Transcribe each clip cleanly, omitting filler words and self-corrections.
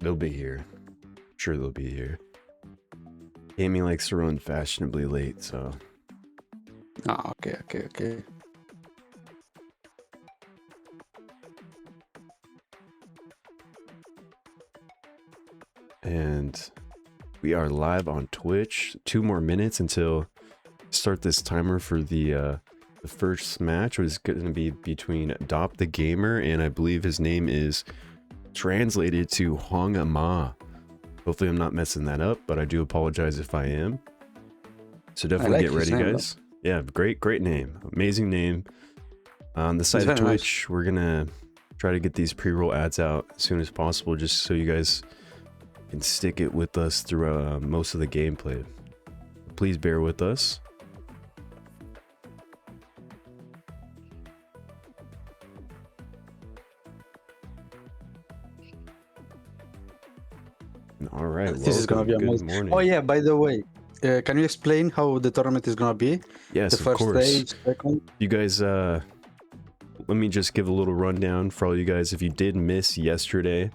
They'll be here. Sure, they'll be here. Amy likes to run fashionably late, so. Oh, okay. And we are live on Twitch. 2 more minutes until start this timer for the first match, which is going to be between Dop the Gamer and I believe his name is translated to Hong Ma. Hopefully I'm not messing that up, but I do apologize if I am. So definitely get ready, guys. Yeah, great name. Amazing name. On the side of Twitch, nice. We're going to try to get these pre-roll ads out as soon as possible, just so you guys can stick it with us through most of the gameplay. Please bear with us. All right, this is gonna be amazing. Morning. Oh yeah, by the way, can you explain how the tournament is gonna be? Yes, the first of course. Stage, second? You guys, let me just give a little rundown for all you guys. If you did miss yesterday,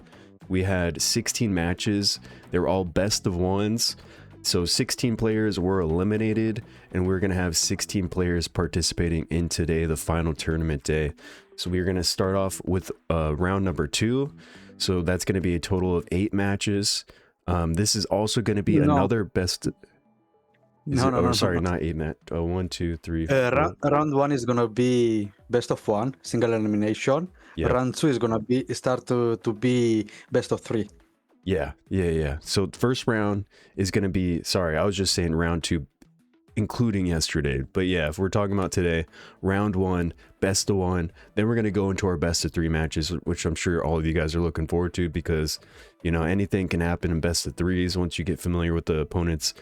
we had 16 matches. They were all best of ones. So 16 players were eliminated, and we're gonna have 16 players participating in today, the final tournament day. So we're gonna start off with round number 2. So that's gonna be a total of 8 matches. This is also gonna be another best. Sorry, not 8 match. 1, 2, 3. Round 1 is gonna be best of 1, single elimination. Yep. Round 2 is gonna be to be best of 3. Yeah. So the first round is gonna be, sorry, I was just saying round 2, including yesterday. But yeah, if we're talking about today, round 1, best of 1, then we're gonna go into our best of 3 matches, which I'm sure all of you guys are looking forward to, because you know anything can happen in best of 3s once you get familiar with the opponent's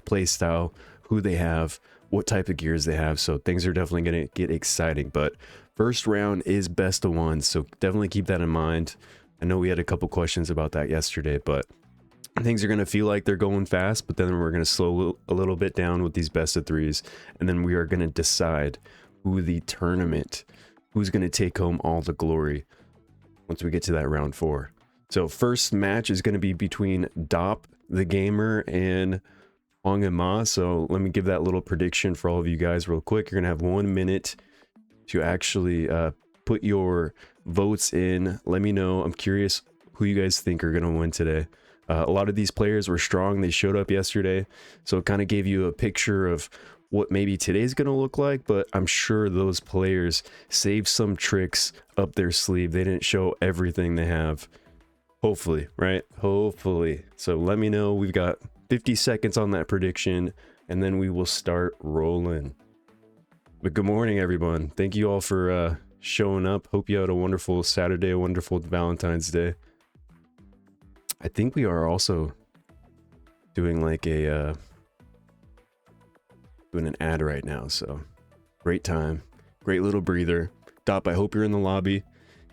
play style, who they have, what type of gears they have. So things are definitely gonna get exciting. But first round is best of 1, so definitely keep that in mind. I know we had a couple questions about that yesterday, but things are going to feel like they're going fast, but then we're going to slow a little bit down with these best of 3s, and then we are going to decide who's going to take home all the glory once we get to that round 4. So first match is going to be between Dop the Gamer and Hong Ma. So let me give that little prediction for all of you guys real quick. You're going to have 1 minute to actually put your votes in. Let me know. I'm curious who you guys think are going to win today. A lot of these players were strong. They showed up yesterday, so it kind of gave you a picture of what maybe today's going to look like, but I'm sure those players saved some tricks up their sleeve. They didn't show everything they have. Hopefully, right? Hopefully. So let me know. We've got 50 seconds on that prediction, and then we will start rolling. But good morning, everyone. Thank you all for showing up. Hope you had a wonderful Saturday, a wonderful Valentine's Day. I think we are also doing like doing an ad right now, so great time, great little breather. Dop, I hope you're in the lobby.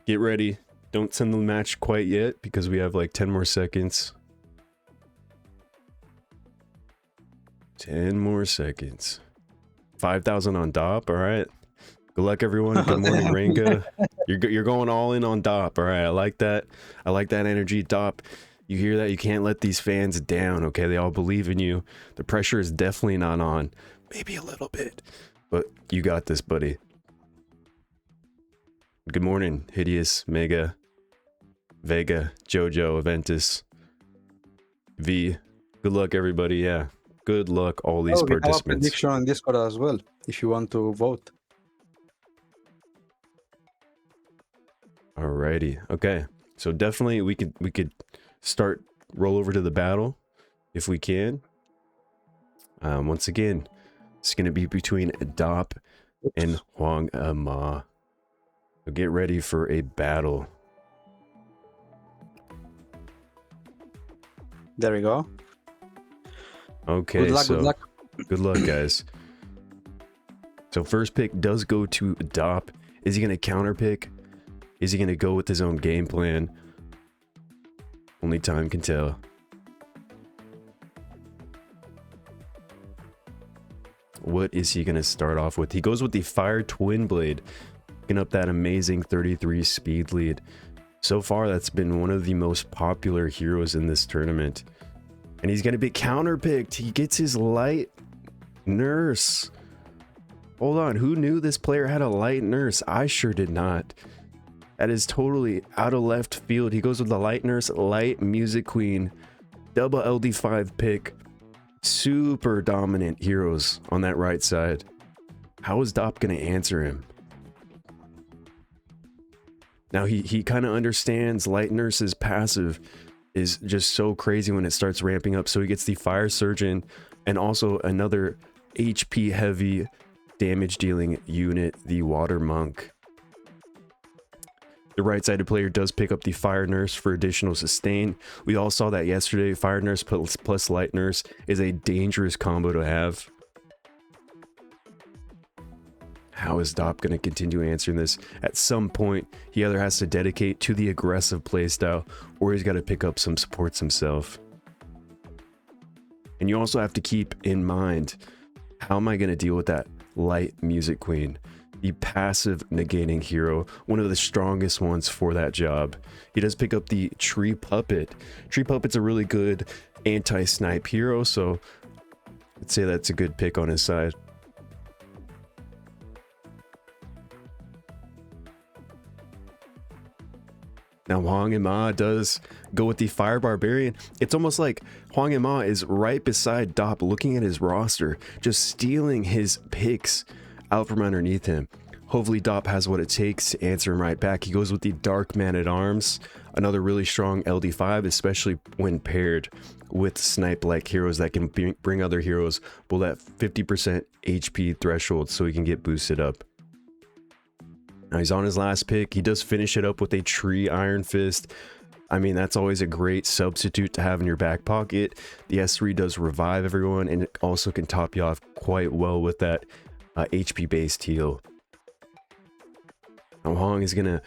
Get ready. Don't send the match quite yet because we have like 10 more seconds. 10 more seconds. 5,000 on Dop. All right. Good luck, everyone. Good morning, Ranga. You're going all in on Dop. All right. I like that. I like that energy, Dop. You hear that? You can't let these fans down, okay? They all believe in you. The pressure is definitely not on. Maybe a little bit, but you got this, buddy. Good morning, Hideous, Mega, Vega, Jojo, Aventus, V. Good luck, everybody. Yeah, good luck, all these participants. We have a prediction on Discord as well, if you want to vote. Alrighty. Okay. So definitely we could start roll over to the battle if we can. Once again, it's going to be between Dop and Hong Ma. So get ready for a battle. There we go. Okay, good luck, guys. So first pick does go to Dop. Is he going to counter pick? Is he going to go with his own game plan? Only time can tell. What is he going to start off with? He goes with the Fire Twin Blade, picking up that amazing 33 speed lead. So far, that's been one of the most popular heroes in this tournament. And he's going to be counterpicked. He gets his light nurse. Hold on, who knew this player had a light nurse? I sure did not. That is totally out of left field. He goes with the light nurse, light music queen, double LD5 pick. Super dominant heroes on that right side. How is Dop going to answer him? Now he kind of understands light nurse's passive is just so crazy when it starts ramping up. So he gets the fire surgeon and also another HP heavy damage dealing unit, the water monk. The right-sided player does pick up the Fire Nurse for additional sustain. We all saw that yesterday. Fire Nurse plus Light Nurse is a dangerous combo to have. How is Dop going to continue answering this? At some point, he either has to dedicate to the aggressive playstyle, or he's got to pick up some supports himself. And you also have to keep in mind, how am I going to deal with that Light Music Queen? The passive negating hero, one of the strongest ones for that job. He does pick up the Tree Puppet. Tree Puppet's a really good anti-snipe hero, so I'd say that's a good pick on his side. Now Hwang and Ma does go with the Fire Barbarian. It's almost like Hwang and Ma is right beside Dop, looking at his roster, just stealing his picks out from underneath him. Hopefully Dop has what it takes to answer him right back. He goes with the Dark Man-at-Arms, another really strong LD5, especially when paired with snipe-like heroes that can bring other heroes below that 50% HP threshold so he can get boosted up. Now he's on his last pick. He does finish it up with a Tree Iron Fist. I mean, that's always a great substitute to have in your back pocket. The S3 does revive everyone, and it also can top you off quite well with that HP based heal. Now Hwang is gonna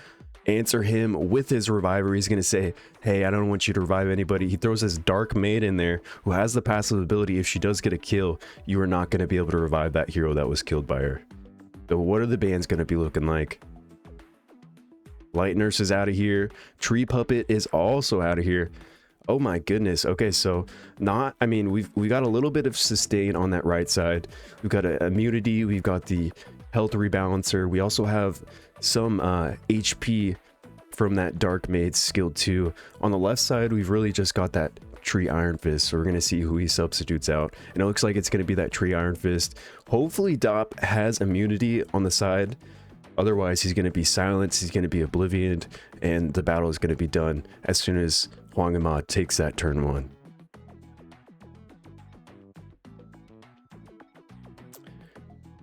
answer him with his reviver. He's gonna say, hey, I don't want you to revive anybody. He throws his Dark Maid in there, who has the passive ability. If she does get a kill, you are not gonna be able to revive that hero that was killed by her. So what are the bans gonna be looking like? Light Nurse is out of here. Tree Puppet is also out of here. Oh my goodness. Okay, so I mean, we got a little bit of sustain on that right side. We've got a immunity. We've got the health rebalancer. We also have some HP from that Dark Maid skill 2. On the left side, we've really just got that Tree Iron Fist. So we're going to see who he substitutes out. And it looks like it's going to be that Tree Iron Fist. Hopefully Dop has immunity on the side. Otherwise, he's going to be silenced, he's going to be oblivioned, and the battle is going to be done as soon as Hwang and Ma takes that turn 1.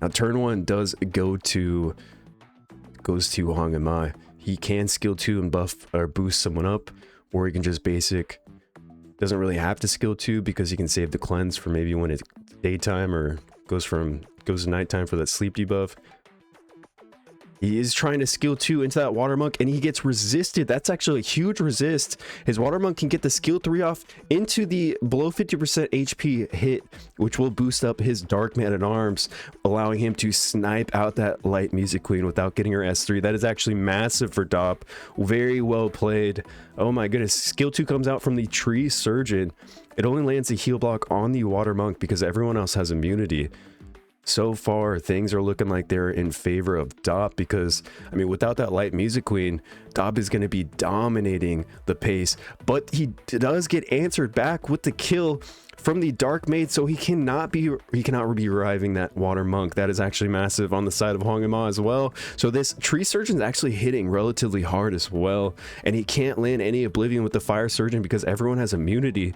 Now, turn 1 does goes to Hwang and Ma. He can skill 2 and buff or boost someone up, or he can just basic. Doesn't really have to skill 2 because he can save the cleanse for maybe when it's daytime or goes to nighttime for that sleep debuff. He is trying to skill 2 into that Water Monk, and he gets resisted. That's actually a huge resist. His Water Monk can get the skill 3 off into the below 50% HP hit, which will boost up his Dark Man-at-Arms, allowing him to snipe out that Light Music Queen without getting her S3. That is actually massive for Dop. Very well played. Oh my goodness. Skill 2 comes out from the Tree Surgeon. It only lands a heal block on the Water Monk because everyone else has immunity. So far, things are looking like they're in favor of Dop because, I mean, without that Light Music Queen, Dop is going to be dominating the pace. But he does get answered back with the kill from the Dark Maid, so he cannot be reviving that Water Monk. That is actually massive on the side of Hwang and Ma as well. So this Tree Surgeon is actually hitting relatively hard as well, and he can't land any Oblivion with the Fire Surgeon because everyone has immunity.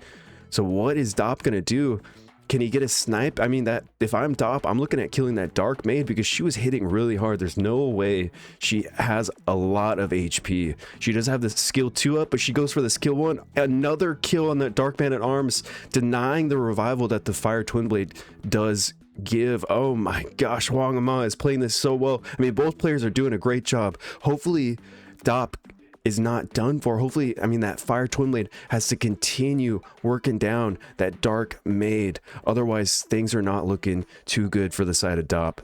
So what is Dop going to do? Can he get a snipe? I mean, that if I'm Dop, I'm looking at killing that Dark Maid because she was hitting really hard. There's no way she has a lot of HP. She does have the skill 2 up, but she goes for the skill 1. Another kill on that Dark Man-at-Arms, denying the revival that the Fire Twin Blade does give. Oh my gosh, Hwang and Ma is playing this so well. I mean, both players are doing a great job. Hopefully, Dop is not done for. Hopefully, I mean, that Fire Twin Blade has to continue working down that Dark Maid. Otherwise, things are not looking too good for the side of Dop.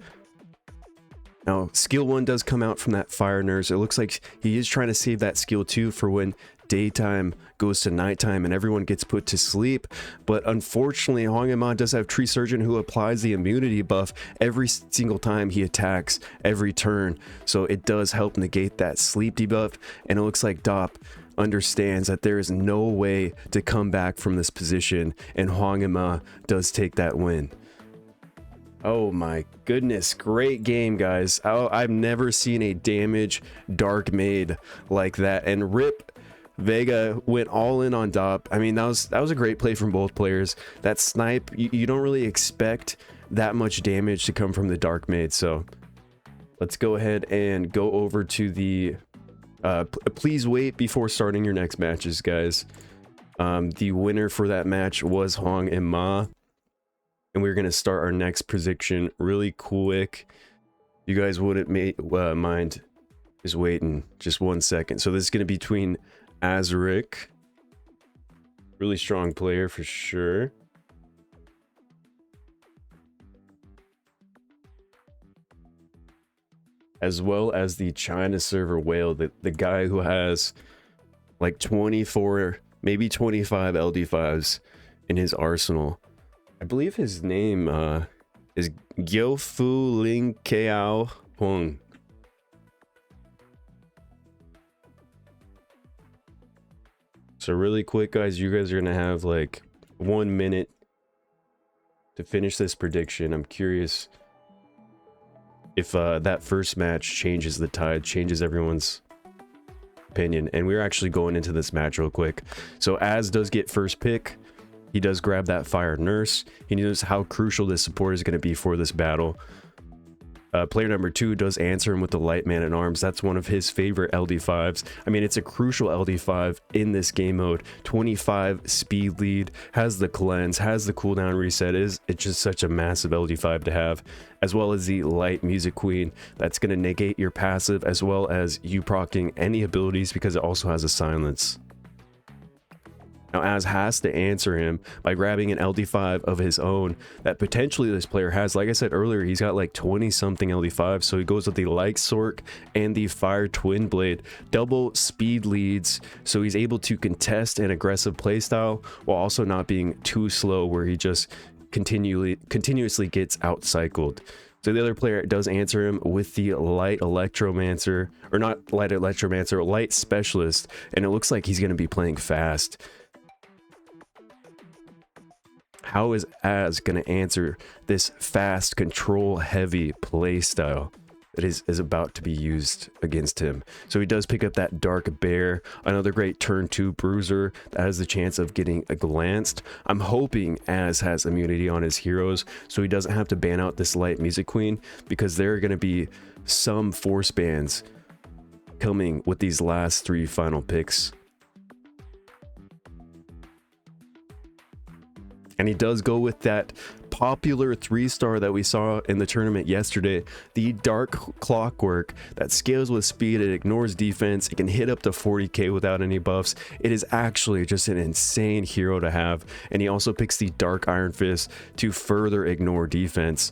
Now, skill 1 does come out from that fire nurse. It looks like he is trying to save that skill 2 for when daytime goes to nighttime and everyone gets put to sleep. But unfortunately, Hwangema does have Tree Surgeon, who applies the immunity buff every single time he attacks, every turn. So it does help negate that sleep debuff. And it looks like Dop understands that there is no way to come back from this position, and Hwangema does take that win. Oh my goodness, great game, guys. I've never seen a damage dark made like that. And rip, Vega went all in on Dop. I mean, that was a great play from both players. That snipe, you don't really expect that much damage to come from the dark made. So let's go ahead and go over to the please wait before starting your next matches, guys. The winner for that match was Hwangema. And we're going to start our next prediction really quick. You guys wouldn't mind just waiting just 1 second. So this is going to be between Azric, really strong player for sure, as well as the China server Whale, the guy who has like 24, maybe 25 LD5s in his arsenal. I believe his name is Gyofu Ling Kiao Hung. So really quick, guys, you guys are gonna have like 1 minute to finish this prediction. I'm curious if that first match changes the tide, changes everyone's opinion. And we're actually going into this match real quick. So Az does get first pick. He does grab that fire nurse. He knows how crucial this support is going to be for this battle. Player number 2 does answer him with the light man at arms. That's one of his favorite LD5s. I mean, it's a crucial LD5 in this game mode. 25 speed lead, has the cleanse, has the cooldown reset. It's just such a massive LD5 to have, as well as the light music queen. That's going to negate your passive, as well as you proccing any abilities, because it also has a silence. Now Az has to answer him by grabbing an LD5 of his own that potentially this player has. Like I said earlier, he's got like 20 something LD5, so he goes with the Light Sork and the Fire Twin Blade. Double speed leads, so he's able to contest an aggressive playstyle while also not being too slow where he just continuously gets outcycled. So the other player does answer him with the Light Electromancer, or not Light Electromancer, Light Specialist, and it looks like he's going to be playing fast. How is Az going to answer this fast, control-heavy playstyle that is about to be used against him? So he does pick up that Dark Bear, another great turn 2 bruiser that has the chance of getting a glanced. I'm hoping Az has immunity on his heroes, so he doesn't have to ban out this Light Music Queen, because there are going to be some force bans coming with these last 3 final picks. And he does go with that popular 3-star that we saw in the tournament yesterday, the Dark Clockwork, that scales with speed, it ignores defense, it can hit up to 40k without any buffs. It is actually just an insane hero to have. And he also picks the Dark Iron Fist to further ignore defense.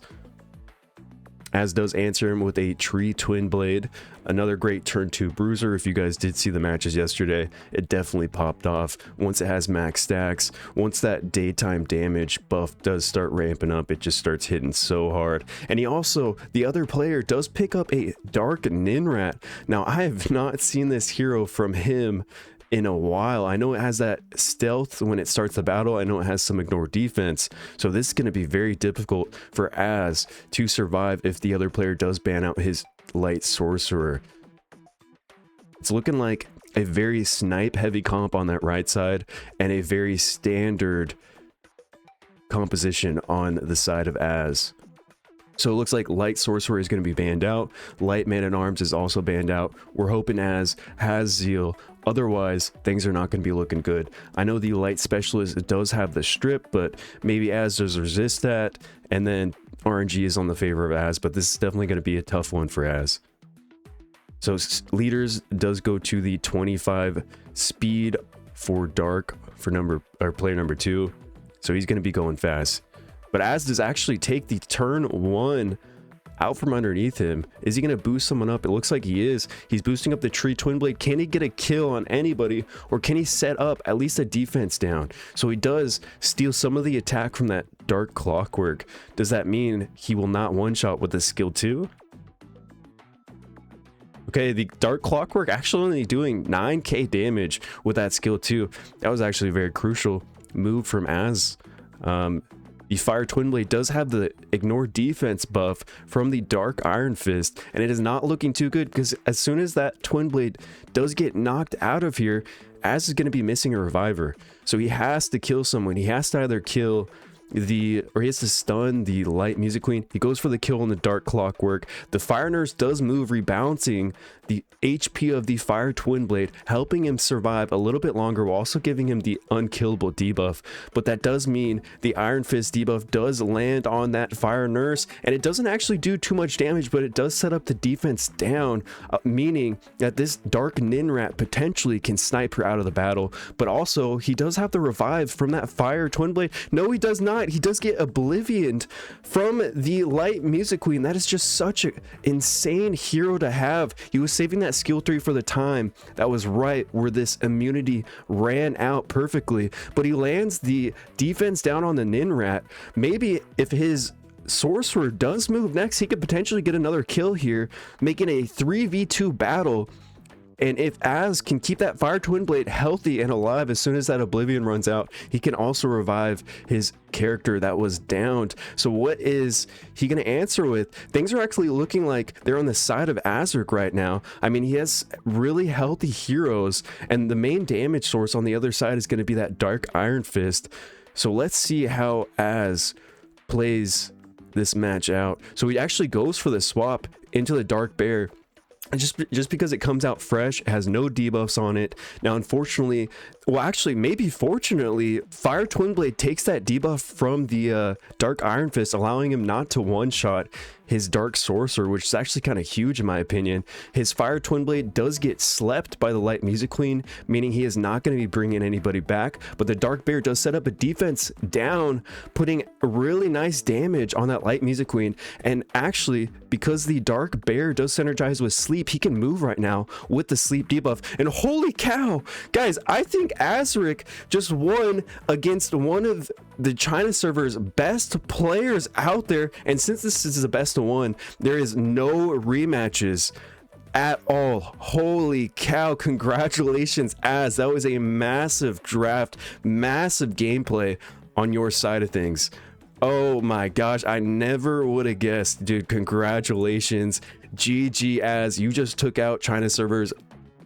Az does answer him with a Tree Twin Blade, another great turn 2 bruiser. If you guys did see the matches yesterday, it definitely popped off once it has max stacks. Once that daytime damage buff does start ramping up, it just starts hitting so hard. And he also, the other player, does pick up a Dark Ninrat. Now, I have not seen this hero from him in a while. I know it has that stealth when it starts the battle. I know it has some ignore defense, so this is going to be very difficult for Az to survive if the other player does ban out his Light Sorcerer. It's looking like a very snipe heavy comp on that right side and a very standard composition on the side of Az. So it looks like Light Sorcerer is going to be banned out. Light Man at Arms is also banned out. We're hoping Az has Zeal. Otherwise, things are not going to be looking good. I know the Light Specialist does have the strip, but maybe Az does resist that. And then RNG is on the favor of Az, but this is definitely going to be a tough one for Az. So leaders does go to the 25 speed for Dark for player number 2. So he's going to be going fast. But Az does actually take the turn 1 out from underneath him. Is he going to boost someone up? It looks like he is. He's boosting up the tree twin blade. Can he get a kill on anybody, or can he set up at least a defense down? So he does steal some of the attack from that dark clockwork. Does that mean he will not one-shot with the skill 2? Okay, the dark clockwork actually only doing 9k damage with that skill 2. That was actually a very crucial move from Az. The fire twin blade does have the ignore defense buff from the dark iron fist, and it is not looking too good, because as soon as that twin blade does get knocked out of here, Az is going to be missing a reviver. So he has to kill someone. He has to either kill he has to stun the light music queen. He goes for the kill on the dark clockwork. The fire nurse does move, rebalancing the HP of the fire twin blade, helping him survive a little bit longer while also giving him the unkillable debuff. But that does mean the iron fist debuff does land on that fire nurse, and it doesn't actually do too much damage, but it does set up the defense down, meaning that this dark nin rat potentially can snipe her out of the battle. But also he does have the revive from that fire twin blade. No, he does not. He does get oblivioned from the light music queen. That is just such an insane hero to have. He was saving that skill 3 for the time that was right where this immunity ran out perfectly, but he lands the defense down on the nin rat. Maybe if his sorcerer does move next, he could potentially get another kill here, making a 3v2 battle. And if Az can keep that fire twin blade healthy and alive as soon as that oblivion runs out, he can also revive his character that was downed. So what is he going to answer with? Things are actually looking like they're on the side of Azric right now. I mean, he has really healthy heroes, and the main damage source on the other side is going to be that dark iron fist. So let's see how Az plays this match out. So he actually goes for the swap into the dark bear. And just because it comes out fresh, it has no debuffs on it. Now, unfortunately, well, actually, maybe fortunately, Fire Twin Blade takes that debuff from the Dark Iron Fist, allowing him not to one-shot his Dark Sorcerer, which is actually kind of huge in my opinion. His Fire Twin Blade does get slept by the Light Music Queen, meaning he is not going to be bringing anybody back, but the Dark Bear does set up a defense down, putting really nice damage on that Light Music Queen. And actually, because the Dark Bear does synergize with Sleep, he can move right now with the Sleep debuff. And holy cow, guys, I think Azric just won against one of the China server's best players out there. And since this is the best of one, there is no rematches at all. Holy cow, congratulations, Az. That was a massive draft, massive gameplay on your side of things. Oh my gosh, I never would have guessed, dude. Congratulations, GG, Az. You just took out China server's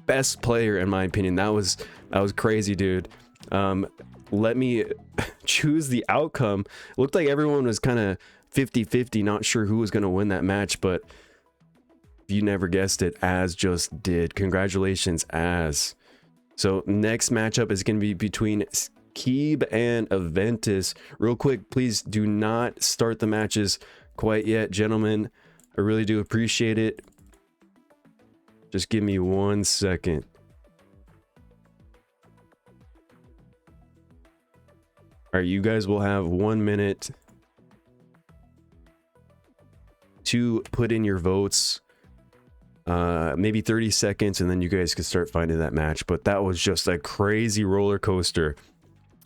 best player, in my opinion. That was crazy, dude. Let me choose the outcome. It looked like everyone was kind of 50-50, not sure who was going to win that match, but you never guessed it, Az just did. Congratulations, Az. So next matchup is going to be between Keeb and Aventus. Real quick, please do not start the matches quite yet, gentlemen. I really do appreciate it. Just give me 1 second. All right, you guys will have 1 minute to put in your votes. Maybe 30 seconds, and then you guys can start finding that match. But that was just a crazy roller coaster.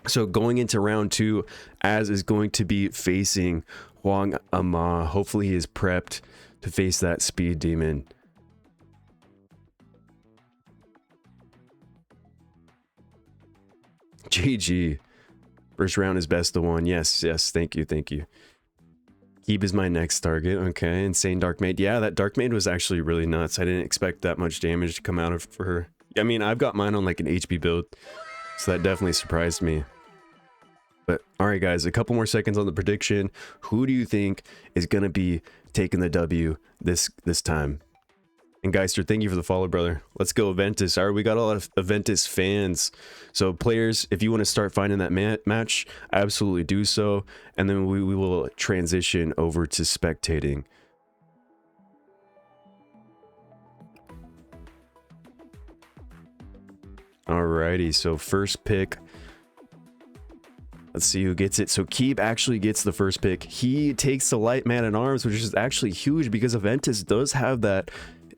So going into round 2, Az is going to be facing Huang Ama. Hopefully he is prepped to face that speed demon. GG. First round is best of one. Yes, thank you. Keeb is my next target. Okay, Insane Dark Maid. Yeah, that Dark Maid was actually really nuts. I didn't expect that much damage to come out of for her. I mean, I've got mine on like an HP build, so that definitely surprised me. But all right, guys, a couple more seconds on the prediction. Who do you think is gonna be taking the W this time? And Geister, thank you for the follow, brother. Let's go, Aventus. All right, we got a lot of Aventus fans. So players, if you want to start finding that match, absolutely do so. And then we will transition over to spectating. Alrighty, so first pick Let's see who gets it. So Keeb actually gets the first pick. He takes the light man at arms, which is actually huge because Aventus does have that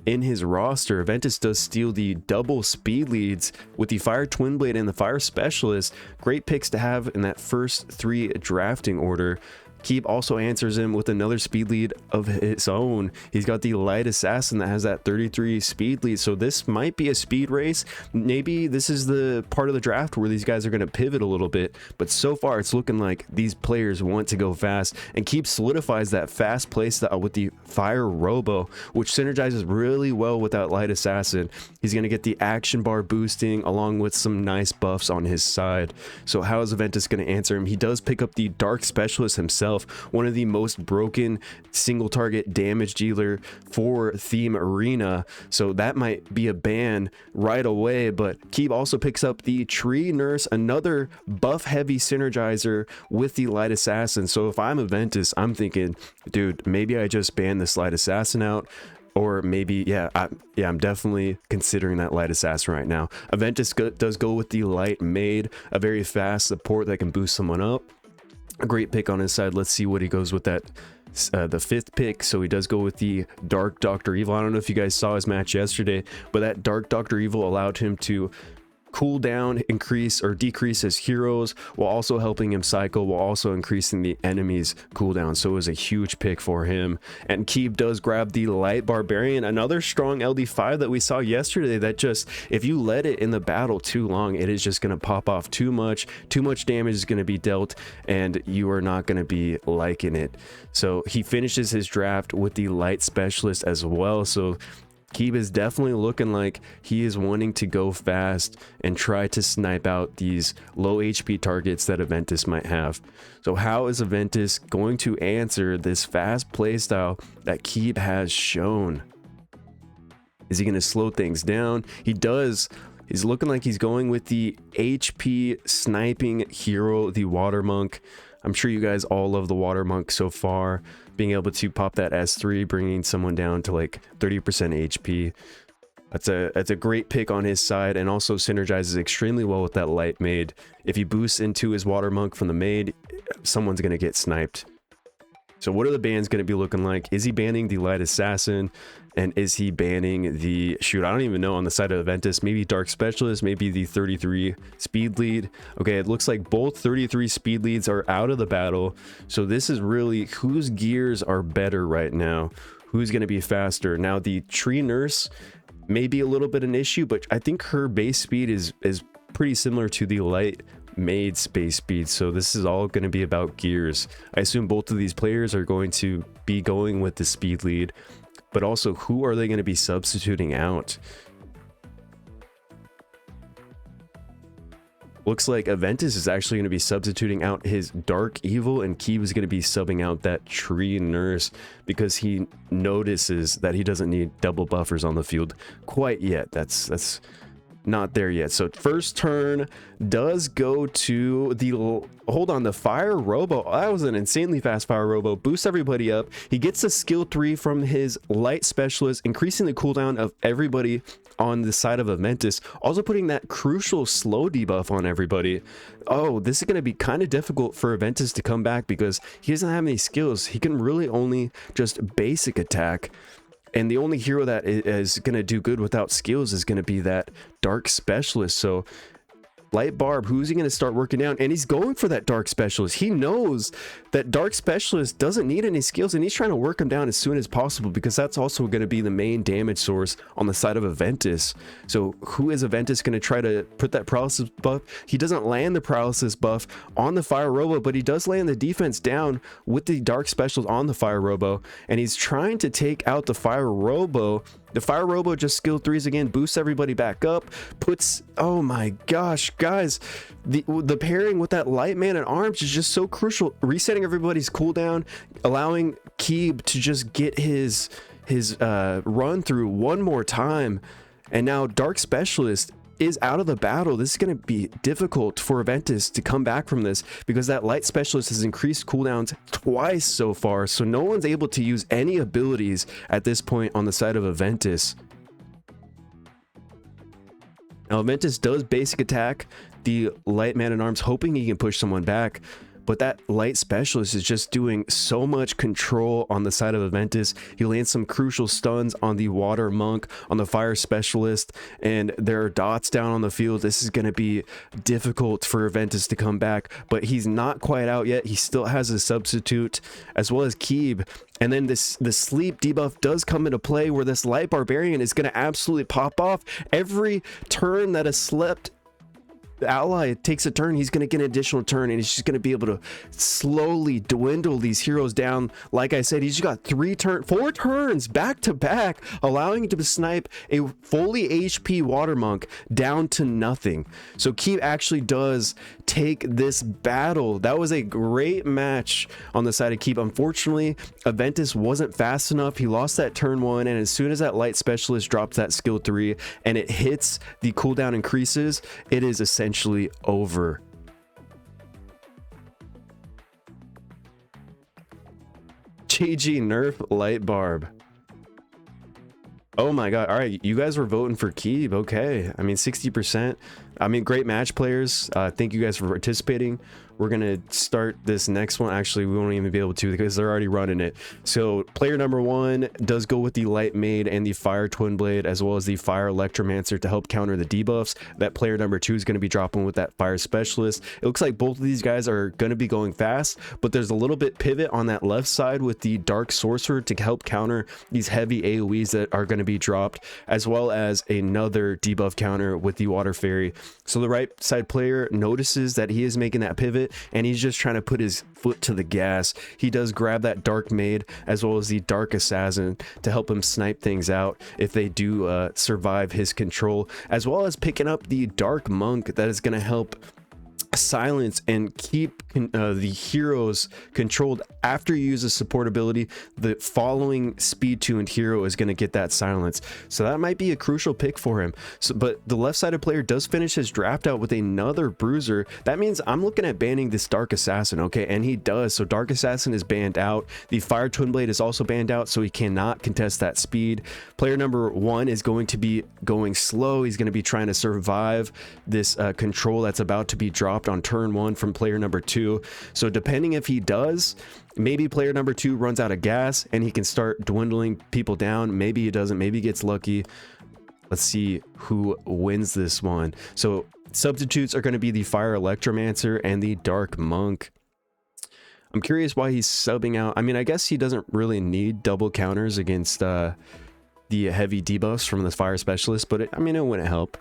in his roster. Aventus does steal the double speed leads with the Fire Twin Blade and the Fire Specialist. Great picks to have in that first 3 drafting order. Keeb also answers him with another speed lead of his own. He's got the Light Assassin that has that 33 speed lead, so this might be a speed race. Maybe this is the part of the draft where these guys are going to pivot a little bit, but so far it's looking like these players want to go fast, and Keeb solidifies that fast playstyle with the Fire Robo, which synergizes really well with that Light Assassin. He's going to get the action bar boosting along with some nice buffs on his side. So how is Aventus going to answer him? He does pick up the Dark Specialist himself, one of the most broken single target damage dealer for Theme Arena, so that might be a ban right away. But Keeb also picks up the Tree Nurse, another buff heavy synergizer with the Light Assassin. So if I'm Aventus, I'm thinking, dude, maybe I just ban this Light Assassin out, or maybe I'm definitely considering that Light Assassin right now. Aventus does go with the Light Maid, a very fast support that can boost someone up. A great pick on his side. Let's see what he goes with that the 5th pick. So he does go with the Dark Dr. Evil. I don't know if you guys saw his match yesterday, but that Dark Dr. Evil allowed him to cool down, increase or decrease his heroes while also helping him cycle, while also increasing the enemy's cooldown. So it was a huge pick for him. And Keeb does grab the Light Barbarian, another strong LD5 that we saw yesterday that just, if you let it in the battle too long, it is just going to pop off too much damage is going to be dealt, and you are not going to be liking it. So he finishes his draft with the Light Specialist as well. So Keeb is definitely looking like he is wanting to go fast and try to snipe out these low HP targets that Aventus might have. So how is Aventus going to answer this fast playstyle that Keeb has shown? Is he going to slow things down? He does. He's looking like he's going with the HP sniping hero, the Water Monk. I'm sure you guys all love the Water Monk so far. Being able to pop that S3, bringing someone down to like 30% HP. That's a great pick on his side, and also synergizes extremely well with that Light Maid. If he boosts into his Water Monk from the Maid, someone's going to get sniped. So what are the bans going to be looking like? Is he banning the Light Assassin? And is he banning the, shoot, I don't even know on the side of Aventus, maybe Dark Specialist, maybe the 33 speed lead. Okay, it looks like both 33 speed leads are out of the battle. So this is really whose gears are better right now. Who's going to be faster? Now the Tree Nurse may be a little bit an issue, but I think her base speed is pretty similar to the Light Maid's base speed. So this is all going to be about gears. I assume both of these players are going to be going with the speed lead. But also, who are they going to be substituting out? Looks like Aventus is actually going to be substituting out his Dark Evil, and Keeb is going to be subbing out that Tree Nurse because he notices that he doesn't need double buffers on the field quite yet. That's not there yet. So first turn does go to the, hold on, the Fire Robo. That was an insanely fast Fire Robo. Boosts everybody up. He gets a skill 3 from his Light Specialist, increasing the cooldown of everybody on the side of Aventus, also putting that crucial slow debuff on everybody. Oh, this is going to be kind of difficult for Aventus to come back because he doesn't have any skills. He can really only just basic attack. And the only hero that is going to do good without skills is going to be that Dark Specialist. So Light Barb, who's he going to start working down? And he's going for that Dark Specialist. He knows that Dark Specialist doesn't need any skills, and he's trying to work him down as soon as possible because that's also going to be the main damage source on the side of Aventus. So who is Aventus going to try to put that paralysis buff? He doesn't land the paralysis buff on the Fire Robo, but he does land the defense down with the Dark Specialist on the Fire Robo, and he's trying to take out the Fire Robo. The Fire Robo just skill 3s again, boosts everybody back up, puts, oh my gosh, guys, the pairing with that Light Man at arms is just so crucial, resetting everybody's cooldown, allowing Keeb to just get his run through one more time. And now Dark Specialist is out of the battle. This is going to be difficult for Aventus to come back from this because that Light Specialist has increased cooldowns twice so far, so no one's able to use any abilities at this point on the side of Aventus. Now Aventus does basic attack the light man-at-arms, hoping he can push someone back, but that light specialist is just doing so much control on the side of Aventus. He lands some crucial stuns on the water monk, on the fire specialist, and there are dots down on the field. This is going to be difficult for Aventus to come back, but he's not quite out yet. He still has a substitute as well as Keeb. And then the sleep debuff does come into play, where this light barbarian is going to absolutely pop off. Every turn that a slept ally takes a turn, he's going to get an additional turn, and he's just going to be able to slowly dwindle these heroes down. Like I said, he's got 4 turns back to back, allowing him to snipe a fully HP water monk down to nothing. So Keeb actually does take this battle. That was a great match on the side of Keeb. Unfortunately, Aventus wasn't fast enough. He lost that turn 1, and as soon as that light specialist drops that skill 3 and it hits, the cooldown increases, it is essentially over. GG nerf light barb. Oh my god. All right, you guys were voting for Keeb. Okay, I mean 60%. I mean, great match, players. Thank you guys for participating. We're gonna start this next one. Actually, we won't even be able to because they're already running it. So player number 1 does go with the light maid and the fire twin blade, as well as the fire electromancer to help counter the debuffs. That player number 2 is going to be dropping with that fire specialist. It looks like both of these guys are going to be going fast, but there's a little bit pivot on that left side with the dark sorcerer to help counter these heavy AoEs that are going to be dropped, as well as another debuff counter with the water fairy. So the right side player notices that he is making that pivot, and he's just trying to put his foot to the gas. He does grab that dark maid as well as the dark assassin to help him snipe things out if they do survive his control, as well as picking up the dark monk that is going to help silence and keep the heroes controlled. After you use a support ability, the following speed tuned hero is going to get that silence, so that might be a crucial pick for him. But the left sided player does finish his draft out with another bruiser. That means I'm looking at banning this dark assassin. Okay, and he does. So dark assassin is banned out. The fire twin blade is also banned out, so he cannot contest that speed. Player number 1 is going to be going slow. He's going to be trying to survive this control that's about to be dropped on turn 1 from player number 2. So depending if he does, maybe player number 2 runs out of gas and he can start dwindling people down. Maybe he doesn't. Maybe he gets lucky. Let's see who wins this one. So substitutes are going to be the fire electromancer and the dark monk. I'm curious why he's subbing out. I mean, I guess he doesn't really need double counters against the heavy debuffs from the fire specialist, but I mean, it wouldn't help.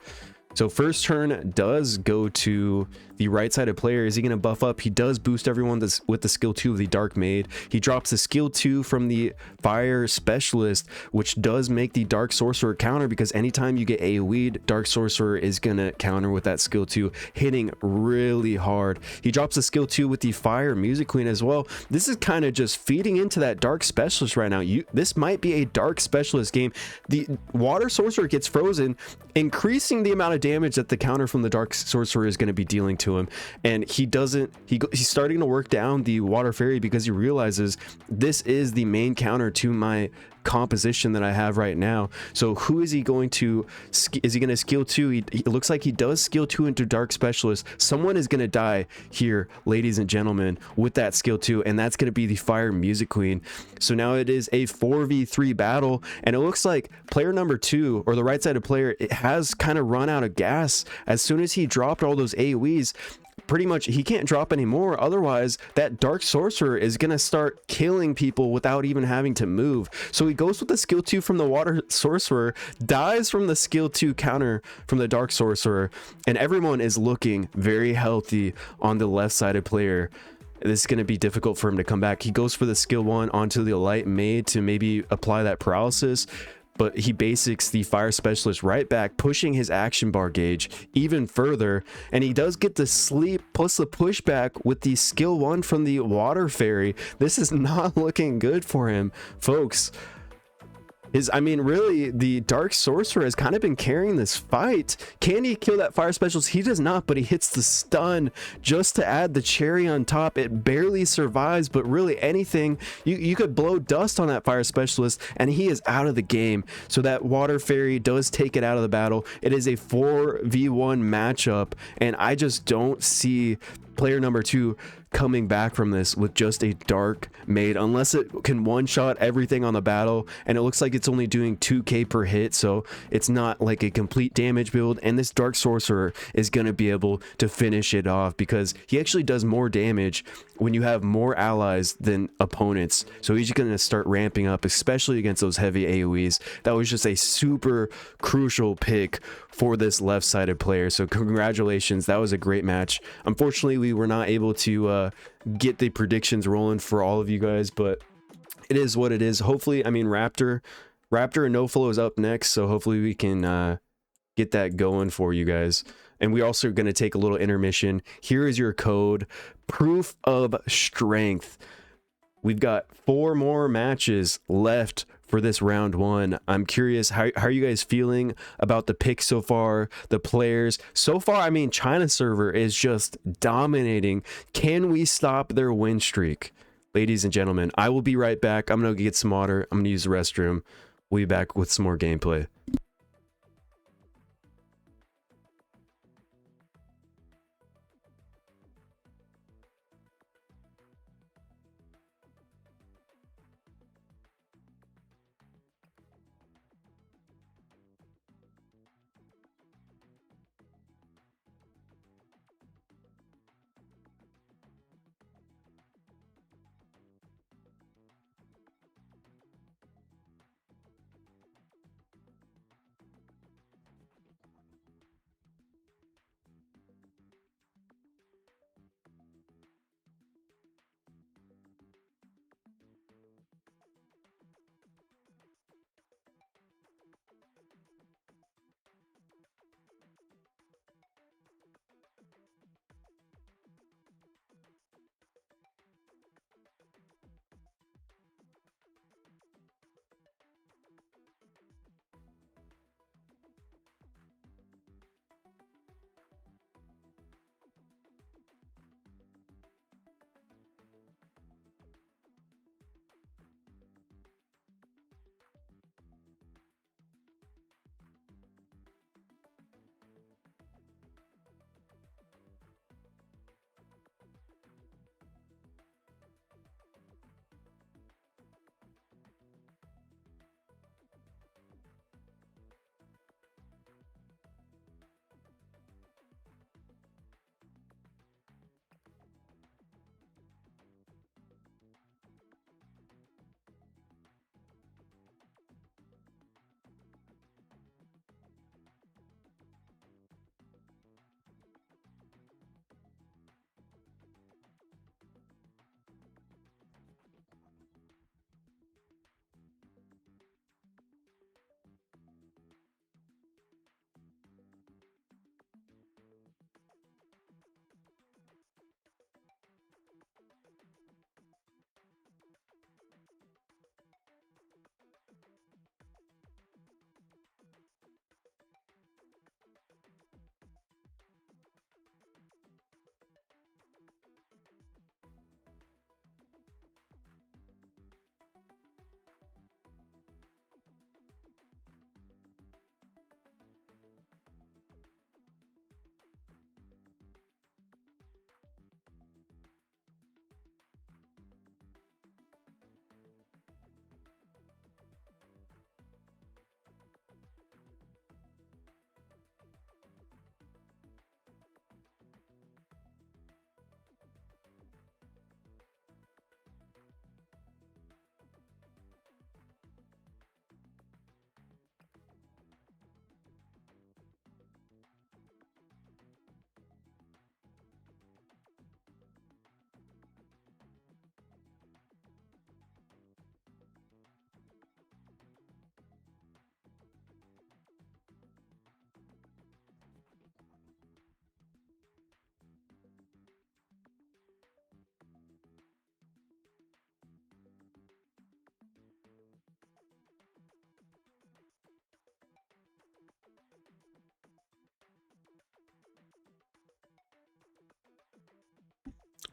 So first turn does go to the right-sided player. Is he going to buff up? He does boost everyone with the skill 2 of the Dark Maid. He drops the skill 2 from the Fire Specialist, which does make the Dark Sorcerer counter, because anytime you get AoE'd, Dark Sorcerer is going to counter with that skill 2, hitting really hard. He drops the skill 2 with the Fire Music Queen as well. This is kind of just feeding into that Dark Specialist right now. This might be a Dark Specialist game. The Water Sorcerer gets frozen, increasing the amount of damage that the counter from the Dark Sorcerer is going to be dealing to him. And he's starting to work down the Water Fairy because he realizes this is the main counter to my composition that I have right now. So who is he going to, is he going to skill 2? It looks like he does skill 2 into Dark Specialist. Someone is going to die here, ladies and gentlemen, with that skill 2, and that's going to be the Fire Music Queen. So now it is a 4v3 battle, and it looks like player number 2, or the right-sided player, it has kind of run out of gas. As soon as he dropped all those AoEs, pretty much he can't drop anymore. Otherwise, that Dark Sorcerer is going to start killing people without even having to move. So he goes with the skill 2 from the Water Sorcerer, dies from the skill 2 counter from the Dark Sorcerer, and everyone is looking very healthy on the left-sided player. This is going to be difficult for him to come back. He goes for the skill 1 onto the Light Maid to maybe apply that paralysis, but he basics the Fire Specialist right back, pushing his action bar gauge even further, and he does get the sleep plus the pushback with the skill 1 from the Water Fairy. This is not looking good for him, folks. I mean, really, the Dark Sorcerer has kind of been carrying this fight. Can he kill that Fire Specialist? He does not, but he hits the stun just to add the cherry on top. It barely survives, but really anything, you could blow dust on that Fire Specialist, and he is out of the game. So that Water Fairy does take it out of the battle. It is a 4v1 matchup, and I just don't see player number 2 coming back from this with just a dark maid, unless it can one-shot everything on the battle, and it looks like it's only doing 2k per hit, so it's not like a complete damage build. And this Dark Sorcerer is going to be able to finish it off because he actually does more damage when you have more allies than opponents, so he's going to start ramping up, especially against those heavy AoEs. That was just a super crucial pick for this left-sided player, so congratulations, that was a great match. Unfortunately, we were not able to get the predictions rolling for all of you guys, but it is what it is. Hopefully, I mean, Raptor and NoFlow is up next, so hopefully we can get that going for you guys. And we're also going to take a little intermission. Here is your code, Proof of Strength. We've got 4 more matches left for this round 1. I'm curious, how are you guys feeling about the picks so far, the players so far? I mean, China server is just dominating. Can we stop their win streak? Ladies and gentlemen, I will be right back. I'm gonna get some water, I'm gonna use the restroom. We'll be back with some more gameplay.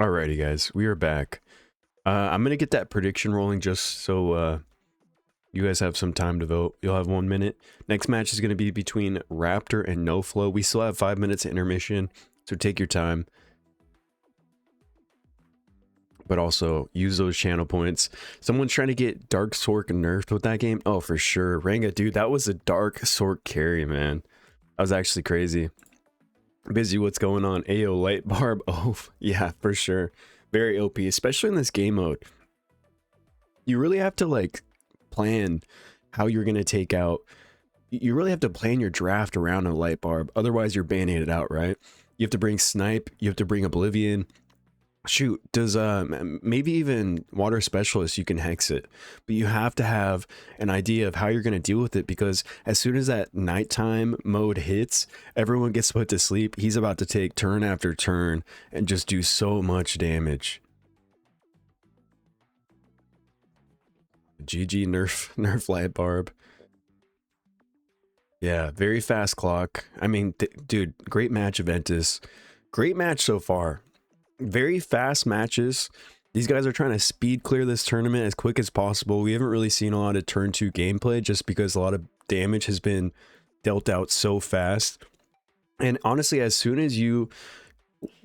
Alrighty, guys, we are back. I'm gonna get that prediction rolling just so you guys have some time to vote. You'll have 1 minute. Next match is gonna be between Raptor and No Flow. We still have 5 minutes of intermission, so take your time. But also use those channel points. Someone's trying to get Dark Sork nerfed with that game. Oh, for sure. Ranga, dude, that was a Dark Sork carry, man. That was actually crazy. Busy, what's going on? Ayo, Light Barb. Oh, yeah, for sure. Very OP, especially in this game mode. You really have to like plan how you're going to take out. You really have to plan your draft around a Light Barb. Otherwise, you're banning it out, right? You have to bring Snipe. You have to bring Oblivion. Shoot, does maybe even Water Specialist, you can hex it, but you have to have an idea of how you're going to deal with it, because as soon as that nighttime mode hits, everyone gets put to sleep. He's about to take turn after turn and just do so much damage. GG nerf Light Barb. Yeah, very fast clock. I mean, dude, great match, Aventus. Great match so far. Very fast matches. These guys are trying to speed clear this tournament as quick as possible. We haven't really seen a lot of turn 2 gameplay just because a lot of damage has been dealt out so fast. And honestly, as soon as you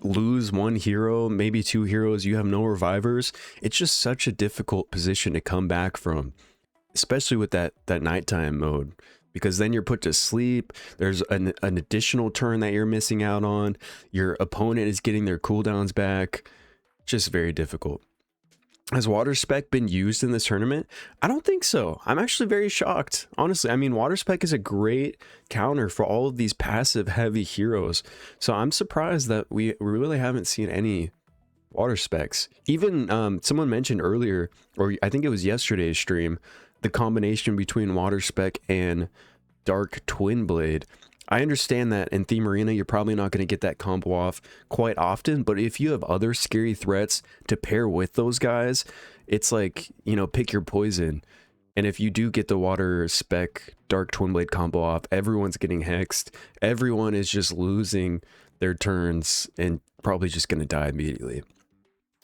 lose one hero, maybe 2 heroes, you have no revivers, it's just such a difficult position to come back from, especially with that nighttime mode. Because then you're put to sleep, there's an additional turn that you're missing out on, your opponent is getting their cooldowns back. Just very difficult. Has Water Spec been used in this tournament? I don't think so. I'm actually very shocked, honestly. I mean, Water Spec is a great counter for all of these passive heavy heroes. So I'm surprised that we really haven't seen any Water Specs. Even someone mentioned earlier, or I think it was yesterday's stream, the combination between Water Spec and Dark Twin Blade. I understand that in Theme Arena, you're probably not going to get that combo off quite often, but if you have other scary threats to pair with those guys, it's like, you know, pick your poison. And if you do get the Water Spec Dark Twin Blade combo off, everyone's getting hexed. Everyone is just losing their turns and probably just going to die immediately.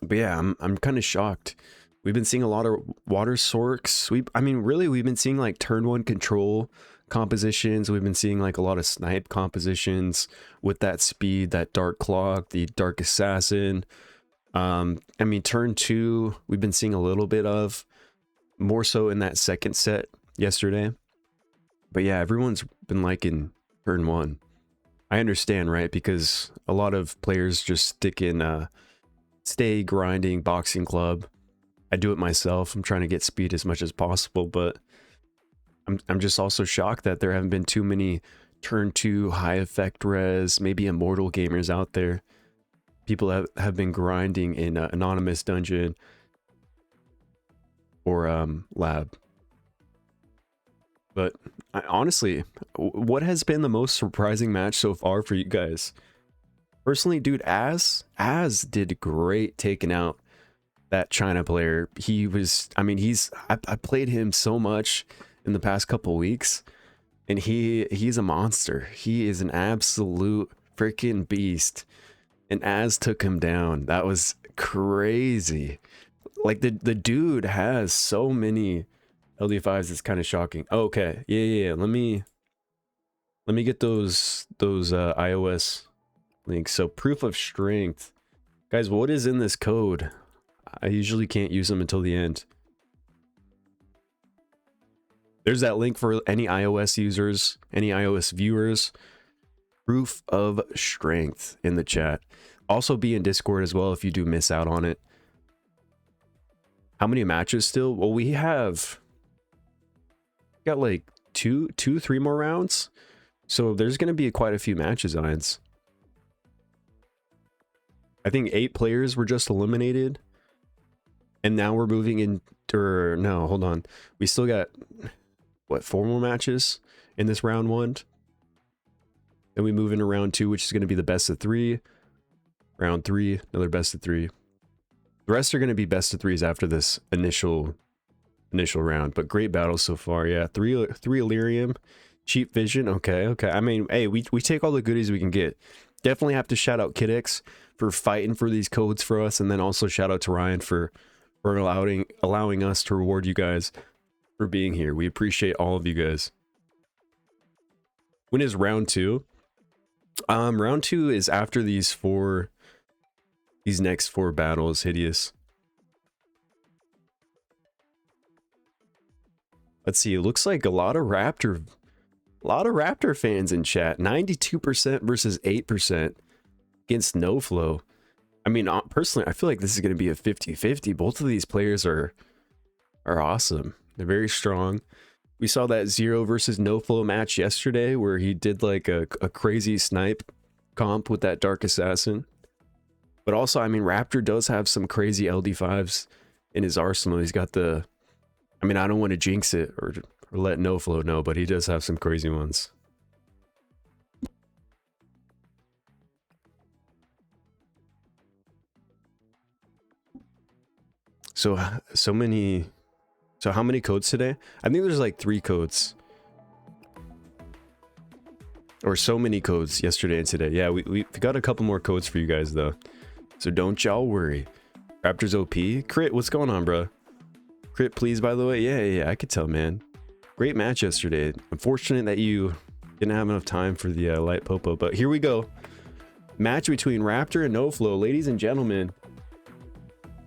But yeah, I'm kind of shocked. We've been seeing a lot of Water Sorks. I mean, really, we've been seeing like turn 1 control compositions. We've been seeing like a lot of snipe compositions with that speed, that Dark Clock, the Dark Assassin. I mean, turn 2, we've been seeing a little bit of, more so in that second set yesterday. But yeah, everyone's been liking turn 1. I understand, right? Because a lot of players just stick in stay grinding boxing club. I do it myself. I'm trying to get speed as much as possible, but I'm just also shocked that there haven't been too many turn 2 high effect res, maybe immortal gamers out there. People have been grinding in Anonymous Dungeon or Lab. But honestly, what has been the most surprising match so far for you guys? Personally, dude, Az did great taking out that China player. He was, I mean, I played him so much in the past couple weeks, and he's a monster. He is an absolute freaking beast, and Az took him down. That was crazy. Like the dude has so many LD5s. It's kind of shocking. Oh, okay, yeah. Let me get those iOS links. So proof of strength, guys. What is in this code? I usually can't use them until the end. There's that link for any iOS users, any iOS viewers. Proof of strength in the chat. Also be in Discord as well if you do miss out on it. How many matches still? Well, we got like 3 more rounds. So there's going to be quite a few matches, Irons. I think 8 players were just eliminated. And now we're moving in, or no, hold on. We still got, what, 4 more matches in this round 1? Then we move into round 2, which is going to be the best of 3. Round 3, another best of 3. The rest are going to be best of 3s after this initial round. But great battles so far, yeah. 3 Illyrium, cheap Fission, okay. I mean, hey, we take all the goodies we can get. Definitely have to shout out KidX for fighting for these codes for us. And then also shout out to Ryan for allowing us to reward you guys for being here. We appreciate all of you guys. When is round 2? Round 2 is after these next 4 battles. Hideous. Let's see. It looks like a lot of Raptor fans in chat. 92% versus 8% against NoFlow. I mean, personally, I feel like this is going to be a 50-50. Both of these players are awesome. They're very strong. We saw that Zero versus NoFlow match yesterday where he did like a crazy snipe comp with that Dark Assassin. But also, I mean, Raptor does have some crazy LD5s in his arsenal. He's got the... I mean, I don't want to jinx it or let NoFlow know, but he does have some crazy ones. So how many codes today? I think there's like 3 codes. Or so many codes yesterday and today. Yeah, we got a couple more codes for you guys though. So don't y'all worry. Raptors OP. Crit, what's going on, bro? Crit, please, by the way. Yeah, I could tell, man. Great match yesterday. Unfortunate that you didn't have enough time for the light popo, but here we go. Match between Raptor and NoFlow. Ladies and gentlemen,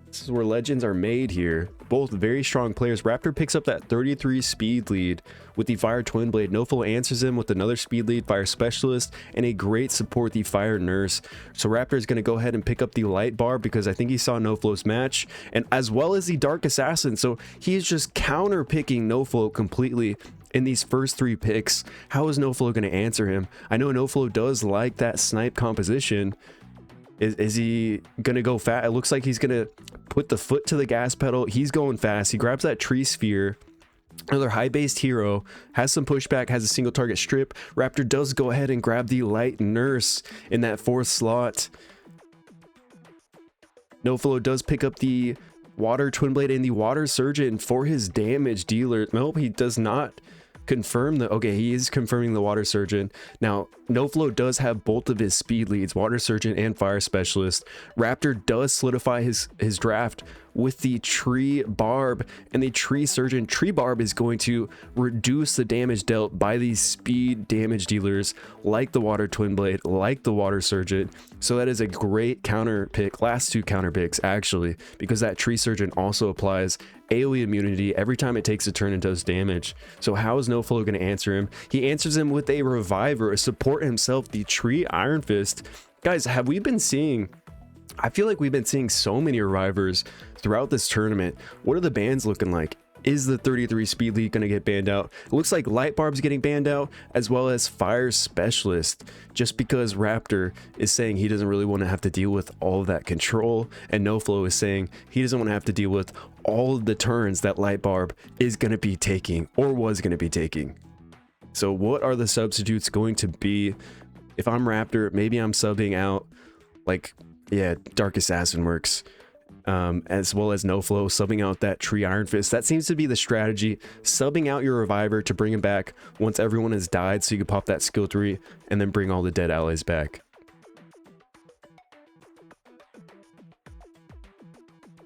this is where legends are made here. Both very strong players. Raptor picks up that 33 speed lead with the Fire Twin Blade. NoFlow answers him with another speed lead, Fire Specialist, and a great support, the Fire Nurse. So Raptor is going to go ahead and pick up the Light Bar because I think he saw NoFlow's match, and as well as the Dark Assassin. So he is just counter picking NoFlow completely in these first 3 picks. How is NoFlow going to answer him? I know NoFlow does like that snipe composition. Is he gonna go fast? It looks like he's gonna put the foot to the gas pedal. He's going fast. He grabs that tree sphere. Another high-based hero, has some pushback, has a single target strip. Raptor does go ahead and grab the Light Nurse in that 4th slot. NoFlow does pick up the Water Twin Blade and the Water Surgeon for his damage dealer. Nope, he does not confirm the... Okay, he is confirming the Water Surgeon. Now, NoFlow does have both of his speed leads, Water Surgeon and Fire Specialist. Raptor does solidify his draft with the Tree Barb, and the Tree Surgeon. Tree Barb is going to reduce the damage dealt by these speed damage dealers like the Water Twin Blade, like the Water Surgeon. So that is a great counter pick, last 2 counter picks actually, because that Tree Surgeon also applies AoE immunity every time it takes a turn and does damage. So how is NoFlow going to answer him? He answers him with a Reviver, a support himself, the Tree Iron Fist. Guys, have we been seeing... I feel like we've been seeing so many Revivers throughout this tournament. What are the bans looking like? Is the 33 speed lead going to get banned out? It looks like Light Barb's getting banned out, as well as Fire Specialist, just because Raptor is saying he doesn't really want to have to deal with all of that control, and NoFlow is saying he doesn't want to have to deal with all of the turns that Light Barb is going to be taking, or was going to be taking. So what are the substitutes going to be? If I'm Raptor, maybe I'm subbing out, like, yeah, Dark Assassin works. As well as NoFlow, subbing out that Tree Iron Fist. That seems to be the strategy. Subbing out your Reviver to bring him back once everyone has died, so you can pop that skill 3 and then bring all the dead allies back.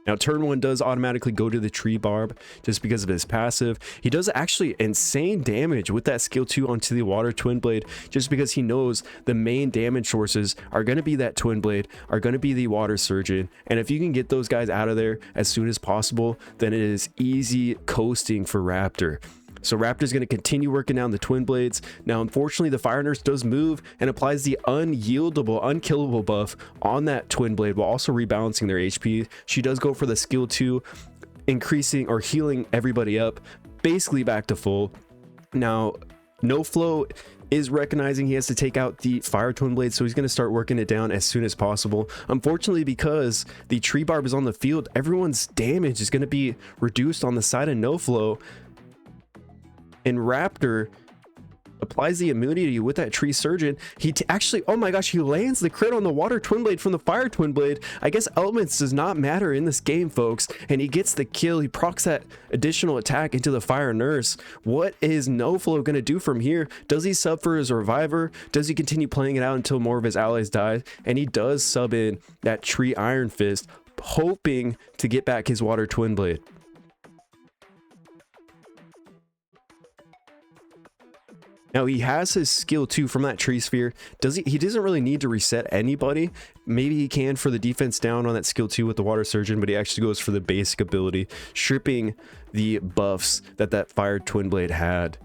Now, turn 1 does automatically go to the Tree Barb just because of his passive. He does actually insane damage with that skill 2 onto the Water Twin Blade, just because he knows the main damage sources are going to be that Twin Blade, are going to be the Water Surgeon. And if you can get those guys out of there as soon as possible, then it is easy coasting for Raptor. So Raptor's going to continue working down the Twin Blades. Now, unfortunately, the Fire Nurse does move and applies the unyieldable, unkillable buff on that Twin Blade while also rebalancing their HP. She does go for the skill 2, increasing or healing everybody up, basically back to full. Now, NoFlow is recognizing he has to take out the Fire Twin Blade, so he's going to start working it down as soon as possible. Unfortunately, because the Tree Barb is on the field, everyone's damage is going to be reduced on the side of NoFlow. And Raptor applies the immunity with that tree surgeon. He actually, oh my gosh, he lands the crit on the water twin blade from the fire twin blade. I guess elements does not matter in this game, folks, and he gets the kill. He procs that additional attack into the fire nurse. What is NoFlo gonna do from here? Does he sub for his reviver? Does he continue playing it out until more of his allies die? And he does sub in that tree iron fist, hoping to get back his water twin blade. Now he has his skill 2 from that tree sphere. He doesn't really need to reset anybody. Maybe he can for the defense down on that skill 2 with the water surgeon, but he actually goes for the basic ability, stripping the buffs that fire twin blade had.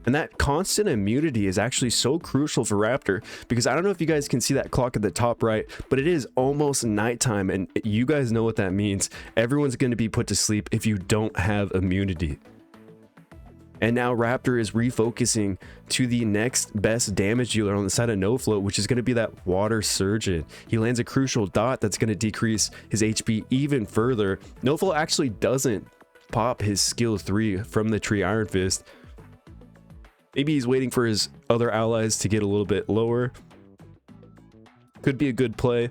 And that constant immunity is actually so crucial for Raptor, because I don't know if you guys can see that clock at the top right, but it is almost nighttime, and you guys know what that means. Everyone's going to be put to sleep if you don't have immunity. And now Raptor is refocusing to the next best damage dealer on the side of NoFlo, which is going to be that water surgeon. He lands a crucial dot that's going to decrease his HP even further. NoFlo actually doesn't pop his skill 3 from the tree iron fist. Maybe he's waiting for his other allies to get a little bit lower. Could be a good play.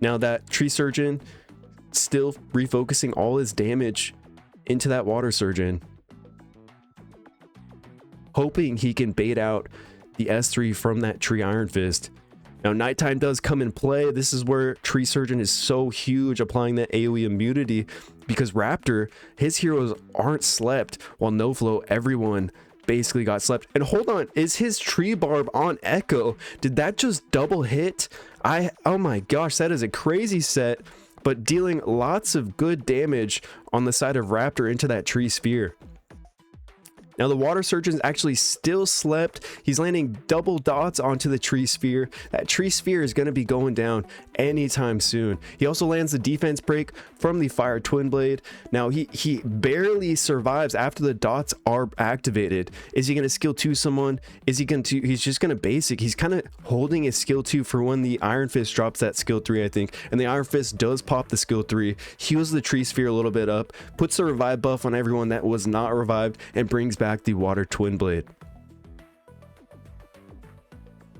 Now that tree surgeon still refocusing all his damage into that water surgeon, hoping he can bait out the S3 from that tree iron fist. Now nighttime does come in play. This is where tree surgeon is so huge, applying that AoE immunity, because Raptor, his heroes aren't slept, while NoFlo, everyone basically got slept. And hold on, is his tree barb on Echo? Did that just double hit? Oh my gosh, that is a crazy set, but dealing lots of good damage on the side of Raptor into that tree sphere. Now the water surgeon's actually still slept. He's landing double dots onto the tree sphere. That tree sphere is going to be going down anytime soon. He also lands the defense break from the fire twin blade. Now he barely survives after the dots are activated. Is he going to skill 2 someone? Is he going to, he's just going to basic. He's kind of holding his skill 2 for when the iron fist drops that skill 3, I think. And the iron fist does pop the skill 3, heals the tree sphere a little bit up, puts the revive buff on everyone that was not revived, and brings back the water twin blade.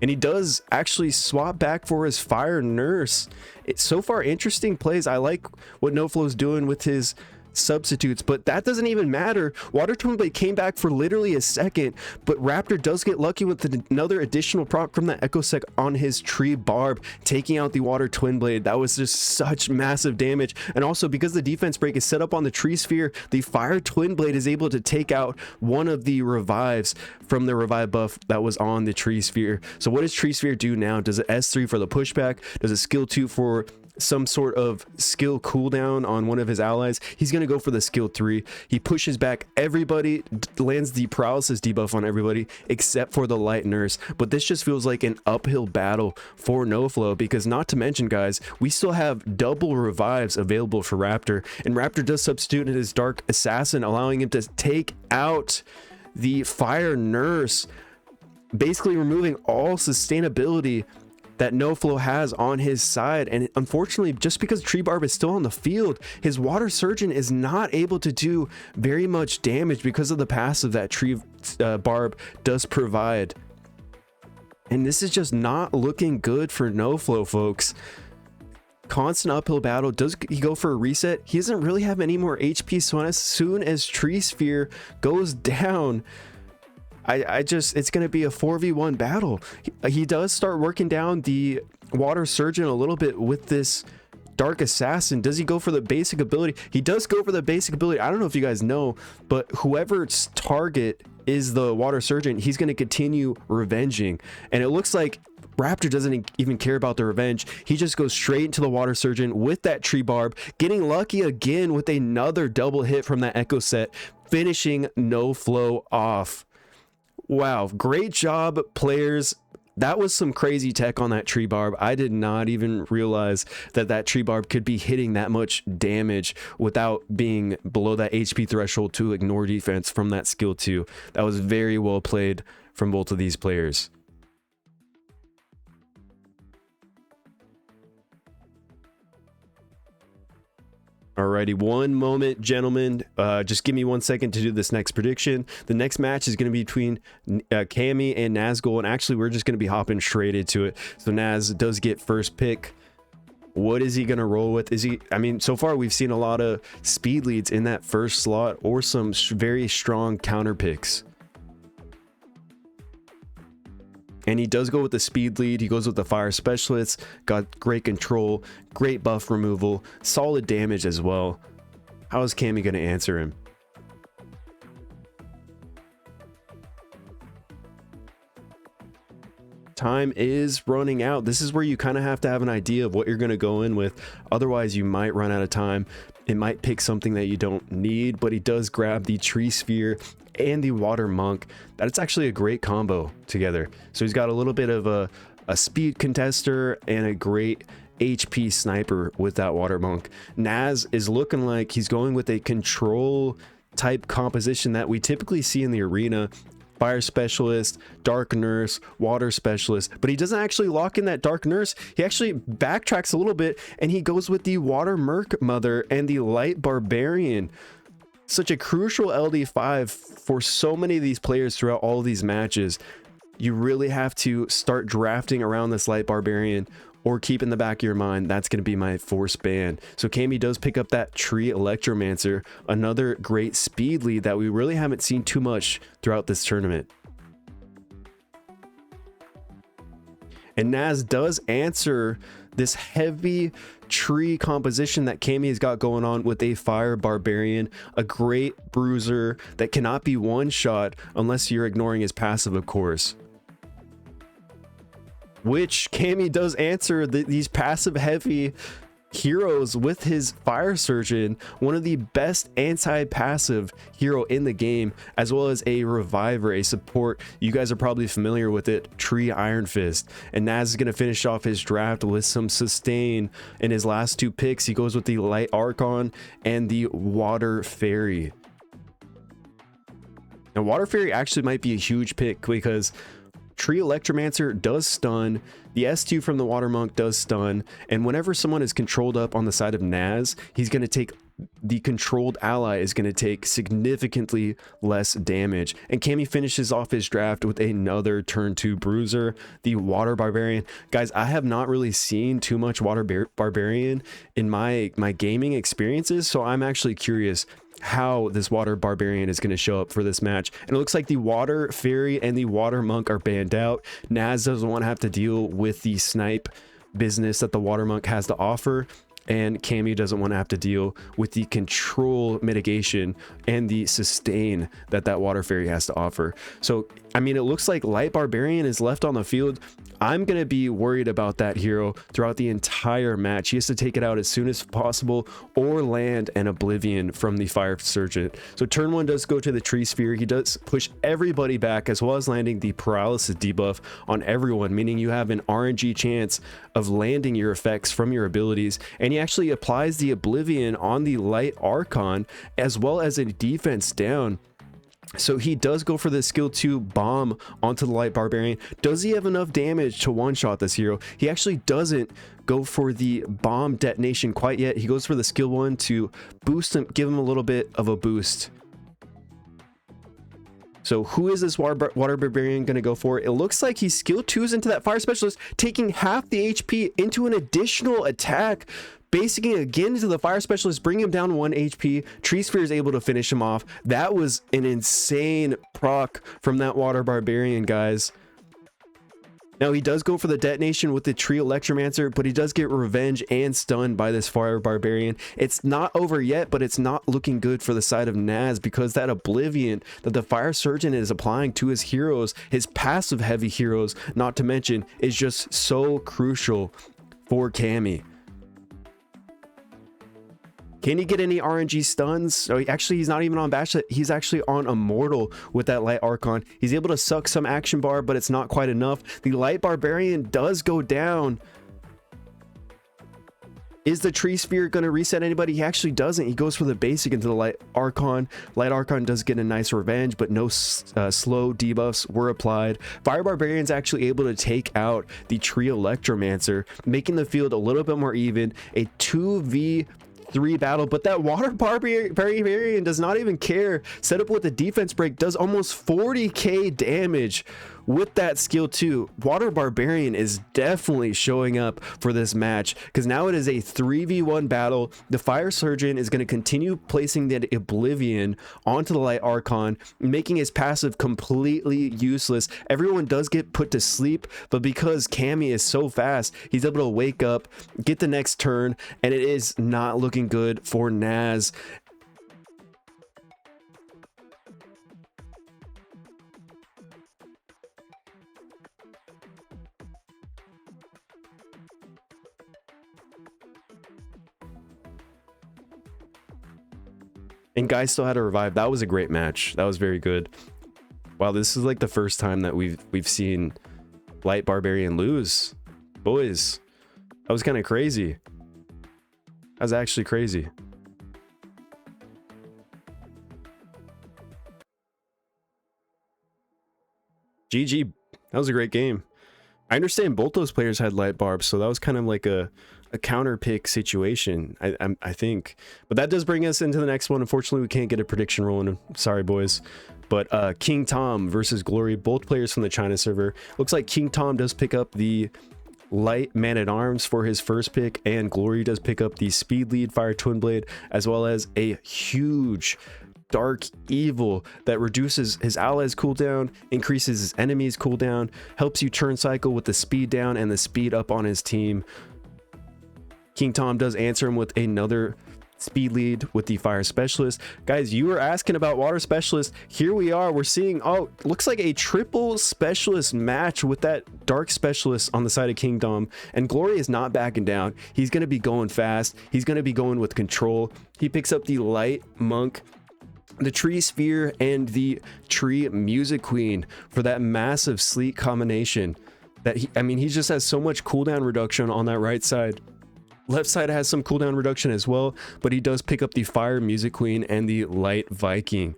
And he does actually swap back for his fire nurse. It's so far interesting plays. I like what NoFlo's doing with his substitutes, but that doesn't even matter. Water twin blade came back for literally a second, but Raptor does get lucky with another additional proc from that echo sec on his tree barb, taking out the water twin blade. That was just such massive damage. And also, because the defense break is set up on the tree sphere, the fire twin blade is able to take out one of the revives from the revive buff that was on the tree sphere. So what does tree sphere do now? Does it S3 for the pushback? Does it skill 2 for some sort of skill cooldown on one of his allies? He's going to go for the skill 3. He pushes back everybody, lands the paralysis debuff on everybody except for the light nurse. But this just feels like an uphill battle for NoFlo, because not to mention, guys, we still have double revives available for Raptor, and Raptor does substitute in his dark assassin, allowing him to take out the fire nurse, basically removing all sustainability that NoFlo has on his side. And unfortunately, just because tree barb is still on the field, his water surgeon is not able to do very much damage because of the passive that tree barb does provide. And this is just not looking good for NoFlo, folks. Constant uphill battle. Does he go for a reset? He doesn't really have any more HP, so as soon as tree sphere goes down, it's going to be a 4v1 battle. He does start working down the water surgeon a little bit with this dark assassin. Does he go for the basic ability? He does go for the basic ability. I don't know if you guys know, but whoever's target is the water surgeon, he's going to continue revenging. And it looks like Raptor doesn't even care about the revenge. He just goes straight into the water surgeon with that tree barb, getting lucky again with another double hit from that echo set, finishing NoFlo off. Wow, great job, players. That was some crazy tech on that tree barb. I did not even realize that tree barb could be hitting that much damage without being below that HP threshold to ignore defense from that skill 2. That was very well played from both of these players. Alrighty, one moment, gentlemen. Just give me 1 second to do this next prediction. The next match is going to be between Cammy and Nazgul, and actually we're just going to be hopping straight into it. So Naz does get first pick. What is he going to roll with? Is he, I mean, so far we've seen a lot of speed leads in that first slot or some very strong counter picks. And he does go with the speed lead. He goes with the fire specialist. Got great control, great buff removal, solid damage as well. How is Cammy going to answer him? Time is running out. This is where you kind of have to have an idea of what you're going to go in with. Otherwise, you might run out of time. It might pick something that you don't need, but he does grab the tree sphere and the water monk. That's actually a great combo together. So he's got a little bit of a speed contester and a great HP sniper with that water monk. Naz is looking like he's going with a control type composition that we typically see in the arena. Fire specialist, dark nurse, water specialist, but he doesn't actually lock in that dark nurse. He actually backtracks a little bit and he goes with the water merc mother and the light barbarian. Such a crucial LD5 for so many of these players throughout all of these matches. You really have to start drafting around this light barbarian, or keep in the back of your mind, that's going to be my force ban. So Cammy does pick up that tree electromancer, another great speed lead that we really haven't seen too much throughout this tournament. And Naz does answer this heavy tree composition that Cammy has got going on with a fire barbarian, a great bruiser that cannot be one shot unless you're ignoring his passive, of course. Which Cammy does answer these passive heavy heroes with his fire surgeon, one of the best anti-passive hero in the game, as well as a reviver, a support. You guys are probably familiar with it, Tree Iron Fist. And Naz is going to finish off his draft with some sustain in his last two picks. He goes with the light archon and the water fairy. Now water fairy actually might be a huge pick because Tree Electromancer does stun, the S2 from the Water Monk does stun, and whenever someone is controlled up on the side of Naz, he's going to take, the controlled ally is going to take significantly less damage. And Cammy finishes off his draft with another turn 2 bruiser, the Water Barbarian. Guys, I have not really seen too much Water Barbarian in my gaming experiences, so I'm actually curious how this water barbarian is going to show up for this match. And it looks like the water fairy and the water monk are banned out. Naz doesn't want to have to deal with the snipe business that the water monk has to offer, and Cammy doesn't want to have to deal with the control mitigation and the sustain that water fairy has to offer. So I mean, it looks like light barbarian is left on the field. I'm going to be worried about that hero throughout the entire match. He has to take it out as soon as possible or land an oblivion from the fire surgeon. So turn 1 does go to the tree sphere. He does push everybody back, as well as landing the paralysis debuff on everyone, meaning you have an RNG chance of landing your effects from your abilities. And he actually applies the oblivion on the light archon, as well as a defense down. So he does go for the skill 2 bomb onto the light barbarian. Does he have enough damage to one-shot this hero? He actually doesn't go for the bomb detonation quite yet. He goes for the skill 1 to boost him, give him a little bit of a boost. So who is this water barbarian going to go for? It looks like he skill 2s into that fire specialist, taking half the HP into an additional attack, basing it again into the fire specialist, bring him down 1 HP. Tree Sphere is able to finish him off. That was an insane proc from that water barbarian, guys. Now he does go for the detonation with the Tree Electromancer, but he does get revenge and stunned by this fire barbarian. It's not over yet, but it's not looking good for the side of Naz, because that oblivion that the fire surgeon is applying to his heroes, his passive heavy heroes, not to mention, is just so crucial for Cammy. Can he get any RNG stuns? So he's not even on Bash. He's actually on Immortal with that Light Archon. He's able to suck some action bar, but it's not quite enough. The Light Barbarian does go down. Is the Tree Sphere going to reset anybody? He actually doesn't. He goes for the basic into the Light Archon. Light Archon does get a nice revenge, but no slow debuffs were applied. Fire Barbarian's actually able to take out the Tree Electromancer, making the field a little bit more even. A 2v3 3 battle, but that water barbarian does not even care. Set up with the defense break, does almost 40k damage with that skill 2. Water barbarian is definitely showing up for this match, because now it is a 3v1 battle. The fire surgeon is going to continue placing that oblivion onto the light archon, making his passive completely useless. Everyone does get put to sleep, but because Cammy is so fast, he's able to wake up, get the next turn, and it is not looking good for Naz. And Guy still had a revive. That was a great match. That was very good. Wow, this is like the first time that we've seen Light Barbarian lose. Boys, that was kind of crazy. That was actually crazy. GG. That was a great game. I understand both those players had light barbs, so that was kind of like a counter pick situation, I think. But that does bring us into the next one. Unfortunately, we can't get a prediction rolling. Sorry, boys. But King Tom versus Glory, both players from the China server. Looks like King Tom does pick up the light man-at-arms for his first pick, and Glory does pick up the speed lead fire twin blade, as well as a huge dark evil that reduces his allies cooldown, increases his enemies cooldown, helps you turn cycle with the speed down and the speed up on his team. King Tom does answer him with another speed lead with the fire specialist. Guys, you were asking about water specialist. Here we are. We're seeing, oh, looks like a triple specialist match with that dark specialist on the side of King Tom, and Glory is not backing down. He's going to be going fast. He's going to be going with control. He picks up the light monk, the tree sphere, and the tree music queen for that massive sleek combination that he just has so much cooldown reduction on that right side. Left side has some cooldown reduction as well, but he does pick up the fire music queen and the light Viking.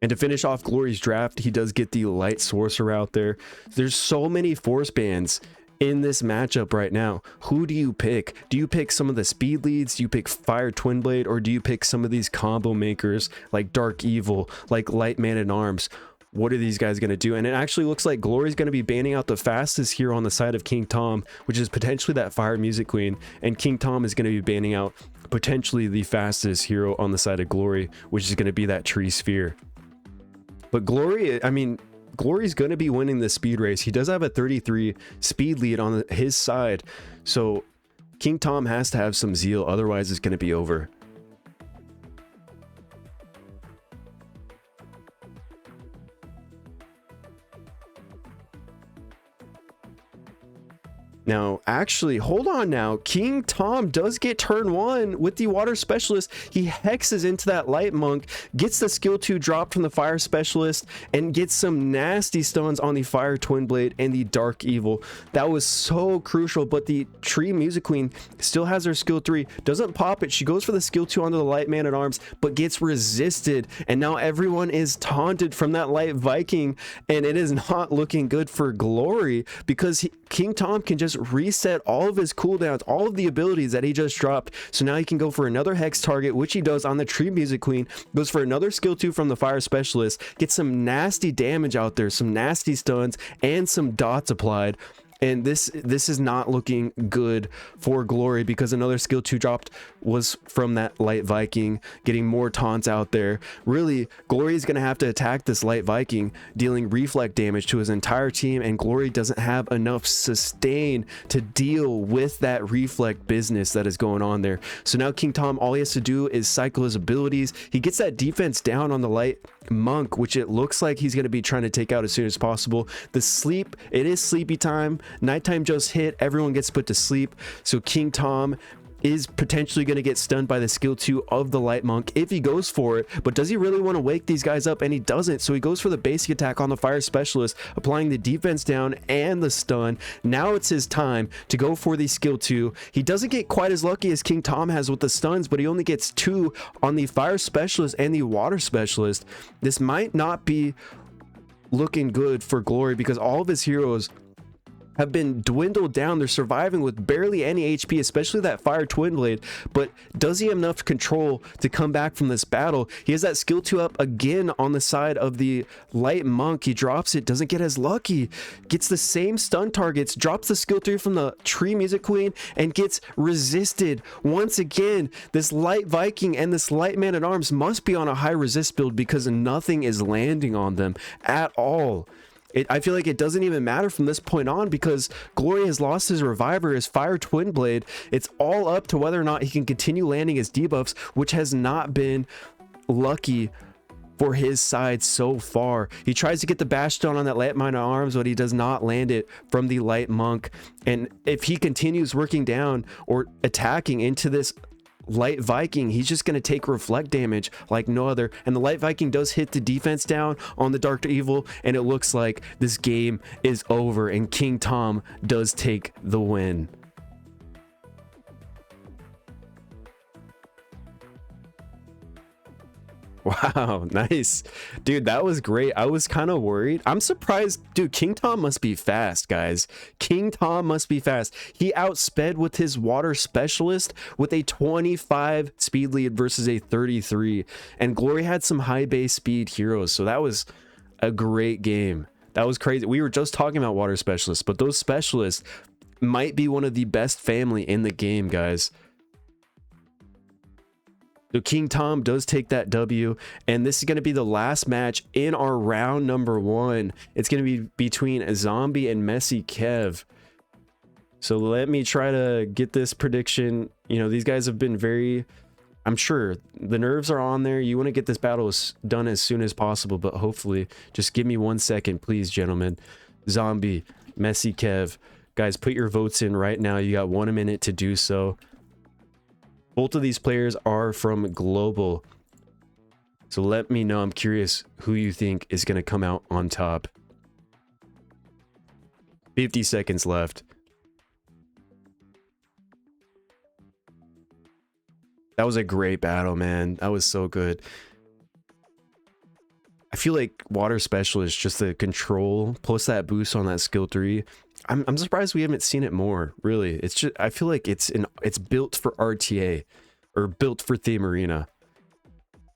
And to finish off Glory's draft, he does get the light sorcerer out there. There's so many force bands in this matchup right now. Who do you pick? Do you pick some of the speed leads? Do you pick fire twin blade? Or do you pick some of these combo makers like dark evil, like light man at arms? What are these guys going to do? And it actually looks like Glory's going to be banning out the fastest hero on the side of King Tom, which is potentially that fire music queen, and King Tom is going to be banning out potentially the fastest hero on the side of Glory, which is going to be that tree sphere. But Glory, Glory's going to be winning the speed race. He does have a 33 speed lead on his side, so King Tom has to have some zeal, otherwise it's going to be over. Now, actually, hold on now. King Tom does get turn 1 with the water specialist. He hexes into that light monk, gets the skill 2 dropped from the fire specialist, and gets some nasty stuns on the fire twin blade and the dark evil. That was so crucial, but the tree music queen still has her skill 3. Doesn't pop it. She goes for the skill 2 onto the light man at arms, but gets resisted. And now everyone is taunted from that light Viking, and it is not looking good for Glory, because King Tom can just reset all of his cooldowns, all of the abilities that he just dropped. So now he can go for another hex target, which he does on the tree music queen, goes for another skill 2 from the fire specialist, gets some nasty damage out there, some nasty stuns, and some dots applied. And this is not looking good for Glory, because another skill 2 dropped was from that light Viking, getting more taunts out there. Really, Glory is going to have to attack this light Viking, dealing reflect damage to his entire team, and Glory doesn't have enough sustain to deal with that reflect business that is going on there. So now King Tom, all he has to do is cycle his abilities. He gets that defense down on the light monk, which it looks like he's going to be trying to take out as soon as possible. The sleep, it is sleepy time. Nighttime just hit. Everyone gets put to sleep. So King Tom is potentially going to get stunned by the skill 2 of the light monk if he goes for it. But does he really want to wake these guys up? And he doesn't. So he goes for the basic attack on the fire specialist, applying the defense down and the stun. Now it's his time to go for the skill 2. He doesn't get quite as lucky as King Tom has with the stuns, but he only gets 2 on the fire specialist and the water specialist. This might not be looking good for Glory, because all of his heroes have been dwindled down. They're surviving with barely any HP, especially that fire twin blade. But does he have enough control to come back from this battle? He has that skill 2 up again on the side of the light monk. He drops it, doesn't get as lucky, gets the same stun targets, drops the skill 3 from the tree music queen, and gets resisted once again. This light Viking and this light man at arms must be on a high resist build because nothing is landing on them at all. I feel like it doesn't even matter from this point on because Glory has lost his reviver, his fire twin blade. It's all up to whether or not he can continue landing his debuffs, which has not been lucky for his side so far. He tries to get the bash down on that light mine arms, but he does not land it from the light monk. And if he continues working down or attacking into this light Viking, he's just going to take reflect damage like no other. And the light Viking does hit the defense down on the Dark Evil, and it looks like this game is over, and King Tom does take the win. Wow, nice. Dude, that was great. I was kind of worried. I'm surprised. Dude, King Tom must be fast, guys. King Tom must be fast. He outsped with his water specialist with a 25 speed lead versus a 33. And Glory had some high base speed heroes. So that was a great game. That was crazy. We were just talking about water specialists, but those specialists might be one of the best family in the game, guys. So King Tom does take that W, and this is going to be the last match in our round number 1. It's going to be between Zombie and Messy Kev. So let me try to get this prediction. You know, these guys have been very, I'm sure the nerves are on there. You want to get this battle done as soon as possible, but hopefully, just give me 1 second, please, gentlemen. Zombie, Messy Kev. Guys, put your votes in right now. You got 1 minute to do so. Both of these players are from Global. So let me know. I'm curious who you think is going to come out on top. 50 seconds left. That was a great battle, man. That was so good. I feel like Water Specialist, just the control, plus that boost on that skill 3. I'm surprised we haven't seen it more, really. It's just, I feel like it's built for RTA or built for Theme Arena.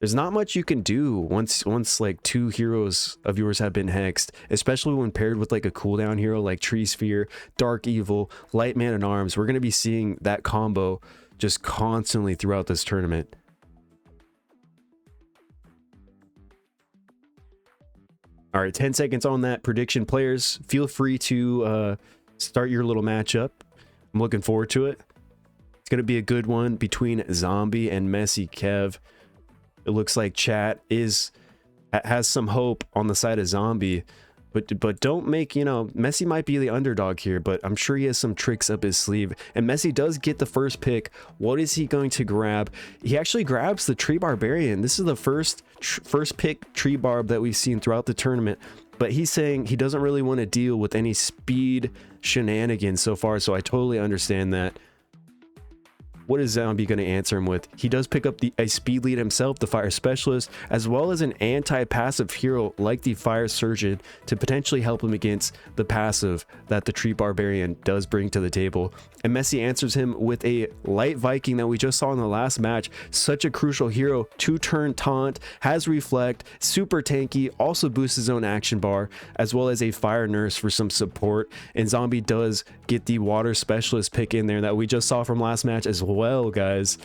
There's not much you can do once like 2 heroes of yours have been hexed, especially when paired with like a cooldown hero like Tree Sphere, Dark Evil, Light Man at Arms. We're going to be seeing that combo just constantly throughout this tournament. All right, 10 seconds on that prediction. Players, feel free to start your little matchup. I'm looking forward to it. It's going to be a good one between Zombie and Messy Kev. It looks like chat has some hope on the side of Zombie, but don't make, you know, Messy might be the underdog here, but I'm sure he has some tricks up his sleeve. And Messy does get the first pick. What is he going to grab? He actually grabs the Tree Barbarian. This is the first pick Tree Barb that we've seen throughout the tournament, but he's saying he doesn't really want to deal with any speed shenanigans so far, so I totally understand that. What is Zombie going to answer him with? He does pick up a speed lead himself, the Fire Specialist, as well as an anti-passive hero like the Fire Surgeon to potentially help him against the passive that the Tree Barbarian does bring to the table. And Messy answers him with a Light Viking that we just saw in the last match. Such a crucial hero. 2-turn taunt, has reflect, super tanky, also boosts his own action bar, as well as a Fire Nurse for some support. And Zombie does get the Water Specialist pick in there that we just saw from last match as well, guys.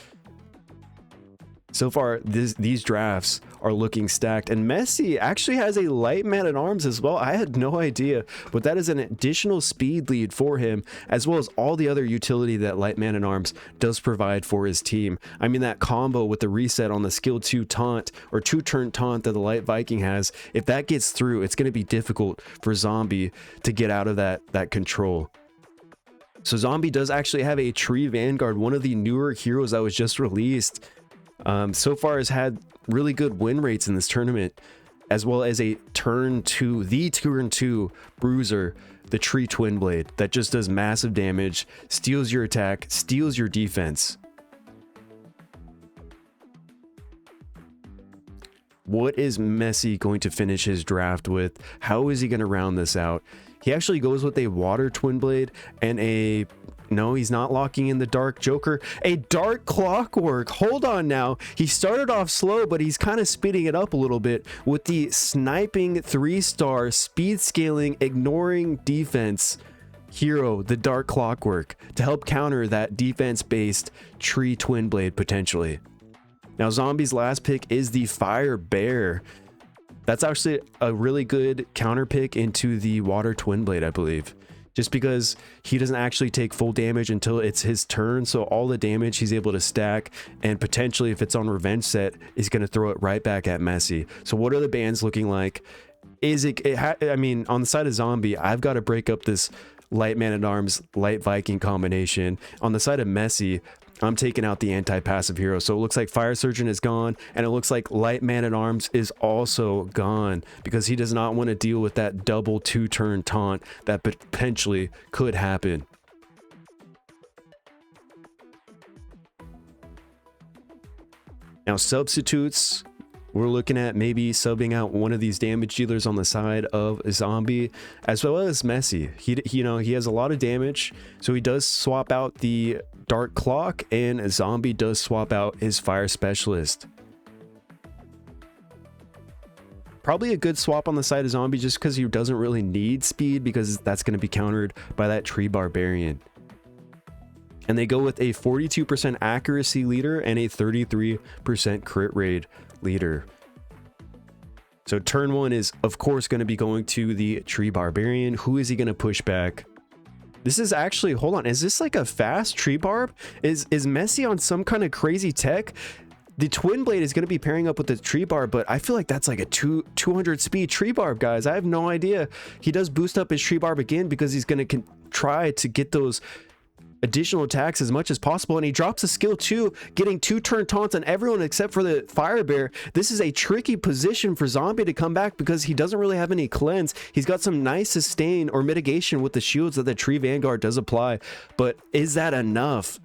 So far, these drafts are looking stacked, and Messy actually has a Light Man at Arms as well. I had no idea, but that is an additional speed lead for him, as well as all the other utility that Light Man at Arms does provide for his team. I mean, that combo with the reset on the skill 2 taunt or 2-turn taunt that the Light Viking has, if that gets through, it's going to be difficult for Zombie to get out of that control. So Zombie does actually have a Tree Vanguard, one of the newer heroes that was just released. So far has had really good win rates in this tournament, as well as a turn 2 bruiser, the Tree Twin Blade, that just does massive damage, steals your attack, steals your defense. What is Messy going to finish his draft with? How is he going to round this out? He actually goes with a water twin blade and a... No, he's not locking in the dark joker. A dark clockwork. Hold on now. He started off slow, but he's kind of speeding it up a little bit with the sniping 3-star speed scaling, ignoring defense hero, the dark clockwork, to help counter that defense-based tree twin blade potentially. Now, Zombie's last pick is the fire bear. That's actually a really good counter pick into the water twin blade, I believe. Just because he doesn't actually take full damage until it's his turn, so all the damage he's able to stack, and potentially if it's on revenge set, is going to throw it right back at Messi. So what are the bans looking like? I mean, on the side of Zombie, I've got to break up this light man-at-arms, light Viking combination. On the side of Messi, I'm taking out the anti-passive hero. So it looks like Fire Surgeon is gone, and it looks like Light Man-at-Arms is also gone because he does not want to deal with that double 2-turn taunt that potentially could happen. Now, substitutes, we're looking at maybe subbing out one of these damage dealers on the side of Zombie, as well as Messi. He has a lot of damage, so he does swap out the Dark Clock, and Zombie does swap out his Fire Specialist. Probably a good swap on the side of Zombie just because he doesn't really need speed, because that's going to be countered by that Tree Barbarian. And they go with a 42% accuracy leader and a 33% crit rate leader. So turn one is of course going to be going to the Tree Barbarian. Who is he going to push back? This is actually, hold on, is this like a fast Tree Barb? Is Messi on some kind of crazy tech? The Twin Blade is going to be pairing up with the Tree Barb, but I feel like that's like a 200 speed Tree Barb, guys. I have no idea. He does boost up his Tree Barb again because he's going to try to get those additional attacks as much as possible, and he drops a skill 2, getting 2-turn taunts on everyone except for the Fire Bear. This is a tricky position for Zombie to come back because he doesn't really have any cleanse. He's got some nice sustain or mitigation with the shields that the Tree Vanguard does apply, but is that enough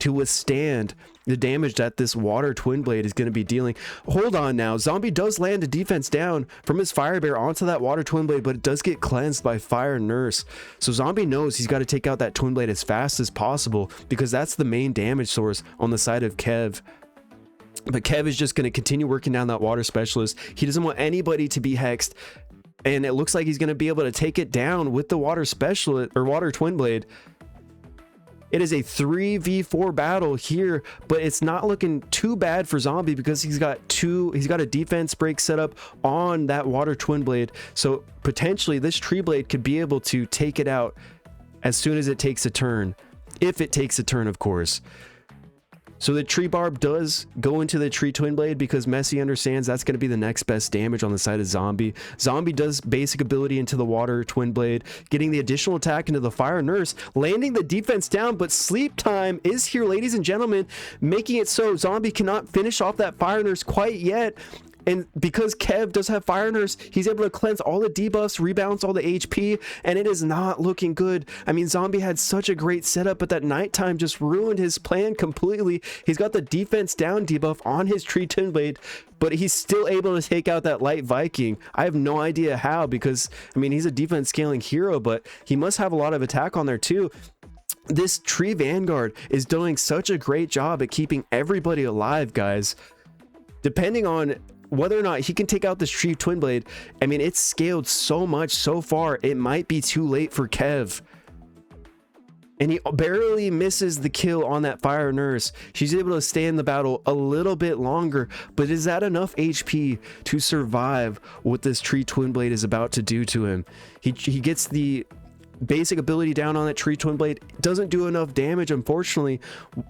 to withstand the damage that this water twin blade is going to be dealing? Hold on now, Zombie does land a defense down from his Fire Bear onto that water twin blade, but it does get cleansed by Fire Nurse. So Zombie knows he's got to take out that twin blade as fast as possible because that's the main damage source on the side of Kev. But Kev is just going to continue working down that water specialist. He doesn't want anybody to be hexed, and it looks like he's going to be able to take it down with the water specialist or water twin blade. It is a 3v4 battle here, but it's not looking too bad for Zombie because he's got a defense break set up on that water twin blade. So potentially this Tree Blade could be able to take it out as soon as it takes a turn, if it takes a turn, of course. So the Tree Barb does go into the Tree Twin Blade because Messi understands that's going to be the next best damage on the side of Zombie. Zombie does basic ability into the Water Twin Blade, getting the additional attack into the Fire Nurse, landing the defense down, but Sleep Time is here, ladies and gentlemen, making it so Zombie cannot finish off that Fire Nurse quite yet. And because Kev does have Fire Nurse, he's able to cleanse all the debuffs, rebalance all the HP, and it is not looking good. I mean, Zombie had such a great setup, but that nighttime just ruined his plan completely. He's got the defense down debuff on his Tree Twin Blade, but he's still able to take out that Light Viking. I have no idea how, because, I mean, he's a defense scaling hero, but he must have a lot of attack on there too. This Tree Vanguard is doing such a great job at keeping everybody alive, guys. Depending on whether or not he can take out this Tree Twin Blade, I mean, it's scaled so much so far, it might be too late for Kev. And he barely misses the kill on that Fire Nurse. She's able to stay in the battle a little bit longer, but is that enough HP to survive what this Tree Twin Blade is about to do to him? He gets the basic ability down on that Tree Twin Blade, doesn't do enough damage, unfortunately.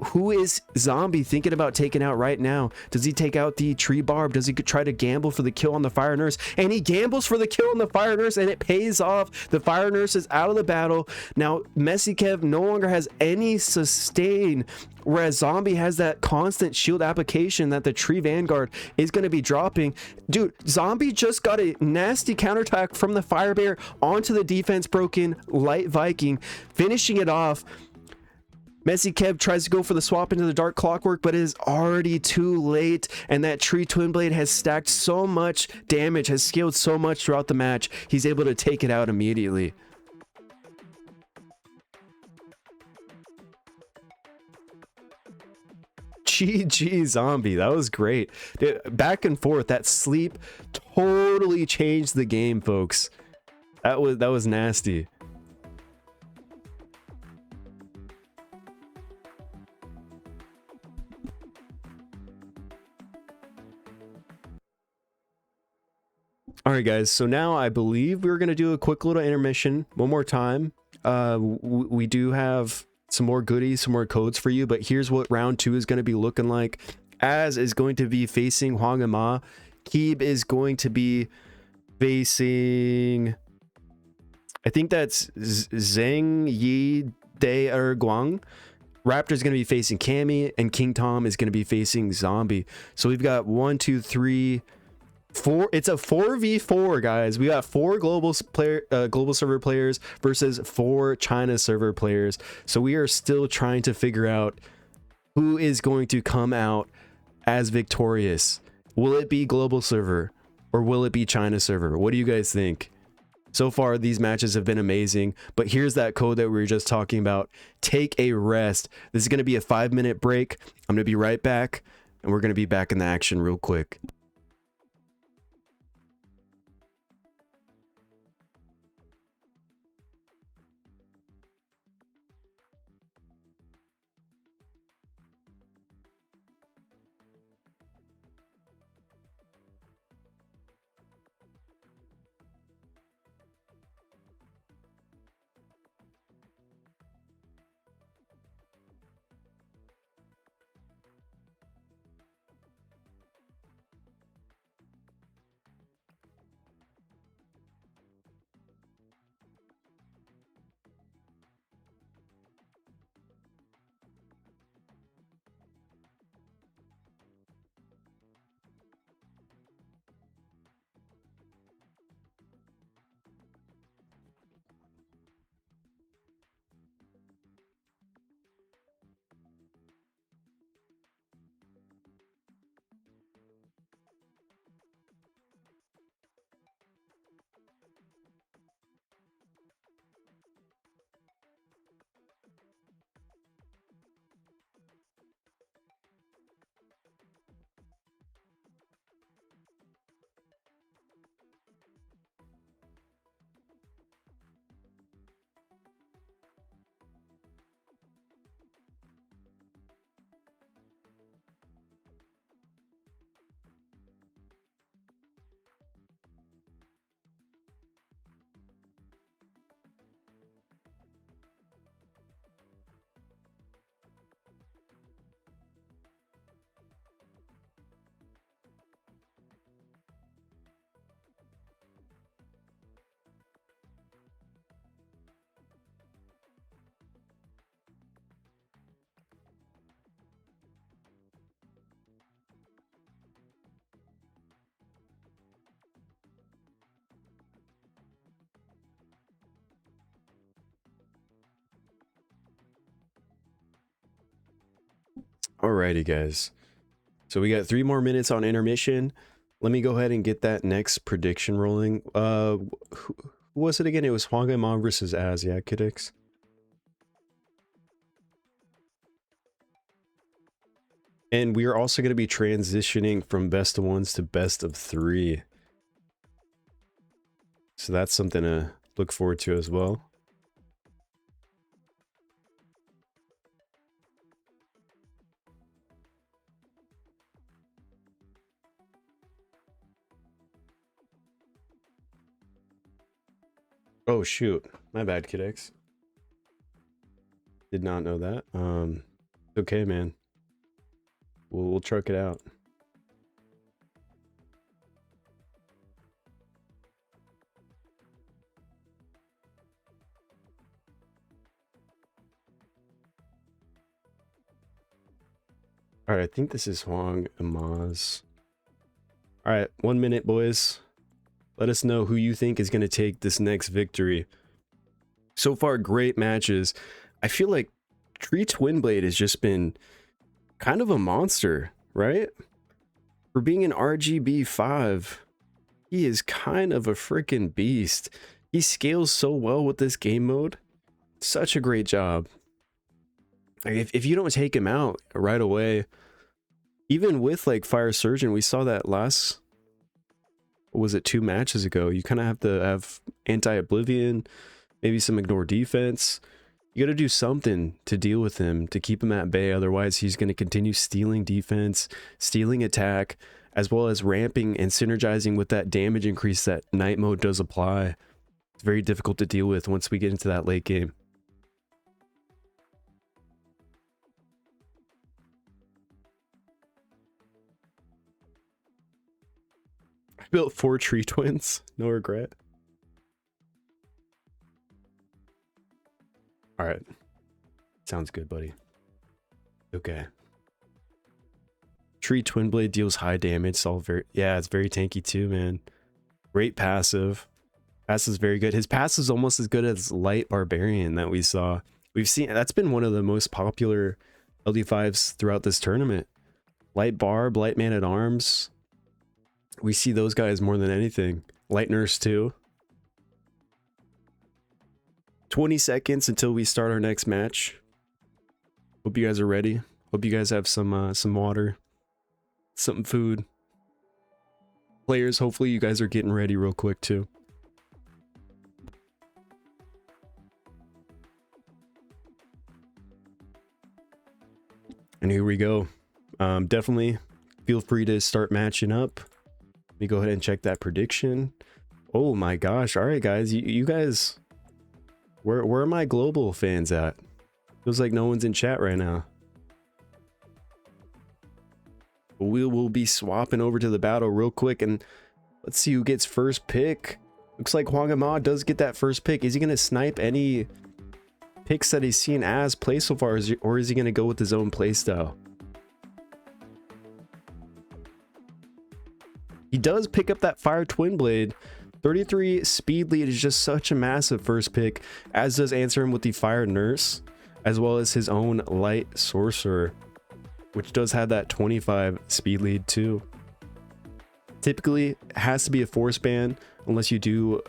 Who is Zombie thinking about taking out right now? Does he take out the Tree Barb? Does he try to gamble for the kill on the Fire Nurse? And he gambles for the kill on the Fire Nurse, and it pays off. The Fire Nurse is out of the battle. Now Messi Kev no longer has any sustain, whereas Zombie has that constant shield application that the Tree Vanguard is going to be dropping. Dude, Zombie just got a nasty counterattack from the Fire Bear onto the defense broken Light Viking, finishing it off. Messi Kev tries to go for the swap into the Dark Clockwork, but it is already too late, and that Tree Twin Blade has stacked so much damage, has scaled so much throughout the match, he's able to take it out immediately. GG zombie. That was great. Dude, back and forth. That sleep totally changed the game, folks. That was nasty. All right, guys. So now I believe we're gonna do a quick little intermission one more time. We do have some more goodies, some more codes for you, but here's what round 2 is going to be looking like. Az is going to be facing Huang and Ma. Keeb is going to be facing, I think that's Zheng Yi De Guang. Raptor is going to be facing Cammy, and King Tom is going to be facing Zombie. So we've got 1, 2, 3, 4. It's a 4v4, guys. We got 4 global server players versus 4 China server players. So we are still trying to figure out who is going to come out as victorious. Will it be global server or will it be China server? What do you guys think? So far, these matches have been amazing, but here's that code that we were just talking about. Take a rest. This is going to be a 5-minute break. I'm going to be right back, and we're going to be back in the action real quick. Alrighty, guys. So we got 3 more minutes on intermission. Let me go ahead and get that next prediction rolling. Who was it again? It was Huang and Ma versus Az, yeah, Kidix. And we are also going to be transitioning from best of 1s to best of 3. So that's something to look forward to as well. Oh shoot, my bad, Kidix. Did not know that. Okay, man. We'll truck it out. All right, I think this is Huang and Ma's. All right, 1 minute, boys. Let us know who you think is going to take this next victory. So far, great matches. I feel like Tree Twinblade has just been kind of a monster, right? For being an RGB5, he is kind of a freaking beast. He scales so well with this game mode. Such a great job. Like if you don't take him out right away, Even with like Fire Surgeon, we saw that last, was it 2 matches ago? You kind of have to have anti-oblivion, maybe some ignore defense. You got to do something to deal with him to keep him at bay. Otherwise, he's going to continue stealing defense, stealing attack, as well as ramping and synergizing with that damage increase that night mode does apply. It's very difficult to deal with once we get into that late game. I built 4 tree twins. No regret. All right. Sounds good, buddy. Okay. Tree Twin Blade deals high damage. It's all very, yeah, it's very tanky too, man. Great passive. Passive's very good. His passive's almost as good as Light Barbarian that we saw. We've seen, that's been one of the most popular LD5s throughout this tournament. Light Barb, Light Man at Arms. We see those guys more than anything. Light Nurse too. 20 seconds until we start our next match. Hope you guys are ready. Hope you guys have some water, some food. Players, hopefully you guys are getting ready real quick too. And here we go. Definitely feel free to start matching up. Let me go ahead and check that prediction. Oh my gosh. All right, guys. You guys, where are my global fans at? Feels like no one's in chat right now. We will be swapping over to the battle real quick, and let's see who gets first pick. Looks like Hwang Ma does get that first pick. Is he going to snipe any picks that he's seen as play so far, or is he going to go with his own play style? He does pick up that Fire Twin Blade. 33 speed lead is just such a massive first pick, as does answer him with the Fire Nurse, as well as his own Light Sorcerer, which does have that 25 speed lead too. Typically, it has to be a force ban unless you do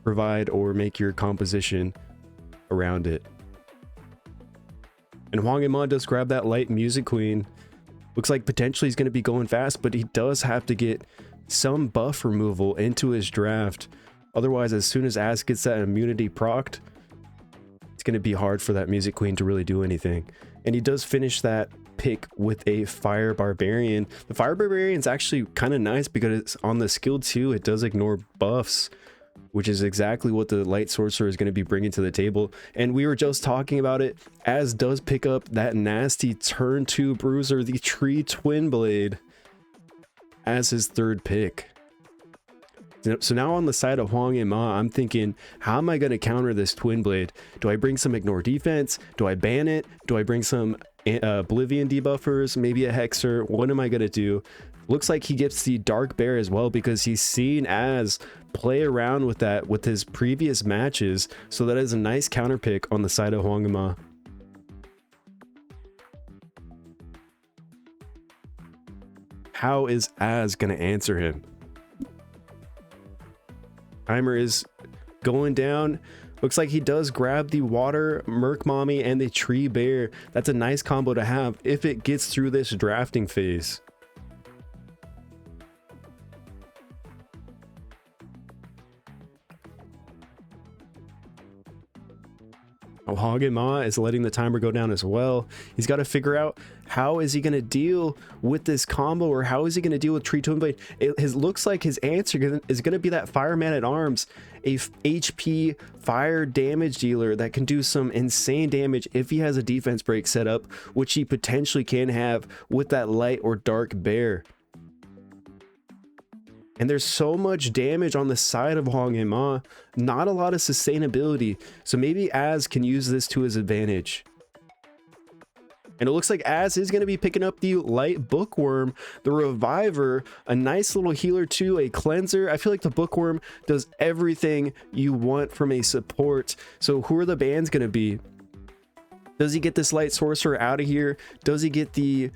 provide or make your composition around it. And Hwang Ma does grab that Light Music Queen. Looks like potentially he's going to be going fast, but he does have to get some buff removal into his draft. Otherwise, as soon as Az gets that immunity procced, it's going to be hard for that Music Queen to really do anything. And he does finish that pick with a Fire Barbarian. The Fire Barbarian is actually kind of nice because it's on the skill 2. It does ignore buffs, which is exactly what the Light Sorcerer is going to be bringing to the table. And we were just talking about it. Az does pick up that nasty turn 2 bruiser, the Tree Twin Blade, as his third pick. So now on the side of Hwang Ma, I'm thinking, how am I going to counter this Twin Blade? Do I bring some ignore defense? Do I ban it? Do I bring some Oblivion debuffers? Maybe a Hexer? What am I going to do? Looks like he gets the Dark Bear as well, because he's seen Az play around with that with his previous matches. So that is a nice counter pick on the side of Hwang Ma. How is Az going to answer him? Timer is going down. Looks like he does grab the Water Merc Mommy and the Tree Bear. That's a nice combo to have if it gets through this drafting phase. Hwang Ma is letting the timer go down as well. He's got to figure out how is he going to deal with this combo, or how is he going to deal with Tree Twin Blade. It looks like his answer is going to be that Fireman at Arms, a HP fire damage dealer that can do some insane damage if he has a defense break set up, which he potentially can have with that Light or Dark Bear. And there's so much damage on the side of Hwang Ma, not a lot of sustainability. So maybe Az can use this to his advantage. And it looks like Az is going to be picking up the Light Bookworm, the Reviver, a nice little healer too, a cleanser. I feel like the Bookworm does everything you want from a support. So who are the bans going to be? Does he get this Light Sorcerer out of here? Does he get the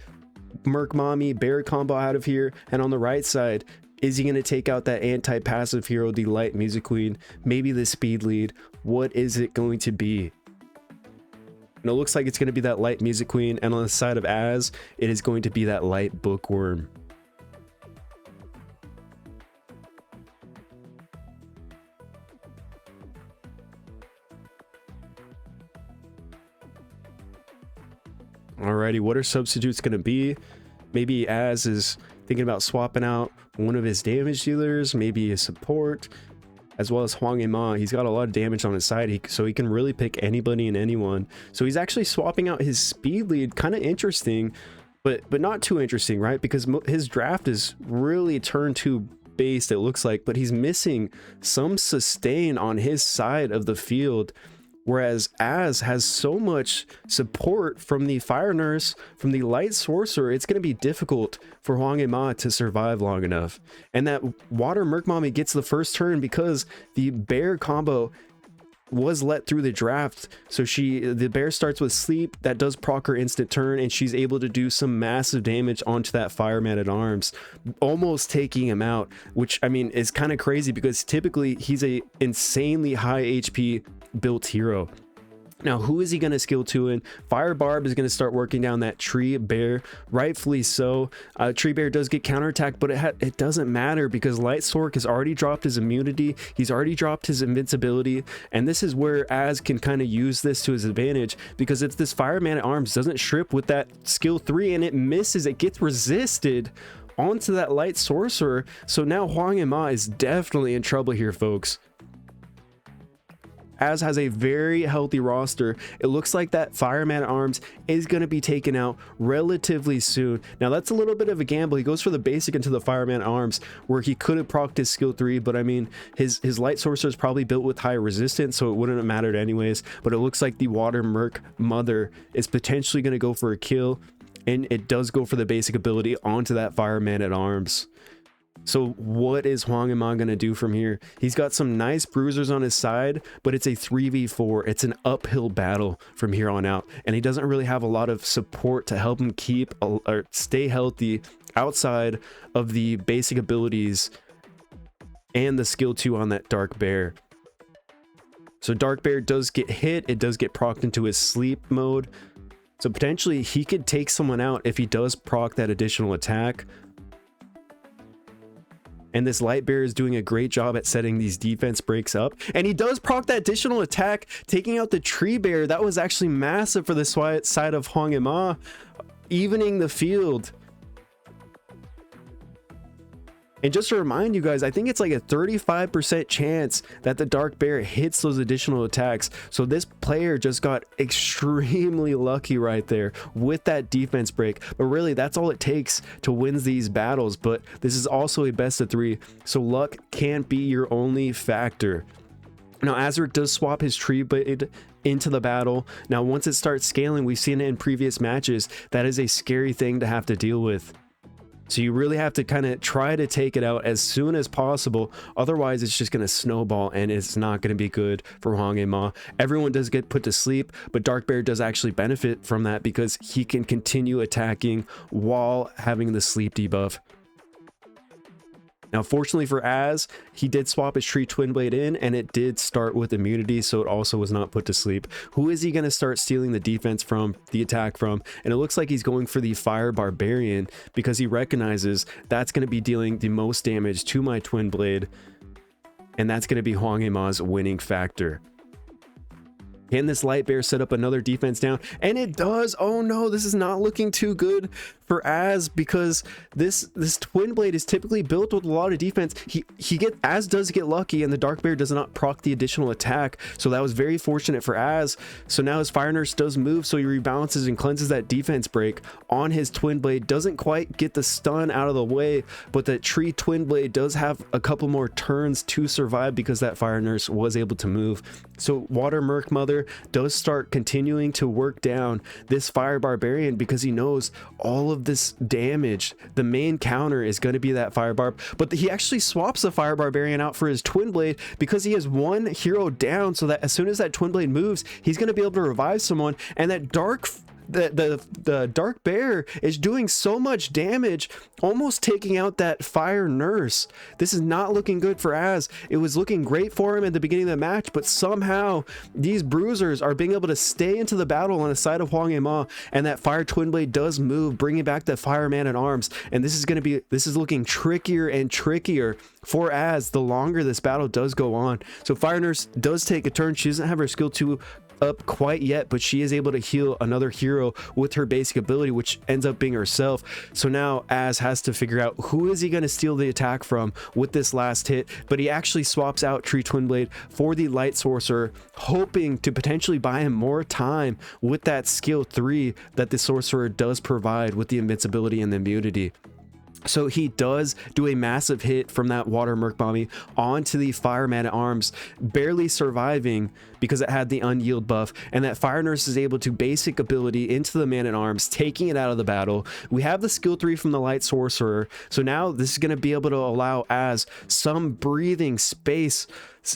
Merc Mommy Bear combo out of here? And on the right side, is he going to take out that anti-passive hero, the Light Music Queen? Maybe the speed lead? What is it going to be? And it looks like it's going to be that light music queen, and on the side of Az, it is going to be that light bookworm. Alrighty, what are substitutes going to be? Maybe Az is thinking about swapping out one of his damage dealers, maybe a support, as well as Hwang Ma. He's got a lot of damage on his side, so he can really pick anybody and anyone. So he's actually swapping out his speed lead. Kind of interesting, but not too interesting, right? Because his draft is really turn 2 based, it looks like, but he's missing some sustain on his side of the field. Whereas Az has so much support from the Fire Nurse, from the Light Sorcerer, it's going to be difficult for Hwang Ma to survive long enough. And that Water Merc Mommy gets the first turn because the Bear combo was let through the draft. So the Bear starts with Sleep, that does proc her instant turn, and she's able to do some massive damage onto that Fireman at Arms, almost taking him out, which, I mean, is kind of crazy because typically he's a insanely high HP built hero. Now, who is he going to skill 2 in? Fire Barb is going to start working down that Tree Bear, rightfully so. Tree Bear does get counterattack, but it doesn't matter because Light Sorc has already dropped his immunity. He's already dropped his invincibility, and this is where Az can kind of use this to his advantage because it's this Fireman at Arms doesn't strip with that skill 3 and it misses. It gets resisted onto that Light Sorcerer. So now Hwang Ma is definitely in trouble here, folks. Az has a very healthy roster. It looks like that Fireman at Arms is going to be taken out relatively soon. Now, that's a little bit of a gamble. He goes for the basic into the Fireman at Arms where he could have procced his skill 3, but I mean, his Light Sorcerer is probably built with high resistance, so it wouldn't have mattered anyways. But it looks like the Water Merc Mother is potentially going to go for a kill, and it does go for the basic ability onto that Fireman at Arms. So what is Hwang Ma going to do from here? He's got some nice bruisers on his side, but it's a 3v4. It's an uphill battle from here on out. And he doesn't really have a lot of support to help him keep or stay healthy outside of the basic abilities and the skill 2 on that Dark Bear. So Dark Bear does get hit. It does get procced into his sleep mode. So potentially he could take someone out if he does proc that additional attack. And this Light Bear is doing a great job at setting these defense breaks up. And he does proc that additional attack, taking out the Tree Bear. That was actually massive for the side of Hwang Ma, evening the field. And just to remind you guys, I think it's like a 35% chance that the Dark Bear hits those additional attacks. So this player just got extremely lucky right there with that defense break. But really, that's all it takes to win these battles. But this is also a best of 3, so luck can't be your only factor. Now, Azure does swap his Tree Blade into the battle. Now, once it starts scaling, we've seen it in previous matches. That is a scary thing to have to deal with. So you really have to kind of try to take it out as soon as possible. Otherwise, it's just going to snowball and it's not going to be good for Hwang Ma. Everyone does get put to sleep, but Dark Bear does actually benefit from that because he can continue attacking while having the sleep debuff. Now, fortunately for Az, he did swap his Tree Twin Blade in, and it did start with immunity, so it also was not put to sleep. Who is he going to start stealing the defense from, the attack from? And it looks like he's going for the Fire Barbarian because he recognizes that's going to be dealing the most damage to my Twin Blade, and that's going to be Hwang Ma's winning factor. Can this Light Bear set up another defense down? And it does. Oh no, this is not looking too good for Az because this Twin Blade is typically built with a lot of defense. Az does get lucky, and the Dark Bear does not proc the additional attack, so that was very fortunate for Az. So now his Fire Nurse does move, so he rebalances and cleanses that defense break on his Twin Blade. Doesn't quite get the stun out of the way, but the Tree Twin Blade does have a couple more turns to survive because that Fire Nurse was able to move. So Water Merc Mother does start continuing to work down this Fire Barbarian because he knows all of this damage. The main counter is going to be that Fire Barb, but he actually swaps the Fire Barbarian out for his Twin Blade because he has one hero down, so that as soon as that Twin Blade moves, he's going to be able to revive someone. And that the Dark Bear is doing so much damage, almost taking out that Fire Nurse. This is not looking good for Az. It was looking great for him at the beginning of the match, but somehow these bruisers are being able to stay into the battle on the side of Hwang Ma, and that Fire Twin Blade does move, bringing back the Fireman at Arms. And this is looking trickier and trickier for Az the longer this battle does go on. So Fire Nurse does take a turn. She doesn't have her skill 2 up quite yet, but she is able to heal another hero with her basic ability, which ends up being herself. So now Az has to figure out who is he going to steal the attack from with this last hit, but he actually swaps out Tree Twin Blade for the Light Sorcerer, hoping to potentially buy him more time with that skill 3 that the Sorcerer does provide with the invincibility and the immunity. So he does do a massive hit from that Water Merc Mommy onto the Fireman at Arms, barely surviving because it had the unyield buff, and that Fire Nurse is able to basic ability into the Man at Arms, taking it out of the battle. We have the skill 3 from the Light Sorcerer, so now this is going to be able to allow Az some breathing space.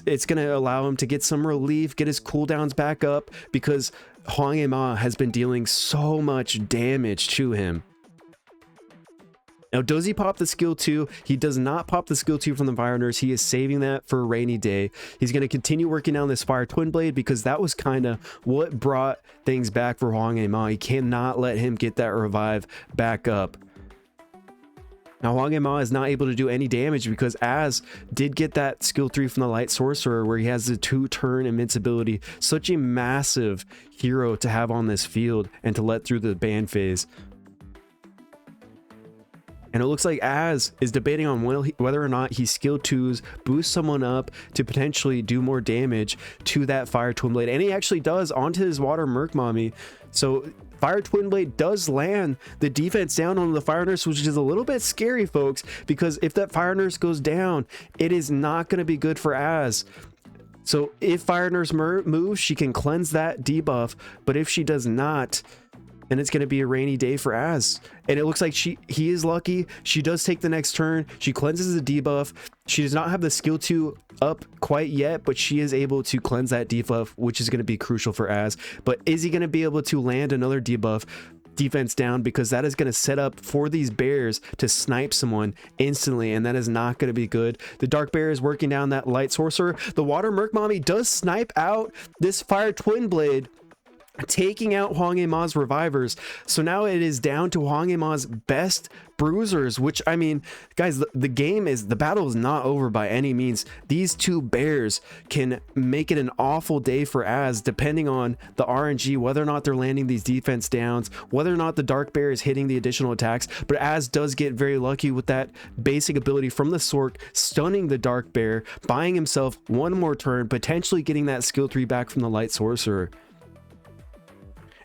It's going to allow him to get some relief, get his cooldowns back up, because Hwang Ma has been dealing so much damage to him. Now, does he pop the skill 2? He does not pop the skill 2 from the Fire Nurse. He is saving that for a rainy day. He's going to continue working down this Fire Twin Blade because that was kind of what brought things back for Hwang Ma. He cannot let him get that revive back up. Now, Hwang Ma is not able to do any damage because Az did get that skill 3 from the Light Sorcerer where he has the 2-turn invincibility. Such a massive hero to have on this field and to let through the ban phase. And it looks like Az is debating on whether or not he skill 2s, boost someone up to potentially do more damage to that Fire Twin Blade. And he actually does onto his Water Merc Mommy. So Fire Twin Blade does land the defense down on the Fire Nurse, which is a little bit scary, folks, because if that Fire Nurse goes down, it is not going to be good for Az. So if Fire Nurse moves, she can cleanse that debuff, but if she does not, and it's going to be a rainy day for Az. And it looks like he is lucky. She does take the next turn. She cleanses the debuff. She does not have the skill 2 up quite yet, but she is able to cleanse that debuff, which is going to be crucial for Az. But is he going to be able to land another debuff defense down? Because that is going to set up for these bears to snipe someone instantly, and that is not going to be good. The Dark Bear is working down that Light Sorcerer. The Water Merc Mommy does snipe out this Fire Twin Blade, taking out Hwang Ma's revivers. So now it is down to Hwang Ma's best bruisers, which, I mean, guys, the battle is not over by any means. These two bears can make it an awful day for Az, depending on the RNG, whether or not they're landing these defense downs, whether or not the Dark Bear is hitting the additional attacks. But Az does get very lucky with that basic ability from the Sork, stunning the Dark Bear, buying himself one more turn, potentially getting that skill 3 back from the Light Sorcerer.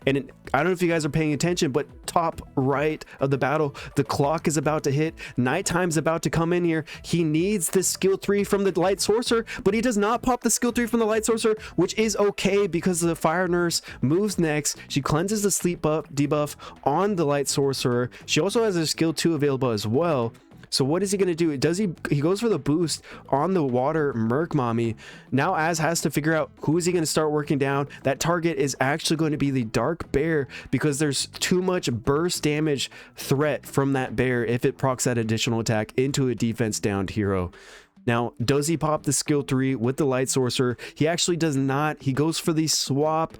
And I don't know if you guys are paying attention, but top right of the battle, the clock is about to hit. Nighttime's about to come in here. He needs the skill 3 from the Light Sorcerer, but he does not pop the skill 3 from the Light Sorcerer, which is okay because the Fire Nurse moves next. She cleanses the sleep debuff on the Light Sorcerer. She also has a skill 2 available as well. So what is he going to do? He goes for the boost on the Water Merc Mommy. Now Az has to figure out who is he going to start working down. That target is actually going to be the Dark Bear because there's too much burst damage threat from that bear if it procs that additional attack into a defense downed hero. Now, does he pop the skill 3 with the Light Sorcerer? He actually does not. He goes for the swap.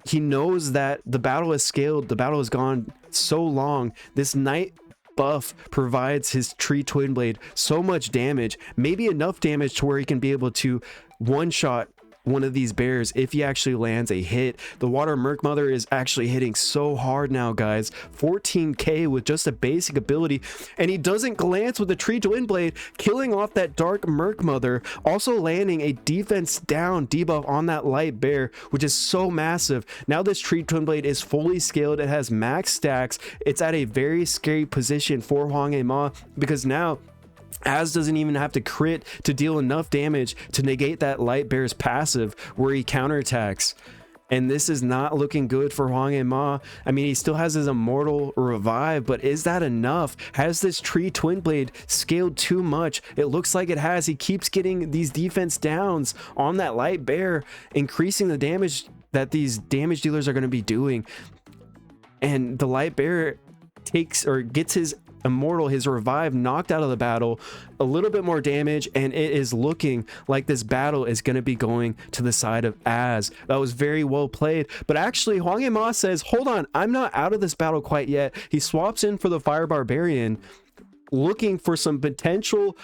He knows that the battle has scaled. The battle has gone so long. This Night buff provides his Tree Twin Blade so much damage, maybe enough damage to where he can be able to one-shot one of these bears if he actually lands a hit. The Water Merc Mother is actually hitting so hard now, guys. 14k with just a basic ability, and he doesn't glance with the Tree Twin Blade, killing off that Dark Merc Mother, also landing a defense down debuff on that Light Bear, which is so massive. Now this Tree Twin Blade is fully scaled. It has max stacks. It's at a very scary position for Hwang Ma because now Az doesn't even have to crit to deal enough damage to negate that Light Bear's passive where he counterattacks. And this is not looking good for Hwang Ma. I mean, he still has his Immortal Revive, but is that enough? Has this Tree Twin Blade scaled too much? It looks like it has. He keeps getting these defense downs on that Light Bear, increasing the damage that these damage dealers are going to be doing. And the light bear takes or gets his immortal, his revive, knocked out of the battle, a little bit more damage, and it is looking like this battle is going to be going to the side of Az. That was very well played, but actually Hwang Ma says, hold on, I'm not out of this battle quite yet. He swaps in for the Fire Barbarian, looking for some potential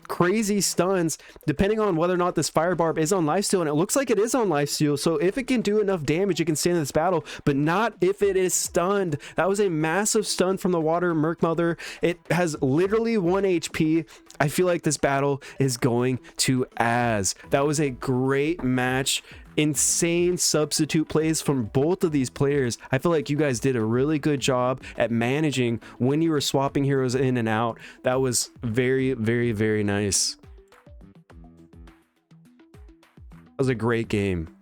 crazy stuns depending on whether or not this fire barb is on lifesteal, and it looks like it is on lifesteal. So if it can do enough damage, it can stand in this battle, but not if it is stunned. That was a massive stun from the water Merc Mother. It has literally 1 HP. I feel like this battle is going to Az. That was a great match. Insane substitute plays from both of these players. I feel like you guys did a really good job at managing when you were swapping heroes in and out. That was very, very, very nice. That was a great game.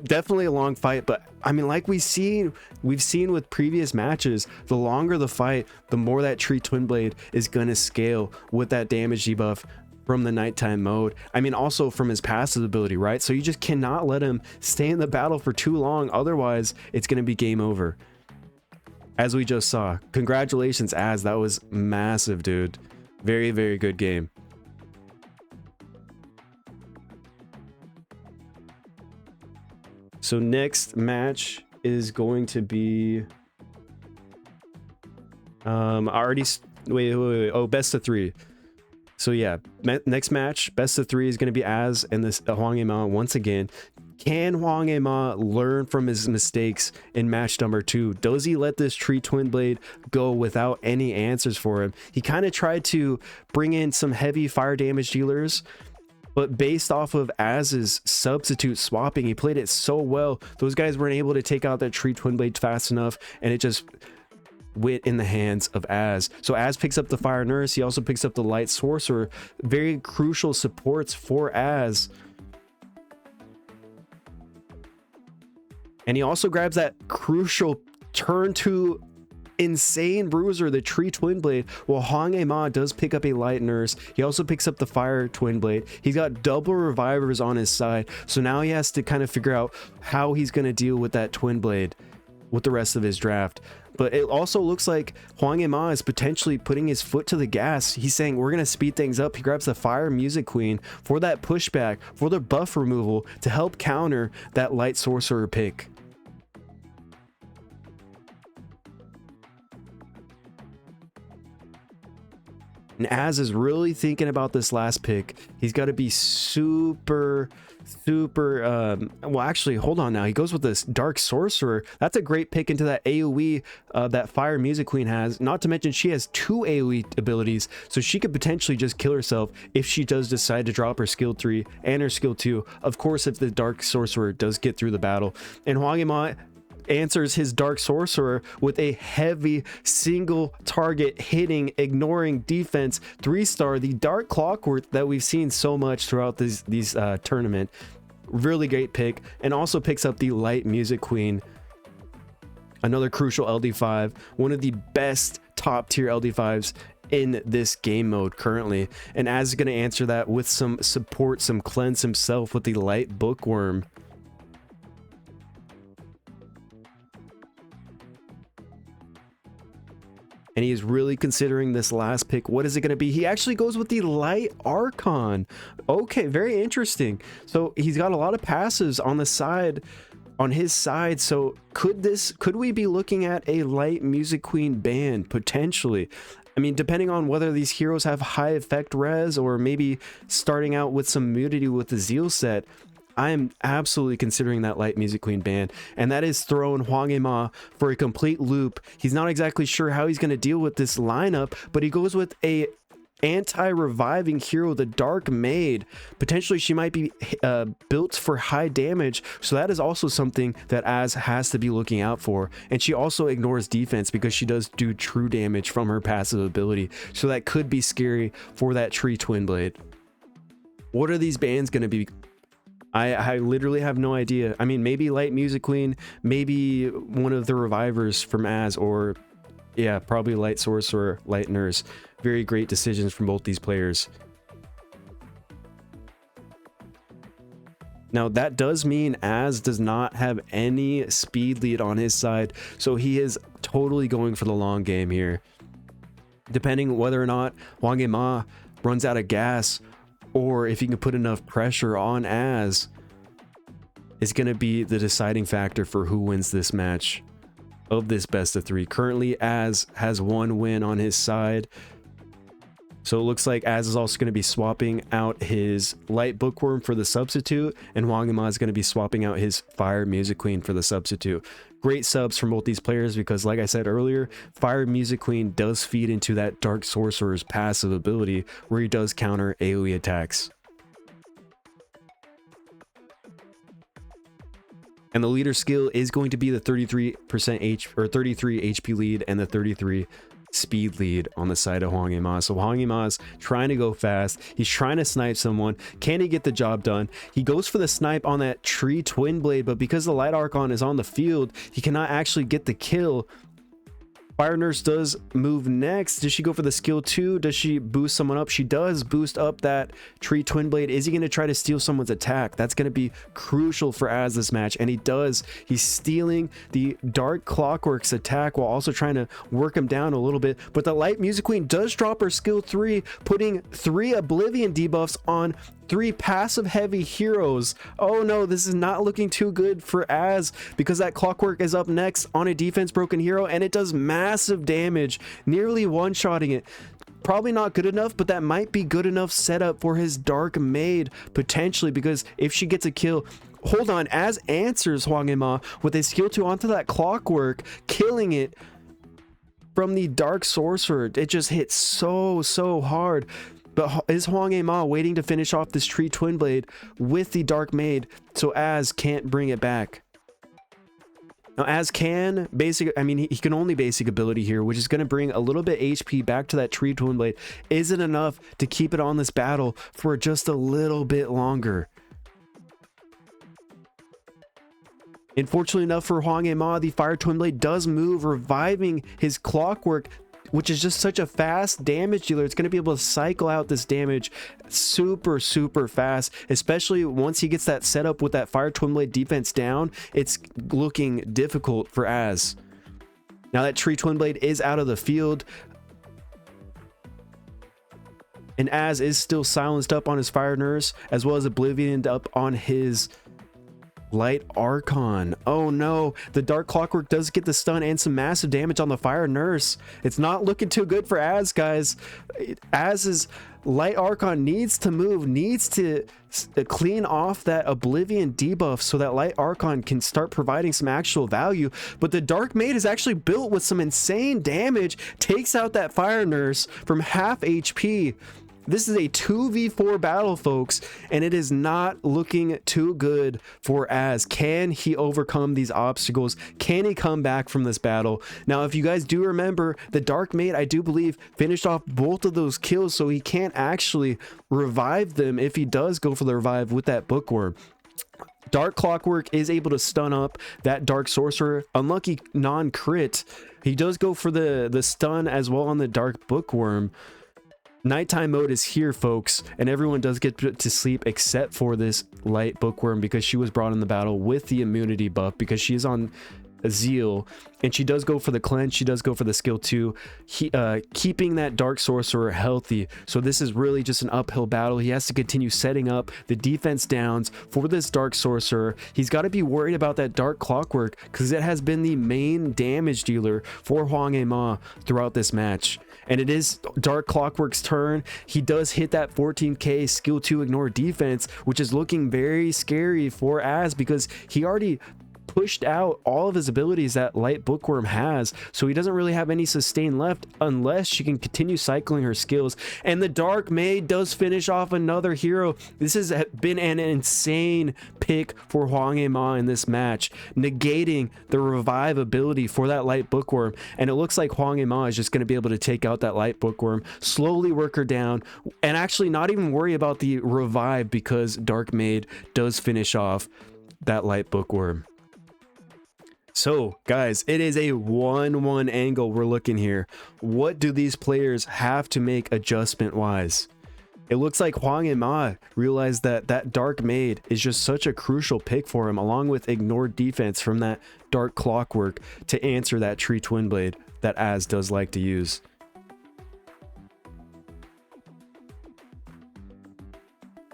Definitely a long fight, but I mean, like we've seen with previous matches, the longer the fight, the more that Tree Twin Blade is gonna scale with that damage debuff from the nighttime mode. I mean, also from his passive ability, right? So you just cannot let him stay in the battle for too long, otherwise it's going to be game over, as we just saw. Congratulations, Az. That was massive, dude. Very, very good game. So next match is going to be wait. Oh, best of 3. So yeah, next match, best of 3 is going to be Az and this Hwang Ma once again. Can Hwang Ma learn from his mistakes in match number 2? Does he let this Tree Twin Blade go without any answers for him? He kind of tried to bring in some heavy fire damage dealers, but based off of Az's substitute swapping, he played it so well. Those guys weren't able to take out that Tree Twin Blade fast enough, and it just went in the hands of Az. So Az picks up the Fire Nurse. He also picks up the Light Sorcerer. Very crucial supports for Az. And he also grabs that crucial turn 2 insane bruiser, the Tree Twin Blade, while Hwang Ma does pick up a Light Nurse. He also picks up the Fire Twin Blade. He's got double revivers on his side, so now he has to kind of figure out how he's going to deal with that Twin Blade with the rest of his draft. But it also looks like Hwang Ma is potentially putting his foot to the gas. He's saying, we're going to speed things up. He grabs the Fire Music Queen for that pushback, for the buff removal, to help counter that Light Sorcerer pick. And Az is really thinking about this last pick. He's got to be super well, actually, hold on now. He goes with this Dark Sorcerer. That's a great pick into that AoE that Fire Music Queen has. Not to mention she has 2 AoE abilities, so she could potentially just kill herself if she does decide to drop her skill 3 and her skill 2. Of course, if the Dark Sorcerer does get through the battle. And Hwang Ma answers his Dark Sorcerer with a heavy single target hitting, ignoring defense 3-star, the Dark Clockwork that we've seen so much throughout these tournament. Really great pick. And also picks up the Light Music Queen, another crucial LD5, one of the best top tier LD5s in this game mode currently. And Az is going to answer that with some support, some cleanse himself with the Light Bookworm. And he is really considering this last pick. What is it going to be? He actually goes with the Light Archon. Okay, very interesting. So he's got a lot of passives on the side, on his side. So could we be looking at a Light Music Queen ban potentially? I mean, depending on whether these heroes have high effect res, or maybe starting out with some immunity with the Zeal set, I am absolutely considering that Light Music Queen ban, and that is throwing Hwang Ma for a complete loop. He's not exactly sure how he's going to deal with this lineup, but he goes with a anti-reviving hero, the Dark Maid. Potentially she might be built for high damage, so that is also something that Az has to be looking out for. And she also ignores defense because she does do true damage from her passive ability, so that could be scary for that Tree Twin Blade. What are these bans going to be? I literally have no idea. I mean, maybe Light Music Queen, maybe one of the revivers from Az, or yeah, probably Light Sorcerer, Light Nurse. Very great decisions from both these players. Now that does mean Az does not have any speed lead on his side, so he is totally going for the long game here. Depending whether or not Hwang Ma runs out of gas, or if he can put enough pressure on Az, is going to be the deciding factor for who wins this match of this best of 3. Currently, Az has 1 win on his side. So it looks like Az is also going to be swapping out his Light Bookworm for the substitute, and Hwang Ma is going to be swapping out his Fire Music Queen for the substitute. Great subs from both these players because, like I said earlier, Fire Music Queen does feed into that Dark Sorcerer's passive ability where he does counter AoE attacks. And the leader skill is going to be the 33% 33 HP lead and the 33 speed lead on the side of Hwang Ma. So Hwang Ma's trying to go fast. He's trying to snipe someone. Can he get the job done? He goes for the snipe on that tree twin blade, but because the Light Archon is on the field, he cannot actually get the kill. Fire Nurse does move next. Does she go for the skill 2? Does she boost someone up? She does boost up that tree twin blade. Is he going to try to steal someone's attack? That's going to be crucial for Az this match, and he does. He's stealing the Dark Clockwork's attack while also trying to work him down a little bit, but the Light Music Queen does drop her skill 3, putting 3 Oblivion debuffs on 3 passive heavy heroes. Oh no, this is not looking too good for Az because that Clockwork is up next on a defense broken hero, and it does massive damage, nearly one-shotting it. Probably not good enough, but that might be good enough setup for his Dark Maid potentially, because if she gets a kill, hold on, Az answers Hwang Ma with a skill 2 onto that Clockwork, killing it from the Dark Sorcerer. It just hits so hard. But is Hwang Ma waiting to finish off this tree twin blade with the Dark Maid so Az can't bring it back? Now Az can basic, I mean, he can only basic ability here, which is going to bring a little bit HP back to that tree twin blade. Is it enough to keep it on this battle for just a little bit longer? Unfortunately enough for Hwang Ma, the Fire Twin Blade does move, reviving his Clockwork, which is just such a fast damage dealer. It's going to be able to cycle out this damage super fast, especially once he gets that setup with that Fire Twin Blade defense down. It's looking difficult for Az. Now that Tree Twin Blade is out of the field, and Az is still silenced up on his Fire Nurse, as well as Oblivioned up on his Light Archon. Oh no, the Dark Clockwork does get the stun and some massive damage on the Fire Nurse. It's not looking too good for Az, guys. Az's Light Archon needs to move, needs to clean off that Oblivion debuff so that Light Archon can start providing some actual value. But the Dark Maid is actually built with some insane damage, takes out that Fire Nurse from half HP. This is a 2v4 battle, folks, and it is not looking too good for Az. Can he overcome these obstacles? Can he come back from this battle? Now, if you guys do remember, the Dark Maid, I do believe, finished off both of those kills, so he can't actually revive them if he does go for the revive with that Bookworm. Dark Clockwork is able to stun up that Dark Sorcerer. Unlucky non-crit. He does go for the stun as well on the Dark Bookworm. Nighttime mode is here, folks, and everyone does get to sleep except for this Light Bookworm because she was brought in the battle with the immunity buff because she is on Zeal, and she does go for the cleanse. She does go for the skill 2, keeping that Dark Sorcerer healthy. So this is really just an uphill battle. He has to continue setting up the defense downs for this Dark Sorcerer. He's got to be worried about that Dark Clockwork because it has been the main damage dealer for Hwang Ma throughout this match. And it is Dark Clockwork's turn. He does hit that 14k skill 2 ignore defense, which is looking very scary for Az because he already pushed out all of his abilities that Light Bookworm has, so he doesn't really have any sustain left unless she can continue cycling her skills. And the Dark Maid does finish off another hero. This has been an insane pick for Hwang Ma in this match, negating the revive ability for that Light Bookworm, and it looks like Hwang Ma is just going to be able to take out that Light Bookworm, slowly work her down, and actually not even worry about the revive because Dark Maid does finish off that Light Bookworm. So guys, it is a 1-1 angle we're looking here. What do these players have to make adjustment wise? It looks like Huang and Ma realized that that Dark Maid is just such a crucial pick for him, along with ignored defense from that Dark Clockwork to answer that Tree Twin Blade that Az does like to use.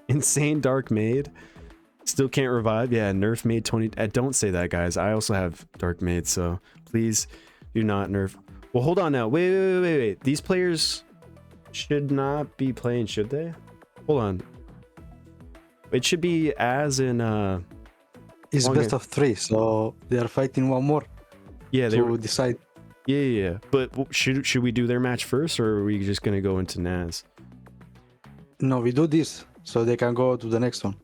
Insane Dark Maid. Still can't revive. Yeah, nerf Maid 20. Don't say that, guys. I also have Dark Maid, so please do not nerf. Well, hold on now. Wait. These players should not be playing, should they? Hold on. It should be Az in It's best of 3, so they are fighting one more. Yeah, they will decide. Yeah. But should we do their match first, or are we just gonna go into Naz? No, we do this so they can go to the next one.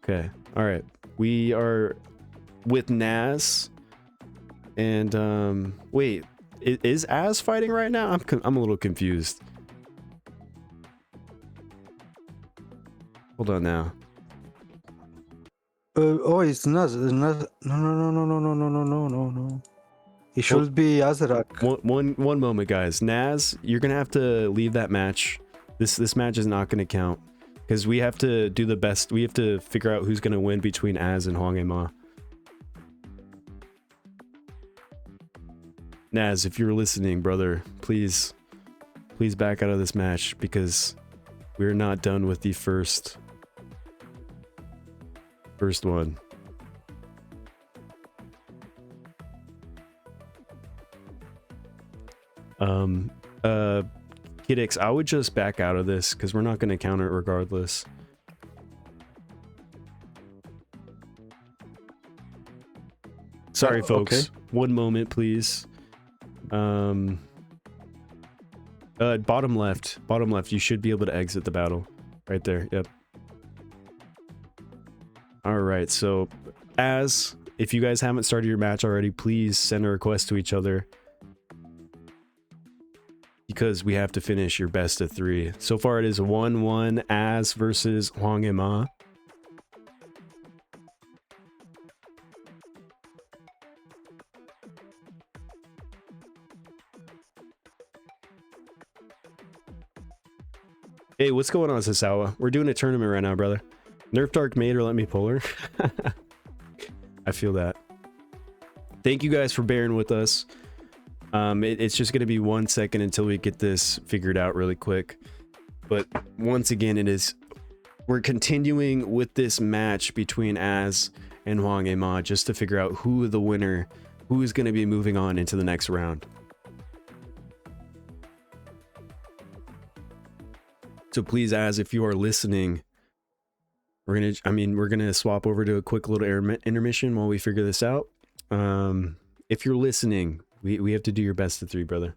Okay. All right. We are with Naz, and wait, is Az fighting right now? I'm a little confused. Hold on now. Oh, it's Naz. No. It should be Azrak. One moment, guys. Naz, you're gonna have to leave that match. This match is not gonna count because we have to do the best. We have to figure out who's gonna win between Az and Huang Ma. Naz, if you're listening, brother, please back out of this match because we're not done with the first one. Kidix, I would just back out of this because we're not going to counter it regardless. Sorry, folks. Okay. One moment, please. Bottom left. You should be able to exit the battle. Right there. Yep. All right. So, if you guys haven't started your match already, please send a request to each other. Because we have to finish your best of 3. So far it is 1-1 Az versus Huang and Ma. Hey, what's going on, Sasawa? We're doing a tournament right now, brother. Nerf Dark Maid or let me pull her. I feel that. Thank you guys for bearing with us. It's just going to be 1 second until we get this figured out really quick. But once again, we're continuing with this match between Az and Huang and Ma just to figure out who is going to be moving on into the next round. So please, Az, if you are listening, we're gonna swap over to a quick little intermission while we figure this out. If you're listening, we have to do your best of 3, brother.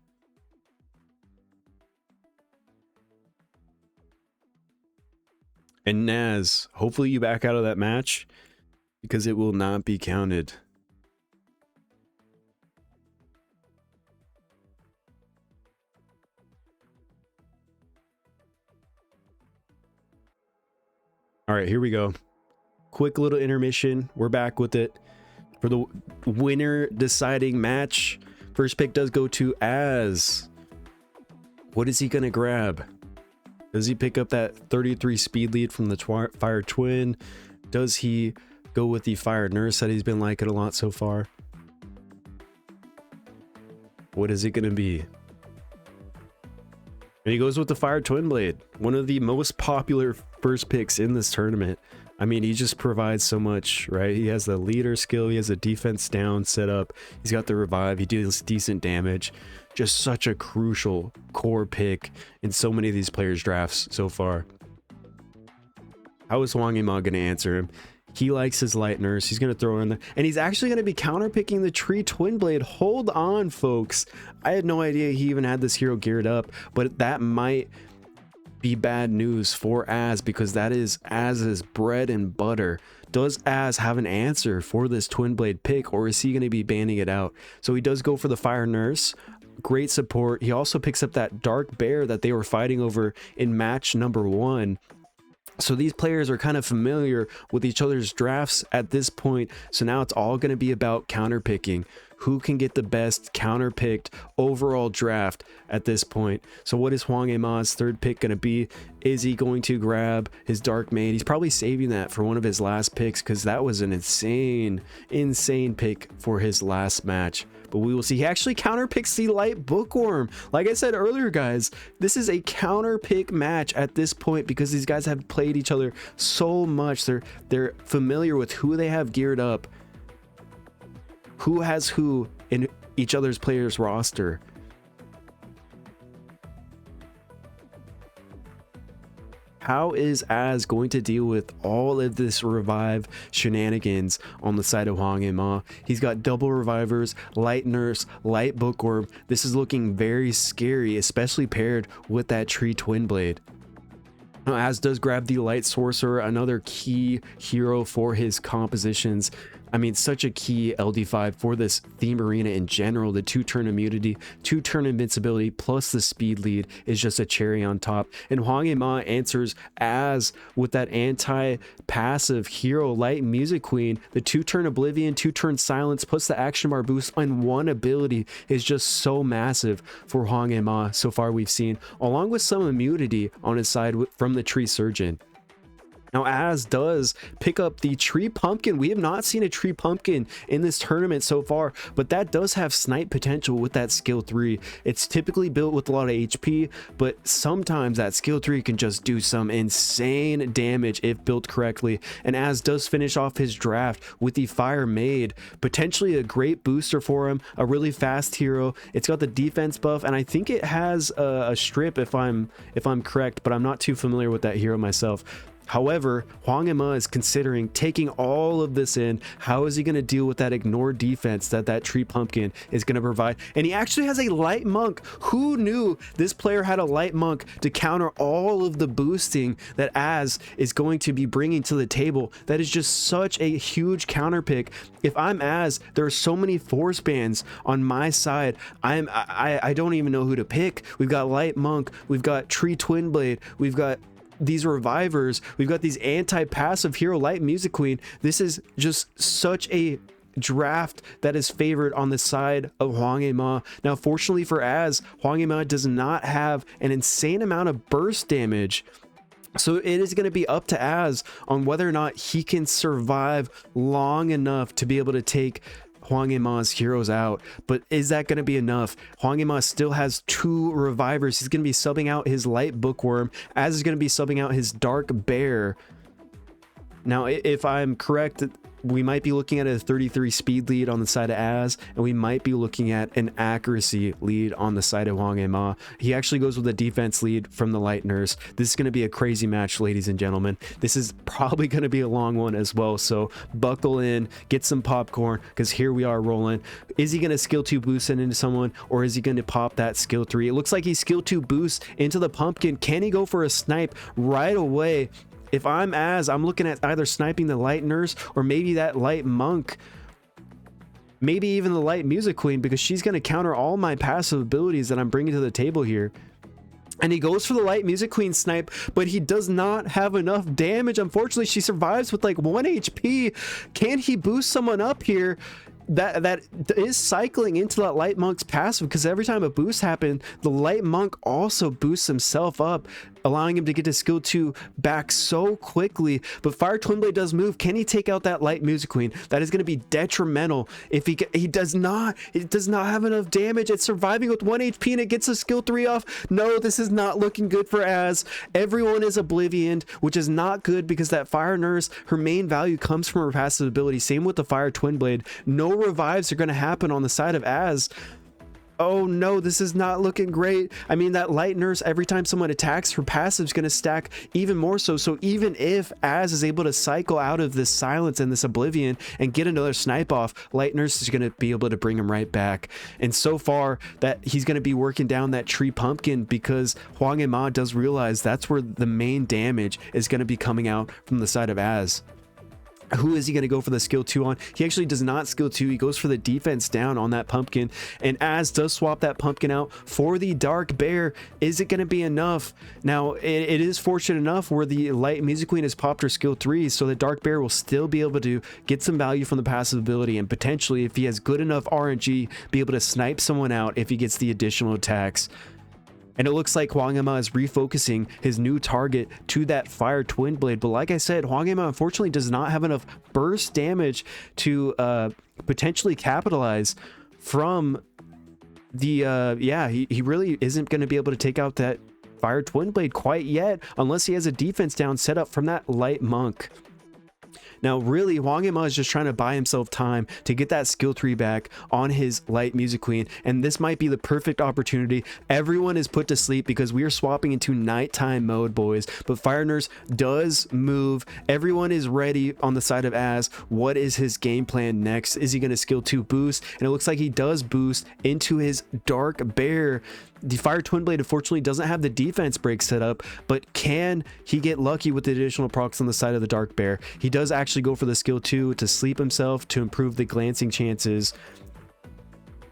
And Naz, hopefully you back out of that match because it will not be counted. All right, here we go. Quick little intermission. We're back with it for the winner deciding match. First pick does go to Az. What is he going to grab? Does he pick up that 33 speed lead from the Fire Twin? Does he go with the Fire Nurse that he's been liking a lot so far? What is it going to be? And he goes with the Fire Twin Blade, one of the most popular first picks in this tournament. I mean, he just provides so much, right? He has the leader skill, he has a defense down set up, he's got the revive, he deals decent damage. Just such a crucial core pick in so many of these players' drafts so far. How is Huang Ma going to answer him? He likes his light nurse. He's going to throw her in there. And he's actually going to be counterpicking the Tree Twin Blade. Hold on, folks. I had no idea he even had this hero geared up, but that might be bad news for Az because that is Az's bread and butter. Does Az have an answer for this Twin Blade pick, or is he going to be banning it out? So he does go for the Fire Nurse. Great support. He also picks up that Dark Bear that they were fighting over in match number 1. So these players are kind of familiar with each other's drafts at this point. So now it's all going to be about counter picking. Who can get the best counter picked overall draft at this point? So what is Hwang Ma's third pick going to be? Is he going to grab his Dark Maid? He's probably saving that for one of his last picks, because that was an insane pick for his last match. But we will see. He actually counter picks the Light Bookworm. Like I said earlier, guys, this is a counter pick match at this point because these guys have played each other so much. They're familiar with who they have geared up, who has who in each other's players roster. How is Az going to deal with all of this revive shenanigans on the side of Hwang Ma? He's got double revivers, Light Nurse, Light Bookworm. This is looking very scary, especially paired with that Tree Twin Blade. Now, Az does grab the Light Sorcerer, another key hero for his compositions. I mean, such a key LD5 for this theme arena in general. The 2-turn immunity, 2-turn invincibility, plus the speed lead is just a cherry on top. And Hwang Ma answers Az with that anti-passive hero Light Music Queen. The 2-turn Oblivion, 2-turn Silence, plus the action bar boost on one ability is just so massive for Hwang Ma so far we've seen, along with some immunity on his side from the Tree Surgeon. Now, Az does pick up the Tree Pumpkin. We have not seen a Tree Pumpkin in this tournament so far, but that does have snipe potential with that skill 3. It's typically built with a lot of HP, but sometimes that skill 3 can just do some insane damage if built correctly. And Az does finish off his draft with the Fire Maid, potentially a great booster for him, a really fast hero. It's got the defense buff, and I think it has a strip if I'm correct, but I'm not too familiar with that hero myself. However, Hwang Ma is considering taking all of this in. How is he going to deal with that ignored defense that Tree Pumpkin is going to provide? And he actually has a Light Monk. Who knew this player had a Light Monk to counter all of the boosting that Az is going to be bringing to the table? That is just such a huge counter pick. If I'm Az, there are so many force bands on my side. I don't even know who to pick. We've got Light Monk. We've got Tree Twin Blade. We've got these revivers, we've got these anti-passive hero Light Music Queen. This is just such a draft that is favored on the side of Hwang Ma. Now, fortunately for Az, Hwang Ma does not have an insane amount of burst damage, so it is going to be up to Az on whether or not he can survive long enough to be able to take Hwang Ma's heroes out. But is that going to be enough? Hwang Ma still has 2 revivers. He's going to be subbing out his Light Bookworm, Az is going to be subbing out his Dark Bear. Now, if I'm correct, we might be looking at a 33 speed lead on the side of Az, and we might be looking at an accuracy lead on the side of Hwang Ma. He actually goes with a defense lead from the Light Nurse. This is going to be a crazy match, ladies and gentlemen. This is probably going to be a long one as well, so buckle in, get some popcorn, because here we are rolling. Is he going to skill 2 boost it into someone, or is he going to pop that skill 3? It looks like he skill 2 boosts into the pumpkin. Can he go for a snipe right away? If I'm Az, I'm looking at either sniping the Light Nurse or maybe that Light Monk. Maybe even the Light Music Queen, because she's going to counter all my passive abilities that I'm bringing to the table here. And he goes for the Light Music Queen snipe, but he does not have enough damage. Unfortunately, she survives with like 1 HP. Can he boost someone up here? That is cycling into that Light Monk's passive, because every time a boost happened, the Light Monk also boosts himself up, allowing him to get to skill 2 back so quickly. But Fire Twin Blade does move. Can he take out that Light Music Queen? That is going to be detrimental. If he does not, it does not have enough damage. It's surviving with 1 HP and it gets a skill 3 off. No, this is not looking good for Az. Everyone is Oblivioned, which is not good, because that Fire Nurse, her main value comes from her passive ability. Same with the Fire Twin Blade. No revives are going to happen on the side of Az. Oh no, this is not looking great. I mean, that Light Nurse, every time someone attacks, her passive is going to stack even more so. So even if Az is able to cycle out of this silence and this Oblivion and get another snipe off, Light Nurse is going to be able to bring him right back. And so far, that he's going to be working down that Tree Pumpkin, because Hwang Ma does realize that's where the main damage is going to be coming out from the side of Az. Who is he going to go for the skill 2 on? He actually does not skill 2. He goes for the defense down on that pumpkin, and Az does swap that pumpkin out for the dark bear. Is it going to be enough? Now, it is fortunate enough where the light music queen has popped her skill 3, so the dark bear will still be able to get some value from the passive ability, and potentially, if he has good enough RNG, be able to snipe someone out if he gets the additional attacks. And it looks like Hwang Ema is refocusing his new target to that fire twin blade. But like I said, Hwang Ema unfortunately does not have enough burst damage to potentially capitalize from the he really isn't going to be able to take out that fire twin blade quite yet, unless he has a defense down set up from that light monk. Now, really, Hwang Ema is just trying to buy himself time to get that skill 3 back on his light music queen, and this might be the perfect opportunity. Everyone is put to sleep because we are swapping into nighttime mode, boys, but Fire Nurse does move. Everyone is ready on the side of Az. What is his game plan next? Is he going to skill 2 boost? And it looks like he does boost into his dark bear. The fire twin blade unfortunately doesn't have the defense break set up, but can he get lucky with the additional procs on the side of the dark bear? He does actually go for the skill 2 to sleep himself to improve the glancing chances.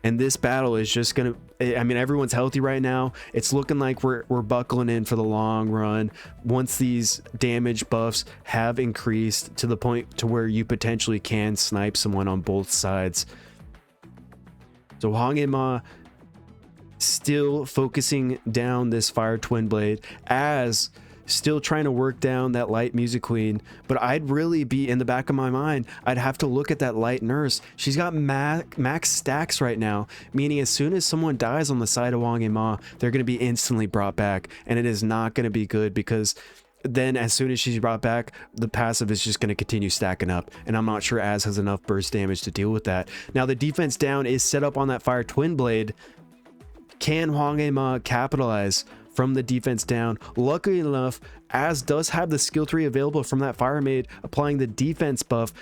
And this battle is just gonna, I mean, everyone's healthy right now. It's looking like we're buckling in for the long run once these damage buffs have increased to the point to where you potentially can snipe someone on both sides. So Hwang Ema still focusing down this fire twin blade, as still trying to work down that light music queen. But I'd really be, in the back of my mind, I'd have to look at that light nurse. She's got max stacks right now, meaning as soon as someone dies on the side of Hwang Ema, they're going to be instantly brought back, and it is not going to be good, because then as soon as she's brought back, the passive is just going to continue stacking up, and I'm not sure Az has enough burst damage to deal with that. Now the defense down is set up on that fire twin blade. Can Hwang Ema capitalize from the defense down? Luckily enough, Az does have the skill 3 available from that fire maid, applying the defense buff,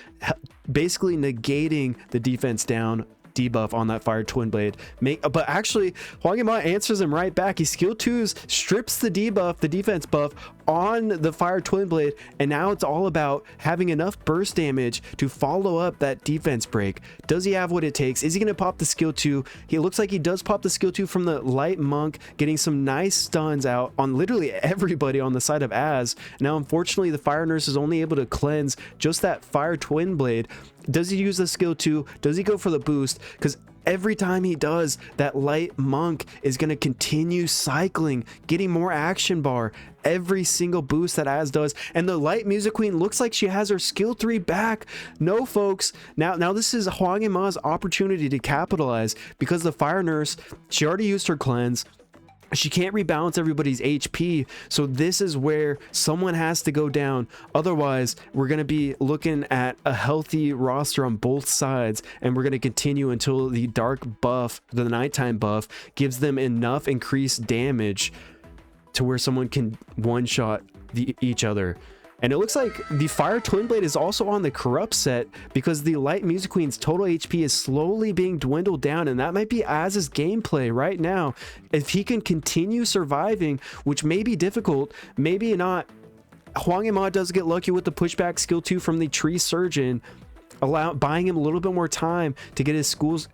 basically negating the defense down debuff on that fire twin blade. But actually, Hwang Ema answers him right back. He skill 2s, strips the debuff, the defense buff on the fire twin blade, and now it's all about having enough burst damage to follow up that defense break. Does he have what it takes? Is he going to pop the skill 2? He looks like he does pop the skill 2 from the light monk, getting some nice stuns out on literally everybody on the side of Az. Now unfortunately, the fire nurse is only able to cleanse just that fire twin blade. Does he use the skill 2? Does he go for the boost? Because every time he does, that light monk is going to continue cycling, getting more action bar every single boost that Az does. And the light music queen looks like she has her skill 3 back. No, folks, now this is Hwang Ema's opportunity to capitalize, because the fire nurse, she already used her cleanse. She can't rebalance everybody's HP, so this is where someone has to go down. Otherwise, we're going to be looking at a healthy roster on both sides, and we're going to continue until the dark buff, the nighttime buff, gives them enough increased damage to where someone can one-shot each other. And it looks like the fire twin blade is also on the corrupt set, because the light music queen's total HP is slowly being dwindled down, and that might be Az's gameplay right now. If he can continue surviving, which may be difficult, maybe not, Hwang Ema does get lucky with the pushback skill 2 from the tree surgeon, buying him a little bit more time to get his skills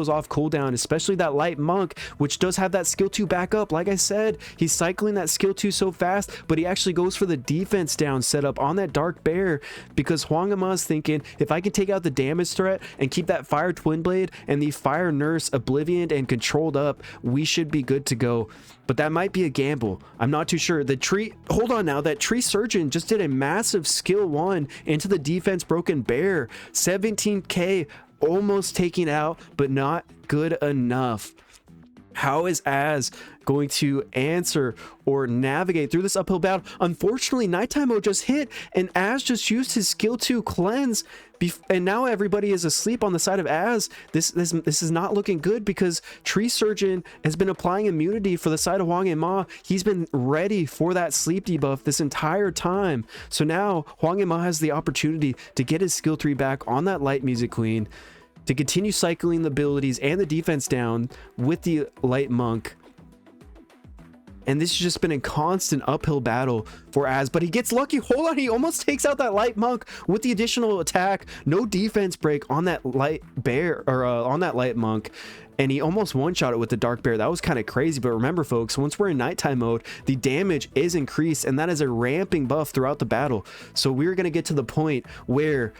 off cooldown, especially that light monk, which does have that skill 2 back up. Like I said, he's cycling that skill 2 so fast, but he actually goes for the defense down setup on that dark bear, because Hwang Ema is thinking, if I can take out the damage threat and keep that fire twin blade and the fire nurse oblivioned and controlled up, we should be good to go. But that might be a gamble. I'm not too sure. The tree, hold on now, that tree surgeon just did a massive skill 1 into the defense broken bear. 17k almost taking out, but not good enough. How is Az going to answer or navigate through this uphill battle? Unfortunately, nighttime mode just hit, and Az just used his skill 2 cleanse, and now everybody is asleep on the side of Az. This is not looking good, because Tree Surgeon has been applying immunity for the side of Hwang Ema. He's been ready for that sleep debuff this entire time. So now Hwang Ema has the opportunity to get his skill 3 back on that light music queen, to continue cycling the abilities and the defense down with the light monk. And this has just been a constant uphill battle for Az, but he gets lucky. Hold on, he almost takes out that light monk with the additional attack. No defense break on that light bear, or on that light monk. And he almost one-shot it with the dark bear. That was kind of crazy. But remember, folks, once we're in nighttime mode, the damage is increased, and that is a ramping buff throughout the battle. So we're going to get to the point where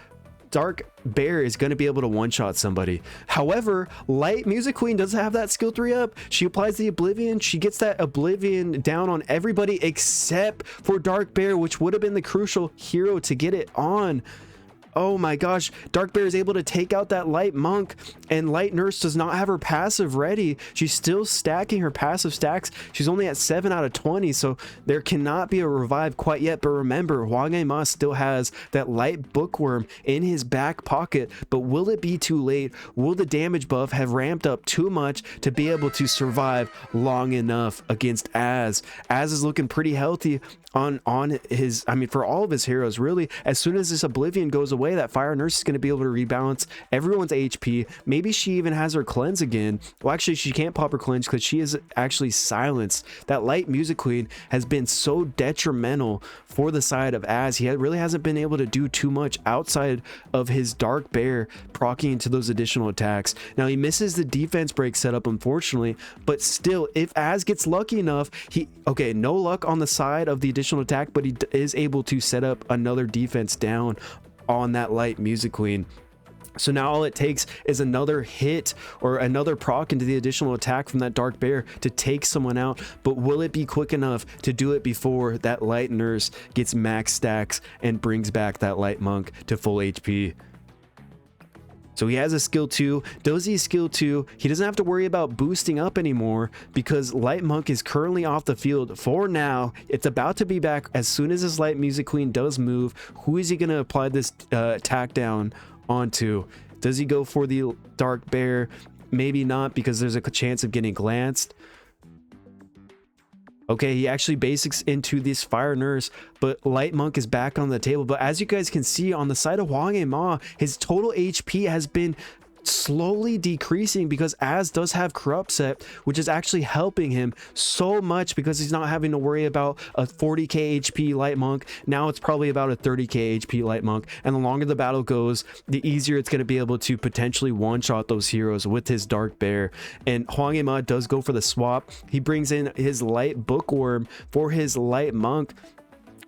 Dark Bear is going to be able to one-shot somebody. However, Light Music Queen doesn't have that skill 3 up. She applies the Oblivion. She gets that Oblivion down on everybody except for Dark Bear, which would have been the crucial hero to get it on. Oh my gosh, Dark Bear is able to take out that Light Monk, and Light Nurse does not have her passive ready. She's still stacking her passive stacks. She's only at 7 out of 20, so there cannot be a revive quite yet. But remember, Hwang Ma still has that Light Bookworm in his back pocket. But will it be too late? Will the damage buff have ramped up too much to be able to survive long enough against Az? Az is looking pretty healthy on his, I mean, for all of his heroes, really. As soon as this Oblivion goes away, that Fire Nurse is going to be able to rebalance everyone's HP. Maybe she even has her cleanse again. Well, actually, she can't pop her cleanse because she is actually silenced. That Light Music Queen has been so detrimental for the side of Az. He really hasn't been able to do too much outside of his Dark Bear proccing into those additional attacks. Now, he misses the defense break setup, unfortunately, but still, if Az gets lucky enough, okay, no luck on the side of the additional attack, but he is able to set up another defense down on that Light Music Queen. So now all it takes is another hit or another proc into the additional attack from that Dark Bear to take someone out. But will it be quick enough to do it before that Light Nurse gets max stacks and brings back that Light Monk to full HP? So he has a skill 2. Does he skill 2? He doesn't have to worry about boosting up anymore because Light Monk is currently off the field for now. It's about to be back as soon as this Light Music Queen does move. Who is he going to apply this attack down onto? Does he go for the Dark Bear? Maybe not, because there's a chance of getting glanced. Okay, he actually basics into this Fire Nurse, but Light Monk is back on the table. But as you guys can see on the side of Hwang Ma, his total HP has been slowly decreasing because Az does have Corrupt set, which is actually helping him so much because he's not having to worry about a 40k HP Light Monk. Now it's probably about a 30k HP Light Monk, and the longer the battle goes, the easier it's going to be able to potentially one-shot those heroes with his Dark Bear. And Hwang Ma does go for the swap. He brings in his Light Bookworm for his Light Monk.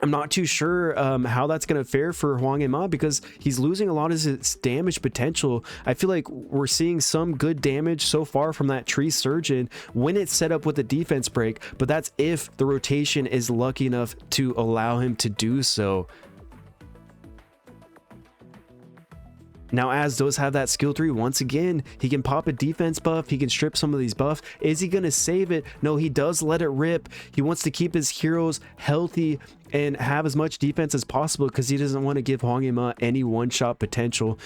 I'm not too sure how that's going to fare for Hwang Ma because he's losing a lot of his damage potential. I feel like we're seeing some good damage so far from that Tree Surgeon when it's set up with a defense break, but that's if the rotation is lucky enough to allow him to do so. Now, Az does have that skill 3. Once again, he can pop a defense buff. He can strip some of these buffs. Is he going to save it? No, he does let it rip. He wants to keep his heroes healthy and have as much defense as possible because he doesn't want to give Hwang Ma any one-shot potential.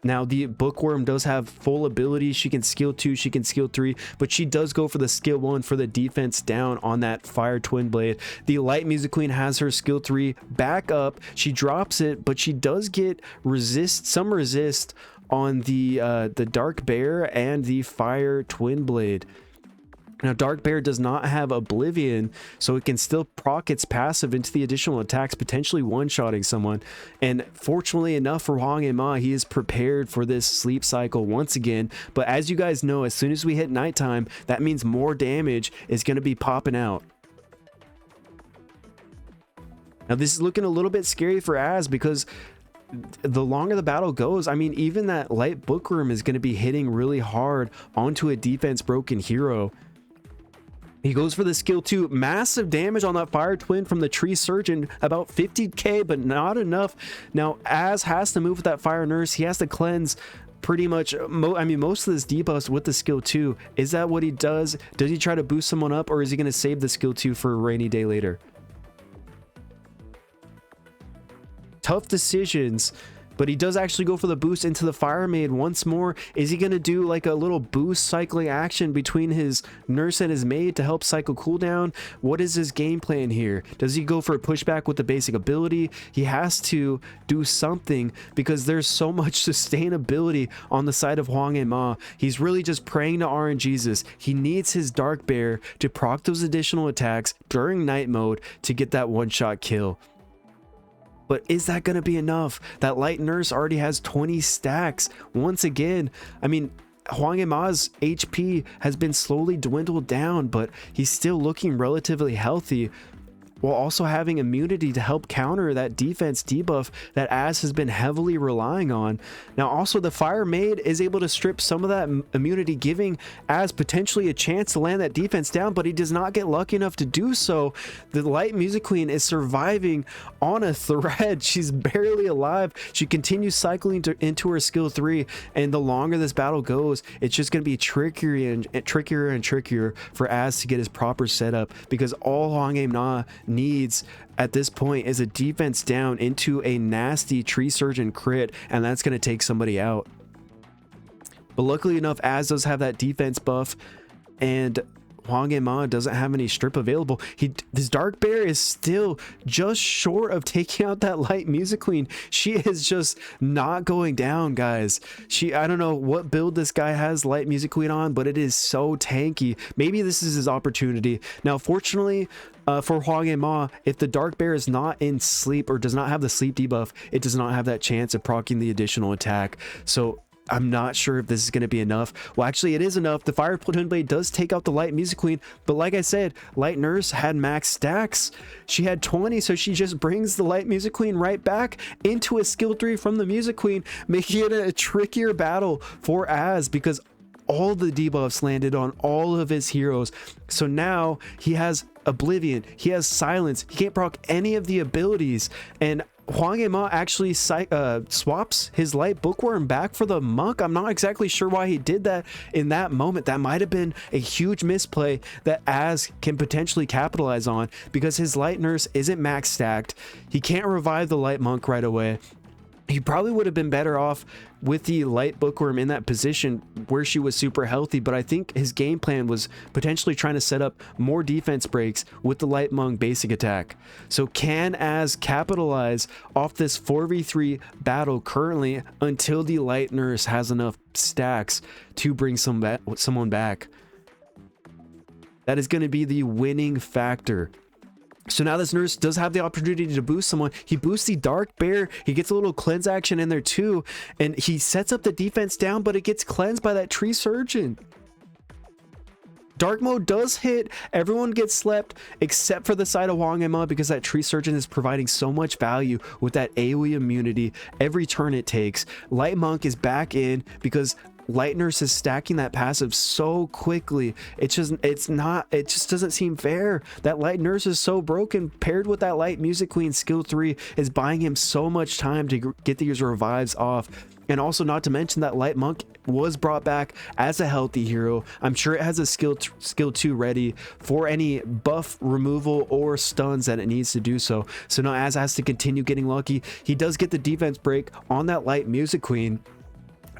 Now, the Bookworm does have full ability. She can skill 2, she can skill 3, but she does go for the skill 1 for the defense down on that Fire Twin Blade. The Light Music Queen has her skill 3 back up. She drops it, but she does get some resist on the Dark Bear and the Fire Twin Blade. Now, Dark Bear does not have Oblivion, so it can still proc its passive into the additional attacks, potentially one-shotting someone. And fortunately enough for Hwang Ma, he is prepared for this sleep cycle once again. But as you guys know, as soon as we hit nighttime, that means more damage is going to be popping out. Now, this is looking a little bit scary for Az because the longer the battle goes, I mean, even that Light Bookworm is going to be hitting really hard onto a defense broken hero. He goes for the skill 2, massive damage on that Fire Twin from the Tree Surgeon, about 50k, but not enough. Now, Az has to move with that Fire Nurse. He has to cleanse pretty much, most of this debuffs with the skill 2. Is that what he does? Does he try to boost someone up, or is he going to save the skill 2 for a rainy day later? Tough decisions but he does actually go for the boost into the Fire Maid once more. Is he going to do like a little boost cycling action between his nurse and his maid to help cycle cooldown? What is his game plan here? Does he go for a pushback with the basic ability? He has to do something because there's so much sustainability on the side of Hwang and Ma. He's really just praying to RNGesus. He needs his Dark Bear to proc those additional attacks during night mode to get that one-shot kill. But is that going to be enough? That Light Nurse already has 20 stacks. Once again, I mean, Hwang and Ma's HP has been slowly dwindled down, but he's still looking relatively healthy, while also having immunity to help counter that defense debuff that Az has been heavily relying on. Now also the Fire Maid is able to strip some of that immunity, giving Az potentially a chance to land that defense down, but he does not get lucky enough to do so. The Light Music Queen is surviving on a thread. She's barely alive. She continues cycling into her skill 3, and the longer this battle goes, it's just going to be trickier and trickier for Az to get his proper setup, because all Hwang Na needs at this point is a defense down into a nasty Tree Surgeon crit, and that's going to take somebody out. But luckily enough, Az does have that defense buff, and Hwang and Ma doesn't have any strip available. His Dark Bear is still just short of taking out that Light Music Queen. She is just not going down, guys. I don't know what build this guy has Light Music Queen on, but it is so tanky. Maybe this is his opportunity. Now, fortunately, for Hwang and Ma, if the Dark Bear is not in sleep or does not have the sleep debuff, it does not have that chance of proccing the additional attack. So I'm not sure if this is going to be enough. Well, actually, it is enough. The Fire Twin Blade does take out the Light Music Queen, but like I said, Light Nurse had max stacks. She had 20, so she just brings the Light Music Queen right back into a skill 3 from the Music Queen, making it a trickier battle for Az, because all the debuffs landed on all of his heroes. So now he has Oblivion, he has Silence, he can't proc any of the abilities, and Hwang and Ma actually swaps his Light Bookworm back for the Monk. I'm not exactly sure why he did that in that moment. That might have been a huge misplay that Az can potentially capitalize on, because his Light Nurse isn't max stacked. He can't revive the Light Monk right away. He probably would have been better off with the Light Bookworm in that position where she was super healthy, but I think his game plan was potentially trying to set up more defense breaks with the Light Monk basic attack. So can Az capitalize off this 4v3 battle currently until the Light Nurse has enough stacks to bring someone back? That is going to be the winning factor. So now this Nurse does have the opportunity to boost someone. He boosts the Dark Bear. He gets a little cleanse action in there too. And he sets up the defense down, but it gets cleansed by that Tree Surgeon. Dark mode does hit. Everyone gets slept except for the side of Hwang and Ma, because that Tree Surgeon is providing so much value with that AoE immunity every turn it takes. Light Monk is back in because Light Nurse is stacking that passive so quickly. It just doesn't seem fair. That Light Nurse is so broken, paired with that Light Music Queen skill 3 is buying him so much time to get these revives off. And also, not to mention that Light Monk was brought back as a healthy hero. I'm sure it has a skill 2 ready for any buff removal or stuns that it needs to do so. So now Az has to continue getting lucky. He does get the defense break on that Light Music Queen.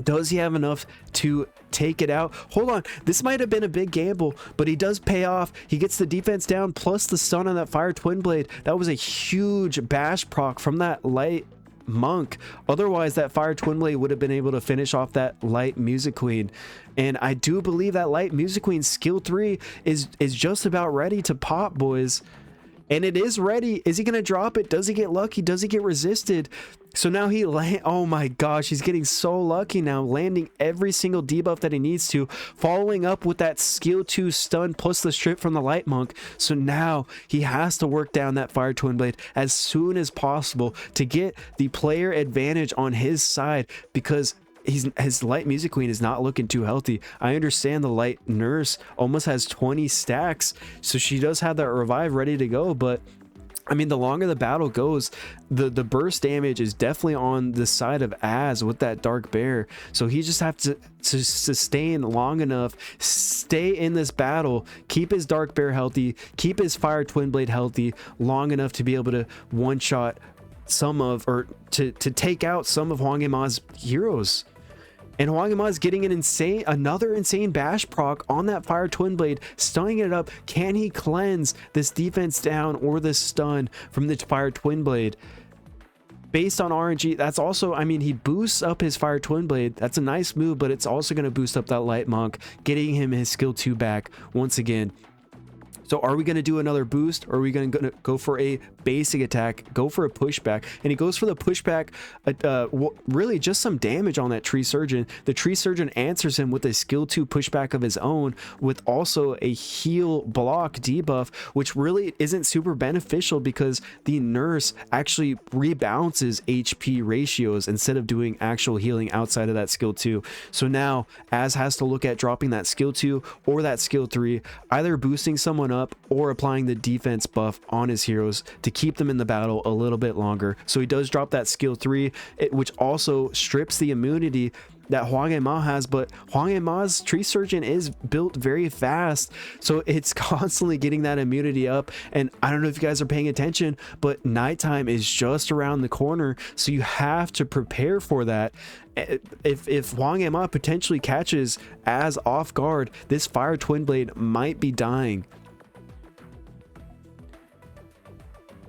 Does he have enough to take it out? Hold on, this might have been a big gamble, but he does pay off. He gets the defense down plus the stun on that Fire Twin Blade. That was a huge bash proc from that Light Monk. Otherwise, that Fire Twin Blade would have been able to finish off that Light Music Queen. And I do believe that Light Music Queen skill 3 is just about ready to pop, boys. And it is ready. Is he going to drop it? Does he get lucky? Does he get resisted? So now oh my gosh, he's getting so lucky now, landing every single debuff that he needs to, following up with that skill 2 stun plus the strip from the Light Monk. So now he has to work down that Fire Twin Blade as soon as possible to get the player advantage on his side, because his Light Music Queen is not looking too healthy. I understand the Light Nurse almost has 20 stacks, so she does have that revive ready to go, but I mean, the longer the battle goes, the burst damage is definitely on the side of Az with that Dark Bear. So he just has to sustain long enough, stay in this battle, keep his Dark Bear healthy, keep his Fire Twin Blade healthy long enough to be able to one-shot some of, or to take out some of Hwang Ema's heroes. And Hwang Ema is getting another insane bash proc on that Fire Twin Blade, stunning it up. Can he cleanse this defense down or this stun from the Fire Twin Blade? Based on RNG, that's also, I mean, he boosts up his Fire Twin Blade. That's a nice move, but it's also going to boost up that Light Monk, getting him his skill 2 back once again. So are we going to do another boost, or are we going to go for a basic attack, go for a pushback? And he goes for the pushback, really just some damage on that Tree Surgeon. The Tree Surgeon answers him with a skill 2 pushback of his own, with also a heal block debuff, which really isn't super beneficial because the nurse actually rebalances HP ratios instead of doing actual healing outside of that skill 2. So now Az has to look at dropping that skill 2 or that skill 3, either boosting someone up or applying the defense buff on his heroes to keep them in the battle a little bit longer. So he does drop that skill 3, which also strips the immunity that Hwang Ema has, but Hwang Ema's Tree Surgeon is built very fast, so it's constantly getting that immunity up. And I don't know if you guys are paying attention, but nighttime is just around the corner, so you have to prepare for that. If Hwang Ema potentially catches Az off guard, this Fire Twin Blade might be dying.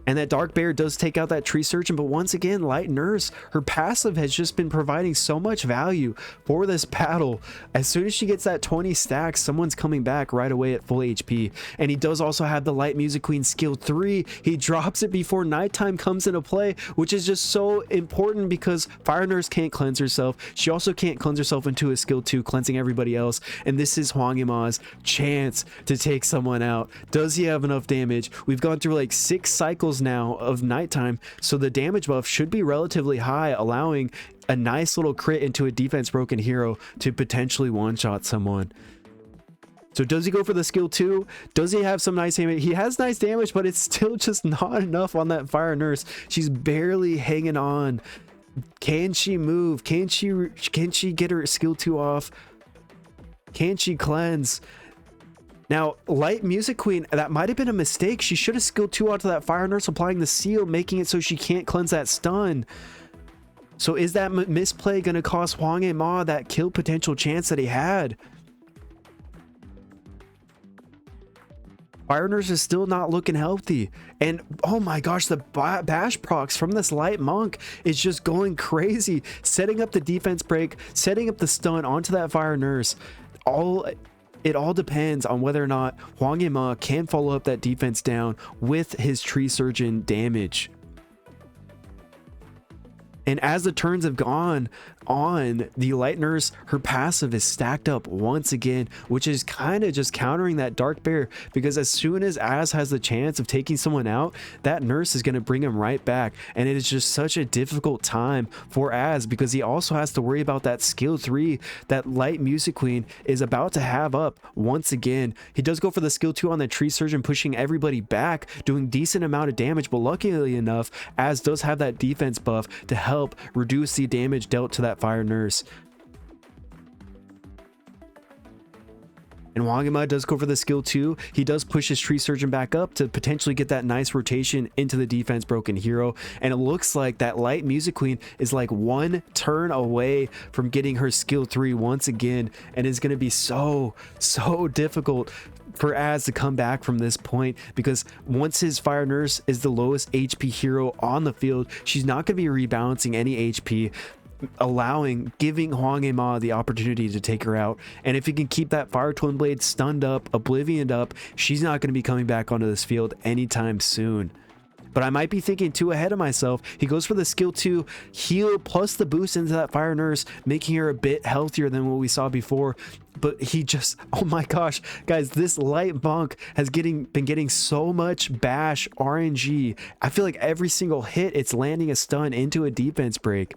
And that Dark Bear does take out that Tree Surgeon, but once again, Light Nurse, her passive has just been providing so much value for this battle. As soon as she gets that 20 stacks, someone's coming back right away at full HP. And he does also have the Light Music Queen skill 3. He drops it before nighttime comes into play, which is just so important because Fire Nurse can't cleanse herself. She also can't cleanse herself into a skill 2, cleansing everybody else. And this is Hwang Ema's chance to take someone out. Does he have enough damage? We've gone through like 6 cycles now of nighttime, so the damage buff should be relatively high, allowing a nice little crit into a defense broken hero to potentially one-shot someone. So does he go for the skill 2? Does he have some nice damage? He has nice damage, but it's still just not enough on that Fire Nurse. She's barely hanging on. Can she move? Can she get her skill 2 off? Can she cleanse? Now, Light Music Queen, that might have been a mistake. She should have skill 2 onto that Fire Nurse, applying the seal, making it so she can't cleanse that stun. So is that misplay going to cost Hwang Ema that kill potential chance that he had? Fire Nurse is still not looking healthy. And oh my gosh, the bash procs from this Light Monk is just going crazy. Setting up the defense break, setting up the stun onto that Fire Nurse. It all depends on whether or not Hwang Ema can follow up that defense down with his Tree Surgeon damage. And as the turns have gone on, the Light Nurse, her passive is stacked up once again, which is kind of just countering that Dark Bear, because as soon as Az has the chance of taking someone out, that Nurse is going to bring him right back. And it is just such a difficult time for Az, because he also has to worry about that skill 3 that Light Music Queen is about to have up once again. He does go for the skill 2 on the Tree Surgeon, pushing everybody back, doing decent amount of damage, but luckily enough, Az does have that defense buff to help reduce the damage dealt to that Fire Nurse. And Hwang Ema does go for the skill 2. He does push his Tree Surgeon back up to potentially get that nice rotation into the defense broken hero. And it looks like that Light Music Queen is like 1 turn away from getting her skill 3 once again. And it's going to be so difficult for Az to come back from this point, because once his Fire Nurse is the lowest HP hero on the field, she's not going to be rebalancing any HP, giving Hwang Ema the opportunity to take her out. And if he can keep that Fire Twin Blade stunned up, oblivioned up, she's not going to be coming back onto this field anytime soon. But I might be thinking too ahead of myself. He goes for the skill 2 heal plus the boost into that Fire Nurse, making her a bit healthier than what we saw before. But he just, oh my gosh, guys, this Light Monk has been getting so much bash RNG. I feel like every single hit, it's landing a stun into a defense break.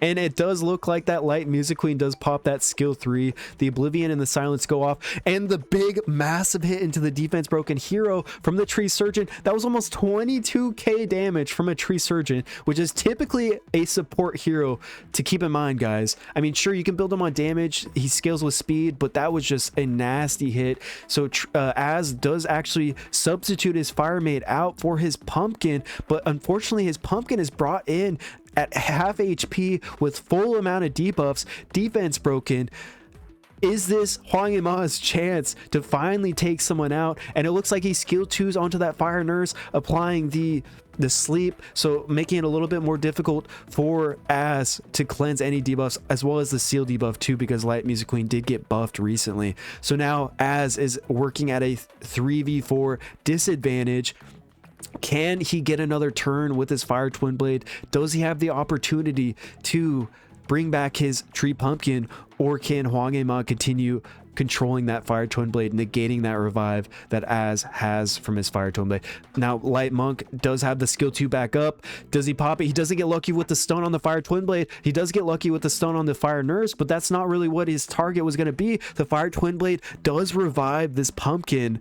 And it does look like that Light Music Queen does pop that skill 3. The Oblivion and the Silence go off. And the big, massive hit into the defense broken hero from the Tree Surgeon. That was almost 22k damage from a Tree Surgeon, which is typically a support hero to keep in mind, guys. I mean, sure, you can build him on damage. He scales with speed, but that was just a nasty hit. So Az does actually substitute his Fire Maid out for his Pumpkin, but unfortunately his Pumpkin is brought in at half HP with full amount of debuffs, defense broken. Is this Hwang Yimma's chance to finally take someone out? And it looks like he skill 2s onto that Fire Nurse, applying the sleep, so making it a little bit more difficult for Az to cleanse any debuffs, as well as the seal debuff too, because Light Music Queen did get buffed recently. So now Az is working at a 3v4 disadvantage. Can he get another turn with his Fire Twin Blade? Does he have the opportunity to bring back his Tree Pumpkin, or can Hwang Yimma continue controlling that Fire Twin Blade, negating that revive that Az has from his Fire Twin Blade? Now Light Monk does have the skill 2 back up. Does he pop it? He doesn't get lucky with the stun on the Fire Twin Blade. He does get lucky with the stun on the Fire Nurse, but that's not really what his target was going to be. The Fire Twin Blade does revive this Pumpkin.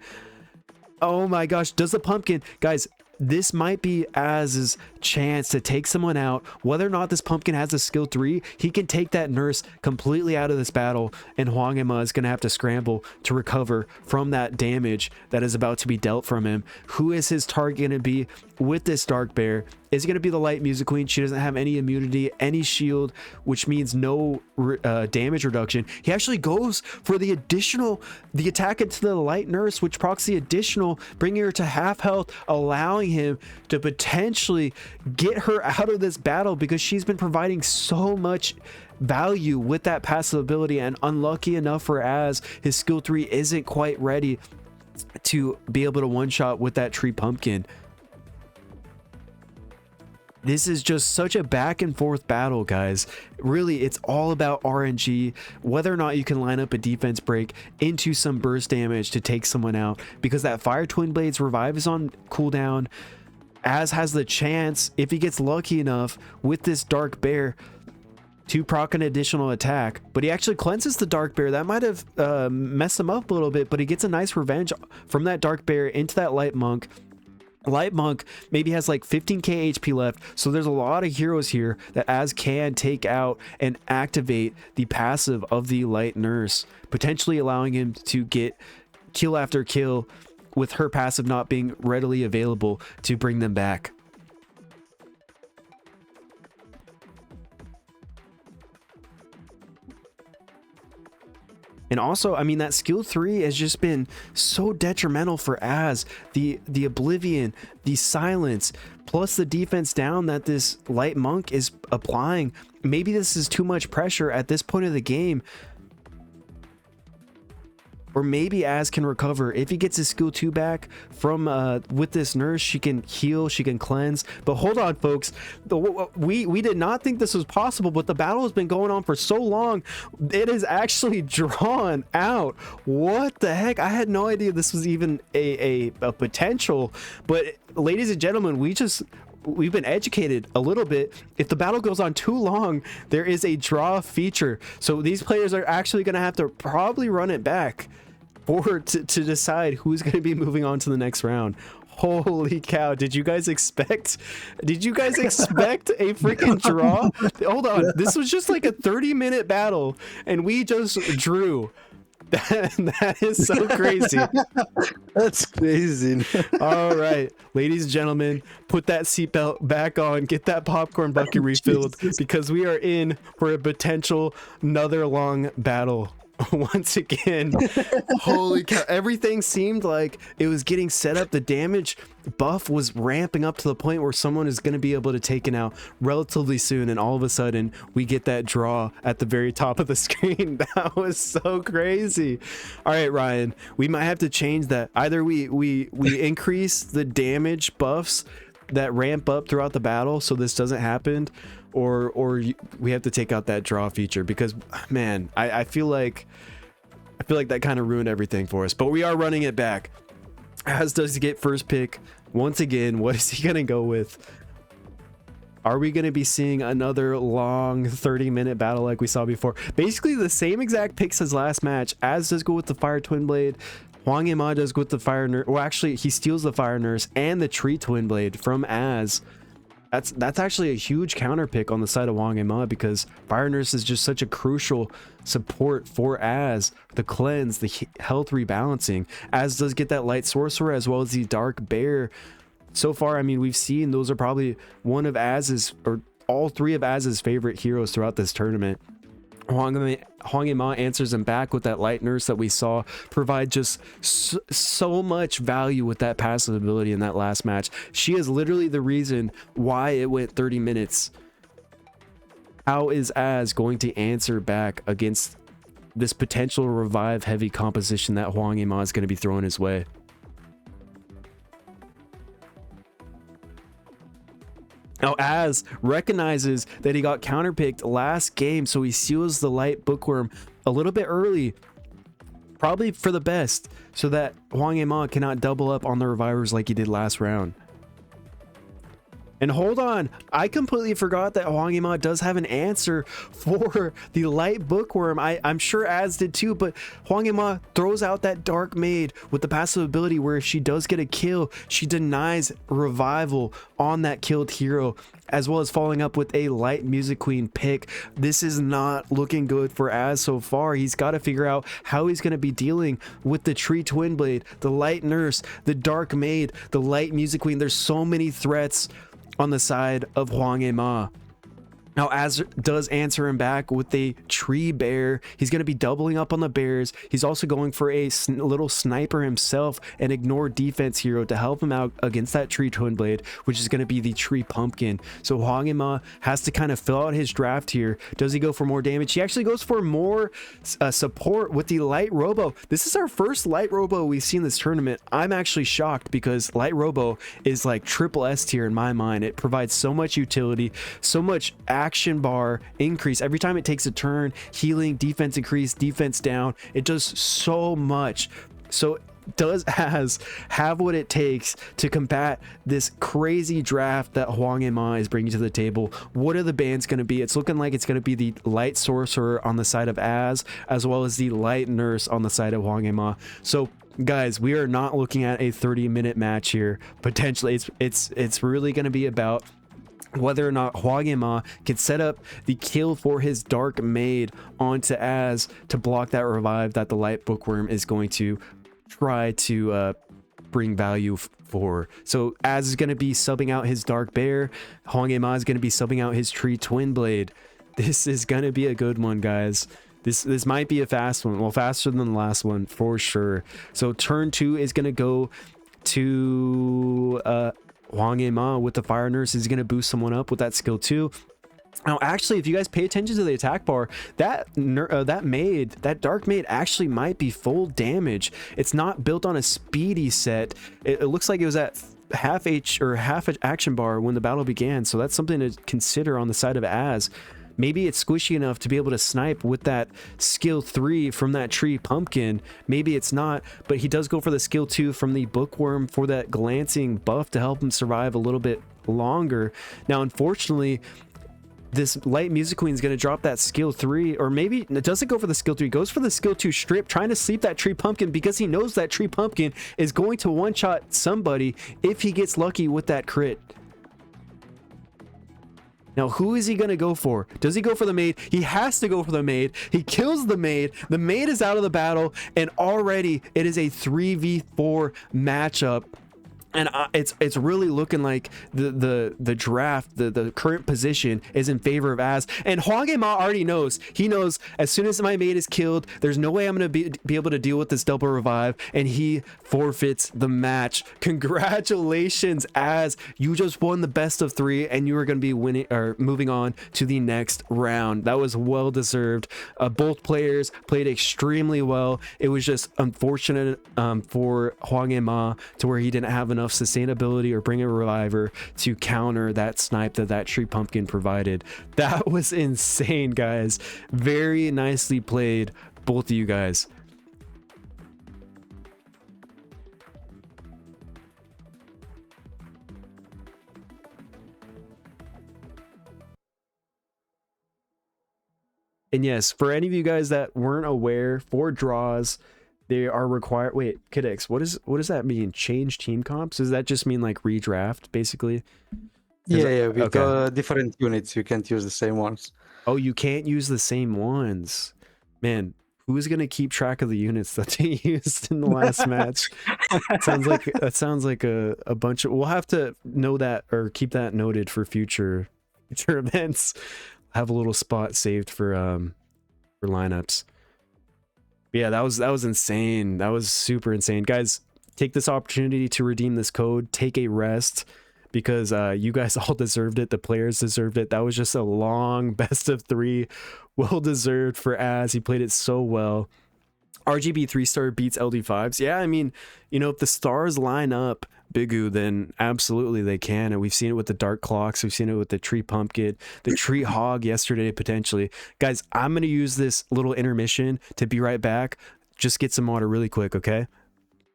Oh my gosh, does the Pumpkin, guys, this might be Az's chance to take someone out. Whether or not this Pumpkin has a skill 3, he can take that Nurse completely out of this battle, and Hwang Yimma is going to have to scramble to recover from that damage that is about to be dealt from him. Who is his target going to be with this Dark Bear? Is it going to be the Light Music Queen? She doesn't have any immunity, any shield, which means no damage reduction. He actually goes for the attack into the Light Nurse, which procs the additional, bringing her to half health, allowing him to potentially get her out of this battle, because she's been providing so much value with that passive ability. And unlucky enough for Az, his skill 3 isn't quite ready to be able to one-shot with that Tree Pumpkin. This is just such a back and forth battle, guys. Really, it's all about RNG, whether or not you can line up a defense break into some burst damage to take someone out, because that Fire Twin Blade's revive is on cooldown. Az has the chance, if he gets lucky enough with this Dark Bear, to proc an additional attack, but he actually cleanses the Dark Bear. That might have messed him up a little bit, but he gets a nice revenge from that Dark Bear into that Light Monk. Light Monk maybe has like 15k HP left, so there's a lot of heroes here that Az can take out and activate the passive of the Light Nurse, potentially allowing him to get kill after kill with her passive not being readily available to bring them back. And also, I mean, that skill 3 has just been so detrimental for Az. The Oblivion, the Silence, plus the defense down that this Light Monk is applying. Maybe this is too much pressure at this point of the game. Or maybe Az can recover. If he gets his skill 2 back from with this Nurse, she can heal, she can cleanse. But hold on, folks. We did not think this was possible, but the battle has been going on for so long. It is actually drawn out. What the heck? I had no idea this was even a potential. But ladies and gentlemen, we've been educated a little bit. If the battle goes on too long, there is a draw feature. So these players are actually going to have to probably run it back to decide who's going to be moving on to the next round. Holy cow. Did you guys expect a freaking draw? Hold on. This was just like a 30-minute battle and we just drew. That is so crazy. That's crazy. All right, ladies and gentlemen, put that seatbelt back on, get that popcorn bucket refilled, because we are in for a potential another long battle once again. Holy cow, everything seemed like it was getting set up. The damage buff was ramping up to the point where someone is going to be able to take it out relatively soon, and all of a sudden we get that draw at the very top of the screen. That was so crazy. All right, Ryan, we might have to change that. Either we increase the damage buffs that ramp up throughout the battle so this doesn't happen, or we have to take out that draw feature, because man, I feel like that kind of ruined everything for us. But we are running it back. Az does get first pick once again. What is he gonna go with? Are we going to be seeing another long 30-minute battle like we saw before? Basically the same exact picks as last match. Az does go with the Fire Twin Blade. Hwang Yema does go with the Fire Nurse. Well, actually, he steals the Fire Nurse and the Tree Twin Blade from Az. That's actually a huge counter pick on the side of Hwang Yema, because Fire Nurse is just such a crucial support for Az. The cleanse, the health rebalancing. Az does get that Light Sorcerer as well as the Dark Bear. So far, I mean, we've seen those are probably one of Az's, or all three of Az's favorite heroes throughout this tournament. Hwang Yema answers him back with that Light Nurse that we saw provide just so much value with that passive ability in that last match. She is literally the reason why it went 30 minutes. How is Az going to answer back against this potential revive heavy composition that Hwang Yema is going to be throwing his way? Now, Az recognizes that he got counterpicked last game, so he seals the Light Bookworm a little bit early, probably for the best, so that Hwang Yema cannot double up on the revivers like he did last round. And hold on, I completely forgot that Hwang Yema does have an answer for the Light Bookworm. I'm sure Az did too, but Hwang Yema throws out that Dark Maid with the passive ability where if she does get a kill, she denies revival on that killed hero, as well as following up with a Light Music Queen pick. This is not looking good for Az so far. He's got to figure out how he's going to be dealing with the Tree Twin Blade, the Light Nurse, the Dark Maid, the Light Music Queen. There's so many threats on the side of Hwang Yema. Now, Az does answer him back with a Tree Bear. He's going to be doubling up on the bears. He's also going for a little sniper himself, an ignore defense hero to help him out against that Tree Twin Blade, which is going to be the Tree Pumpkin. So Hwang Yema has to kind of fill out his draft here. Does he go for more damage? He actually goes for more support with the Light Robo. This is our first Light Robo we've seen this tournament. I'm actually shocked because Light Robo is like triple S tier in my mind. It provides so much utility, so much action bar increase every time it takes a turn, healing, defense increase, defense down. It does so much. So does Az have what it takes to combat this crazy draft that Hwang Yema is bringing to the table? What are the bans going to be? It's looking like it's going to be the Light Sorcerer on the side of Az, as well as the Light Nurse on the side of Hwang Yema. So guys, we are not looking at a 30-minute match here. Potentially it's really going to be about whether or not Hwang Yema can set up the kill for his Dark Maid onto Az to block that revive that the Light Bookworm is going to try to bring value for. So Az is going to be subbing out his Dark Bear. Hwang Yema is going to be subbing out his Tree Twin Blade. This is going to be a good one, guys. This might be a fast one. Well, faster than the last one for sure. So turn 2 is going to go to Hwang Yema with the Fire Nurse. Is going to boost someone up with that skill 2. Now, actually, if you guys pay attention to the attack bar, that Dark Maid actually might be full damage. It's not built on a speedy set. It looks like it was at half action bar when the battle began. So that's something to consider on the side of Az. Maybe it's squishy enough to be able to snipe with that skill 3 from that Tree Pumpkin. Maybe it's not, but he does go for the skill 2 from the Bookworm for that glancing buff to help him survive a little bit longer. Now, unfortunately, this Light Music Queen is going to drop that skill 3, or maybe it doesn't go for the skill 3, goes for the skill 2 strip, trying to sleep that Tree Pumpkin because he knows that Tree Pumpkin is going to one-shot somebody if he gets lucky with that crit. Now, who is he going to go for? Does he go for the maid? He has to go for the maid. He kills the maid. The maid is out of the battle, and already it is a 3v4 matchup. And it's really looking like the draft, the current position is in favor of Az. And Hwang Yema already knows. He knows as soon as my mate is killed, there's no way I'm going to be able to deal with this double revive. And he forfeits the match. Congratulations, Az. You just won the best of 3, and you are going to be winning or moving on to the next round. That was well deserved. Both players played extremely well. It was just unfortunate for Hwang Yema to where he didn't have enough sustainability or bring a reviver to counter that snipe that Tree Pumpkin provided. That was insane, guys. Very nicely played, both of you guys. And yes, for any of you guys that weren't aware, for draws, they are required. Wait, Kidix, what does that mean? Change team comps? Does that just mean like redraft, basically? Yeah, with different units, you can't use the same ones. Oh, you can't use the same ones. Man, who's gonna keep track of the units that they used in the last match? Sounds like a bunch of. We'll have to know that or keep that noted for future events. Have a little spot saved for lineups. Yeah, that was insane. That was super insane, guys. Take this opportunity to redeem this code. Take a rest, because you guys all deserved it. The players deserved it. That was just a long best of 3, well deserved for Az. He played it so well. RGB 3-star beats LD5s. Yeah, I mean, you know, if the stars line up, Bigu, then absolutely they can. And we've seen it with the Dark Clocks. We've seen it with the Tree Pumpkin, the Tree Hog yesterday, potentially. Guys, I'm going to use this little intermission to be right back. Just get some water really quick, okay?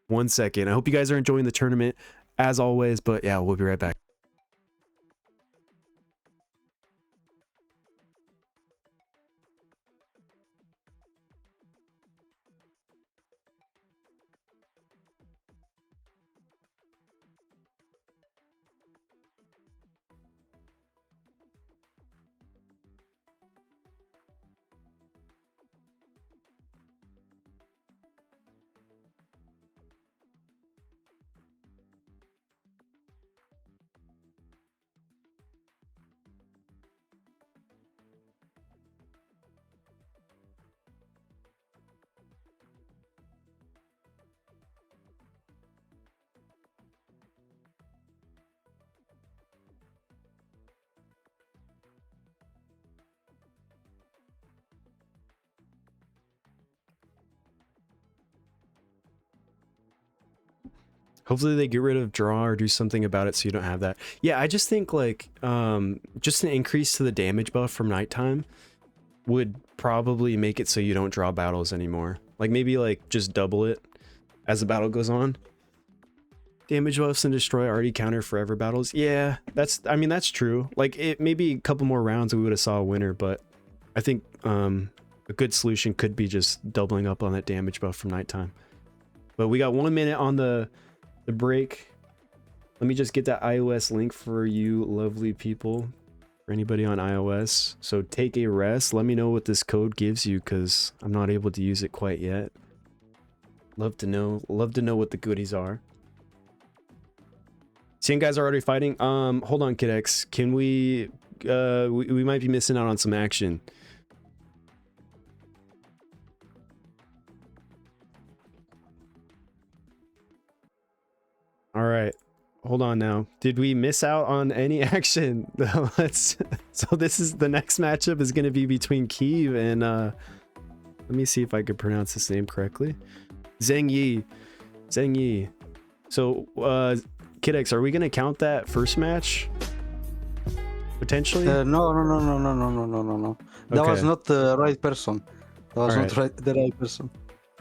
1 second. I hope you guys are enjoying the tournament as always, but yeah, we'll be right back. Hopefully they get rid of draw or do something about it so you don't have that. Yeah, I just think like just an increase to the damage buff from nighttime would probably make it so you don't draw battles anymore. Like maybe like just double it as the battle goes on. Damage buffs and destroy already counter forever battles. Yeah, I mean that's true. Like it maybe a couple more rounds we would have saw a winner, but I think a good solution could be just doubling up on that damage buff from nighttime. But we got 1 minute on the break. Let me just get that iOS link for you lovely people, for anybody on iOS. So take a rest. Let me know what this code gives you, because I'm not able to use it quite yet. Love to know what the goodies are. Seeing guys are already fighting. Hold on, KidX. Can we might be missing out on some action. All right, hold on now. Did we miss out on any action? So this is the next matchup is going to be between Kiev and let me see if I could pronounce his name correctly. Zheng Yi. So KidX, are we going to count that first match potentially? No. That was not the right person. That was not the right person.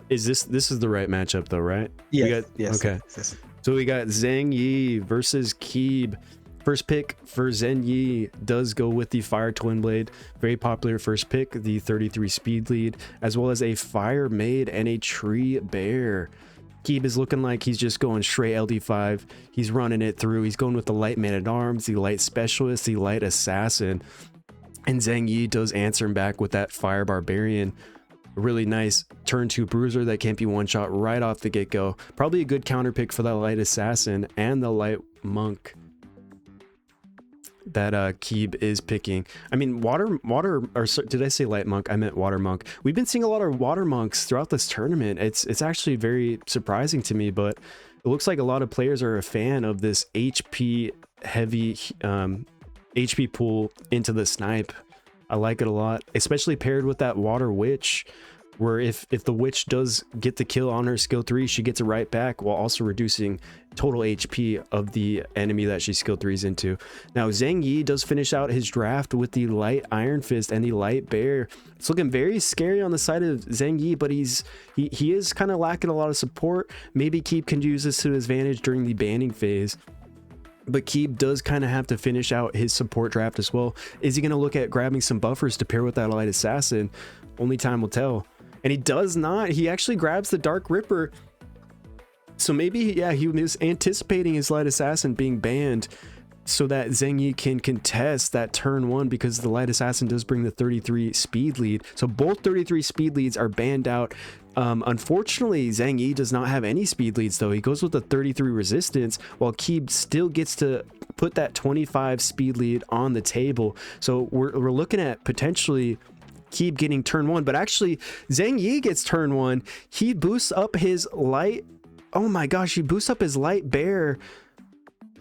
Is this is the right matchup though, right? Yes. Yes. Okay. Yes. So we got Zheng Yi versus Keeb. First pick for Zheng Yi does go with the Fire Twin Blade. Very popular first pick, the 33 speed lead, as well as a Fire Maid and a Tree Bear. Keeb is looking like he's just going straight LD5. He's running it through. He's going with the Light Man-at-Arms, the Light Specialist, the Light Assassin. And Zheng Yi does answer him back with that Fire Barbarian. A really nice turn 2 bruiser that can't be one shot right off the get-go. Probably a good counter pick for that Light Assassin and the Light Monk that Keeb is picking. I mean, water, or did I say Light Monk? I meant Water Monk. We've been seeing a lot of Water Monks throughout this tournament. It's actually very surprising to me, but it looks like a lot of players are a fan of this HP heavy HP pool into the snipe. I like it a lot, especially paired with that Water Witch, where if the witch does get the kill on her skill 3, she gets it right back while also reducing total HP of the enemy that she skill 3s into. Now Zheng Yi does finish out his draft with the Light Iron Fist and the Light Bear. It's looking very scary on the side of Zheng Yi, but he is kind of lacking a lot of support. Maybe Keep can use this to his advantage during the banning phase. but Keeb does kind of have to finish out his support draft as well. Is he going to look at grabbing some buffers to pair with that Light Assassin? Only time will tell. And he does not. He actually grabs the Dark Ripper. So maybe, yeah, he was anticipating his Light Assassin being banned so that Zheng Yi can contest that turn 1, because the Light Assassin does bring the 33 speed lead. So both 33 speed leads are banned out. Unfortunately, Zheng Yi does not have any speed leads, though. He goes with the 33 resistance, while Keeb still gets to put that 25 speed lead on the table. So we're looking at potentially Keeb getting turn 1, but actually Zheng Yi gets turn 1. He boosts up his light. Oh my gosh, he boosts up his light bear.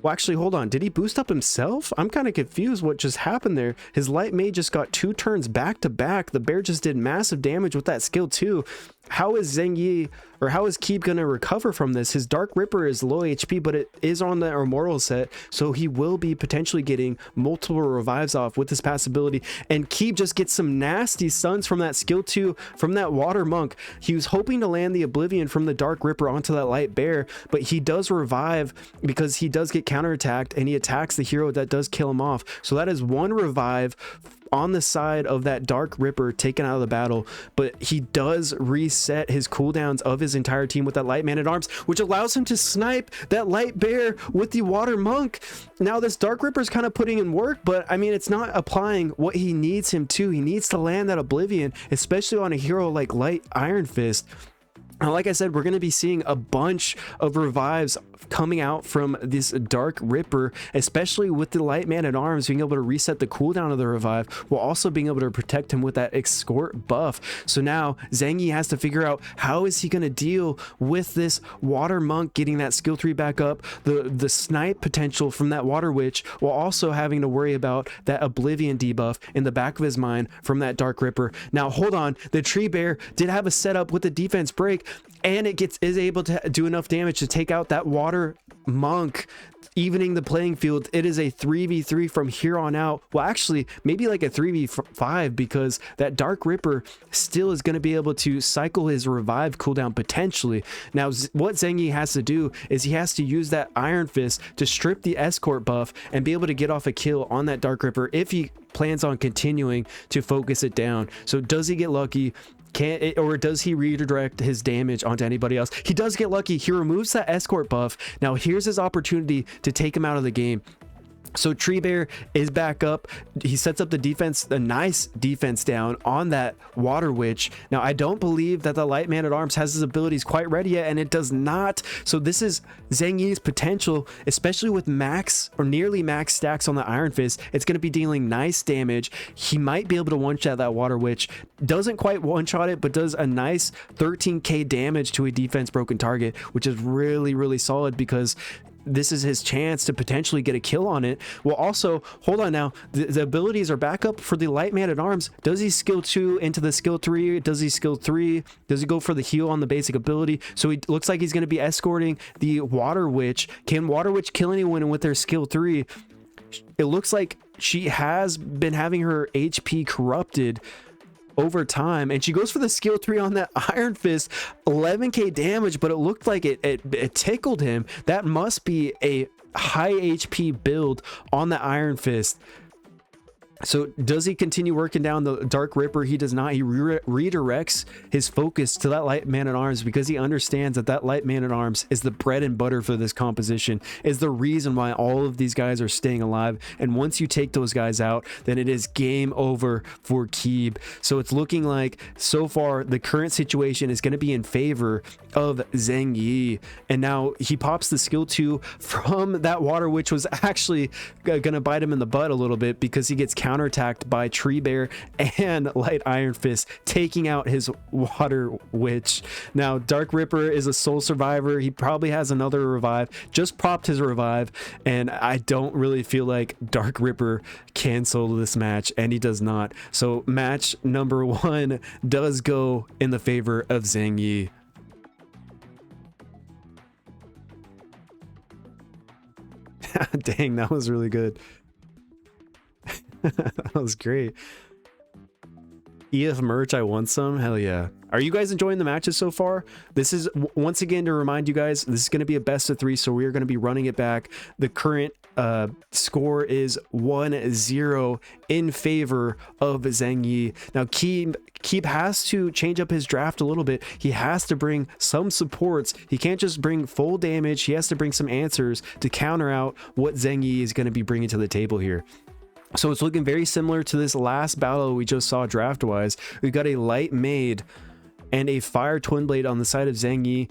Well, actually, hold on. Did he boost up himself? I'm kind of confused what just happened there. His light mage just got 2 turns back to back. The bear just did massive damage with that skill too. How is Zheng Yi, or how is Keeb going to recover from this? His Dark Ripper is low HP, but it is on the Immortal set, so he will be potentially getting multiple revives off with his pass ability. And Keeb just gets some nasty stuns from that skill 2 from that Water Monk. He was hoping to land the Oblivion from the Dark Ripper onto that Light Bear, but he does revive because he does get counterattacked, and he attacks the hero that does kill him off. So that is 1 revive on the side of that Dark Ripper taken out of the battle, but he does reset his cooldowns of his entire team with that Light Man at Arms, which allows him to snipe that Light Bear with the Water Monk. Now this Dark Ripper is kind of putting in work, but I mean, it's not applying what he needs him to. He needs to land that Oblivion, especially on a hero like Light Iron Fist. Like I said, we're going to be seeing a bunch of revives coming out from this Dark Ripper, especially with the Light Man at Arms being able to reset the cooldown of the revive, while also being able to protect him with that escort buff. So now Zheng Yi has to figure out how is he going to deal with this Water Monk getting that skill 3 back up, the snipe potential from that Water Witch, while also having to worry about that Oblivion debuff in the back of his mind from that Dark Ripper. Now hold on, the Tree Bear did have a setup with the defense break, and it is able to do enough damage to take out that Water Monk, evening the playing field. It is a 3v3 from here on out. Well, actually, maybe like a 3v5, because that Dark Ripper still is going to be able to cycle his revive cooldown potentially. Now, what Zheng Yi has to do is he has to use that Iron Fist to strip the escort buff and be able to get off a kill on that Dark Ripper if he plans on continuing to focus it down. So does he get lucky? Or does he redirect his damage onto anybody else? He does get lucky. He removes that escort buff. Now here's his opportunity to take him out of the game. So Tree Bear is back up. He sets up the defense, a nice defense down on that Water Witch. Now, I don't believe that the Light Man at Arms has his abilities quite ready yet, and it does not. So this is Zheng Yi's potential, especially with max or nearly max stacks on the Iron Fist. It's going to be dealing nice damage. He might be able to one-shot that Water Witch. Doesn't quite one-shot it, but does a nice 13k damage to a defense broken target, which is really, really solid, because this is his chance to potentially get a kill on it. Well, also, hold on now, the abilities are back up for the Light Man at Arms. Does he skill 2 into the skill 3? Does he skill 3? Does he go for the heal on the basic ability? So he looks like he's going to be escorting the Water Witch. Can Water Witch kill anyone with their skill 3? It looks like she has been having her HP corrupted over time, and she goes for the skill 3 on that Iron Fist. 11k damage, but it looked like it tickled him. That must be a high HP build on the Iron Fist. So does he continue working down the Dark Ripper? He does not. He redirects his focus to that Light Man at Arms, because he understands that that Light Man at Arms is the bread and butter for this composition, is the reason why all of these guys are staying alive. And once you take those guys out, then it is game over for Keeb. So it's looking like so far the current situation is going to be in favor of Zheng Yi. And now he pops the skill 2 from that Water Witch, was actually going to bite him in the butt a little bit, because he gets counterattacked by Tree Bear and Light Iron Fist, taking out his Water Witch. Now Dark Ripper is a sole survivor. He probably has another revive, just popped his revive, and I don't really feel like Dark Ripper can solo this match, and he does not. So match number 1 does go in the favor of Zheng Yi. Dang, that was really good. That was great. EF merch, I want some. Hell yeah. Are you guys enjoying the matches so far? This is, once again, to remind you guys, this is going to be a best of 3, so we are going to be running it back. The current score is 1-0 in favor of Zheng Yi. Now Keeb has to change up his draft a little bit. He has to bring some supports. He can't just bring full damage. He has to bring some answers to counter out what Zheng Yi is going to be bringing to the table here. So it's looking very similar to this last battle we just saw draft wise. We've got a light maid and a fire twin blade on the side of Zheng Yi.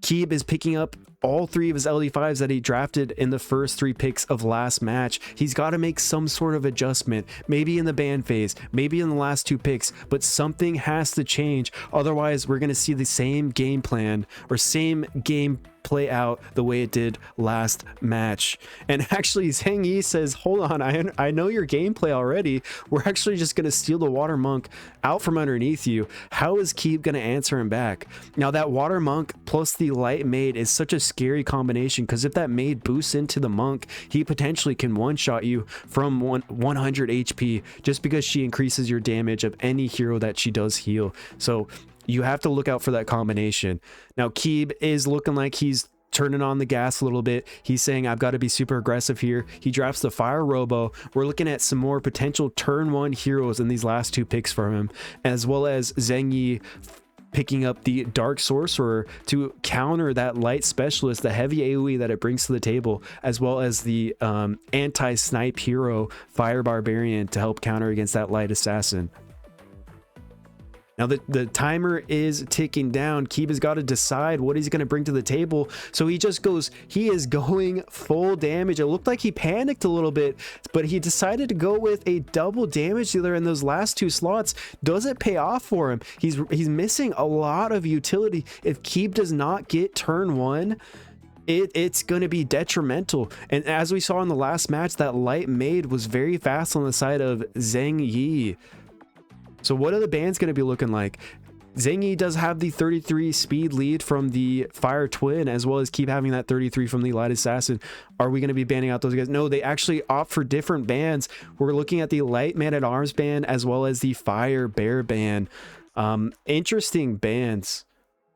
Keeb is picking up all 3 of his LD5s that he drafted in the first 3 picks of last match. He's got to make some sort of adjustment, maybe in the ban phase, maybe in the last 2 picks, but something has to change. Otherwise, we're going to see the same game plan or same game play out the way it did last match. And actually, Zheng Yi says, hold on, I know your gameplay already. We're actually just going to steal the water monk out from underneath you. How is Keeb going to answer him back? Now, that water monk plus the light maid is such a scary combination, because if that maid boosts into the monk, he potentially can one-shot you from 100 HP just because she increases your damage of any hero that she does heal. So you have to look out for that combination. Now, Keeb is looking like he's turning on the gas a little bit. He's saying, I've got to be super aggressive here. He drafts the Fire Robo. We're looking at some more potential turn 1 heroes in these last 2 picks from him, as well as Zheng Yi picking up the Dark Sorcerer to counter that light specialist, the heavy AoE that it brings to the table, as well as the anti-snipe hero Fire Barbarian to help counter against that light assassin. Now the timer is ticking down. Keeb has got to decide what he's going to bring to the table. So he is going full damage. It looked like he panicked a little bit, but he decided to go with a double damage dealer in those last 2 slots. Does it pay off for him? He's missing a lot of utility. If Keeb does not get turn 1, it's going to be detrimental. And as we saw in the last match, that light maid was very fast on the side of Zheng Yi. So what are the bans going to be looking like? Zheng Yi does have the 33 speed lead from the Fire Twin, as well as keep having that 33 from the Light Assassin. Are we going to be banning out those guys? No, they actually opt for different bans. We're looking at the Light Man at Arms ban, as well as the Fire Bear ban. Interesting bans.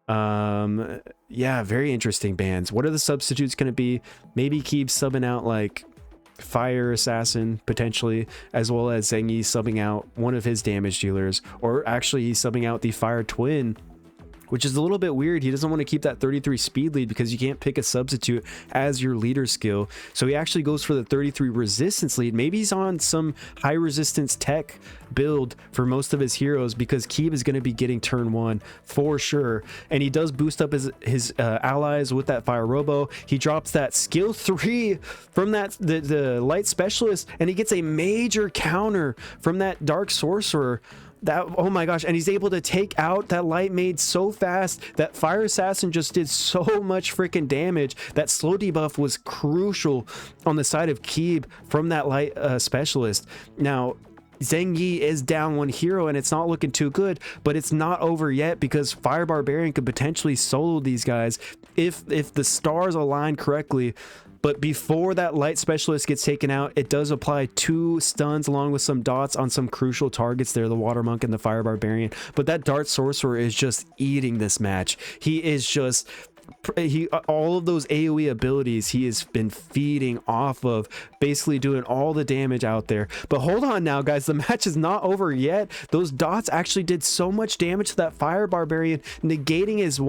Yeah, very interesting bans. What are the substitutes going to be? Maybe keep subbing out like Fire Assassin potentially, as well as Zheng Yi subbing out one of his damage dealers, or actually he's subbing out the Fire Twin, which is a little bit weird. He doesn't want to keep that 33 speed lead because you can't pick a substitute as your leader skill. So he actually goes for the 33 resistance lead. Maybe he's on some high resistance tech build for most of his heroes, because Keeb is going to be getting turn 1 for sure. And he does boost up his allies with that Fire Robo. He drops that skill 3 from that the light specialist, and he gets a major counter from that Dark Sorcerer. That, oh my gosh, and he's able to take out that light maid so fast. That Fire Assassin just did so much freaking damage. That slow debuff was crucial on the side of Keeb from that light specialist. Now Zheng Yi is down 1 hero, and it's not looking too good, but it's not over yet, because Fire Barbarian could potentially solo these guys if the stars align correctly. But before that light specialist gets taken out, it does apply 2 stuns along with some dots on some crucial targets there, the Water Monk and the Fire Barbarian. But that Dart Sorcerer is just eating this match. He is just... all of those AoE abilities he has been feeding off of, basically doing all the damage out there. But hold on now, guys, the match is not over yet. Those dots actually did so much damage to that Fire Barbarian, negating his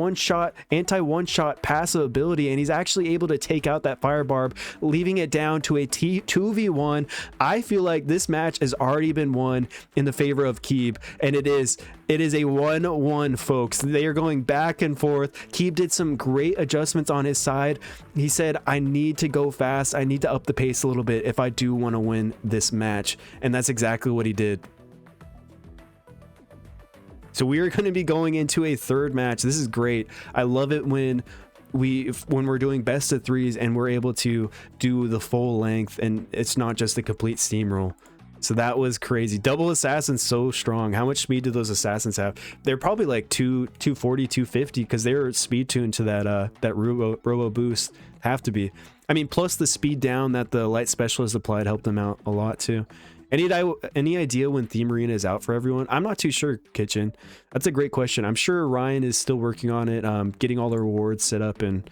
anti-one-shot passive ability, and he's actually able to take out that Fire Barb, leaving it down to a 2v1. I feel like this match has already been won in the favor of Keeb, and it is a 1-1, folks. They are going back and forth. Keeb did some great adjustments on his side. He said, I need to go fast. I need to up the pace a little bit if I do want to win this match. And that's exactly what he did. So we are going to be going into a 3rd match. This is great. I love it when we're doing best of 3s and we're able to do the full length, and it's not just a complete steamroll. So that was crazy. Double Assassin's so strong. How much speed do those assassins have? They're probably like 240, 250, because they're speed tuned to that robo boost. Have to be. I mean, plus the speed down that the light specialist applied helped them out a lot too. Any idea when Theme Arena is out for everyone? I'm not too sure, Kitchen. That's a great question. I'm sure Ryan is still working on it, getting all the rewards set up and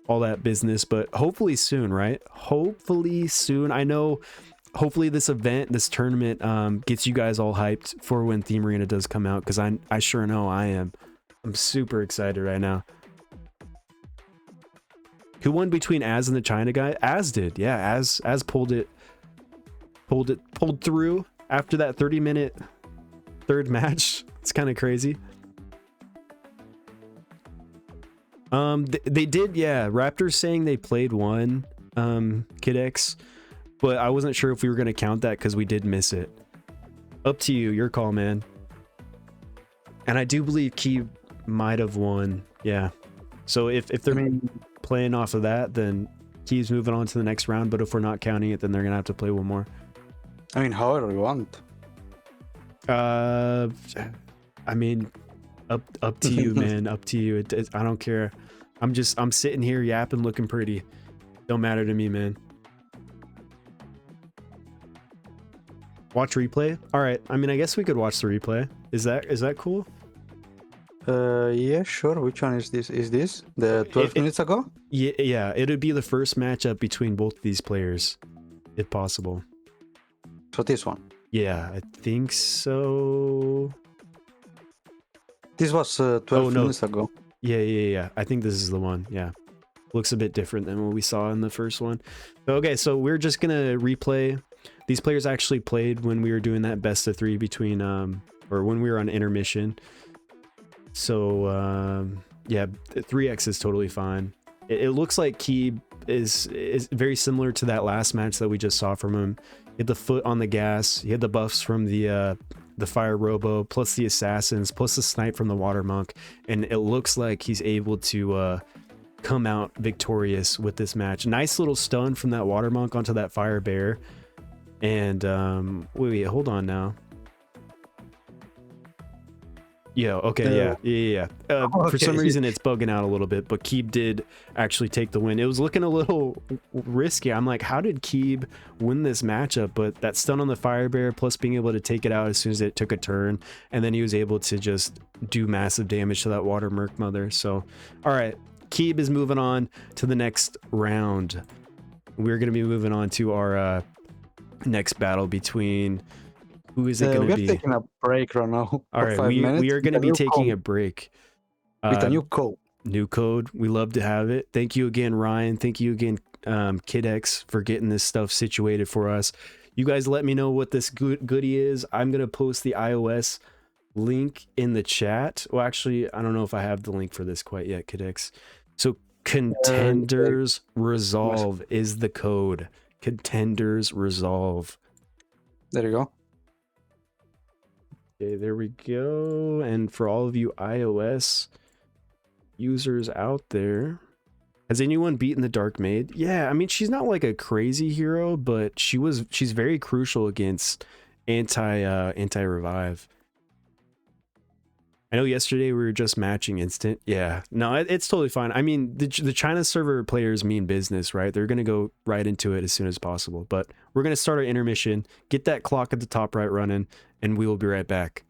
all that business, but hopefully soon, right? Hopefully soon. I know hopefully this event, this tournament, gets you guys all hyped for when Theme Arena does come out, because I sure know I am. I'm super excited right now. Who won between Az and the China guy? Az did, yeah. Az pulled through after that 30-minute third match. It's kind of crazy. They did, yeah. Raptors saying they played one, Kid X, but I wasn't sure if we were going to count that because we did miss it. Up to you, your call, man. And I do believe Key might have won, yeah. So if they're playing off of that, then Key's moving on to the next round, but if we're not counting it, then they're going to have to play one more. I mean, however you want. I mean, up to you, man. Up to you. I don't care. I'm sitting here yapping, looking pretty. Don't matter to me, man. Watch replay. All right. I mean, I guess we could watch the replay. Is that cool? Yeah, sure. Which one is this? Is this the 12 minutes ago? Yeah. It'd be the first matchup between both of these players, if possible. So this one. Yeah, I think so. This was 12 minutes ago. Yeah. I think this is the one. Yeah. Looks a bit different than what we saw in the first one. Okay, so we're just going to replay. These players actually played when we were doing that best of 3 between, or when we were on intermission. So, yeah, 3x is totally fine. It looks like Keeb is very similar to that last match that we just saw from him. He had the foot on the gas. He had the buffs from the fire robo, plus the assassins, plus the snipe from the water monk, and it looks like he's able to come out victorious with this match. Nice little stun from that water monk onto that fire bear. And wait, hold on now. Yeah, okay, yeah. Okay. For some reason it's bugging out a little bit, but Keeb did actually take the win. It was looking a little risky. I'm like, how did Keeb win this matchup? But that stun on the fire bear, plus being able to take it out as soon as it took a turn, and then he was able to just do massive damage to that water merc mother. So, all right, Keeb is moving on to the next round. We're going to be moving on to our next battle between... Who is it going to be? We're taking a break right now. All right, we are going to be taking a break. With a new code. New code. We love to have it. Thank you again, Ryan. Thank you again, KidX, for getting this stuff situated for us. You guys let me know what this goodie is. I'm going to post the iOS link in the chat. Well, actually, I don't know if I have the link for this quite yet, KidX. So Contenders Resolve is the code. Contenders Resolve. There you go. Okay, there we go. And for all of you iOS users out there, has anyone beaten the Dark Maid? Yeah, I mean, she's not like a crazy hero, but she's very crucial against anti-revive. I know yesterday we were just matching instant. Yeah, no, it's totally fine. I mean, the China server players mean business, right? They're going to go right into it as soon as possible. But we're going to start our intermission, get that clock at the top right running, and we will be right back.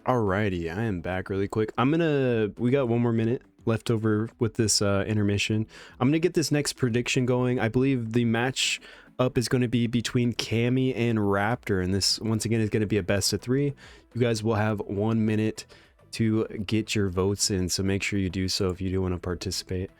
Alrighty, I am back really quick. We got 1 more minute left over with this intermission. I'm gonna get this next prediction going. I believe the match up is going to be between Cammy and Raptor, and this once again is going to be a best of 3. You guys will have 1 minute to get your votes in, so make sure you do so if you do want to participate.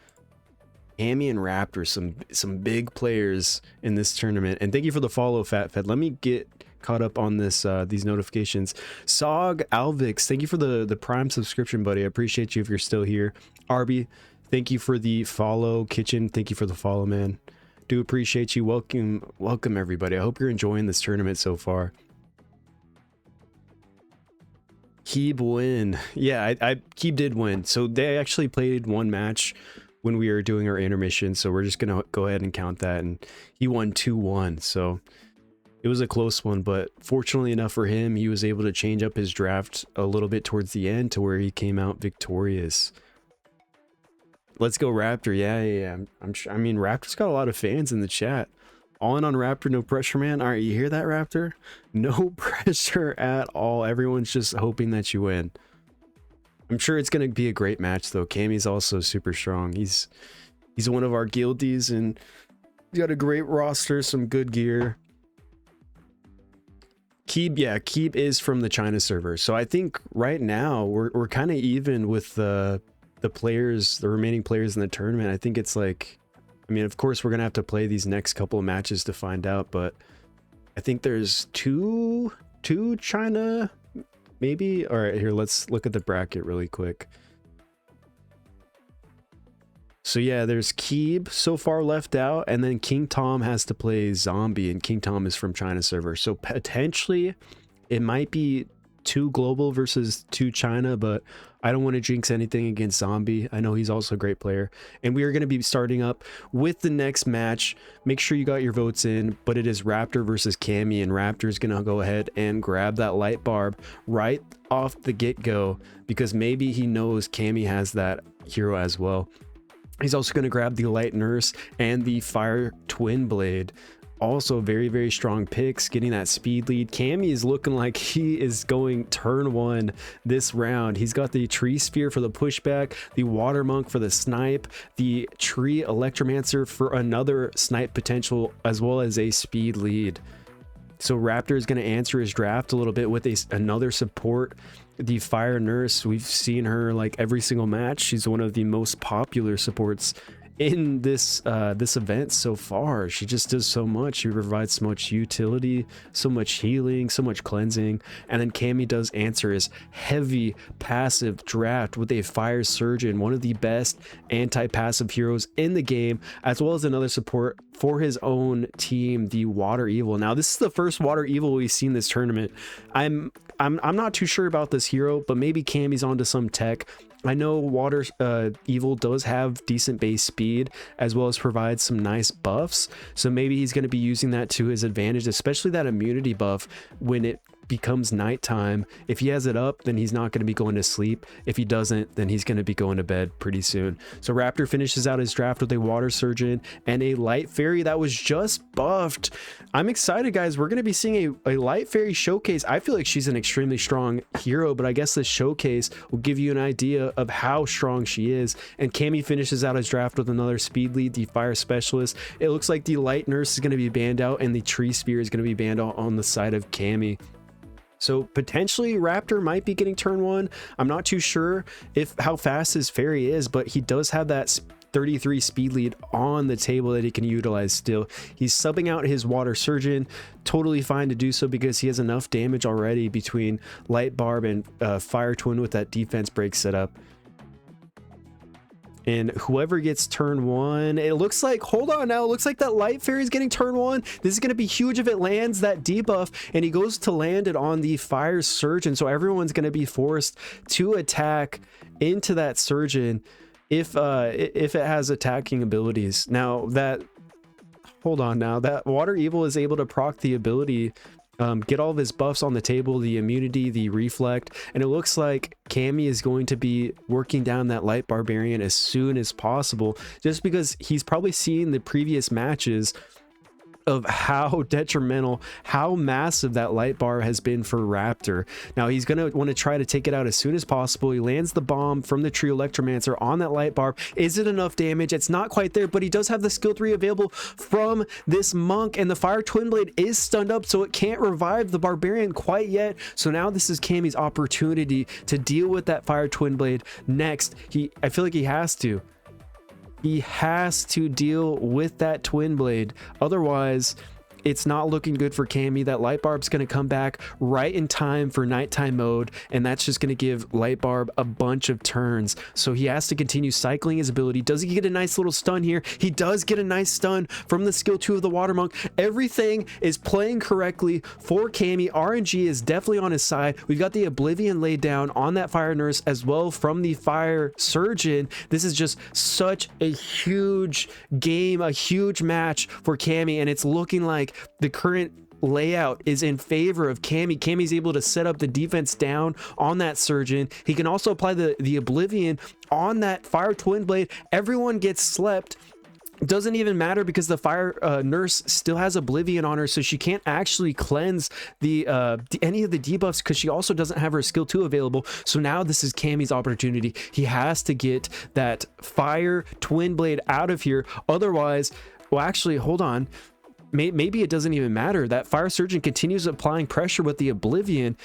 Cammy and Raptor, some big players in this tournament. And thank you for the follow, Fat Fed. Let me get caught up on this these notifications. Sog Alvix, thank you for the Prime subscription, buddy. I appreciate you if you're still here. Arby, thank you for the follow. Kitchen, thank you for the follow, man. Do appreciate you. Welcome everybody. I hope you're enjoying this tournament so far. Keeb win. Yeah, Keeb did win. So they actually played 1 match when we were doing our intermission, so we're just gonna go ahead and count that, and he won 2-1. So it was a close one, but fortunately enough for him, he was able to change up his draft a little bit towards the end to where he came out victorious. Let's go Raptor. Yeah. I'm sure. I mean, Raptor's got a lot of fans in the chat. All in on Raptor, no pressure, man. All right, you hear that, Raptor? No pressure at all. Everyone's just hoping that you win. I'm sure it's gonna be a great match, though. Cammy's also super strong. He's one of our guildies, and he's got a great roster, some good gear. Keeb, yeah, Keeb is from the China server, so I think right now we're kind of even with the players, the remaining players in the tournament. I think it's like, I mean, of course we're gonna have to play these next couple of matches to find out, but I think there's two China, maybe. All right, here, let's look at the bracket really quick. So yeah, there's Keeb so far left out, and then King Tom has to play Zombie, and King Tom is from China server, so potentially it might be 2 global versus 2 China, but I don't want to jinx anything against Zombie. I know he's also a great player, and we are going to be starting up with the next match. Make sure you got your votes in, but it is Raptor versus Cammy, and Raptor is going to go ahead and grab that light barb right off the get-go because maybe he knows Cammy has that hero as well. He's also going to grab the light nurse and the fire twin blade. Also very, very strong picks, getting that speed lead. Cammy is looking like he is going turn 1 this round. He's got the tree spear for the pushback, the water monk for the snipe, the tree electromancer for another snipe potential, as well as a speed lead. So Raptor is going to answer his draft a little bit with another support, the fire nurse. We've seen her like every single match. She's one of the most popular supports in this this event so far. She just does so much. She provides so much utility, so much healing, so much cleansing. And then Cammy does answer his heavy passive draft with a fire surgeon, one of the best anti-passive heroes in the game, as well as another support for his own team, the Water Evil. Now this is the first Water Evil we've seen this tournament. I'm not too sure about this hero, but maybe Cammy's onto some tech. I know Water Evil does have decent base speed, as well as provides some nice buffs, so maybe he's going to be using that to his advantage, especially that immunity buff when it becomes nighttime. If he has it up, then he's not going to be going to sleep. If he doesn't, then he's going to be going to bed pretty soon. So Raptor finishes out his draft with a water surgeon and a light fairy that was just buffed. I'm excited, guys. We're going to be seeing a light fairy showcase. I feel like she's an extremely strong hero, but I guess this showcase will give you an idea of how strong she is. And Cammy finishes out his draft with another speed lead, the fire specialist. It looks like the light nurse is going to be banned out and the tree spear is going to be banned out on the side of Cammy. So potentially Raptor might be getting turn 1. I'm not too sure how fast his fairy is, but he does have that 33 speed lead on the table that he can utilize still. He's subbing out his water surgeon, totally fine to do so because he has enough damage already between light barb and fire twin with that defense break set up. And whoever gets turn 1, it looks like, hold on now, it looks like that light fairy is getting turn 1. This is going to be huge if it lands that debuff, and he goes to land it on the fire surgeon. So everyone's going to be forced to attack into that surgeon if it has attacking abilities. Now that, hold on now, that Water Evil is able to proc the ability, get all of his buffs on the table, the immunity, the reflect, and it looks like Cammy is going to be working down that light barbarian as soon as possible, just because he's probably seen the previous matches of how detrimental, how massive that light bar has been for Raptor. Now he's going to want to try to take it out as soon as possible. He lands the bomb from the Tree Electromancer on that light bar. Is it enough damage? It's not quite there, but he does have the skill 3 available from this monk, and the Fire Twin Blade is stunned up, so it can't revive the Barbarian quite yet. So now this is Cammy's opportunity to deal with that Fire Twin Blade next. I feel like he has to. He has to deal with that Twin Blade. Otherwise, it's not looking good for Cammy. That Light Barb's going to come back right in time for nighttime mode, and that's just going to give Light Barb a bunch of turns. So he has to continue cycling his ability. Does he get a nice little stun here? He does get a nice stun from the skill 2 of the Water Monk. Everything is playing correctly for Cammy. RNG is definitely on his side. We've got the Oblivion laid down on that Fire Nurse as well from the Fire Surgeon. This is just such a huge game, a huge match for Cammy, and it's looking like the current layout is in favor of Cammy. Cammy's able to set up the defense down on that Surgeon. He can also apply the Oblivion on that Fire Twin Blade. Everyone gets slept. Doesn't even matter because the Fire Nurse still has Oblivion on her, so she can't actually cleanse the any of the debuffs because she also doesn't have her skill 2 available. So now this is Cammy's opportunity. He has to get that Fire Twin Blade out of here. Otherwise, well, actually, hold on. Maybe it doesn't even matter. That Fire Surgeon continues applying pressure with the Oblivion,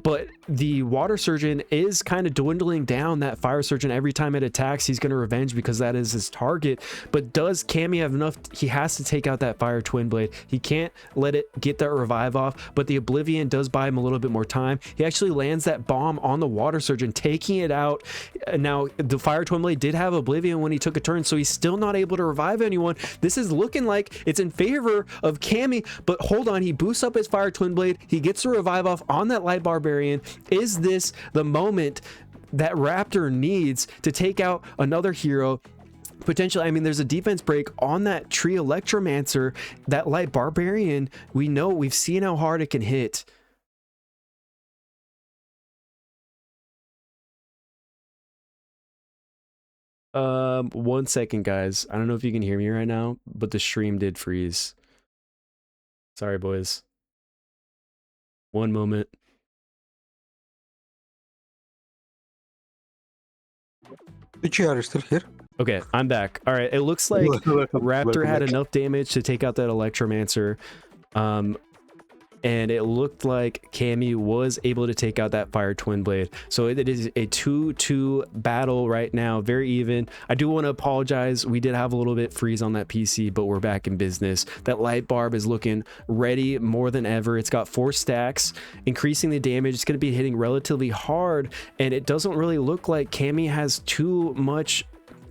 but the Water Surgeon is kind of dwindling down that Fire Surgeon. Every time it attacks, he's going to revenge because that is his target. But does Cammy have enough? He has to take out that Fire Twin Blade. He can't let it get that revive off, but the Oblivion does buy him a little bit more time. He actually lands that bomb on the Water Surgeon, taking it out. Now, the Fire Twin Blade did have Oblivion when he took a turn, so he's still not able to revive anyone. This is looking like it's in favor of Cammy, but hold on, he boosts up his Fire Twin Blade. He gets the revive off on that Light Barbarian. Is this the moment that Raptor needs to take out another hero? Potentially, I mean, there's a defense break on that Tree Electromancer. That Light Barbarian, we know, we've seen how hard it can hit. One second, guys. I don't know if you can hear me right now, but the stream did freeze. Sorry, boys. One moment. Twitchy, are you still here? Okay, I'm back. All right, it looks like Raptor had enough damage to take out that Electromancer. And it looked like Cammy was able to take out that Fire Twin Blade. So it is a 2-2 battle right now, very even. I do want to apologize. We did have a little bit freeze on that PC, but we're back in business. That Light Barb is looking ready more than ever. It's got 4 stacks, increasing the damage. It's going to be hitting relatively hard, and it doesn't really look like Cammy has too much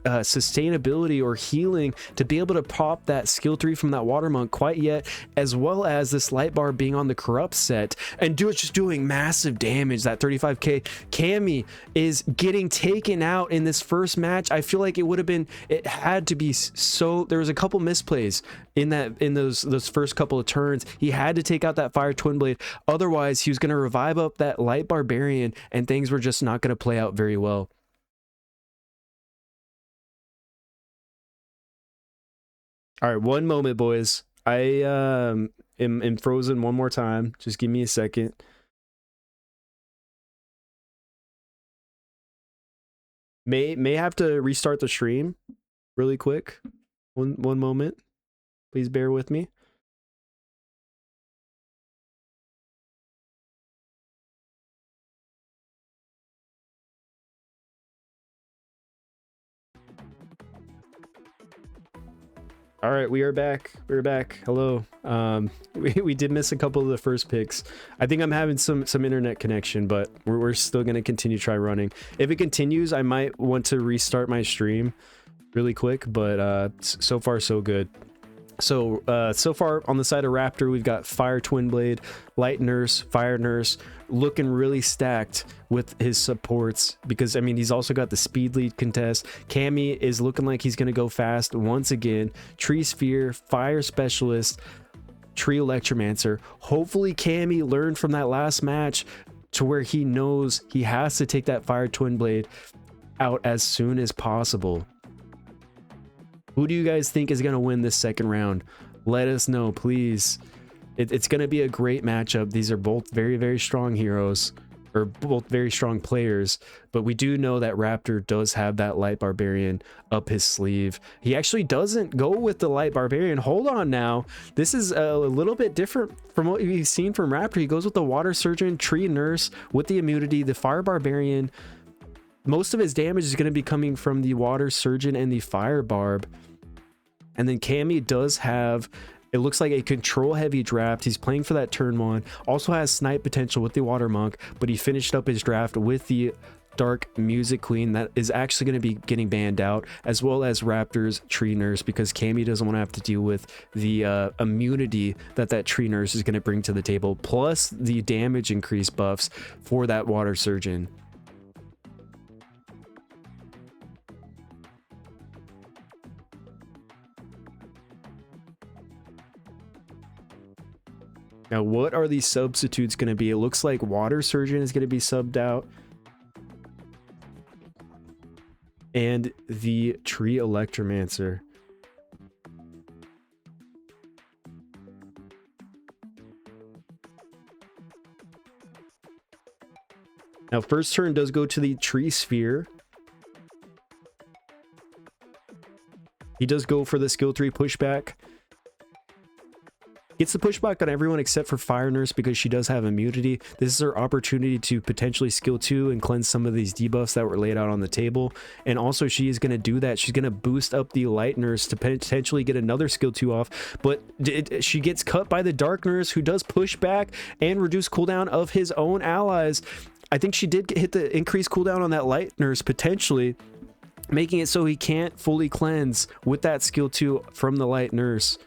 sustainability or healing to be able to pop that skill 3 from that Water Monk quite yet, as well as this Light Bar being on the Corrupt set and just doing massive damage. That 35k Cammy is getting taken out in this first match. I feel like it had to be so. There was a couple misplays in those first couple of turns. He had to take out that Fire Twin Blade, otherwise he was going to revive up that Light Barbarian and things were just not going to play out very well. All right, one moment, boys. I am frozen one more time. Just give me a second. May have to restart the stream really quick. One moment. Please bear with me. All right, we are back. We're back. Hello. We did miss a couple of the first picks. I think I'm having some internet connection, but we're still going to continue try running. If it continues, I might want to restart my stream really quick, but so far so good. So far on the side of Raptor, we've got Fire Twin Blade, Light Nurse, Fire Nurse, looking really stacked with his supports, because I mean he's also got the speed lead contest. Cammy is looking like he's gonna go fast once again. Tree Sphere, Fire Specialist, Tree Electromancer. Hopefully Cammy learned from that last match to where he knows he has to take that Fire Twin Blade out as soon as possible. Who do you guys think is going to win this second round? let us know, please. It's going to be a great matchup. These are both very, very strong heroes, or both very strong players, but we do know that Raptor does have that light barbarian up his sleeve. He actually doesn't go with the light barbarian. Hold on now. This is a little bit different from what we've seen from Raptor. He goes with the water surgeon, tree nurse with the immunity, the fire barbarian. Most of his damage is going to be coming from the water surgeon and the fire barb. And then Cammy does have, it looks like, a control heavy draft. He's playing for that turn 1. Also has snipe potential with the water monk, but he finished up his draft with the dark music queen that is actually going to be getting banned out, as well as Raptor's tree nurse, because Cammy doesn't want to have to deal with the immunity that tree nurse is going to bring to the table, plus the damage increase buffs for that water surgeon. Now, what are these substitutes going to be? It looks like water surgeon is going to be subbed out, and the tree electromancer. Now, first turn does go to the tree sphere. He does go for the skill 3 pushback. Gets the pushback on everyone except for Fire Nurse because she does have immunity. This is her opportunity to potentially skill 2 and cleanse some of these debuffs that were laid out on the table. And also she is going to do that. She's going to boost up the Light Nurse to potentially get another skill 2 off. But she gets cut by the Dark Nurse, who does pushback and reduce cooldown of his own allies. I think she did hit the increased cooldown on that Light Nurse potentially, making it so he can't fully cleanse with that skill 2 from the Light Nurse.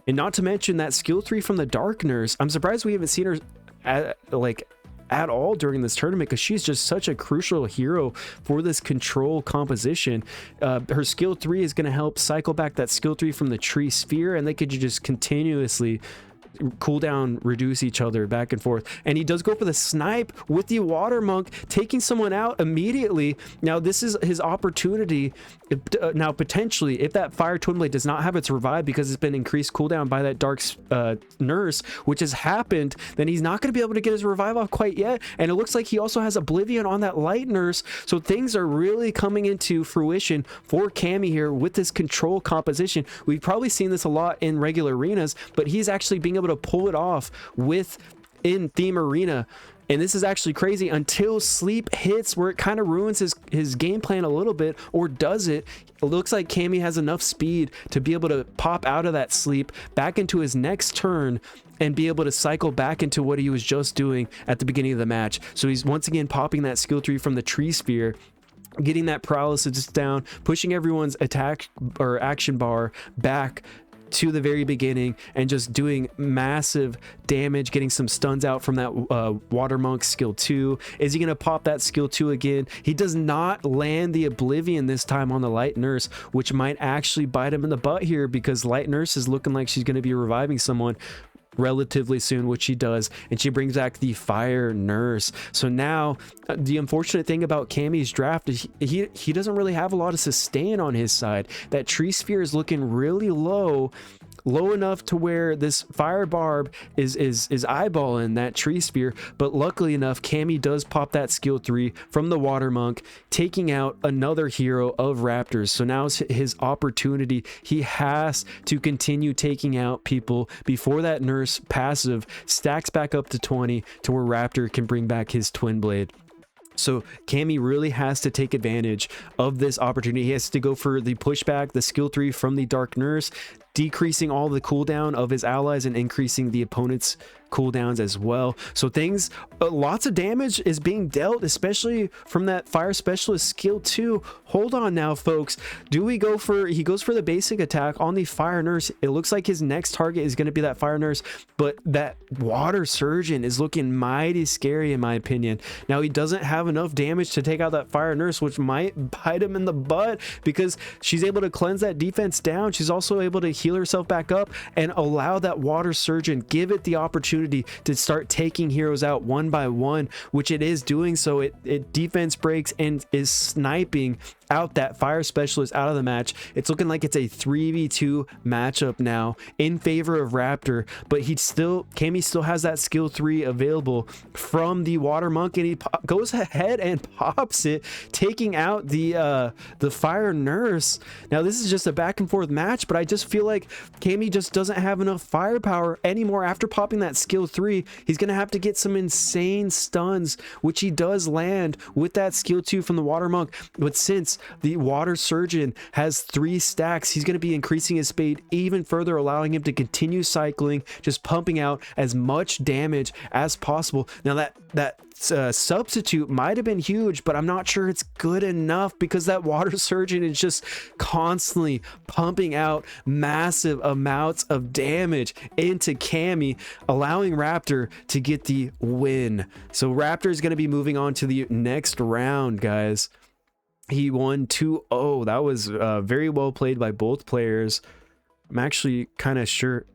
And not to mention that skill 3 from the Dark Nurse. I'm surprised we haven't seen her at all during this tournament, because she's just such a crucial hero for this control composition. Her skill 3 is going to help cycle back that skill 3 from the tree sphere, and they could just continuously cooldown reduce each other back and forth. And he does go for the snipe with the water monk, taking someone out immediately. Now this is his opportunity. Now potentially, if that fire twin blade does not have its revive because it's been increased cooldown by that dark nurse, which has happened, then he's not going to be able to get his revive off quite yet. And it looks like he also has oblivion on that light nurse, so things are really coming into fruition for Cammy here with this control composition. We've probably seen this a lot in regular arenas, but he's actually being able to pull it off in theme arena. And this is actually crazy until sleep hits, where it kind of ruins his game plan a little bit. Or does it? It looks like Cammy has enough speed to be able to pop out of that sleep back into his next turn and be able to cycle back into what he was just doing at the beginning of the match. So he's once again popping that skill 3 from the tree sphere, getting that paralysis down, pushing everyone's attack or action bar back to the very beginning, and just doing massive damage, getting some stuns out from that water monk skill 2. Is he going to pop that skill 2 again? He does not land the oblivion this time on the light nurse, which might actually bite him in the butt here, because light nurse is looking like she's going to be reviving someone relatively soon, which she does, and she brings back the fire nurse. So now the unfortunate thing about Cammy's draft is he doesn't really have a lot of sustain on his side. That tree sphere is looking really low enough to where this fire barb is eyeballing that tree sphere. But luckily enough, Cammy does pop that skill 3 from the water monk, taking out another hero of Raptors. So now is his opportunity. He has to continue taking out people before that nurse passive stacks back up to 20 to where Raptor can bring back his twin blade. So Cammy really has to take advantage of this opportunity. He has to go for the pushback, the skill 3 from the dark nurse, decreasing all the cooldown of his allies and increasing the opponent's cooldowns as well. So things, lots of damage is being dealt, especially from that fire specialist skill 2. Hold on now, folks. Do we go for, he goes for the basic attack on the fire nurse. It looks like his next target is going to be that fire nurse, but that water surgeon is looking mighty scary in my opinion. Now he doesn't have enough damage to take out that fire nurse, which might bite him in the butt, because she's able to cleanse that defense down. She's also able to heal herself back up and allow that water surgeon, give it the opportunity to start taking heroes out one by one, which it is doing. So it defense breaks and is sniping out that fire specialist out of the match. It's looking like it's a 3v2 matchup now in favor of Raptor, but Cammy still has that skill 3 available from the water monk, and he goes ahead and pops it, taking out the fire nurse. Now this is just a back and forth match, but I just feel like Cammy just doesn't have enough firepower anymore. After popping that skill 3, he's gonna have to get some insane stuns, which he does land with that skill 2 from the water monk. But since the water surgeon has 3 stacks, he's going to be increasing his speed even further, allowing him to continue cycling, just pumping out as much damage as possible. Now that substitute might have been huge, but I'm not sure it's good enough, because that water surgeon is just constantly pumping out massive amounts of damage into Cammy, allowing Raptor to get the win. So Raptor is going to be moving on to the next round, guys. He won 2-0. That was very well played by both players. I'm actually kind of sure.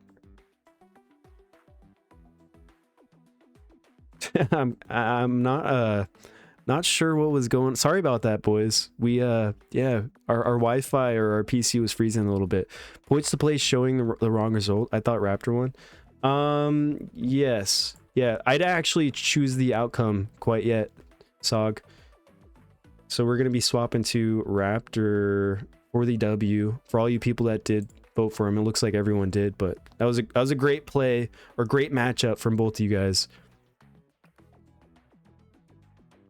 I'm not sure what was going. Sorry about that, boys. We yeah, our Wi-Fi or our PC was freezing a little bit. Points to play showing the wrong result. I thought Raptor won. Yes, yeah. I'd actually choose the outcome quite yet, Sog. So we're gonna be swapping to Raptor for the W. For all you people that did vote for him, it looks like everyone did, but that was a great play, or great matchup from both of you guys.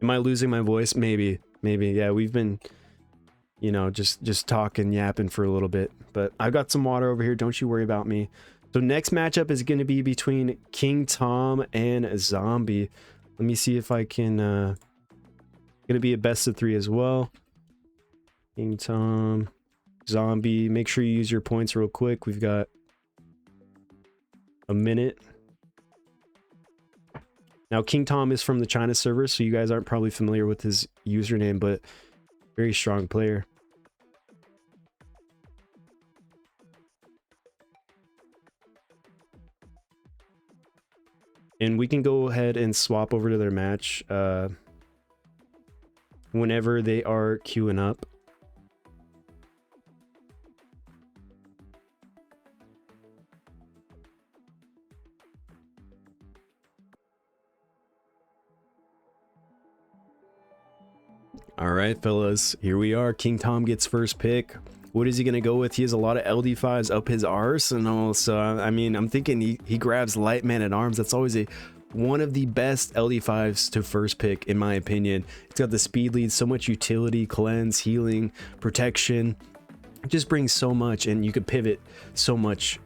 Am I losing my voice? Maybe. Yeah, we've been, you know, just talking, yapping for a little bit, but I've got some water over here. Don't you worry about me. So next matchup is going to be between King Tom and Zombie. Let me see if I can, going to be a best of 3 as well. King Tom, Zombie. Make sure you use your points real quick. We've got a minute. Now, King Tom is from the China server, so you guys aren't probably familiar with his username, but very strong player. And we can go ahead and swap over to their match whenever they are queuing up. All right, fellas, here we are. King Tom gets first pick. What is he going to go with? He has a lot of LD5s up his arsenal. So, I mean, I'm thinking he grabs Light Man at Arms. That's always one of the best LD5s to first pick, in my opinion. It's got the speed lead, so much utility, cleanse, healing, protection. It just brings so much, and you could pivot so much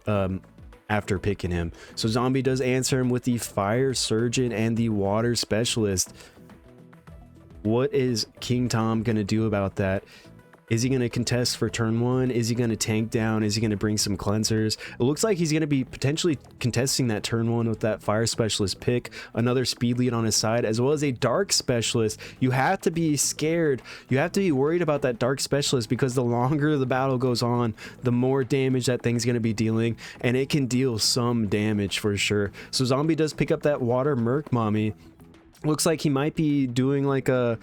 after picking him. So Zombie does answer him with the Fire Surgeon and the Water Specialist. What is King Tom going to do about that? Is he going to contest for turn 1? Is he going to tank down? Is he going to bring some cleansers? It looks like he's going to be potentially contesting that turn 1 with that Fire Specialist pick, another speed lead on his side, as well as a Dark Specialist. You have to be scared. You have to be worried about that Dark Specialist, because the longer the battle goes on, the more damage that thing's going to be dealing, and it can deal some damage for sure. So Zombie does pick up that Water Merc Mommy. Looks like he might be doing like a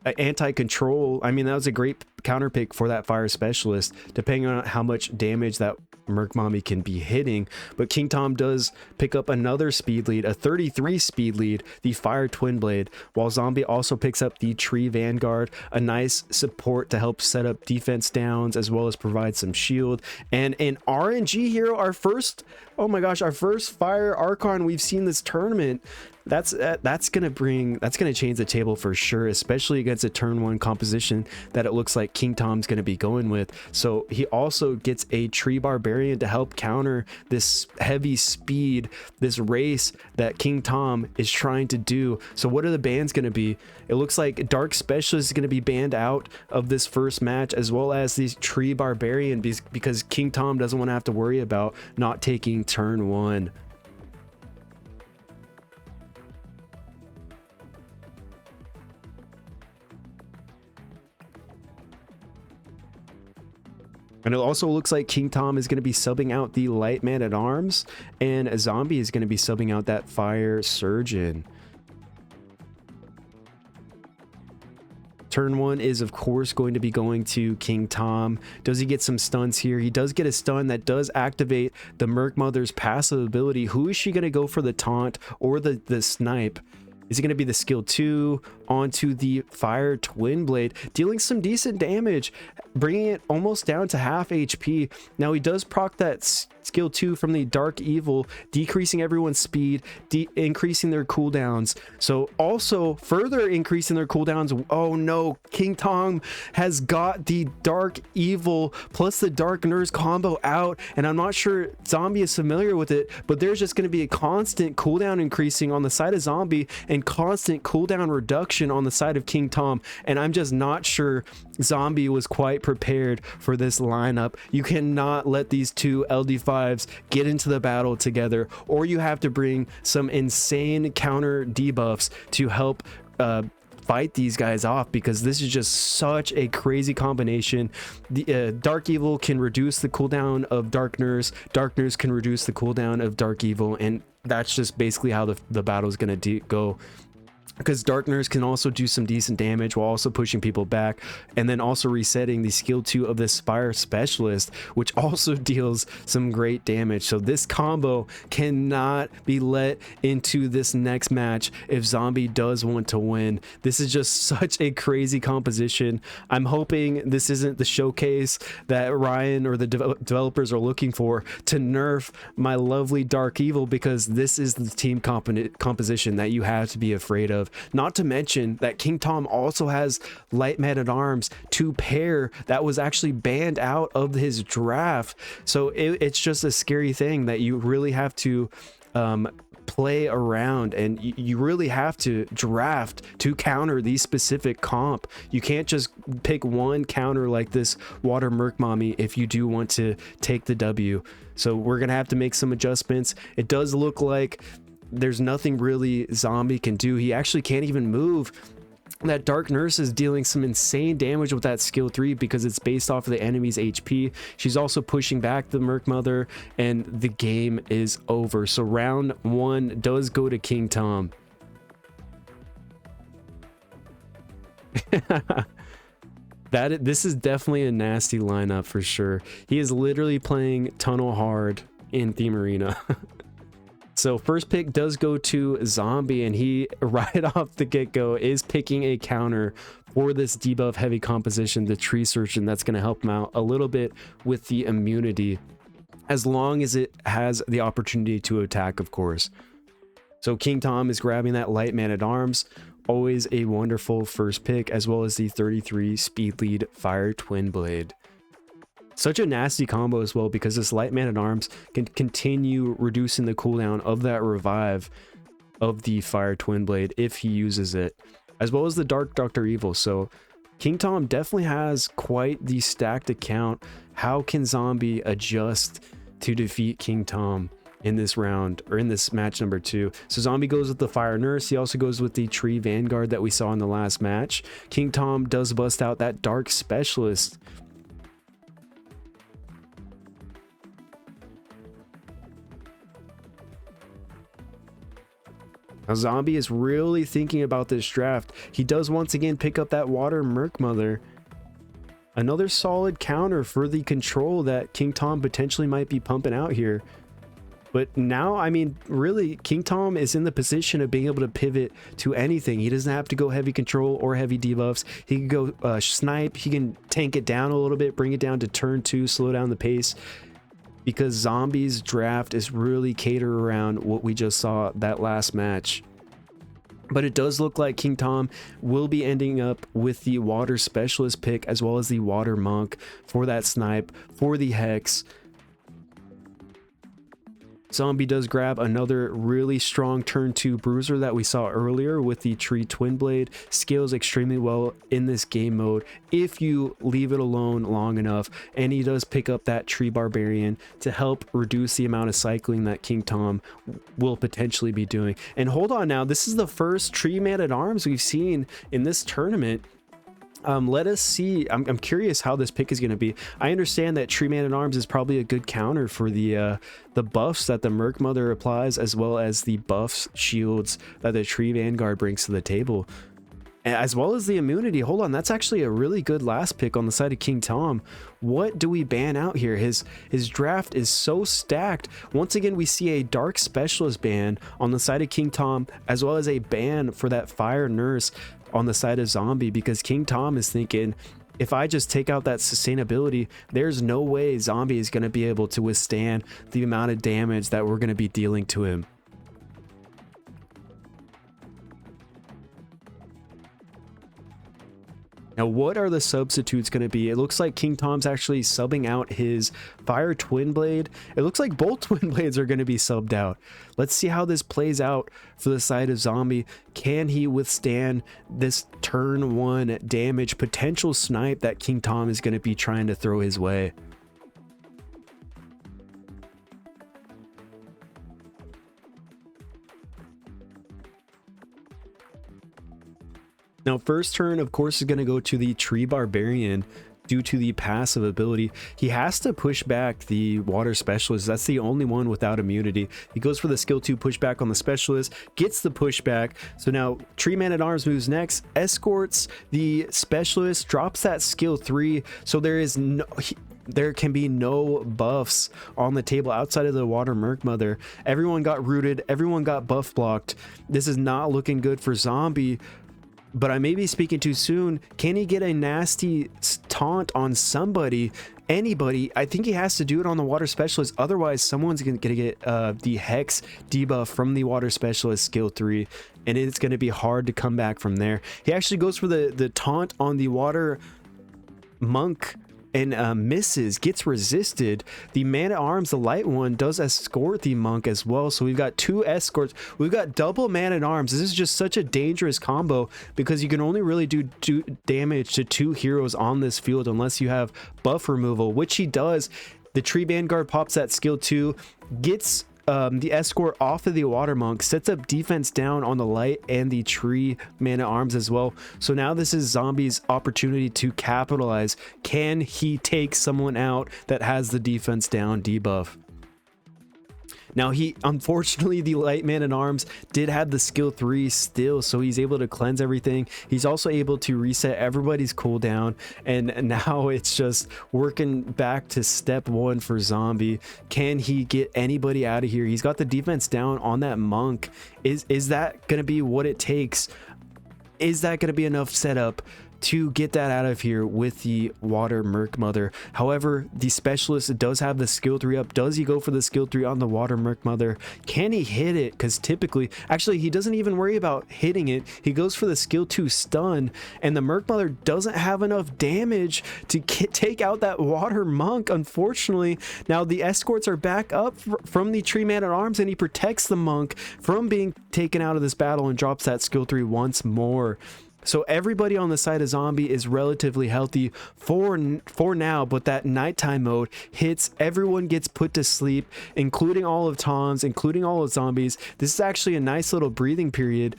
anti-control. I mean, that was a great counter pick for that Fire Specialist, depending on how much damage that Merc Mommy can be hitting. But King Tom does pick up another speed lead, a 33 speed lead, the Fire Twin Blade, while Zombie also picks up the Tree Vanguard, a nice support to help set up defense downs, as well as provide some shield. And an RNG hero, our first, oh my gosh, our first Fire Archon we've seen this tournament. That's gonna change the table for sure, especially against a turn 1 composition that it looks like King Tom's gonna be going with. So he also gets a Tree Barbarian to help counter this heavy speed, this race that King Tom is trying to do. So what are the bans gonna be? It looks like Dark Specialist is gonna be banned out of this first match, as well as these Tree Barbarian, because King Tom doesn't want to have to worry about not taking turn 1. And it also looks like King Tom is going to be subbing out the Light Man at Arms, and a Zombie is going to be subbing out that Fire Surgeon. Turn 1 is of course going to be going to King Tom. Does he get some stuns here? He does get a stun that does activate the Merc Mother's passive ability. Who is she going to go for, the taunt or the snipe? Is it going to be the skill 2 onto the Fire Twin Blade, dealing some decent damage, bringing it almost down to half HP. Now he does proc that skill 2 from the Dark Evil, decreasing everyone's speed, increasing their cooldowns. So also further increasing their cooldowns. Oh no, King Tom has got the Dark Evil plus the Dark Nurse combo out, and I'm not sure Zombie is familiar with it, but there's just going to be a constant cooldown increasing on the side of Zombie and constant cooldown reduction on the side of King Tom, and I'm just not sure Zombie was quite prepared for this lineup. You cannot let these two LD5s get into the battle together, or you have to bring some insane counter debuffs to help fight these guys off, because this is just such a crazy combination. The Dark Evil can reduce the cooldown of Dark Nurse, Dark Nurse can reduce the cooldown of Dark Evil, and that's just basically how the battle is going to go. Because Dark Nurse can also do some decent damage while also pushing people back, and then also resetting the skill 2 of the Spire Specialist, which also deals some great damage. So this combo cannot be let into this next match if Zombie does want to win. This is just such a crazy composition. I'm hoping this isn't the showcase that Ryan or the developers are looking for to nerf my lovely Dark Evil, because this is the team composition that you have to be afraid of. Not to mention that King Tom also has Light Man at Arms to pair that was actually banned out of his draft. So it's just a scary thing that you really have to play around, and you really have to draft to counter these specific comp. You can't just pick one counter like this Water Merc Mommy if you do want to take the W. So we're gonna have to make some adjustments. It does look like there's nothing really Zombie can do. He actually can't even move. That Dark Nurse is dealing some insane damage with that skill 3 because it's based off of the enemy's HP. She's also pushing back the Merc Mother, and the game is over. So round 1 does go to King Tom. This is definitely a nasty lineup for sure. He is literally playing Tunnel Hard in Theme Arena. So first pick does go to Zombie, and he right off the get-go is picking a counter for this debuff heavy composition, the Tree Surgeon. That's going to help him out a little bit with the immunity, as long as it has the opportunity to attack, of course. So King Tom is grabbing that Light Man at Arms, always a wonderful first pick, as well as the 33 speed lead Fire Twin Blade. Such a nasty combo as well, because this Light Man at Arms can continue reducing the cooldown of that revive of the Fire Twin Blade if he uses it, as well as the Dark Dr. Evil. So King Tom definitely has quite the stacked account. How can Zombie adjust to defeat King Tom in this round, or in this match number 2? So Zombie goes with the Fire Nurse. He also goes with the Tree Vanguard that we saw in the last match. King Tom does bust out that Dark Specialist. Now Zombie is really thinking about this draft. He does once again pick up that Water Merc Mother. Another solid counter for the control that King Tom potentially might be pumping out here. But now, I mean, really, King Tom is in the position of being able to pivot to anything. He doesn't have to go heavy control or heavy debuffs. He can go snipe. He can tank it down a little bit, bring it down to turn 2, slow down the pace. Because Zombie's draft is really catered around what we just saw that last match. But it does look like King Tom will be ending up with the Water Specialist pick, as well as the Water Monk for that snipe, for the Hex. Zombie does grab another really strong turn 2 bruiser that we saw earlier with the Tree Twin Blade. Scales extremely well in this game mode if you leave it alone long enough, and he does pick up that Tree Barbarian to help reduce the amount of cycling that King Tom will potentially be doing. And hold on now, this is the first Tree Man at Arms we've seen in this tournament. Let us see. I'm curious how this pick is going to be. I understand that Tree Man at Arms is probably a good counter for the buffs that the Merc Mother applies, as well as the buffs, shields that the Tree Vanguard brings to the table. as well as the immunity. Hold on, that's actually a really good last pick on the side of King Tom. What do we ban out here? His draft is so stacked. Once again, we see a Dark Specialist ban on the side of King Tom, as well as a ban for that Fire Nurse on the side of Zombie, because King Tom is thinking, if I just take out that sustainability, there's no way Zombie is going to be able to withstand the amount of damage that we're going to be dealing to him. Now, what are the substitutes going to be? It looks like King Tom's actually subbing out his Fire Twin Blade. It looks like both Twin Blades are going to be subbed out. Let's see how this plays out for the side of Zombie. Can he withstand this turn 1 damage potential snipe that King Tom is going to be trying to throw his way? Now, first turn, of course, is going to go to the Tree Barbarian due to the passive ability. He has to push back the Water Specialist. That's the only one without immunity. He goes for the skill 2 pushback on the Specialist, gets the pushback. So now Tree Man-at-Arms moves next, escorts the Specialist, drops that skill 3. So there can be no buffs on the table outside of the Water Merc Mother. Everyone got rooted, everyone got buff blocked. This is not looking good for Zombie. But I may be speaking too soon. Can he get a nasty taunt on somebody, anybody? I think he has to do it on the Water Specialist. Otherwise, someone's going to get the Hex debuff from the Water Specialist skill 3. And it's going to be hard to come back from there. He actually goes for the taunt on the Water Monk and misses, gets resisted. The Man-at-Arms, the light one, does escort the Monk as well. So we've got 2 escorts. We've got double Man-at-Arms. This is just such a dangerous combo because you can only really do damage to 2 heroes on this field unless you have buff removal, which he does. The Tree Vanguard pops that skill 2, gets the escort off of the Water Monk, sets up defense down on the light and the Tree Man-at-Arms as well. So now this is Zombie's opportunity to capitalize. Can he take someone out that has the defense down debuff? Now, unfortunately, the light Man-at-Arms did have the skill 3 still, so he's able to cleanse everything. He's also able to reset everybody's cooldown, and now it's just working back to step 1 for Zombie. Can he get anybody out of here? He's got the defense down on that Monk. Is that going to be what it takes? Is that going to be enough setup to get that out of here with the Water Merc Mother? However, the Specialist does have the skill 3 up. Does he go for the skill 3 on the Water Merc Mother? Can he hit it? Because typically, actually, he doesn't even worry about hitting it. He goes for the skill 2 stun, and the Merc Mother doesn't have enough damage to take out that Water Monk, unfortunately. Now, the escorts are back up from the Tree Man-at-Arms, and he protects the Monk from being taken out of this battle and drops that skill 3 once more. So everybody on the side of Zombie is relatively healthy for now, but that nighttime mode hits, everyone gets put to sleep, including all of Tom's, including all of Zombies. This is actually a nice little breathing period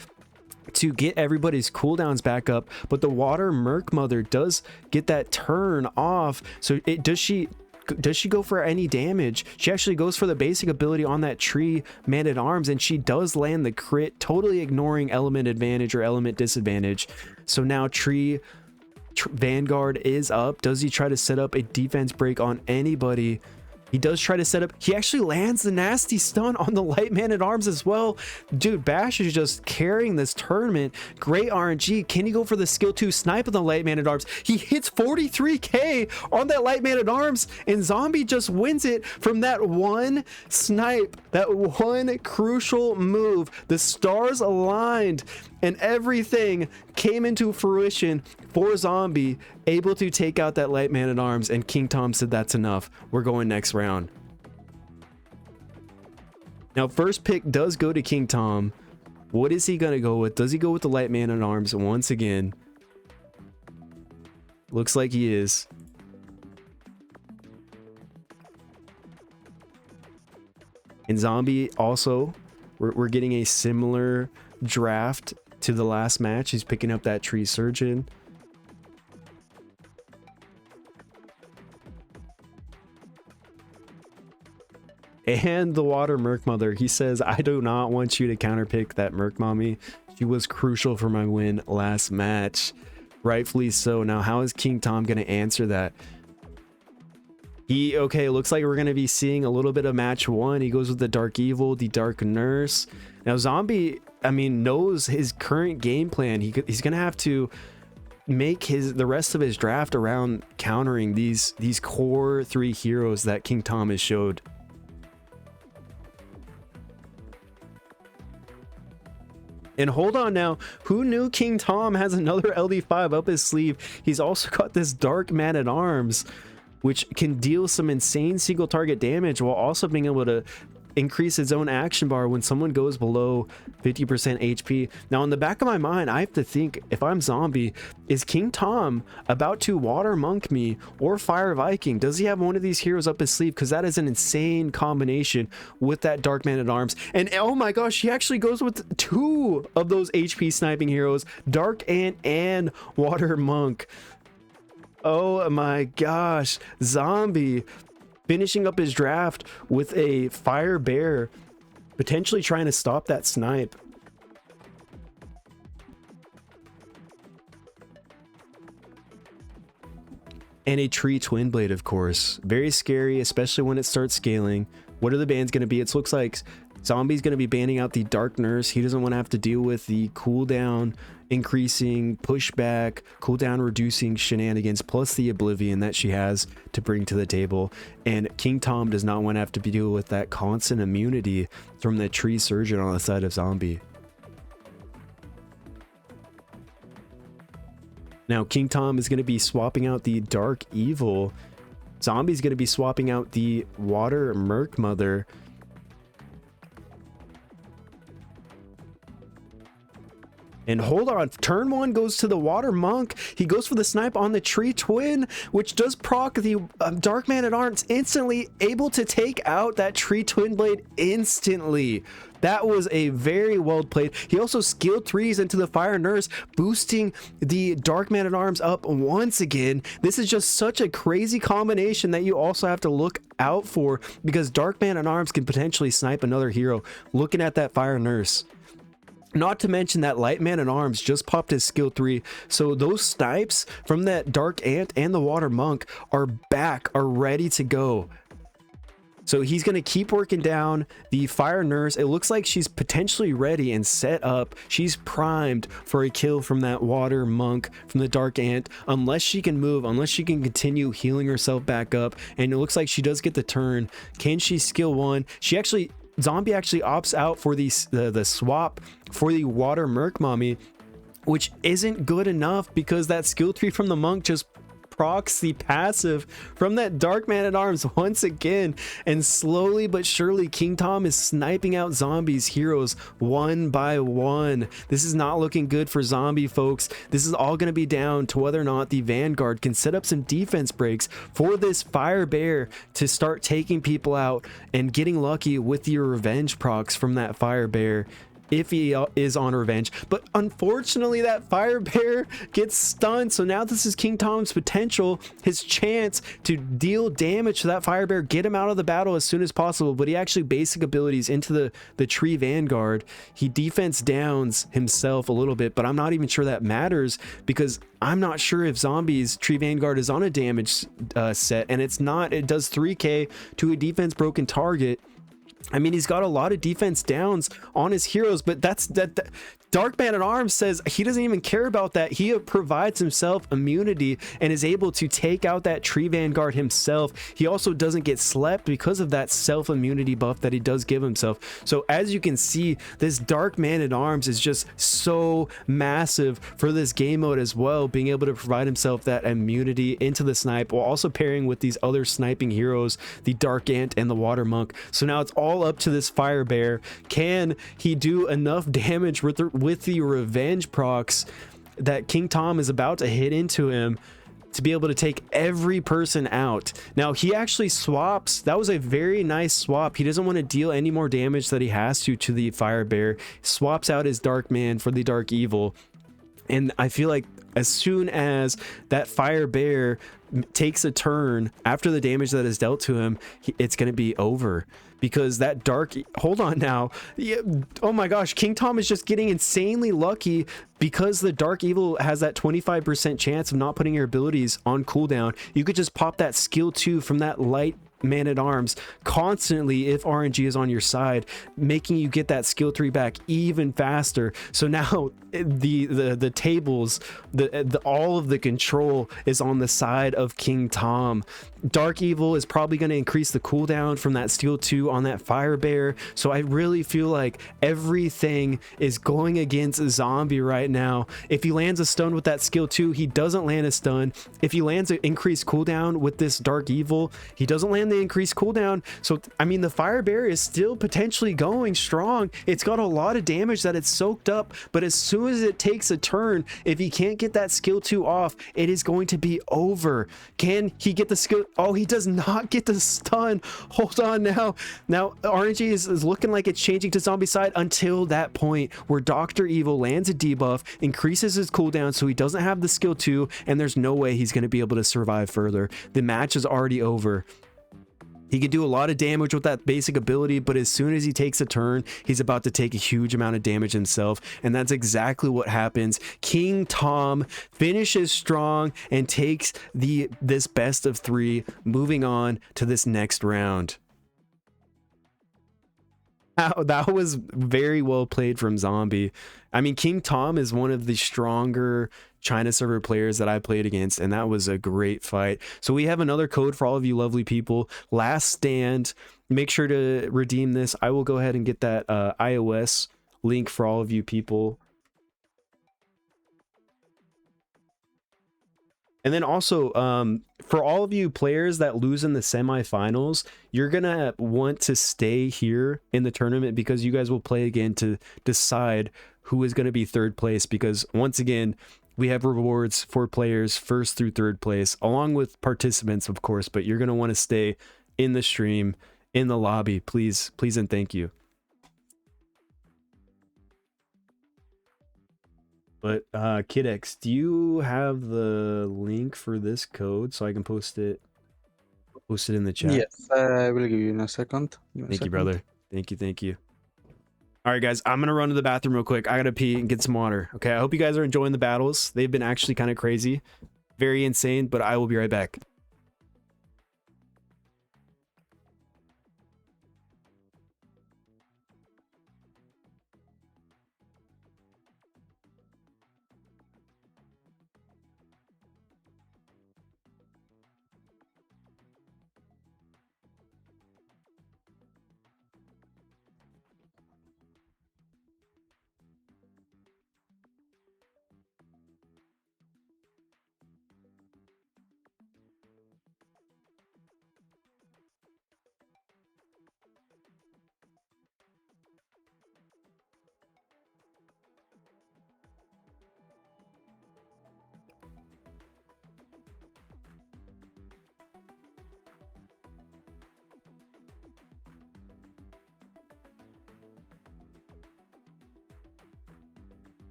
to get everybody's cooldowns back up, but the Water Merc Mother does get that turn off. So does she go for any damage? She actually goes for the basic ability on that Tree Man-at-Arms, and she does land the crit, totally ignoring element advantage or element disadvantage. So now Tree Vanguard is up. Does he try to set up a defense break on anybody? He does try to set up. He actually lands the nasty stun on the light Man-at-Arms as well. Dude, Bash is just carrying this tournament. Great RNG. Can he go for the skill 2 snipe on the light Man-at-Arms? He hits 43k on that light Man-at-Arms, and Zombie just wins it from that one snipe, that one crucial move. The stars aligned and everything came into fruition for Zombie, able to take out that light Man-at-Arms, and King Tom said that's enough. We're going next round. Now, first pick does go to King Tom. What is he going to go with? Does he go with the light Man-at-Arms once again? Looks like he is. And Zombie also, we're getting a similar draft to the last match. He's picking up that Tree Surgeon. and the water Merc Mother. He says, I do not want you to counterpick that Merc Mommy. She was crucial for my win last match. Rightfully so. Now, how is King Tom going to answer that? Okay, looks like we're going to be seeing a little bit of match 1. He goes with the Dark Evil, the Dark Nurse. Now, Zombie, I mean, knows his current game plan. He's going to have to make the rest of his draft around countering these core 3 heroes that King Tom has showed. And hold on now, who knew King Tom has another LD5 up his sleeve? He's also got this Dark Man-at-Arms, which can deal some insane single target damage while also being able to increase its own action bar when someone goes below 50% HP. Now, in the back of my mind, I have to think, if I'm Zombie, is King Tom about to Water Monk me or Fire Viking? Does he have one of these heroes up his sleeve? Because that is an insane combination with that Dark Man-at-Arms. And oh my gosh, he actually goes with 2 of those HP sniping heroes, Dark Ant and Water Monk. Oh my gosh, Zombie finishing up his draft with a Fire Bear, potentially trying to stop that snipe. And a Tree Twin Blade, of course. Very scary, especially when it starts scaling. What are the bans going to be? It looks like Zombie's going to be banning out the Dark Nurse. He doesn't want to have to deal with the cooldown increasing, pushback, cooldown reducing shenanigans, plus the Oblivion that she has to bring to the table. And King Tom does not want to have to deal with that constant immunity from the Tree Surgeon on the side of Zombie. Now, King Tom is going to be swapping out the Dark Evil. Zombie's going to be swapping out the Water Merc Mother. And hold on, turn 1 goes to the Water Monk. He goes for the snipe on the Tree Twin, which does proc the Dark Man-at-Arms, instantly able to take out that Tree Twin Blade instantly. That was a very well played. He also skilled 3s into the Fire Nurse, boosting the Dark Man-at-Arms up once again. This is just such a crazy combination that you also have to look out for, because Dark Man-at-Arms can potentially snipe another hero. Looking at that Fire Nurse. Not to mention that Light Man-at-Arms just popped his skill 3, so those snipes from that Dark Ant and the Water Monk are back, are ready to go. So he's going to keep working down the Fire Nurse. It looks like she's potentially ready and set up. She's primed for a kill from that Water Monk, from the Dark Ant, unless she can move, unless she can continue healing herself back up. And it looks like she does get the turn. Can she skill 1? Zombie actually opts out for the swap for the Water Merc Mommy, which isn't good enough because that skill 3 from the Monk just procs the passive from that Dark Man-at-Arms once again. And slowly but surely, King Tom is sniping out Zombie's heroes one by one. This is not looking good for Zombie, folks. This is all going to be down to whether or not the Vanguard can set up some defense breaks for this Fire Bear to start taking people out and getting lucky with your revenge procs from that Fire Bear, if he is on revenge. But unfortunately, that Fire Bear gets stunned. So now this is King Tom's potential, his chance to deal damage to that Fire Bear, get him out of the battle as soon as possible. But he actually basic abilities into the Tree Vanguard. He defense downs himself a little bit, but I'm not even sure that matters, because I'm not sure if Zombie's Tree Vanguard is on a damage set, and it's not. It does 3k to a defense broken target. I mean, he's got a lot of defense downs on his heroes, but that Dark Man-at-Arms says he doesn't even care about that. He provides himself immunity and is able to take out that Tree Vanguard himself. He also doesn't get slept because of that self-immunity buff that he does give himself. So as you can see, this Dark Man-at-Arms is just so massive for this game mode as well, being able to provide himself that immunity into the snipe while also pairing with these other sniping heroes, the Dark Ant and the Water Monk. So now it's all up to this Fire Bear. Can he do enough damage with the revenge procs that King Tom is about to hit into him to be able to take every person out? Now, he actually swaps. That was a very nice swap. He doesn't want to deal any more damage that he has to the Fire Bear. Swaps out his Dark Man for the Dark Evil. And I feel like as soon as that Fire Bear takes a turn after the damage that is dealt to him, it's going to be over. because that dark, hold on now. Yeah, oh my gosh, King Tom is just getting insanely lucky because the Dark Evil has that 25% chance of not putting your abilities on cooldown. You could just pop that skill 2 from that light Man-at-Arms constantly if RNG is on your side, making you get that skill 3 back even faster. So now the tables, all of the control is on the side of King Tom. Dark Evil is probably going to increase the cooldown from that skill 2 on that Fire Bear. So I really feel like everything is going against a Zombie right now. If he lands a stun with that skill 2, he doesn't land a stun. If he lands an increased cooldown with this Dark Evil, he doesn't land the increased cooldown. So I mean, the Fire Bear is still potentially going strong. It's got a lot of damage that it's soaked up, but as soon as it takes a turn, if he can't get that skill 2 off, it is going to be over. Can he get the skill? Oh, he does not get the stun. Hold on now. Now RNG is looking like it's changing to zombie side until that point where Dr. Evil lands a debuff, increases his cooldown so he doesn't have the skill 2, and there's no way he's going to be able to survive further. The match is already over. He can do a lot of damage with that basic ability, but as soon as he takes a turn, he's about to take a huge amount of damage himself, and that's exactly what happens. King Tom finishes strong and takes this best of 3, moving on to this next round. That was very well played from Zombie. I mean, King Tom is one of the stronger China server players that I played against, and that was a great fight. So we have another code for all of you lovely people. Last Stand. Make sure to redeem this. I will go ahead and get that iOS link for all of you people. And then also, for all of you players that lose in the semifinals, you're going to want to stay here in the tournament because you guys will play again to decide who is going to be third place. Because once again, we have rewards for players first through third place, along with participants, of course, but you're going to want to stay in the stream, in the lobby, please, please, and thank you. But KidX, do you have the link for this code so I can post it in the chat? Yes, I will give you in a second. Thank you, brother. Thank you. All right, guys, I'm gonna run to the bathroom real quick. I gotta pee and get some water. Okay, I hope you guys are enjoying the battles. They've been actually kind of crazy, very insane, but I will be right back.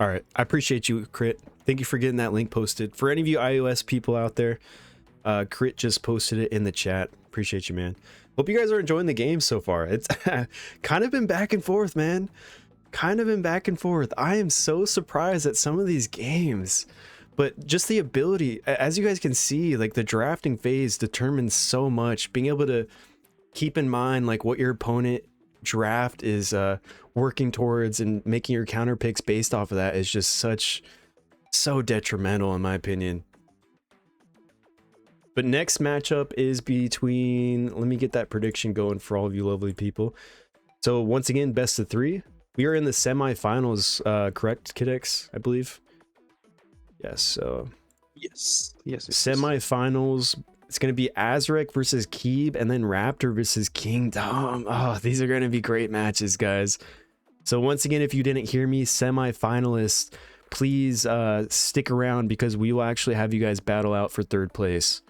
All right, I appreciate you, Crit. Thank you for getting that link posted. For any of you iOS people out there, Crit just posted it in the chat. Appreciate you, man. Hope you guys are enjoying the game so far. It's kind of been back and forth, man. Kind of been back and forth. I am so surprised at some of these games, but just the ability, as you guys can see, like the drafting phase determines so much. Being able to keep in mind like what your opponent draft is working towards and making your counter picks based off of that is just so detrimental in my opinion. But next matchup is between, let me get that prediction going for all of you lovely people. So once again, best of 3. We are in the semifinals, correct, KidX, I believe? Yes, so yes. Semifinals. It's going to be Azrek versus Keeb, and then Raptor versus King Tom. Oh, these are going to be great matches, guys. So once again, if you didn't hear me, semi-finalists, please stick around because we will actually have you guys battle out for 3rd place.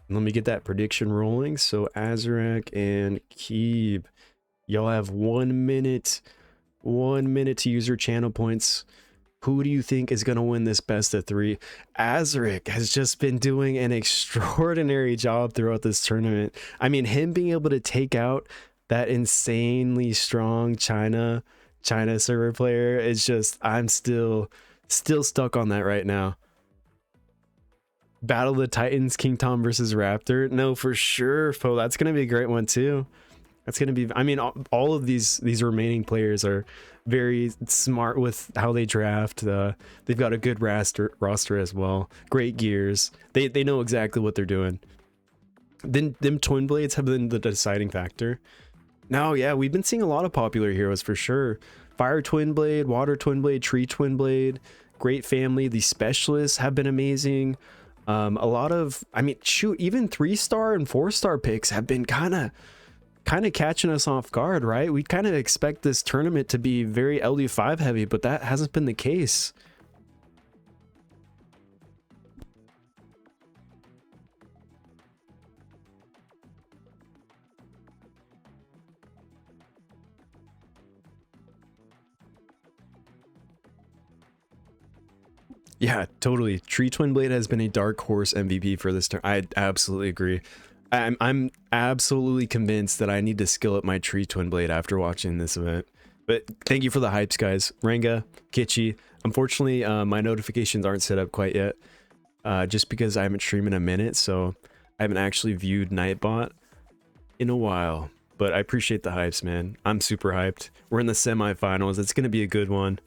Let me get that prediction rolling. So Azrak and Keeb, y'all have 1 minute. 1 minute to use your channel points. Who do you think is going to win this best of 3? Azrak has just been doing an extraordinary job throughout this tournament. I mean, him being able to take out that insanely strong China server player is just, I'm still stuck on that right now. Battle of the Titans, King Tom versus Raptor. No, for sure, Fo. That's going to be a great one too. That's going to be, I mean, all of these remaining players are very smart with how they draft. They've got a good roster as well. Great gears. They know exactly what they're doing. Then them Twin Blades have been the deciding factor. No, yeah, we've been seeing a lot of popular heroes for sure. Fire Twin Blade, Water Twin Blade, Tree Twin Blade. Great family. The specialists have been amazing. A lot of, I mean, shoot, even 3-star and 4-star picks have been kind of catching us off guard, right? We kind of expect this tournament to be very LD5 heavy, but that hasn't been the case. Yeah, totally. Tree Twin Blade has been a dark horse MVP for this turn. I absolutely agree. I'm absolutely convinced that I need to skill up my Tree Twin Blade after watching this event. But thank you for the hypes, guys. Ranga, Kitchi. Unfortunately, my notifications aren't set up quite yet, just because I haven't streamed in a minute, so I haven't actually viewed Nightbot in a while. But I appreciate the hypes, man. I'm super hyped. We're in the semifinals. It's gonna be a good one.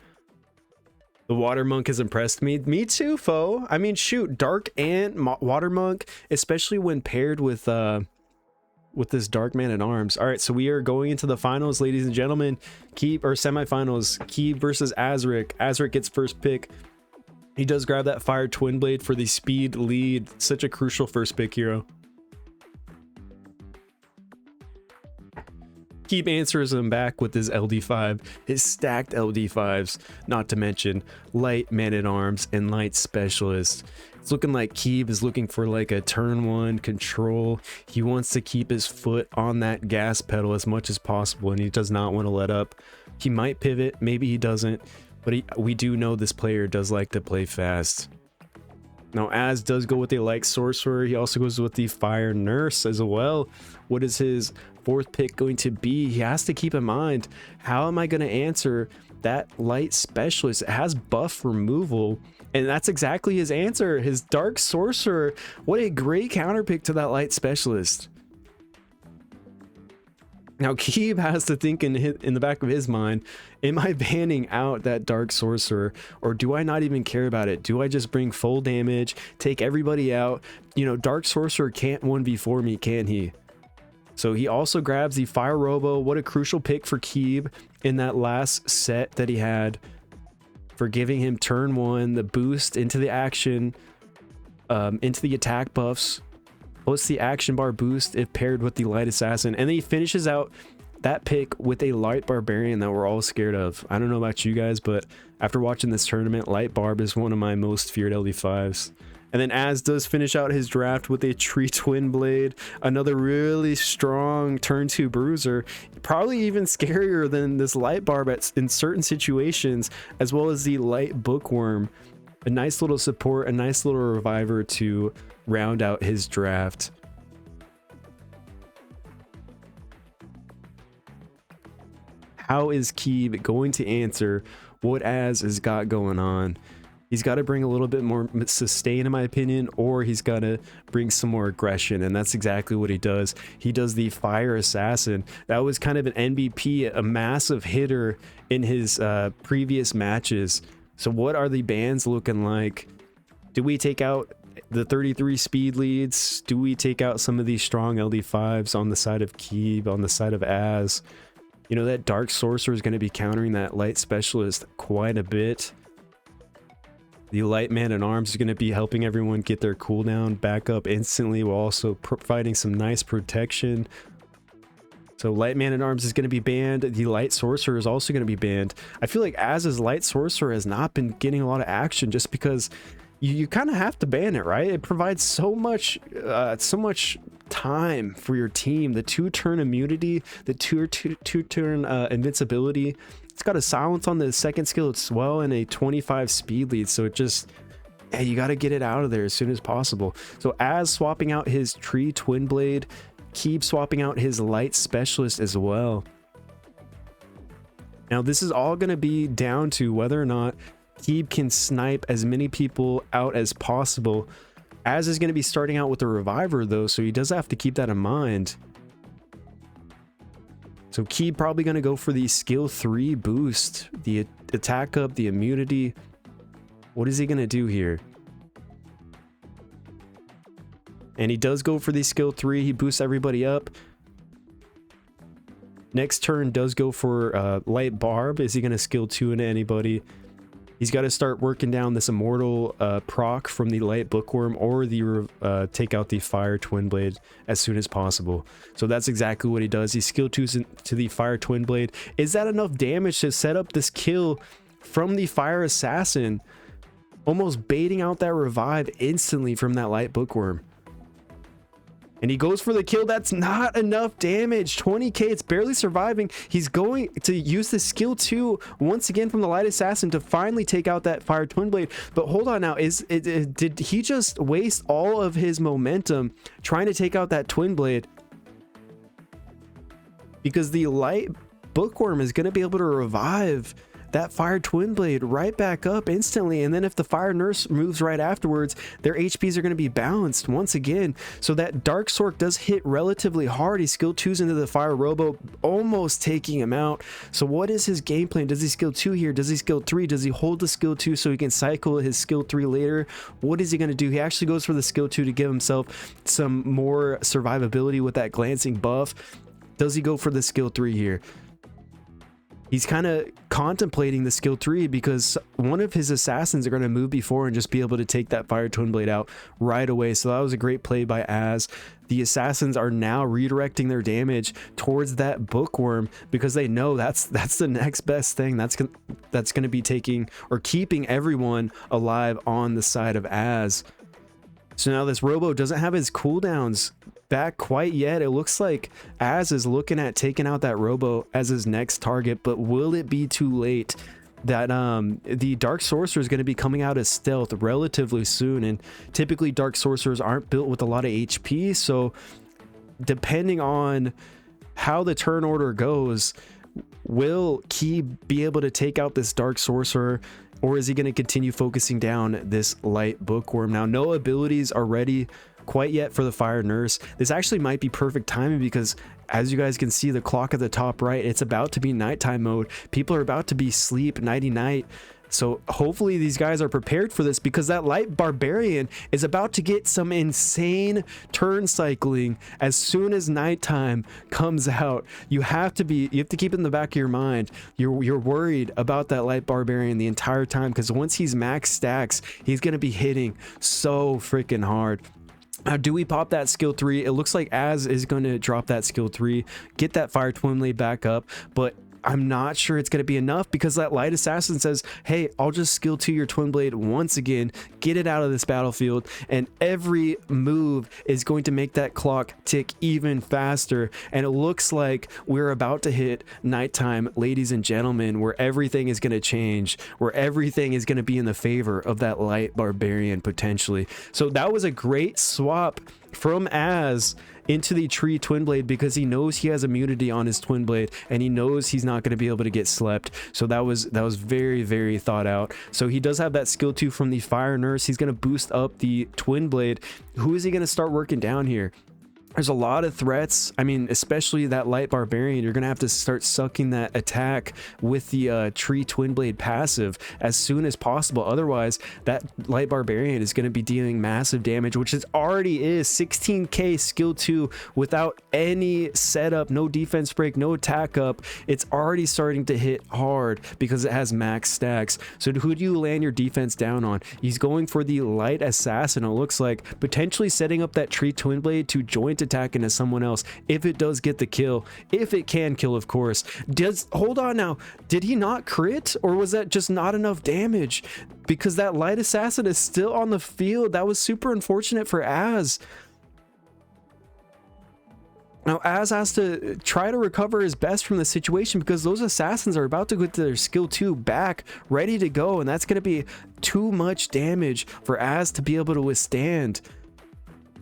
The Water Monk has impressed me. Me too, Fo. I mean, shoot, Dark Ant, Water Monk, especially when paired with this Dark Man at Arms. All right, so we are going into the finals, ladies and gentlemen. Keeb, or semifinals. Keeb versus Azrak. Azrak gets first pick. He does grab that Fire Twin Blade for the speed lead. Such a crucial first pick hero. Keeb answers him back with his LD5, his stacked LD5s, not to mention Light Man-at-Arms and Light Specialist. It's looking like Keeb is looking for like a turn 1 control. He wants to keep his foot on that gas pedal as much as possible, and he does not want to let up. He might pivot, maybe he doesn't, but we do know this player does like to play fast. Now, Az does go with a Light Sorcerer. He also goes with the Fire Nurse as well. What is his 4th pick going to be? He has to keep in mind, how am I going to answer that Light Specialist? It has buff removal, and that's exactly his answer. His Dark Sorcerer. What a great counter pick to that Light Specialist. Now, Keeb has to think in the back of his mind, am I banning out that Dark Sorcerer, or do I not even care about it? Do I just bring full damage, take everybody out? You know, Dark Sorcerer can't 1v4 me, can he? So he also grabs the Fire Robo. What a crucial pick for Keeb in that last set that he had, for giving him turn 1, the boost into the action, into the attack buffs. Plus the action bar boost if paired with the Light Assassin. And then he finishes out that pick with a Light Barbarian that we're all scared of. I don't know about you guys, but after watching this tournament, Light Barb is one of my most feared LD5s. And then Az does finish out his draft with a Tree Twin Blade, another really strong turn 2 bruiser, probably even scarier than this Light Barb in certain situations, as well as the Light Bookworm. A nice little support, a nice little reviver to round out his draft. How is Keeb going to answer what Az has got going on? He's got to bring a little bit more sustain, in my opinion, or he's got to bring some more aggression, and that's exactly what he does. He does the Fire Assassin. That was kind of an MVP, a massive hitter in his previous matches. So what are the bans looking like? Do we take out the 33 speed leads? Do we take out some of these strong LD5s on the side of Keeb, on the side of Az? You know, that Dark Sorcerer is going to be countering that Light Specialist quite a bit. The Light Man-at-Arms is going to be helping everyone get their cooldown back up instantly, while also providing some nice protection. So Light Man-at-Arms is going to be banned. The Light Sorcerer is also going to be banned. I feel like Az's Light Sorcerer has not been getting a lot of action just because you kind of have to ban it, right? It provides so much time for your team. The 2-turn immunity, the two-turn invincibility. It's got a silence on the second skill as well and a 25 speed lead. So it just, hey, you got to get it out of there as soon as possible. So Az swapping out his Tree Twin Blade, Keep swapping out his Light Specialist as well. Now this is all going to be down to whether or not Keep can snipe as many people out as possible. Az is going to be starting out with a Reviver though, so he does have to keep that in mind. So Keep probably going to go for the skill 3 boost, the attack up, the immunity. What is he going to do here? And he does go for the skill 3. He boosts everybody up. Next turn does go for Light Barb. Is he going to skill 2 into anybody? He's got to start working down this Immortal proc from the Light Bookworm or the take out the Fire Twin Blade as soon as possible. So that's exactly what he does. He skill 2s to the Fire Twin Blade. Is that enough damage to set up this kill from the Fire Assassin? Almost baiting out that revive instantly from that Light Bookworm. And he goes for the kill. That's not enough damage. 20k, it's barely surviving. He's going to use the skill 2 once again from the Light Assassin to finally take out that Fire Twin Blade. But hold on now, did he just waste all of his momentum trying to take out that Twin Blade? Because the Light Bookworm is going to be able to revive that Fire Twin Blade right back up instantly, and then if the Fire Nurse moves right afterwards, their HPs are going to be balanced once again. So that Dark Sorc does hit relatively hard. He skill 2s into the Fire Robo, almost taking him out. So what is his game plan? Does he skill 2 here? Does he skill 3? Does he hold the skill 2 so he can cycle his skill 3 later? What is he going to do? He actually goes for the skill 2 to give himself some more survivability with that glancing buff. Does he go for the skill 3 here? He's kind of contemplating the skill 3 because one of his assassins are going to move before and just be able to take that Fire Twin Blade out right away. So that was a great play by Az. The assassins are now redirecting their damage towards that Bookworm because they know that's the next best thing. That's going to be taking or keeping everyone alive on the side of Az. So now this Robo doesn't have his cooldowns back quite yet. It looks like Az is looking at taking out that Robo as his next target, but will it be too late? That the Dark Sorcerer is going to be coming out as stealth relatively soon, and typically Dark Sorcerers aren't built with a lot of HP, so depending on how the turn order goes, will Key be able to take out this Dark Sorcerer, or is he going to continue focusing down this Light Bookworm? Now, no abilities are ready quite yet for the Fire Nurse. This actually might be perfect timing because as you guys can see the clock at the top right, it's about to be nighttime mode. People are about to be sleep nighty night. So hopefully these guys are prepared for this because that Light Barbarian is about to get some insane turn cycling as soon as nighttime comes out. You have to keep it in the back of your mind. You're worried about that Light Barbarian the entire time because once he's max stacks, he's going to be hitting so freaking hard. Now, do we pop that skill 3? It looks like Az is going to drop that skill 3, get that Fire Twin Blade back up, but I'm not sure it's going to be enough because that Light Assassin says, hey, I'll just skill 2 your Twin Blade once again, get it out of this battlefield, and every move is going to make that clock tick even faster. And it looks like we're about to hit nighttime, ladies and gentlemen, where everything is going to change, where everything is going to be in the favor of that Light Barbarian potentially. So that was a great swap from Az into the Tree Twin Blade because he knows he has immunity on his Twin Blade and he knows he's not going to be able to get slept. So that was very, very thought out. So he does have that skill 2 from the Fire Nurse. He's going to boost up the Twin Blade. Who is he going to start working down here? There's a lot of threats. I mean, especially that Light Barbarian. You're going to have to start sucking that attack with the Tree Twin Blade passive as soon as possible. Otherwise, that Light Barbarian is going to be dealing massive damage, which it already is. 16k skill 2 without any setup, no defense break, no attack up. It's already starting to hit hard because it has max stacks. So who do you land your defense down on? He's going for the Light Assassin. It looks like potentially setting up that Tree Twin Blade to joint sprint attack into someone else if it does get the kill, if it can kill, of course. Hold on now, did he not crit, or was that just not enough damage? Because that light assassin is still on the field. That was super unfortunate for Az. Now, Az has to try to recover his best from the situation, because those assassins are about to get their skill 2 back, ready to go, and that's going to be too much damage for Az to be able to withstand.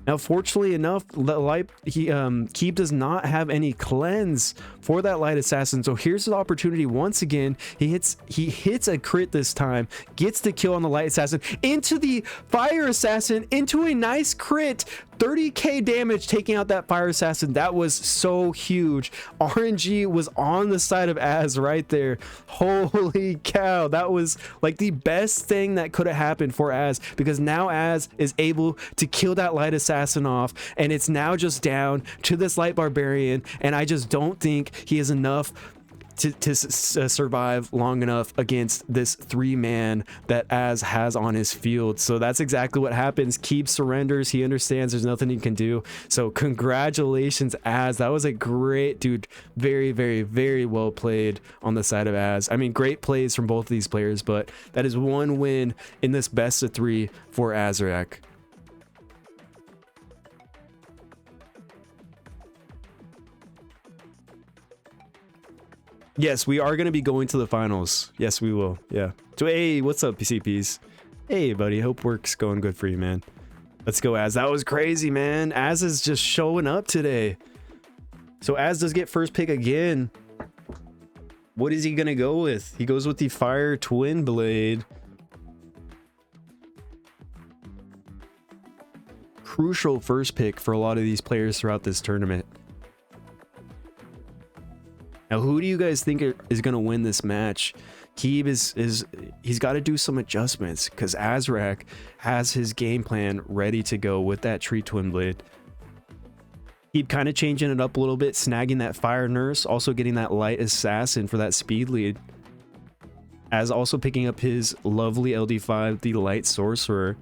Now, fortunately enough, Keeb does not have any cleanse for that light assassin, so here's his opportunity once again. He hits a crit this time, gets the kill on the light assassin, into the fire assassin, into a nice crit. 30k damage taking out that fire assassin. That was so huge. RNG was on the side of Az right there. Holy cow, that was like the best thing that could have happened for Az, because now Az is able to kill that light assassin off, and it's now just down to this light barbarian, and I just don't think he is enough to survive long enough against this 3-man that Az has on his field. So that's exactly what happens. Keeb surrenders. He understands there's nothing he can do. So congratulations, Az. That was a great, dude. Very, very, very well played on the side of Az. I mean, great plays from both of these players, but that is one win in this best of 3 for Azrak. Yes, we are going to be going to the finals. Yes, we will. Yeah. So, hey, what's up, PCPs? Hey, buddy. Hope work's going good for you, man. Let's go, Az. That was crazy, man. Az is just showing up today. So, Az does get first pick again. What is he going to go with? He goes with the Fire Twin Blade. Crucial first pick for a lot of these players throughout this tournament. Now, who do you guys think is going to win this match? Keeb he's got to do some adjustments, because Azrak has his game plan ready to go with that Tree Twin Blade. Keeb kind of changing it up a little bit, snagging that Fire Nurse, also getting that Light Assassin for that speed lead. Az also picking up his lovely LD5, the Light Sorcerer.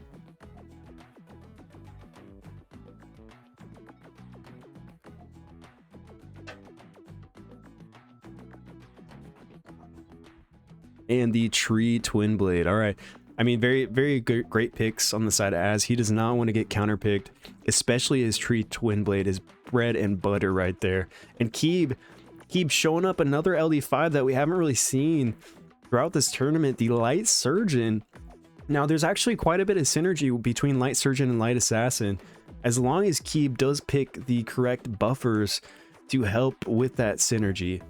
And the Tree Twin Blade. All right. I mean, very, very good, great picks on the side of Az. He does not want to get counterpicked, especially his Tree Twin Blade is bread and butter right there. And Keeb showing up another LD5 that we haven't really seen throughout this tournament, the Light Surgeon. Now, there's actually quite a bit of synergy between Light Surgeon and Light Assassin, as long as Keeb does pick the correct buffers to help with that synergy.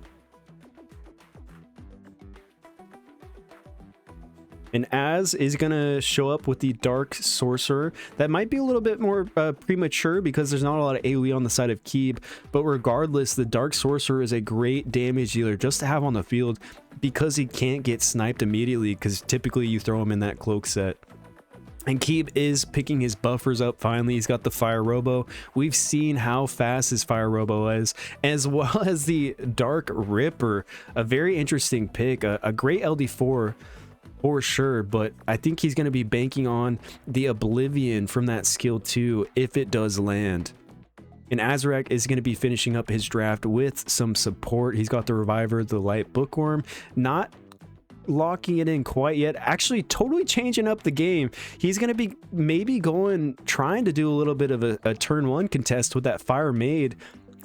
And Az is going to show up with the Dark Sorcerer. That might be a little bit more premature, because there's not a lot of AoE on the side of Keeb. But regardless, the Dark Sorcerer is a great damage dealer just to have on the field, because he can't get sniped immediately, because typically you throw him in that cloak set. And Keeb is picking his buffers up finally. He's got the Fire Robo. We've seen how fast his Fire Robo is, as well as the Dark Ripper. A very interesting pick, a great LD4 for sure, but I think he's going to be banking on the Oblivion from that skill 2 if it does land. And Azrak is going to be finishing up his draft with some support. He's got the Reviver, the Light Bookworm, not locking it in quite yet, actually totally changing up the game. He's going to be maybe trying to do a little bit of a turn 1 contest with that Fire Maid,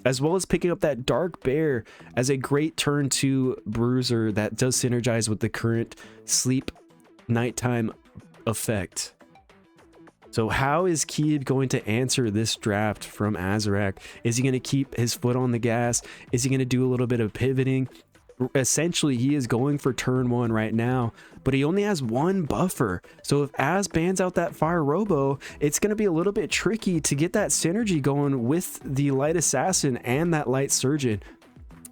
as well as picking up that Dark Bear as a great turn 2 bruiser that does synergize with the current sleep nighttime effect. So how is Keeb going to answer this draft from Azrak? Is he going to keep his foot on the gas? Is he going to do a little bit of pivoting? Essentially, he is going for turn 1 right now, but he only has 1 buffer. So if Az bans out that Fire Robo, it's going to be a little bit tricky to get that synergy going with the Light Assassin and that Light Surgeon.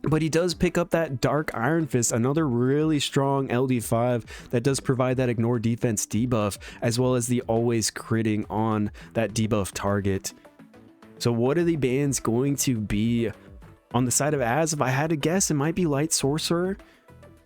But he does pick up that Dark Iron Fist, another really strong LD5 that does provide that ignore defense debuff, as well as the always critting on that debuff target. So what are the bans going to be? On the side of Az, if I had to guess, it might be Light Sorcerer.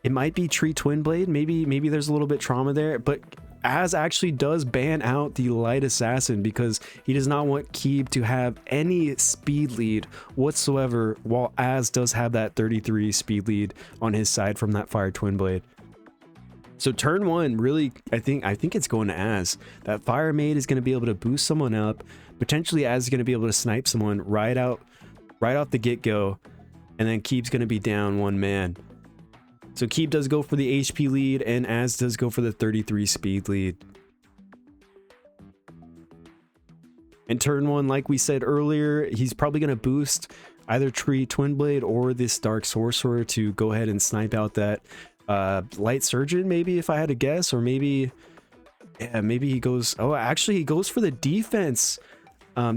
It might be Tree Twin Blade. Maybe there's a little bit trauma there, but Az actually does ban out the light assassin because he does not want Keeb to have any speed lead whatsoever, while Az does have that 33 speed lead on his side from that fire twin blade. So turn one, really, I think it's going to Az. That fire maid is going to be able to boost someone up. Potentially Az is going to be able to snipe someone right off the get-go, and then Keeb's going to be down one man. So Keeb does go for the HP lead, and Az does go for the 33 speed lead. And turn one, like we said earlier, he's probably going to boost either Tree Twin Blade or this Dark Sorcerer to go ahead and snipe out that Light Surgeon, maybe, if I had to guess. Or maybe, yeah, maybe he goes, oh, actually he goes for the defense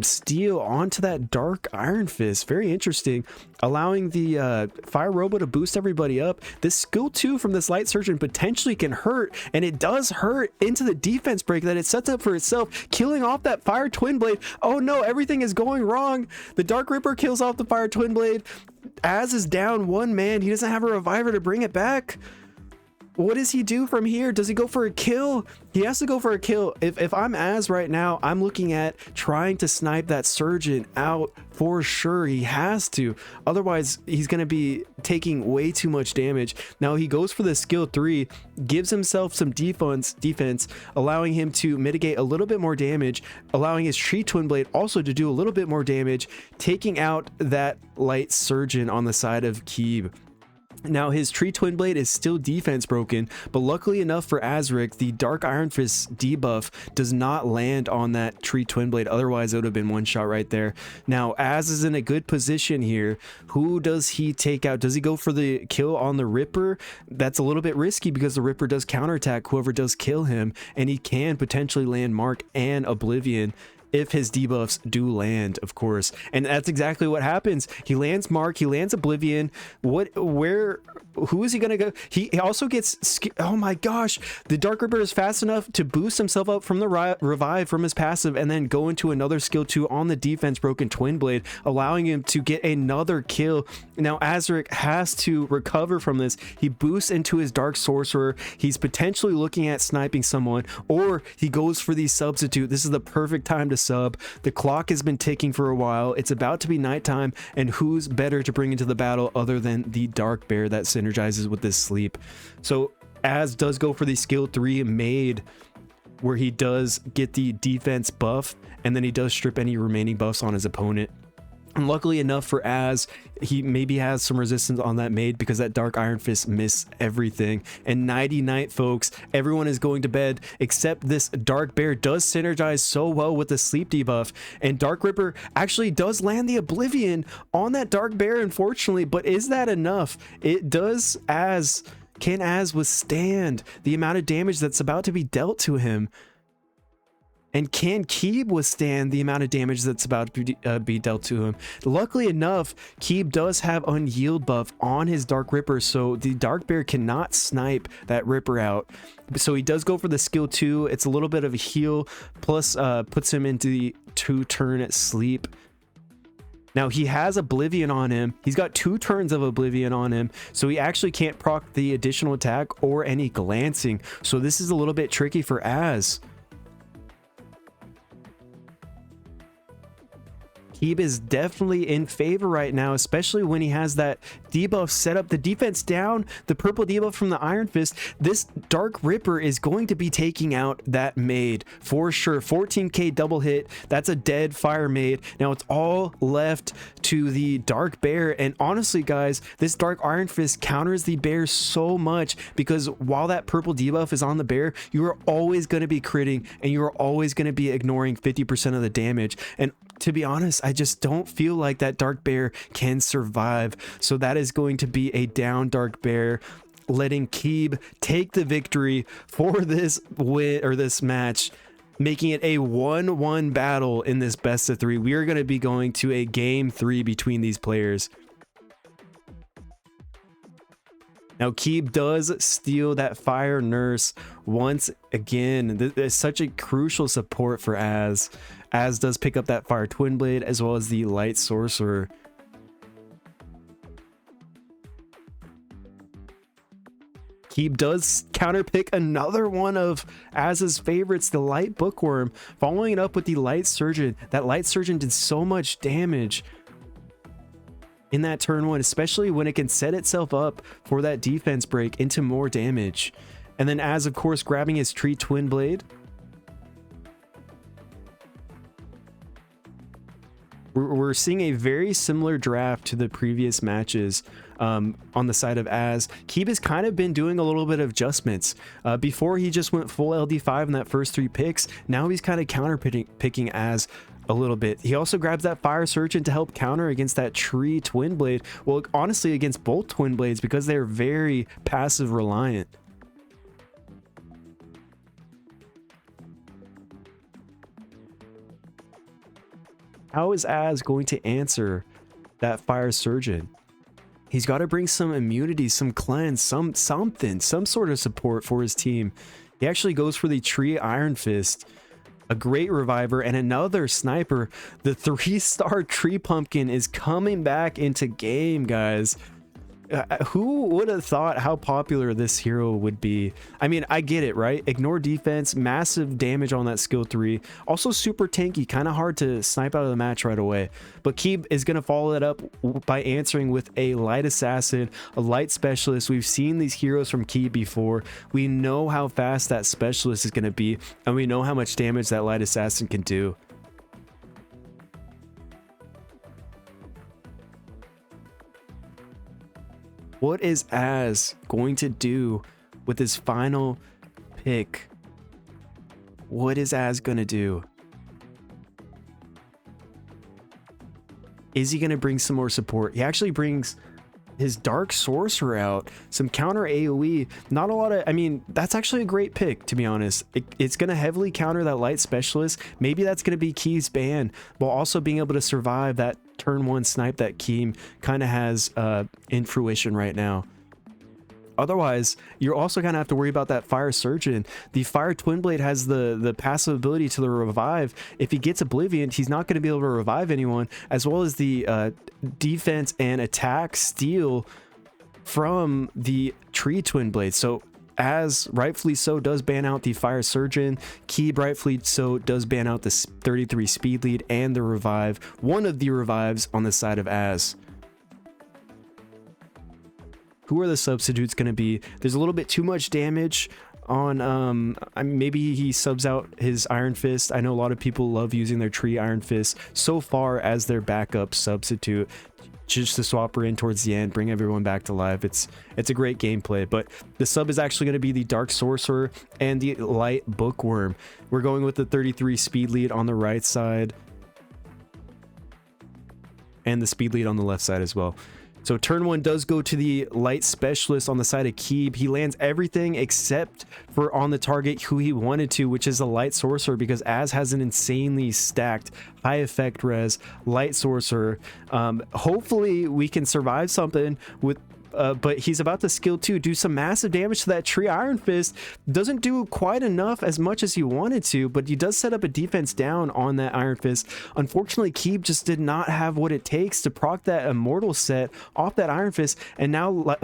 steal onto that Dark Iron Fist. Very interesting, allowing the Fire Robo to boost everybody up. This skill 2 from this Light Surgeon potentially can hurt, and it does hurt into the defense break that it sets up for itself, killing off that Fire Twin Blade. Oh no, everything is going wrong. The Dark Ripper kills off the Fire Twin Blade. Az is down one man. He doesn't have a reviver to bring it back. What does he do from here? Does he go for a kill? He has to go for a kill. If I'm Az right now, I'm looking at trying to snipe that Surgeon out for sure. He has to. Otherwise, he's going to be taking way too much damage. Now he goes for the skill 3, gives himself some defense, allowing him to mitigate a little bit more damage, allowing his Tree Twin Blade also to do a little bit more damage, taking out that Light Surgeon on the side of Keeb. Now his Tree Twin Blade is still defense broken, but luckily enough for Azric, the Dark Iron Fist debuff does not land on that Tree Twin Blade. Otherwise it would have been one shot right there. Now Az is in a good position here. Who does he take out? Does he go for the kill on the Ripper? That's a little bit risky because the Ripper does counterattack whoever does kill him, and he can potentially land Mark and Oblivion if his debuffs do land, of course. And that's exactly what happens. He lands Mark, he lands Oblivion. Who is he gonna go? He also gets, oh my gosh, the Dark Ripper is fast enough to boost himself up from the revive from his passive and then go into another skill 2 on the defense broken Twin Blade, allowing him to get another kill. Now Azric has to recover from this. He boosts into his Dark Sorcerer. He's potentially looking at sniping someone, or he goes for the substitute. This is the perfect time to sub. The clock has been ticking for a while. It's about to be nighttime, and who's better to bring into the battle other than the Dark Bear that synergizes with this sleep? So Az does go for the skill 3 Maid, where he does get the defense buff, and then he does strip any remaining buffs on his opponent. And luckily enough for Az, he maybe has some resistance on that Maid because that Dark Iron Fist missed everything. And nighty night, folks. Everyone is going to bed except this Dark Bear does synergize so well with the sleep debuff. And Dark Ripper actually does land the Oblivion on that Dark Bear, unfortunately. But is that enough? It does. Can Az withstand the amount of damage that's about to be dealt to him? And can Keeb withstand the amount of damage that's about to be dealt to him? Luckily enough, Keeb does have Unyield buff on his Dark Ripper, so the Dark Bear cannot snipe that Ripper out. So he does go for the skill 2. It's a little bit of a heal, plus puts him into the 2-turn sleep. Now he has Oblivion on him. He's got 2 turns of Oblivion on him, so he actually can't proc the additional attack or any glancing. So this is a little bit tricky for Az. Keeb is definitely in favor right now, especially when he has that debuff set up, the defense down, the purple debuff from the Iron Fist. This Dark Ripper is going to be taking out that Maid for sure. 14k double hit. That's a dead Fire Maid. Now it's all left to the Dark Bear. And honestly, guys, this Dark Iron Fist counters the Bear so much because while that purple debuff is on the Bear, you are always going to be critting and you are always going to be ignoring 50% of the damage. And to be honest, I just don't feel like that Dark Bear can survive. So that is going to be a down Dark Bear, letting Keeb take the victory for this win or this match, making it a 1-1 battle in this best of 3. We are going to be going to a game 3 between these players. Now Keeb does steal that Fire Nurse once again. There's such a crucial support for Az. Az does pick up that Fire Twin Blade as well as the Light Sorcerer. Keeb does counterpick another one of Az's favorites, the Light Bookworm, following it up with the Light Surgeon. That Light Surgeon did so much damage in that turn 1, especially when it can set itself up for that defense break into more damage. And then Az, of course, grabbing his Tree Twin Blade. We're seeing a very similar draft to the previous matches on the side of Az. Keeb has kind of been doing a little bit of adjustments. Before he just went full LD5 in that first 3 picks. Now he's kind of counter-picking Az a little bit. He also grabs that Fire Surgeon to help counter against that Tree Twin Blade. Well, honestly, against both Twin Blades because they're very passive reliant. How is Az going to answer that Fire Surgeon? He's got to bring some immunity, some cleanse, something, some sort of support for his team. He actually goes for the Tree Iron Fist, a great reviver, and another sniper. The 3-star Tree Pumpkin is coming back into game, guys. Who would have thought how popular this hero would be? I mean, I get it, right? Ignore defense, massive damage on that skill 3. Also super tanky, kind of hard to snipe out of the match right away. But Keeb is going to follow that up by answering with a Light Assassin, a Light Specialist. We've seen these heroes from Keeb before. We know how fast that Specialist is going to be, and we know how much damage that Light Assassin can do. What is Az going to do with his final pick? What is Az going to do? Is he going to bring some more support? He actually brings his Dark Sorcerer out, some counter AoE, not a lot of, I mean, that's actually a great pick, to be honest. It's going to heavily counter that Light Specialist. Maybe that's going to be Keeb's ban, while also being able to survive that turn 1 snipe that Keeb kind of has in fruition right now. Otherwise, you're also going to have to worry about that Fire Surgeon. The Fire Twin Blade has the passive ability to the revive. If he gets Oblivion, he's not going to be able to revive anyone, as well as the defense and attack steal from the Tree Twin Blade. So Az rightfully so does ban out the Fire Surgeon. Keeb rightfully so does ban out the 33 speed lead and the revive, one of the revives on the side of Az. Who are the substitutes going to be? There's a little bit too much damage on maybe he subs out his Iron Fist. I know a lot of people love using their Tree Iron Fist so far as their backup substitute, just to swap her in towards the end, bring everyone back to life. It's a great gameplay, but the sub is actually going to be the Dark Sorcerer and the Light Bookworm. We're going with the 33 speed lead on the right side and the speed lead on the left side as well. So turn 1 does go to the Light Specialist on the side of Keeb. He lands everything except for on the target who he wanted to, which is a Light Sorcerer, because Az has an insanely stacked high effect res Light Sorcerer. Hopefully we can survive something with but he's about to skill 2 do some massive damage to that Tree Iron Fist. Doesn't do quite enough as much as he wanted to, but he does set up a defense down on that Iron Fist. Unfortunately, Keeb just did not have what it takes to proc that Immortal set off that Iron Fist, and now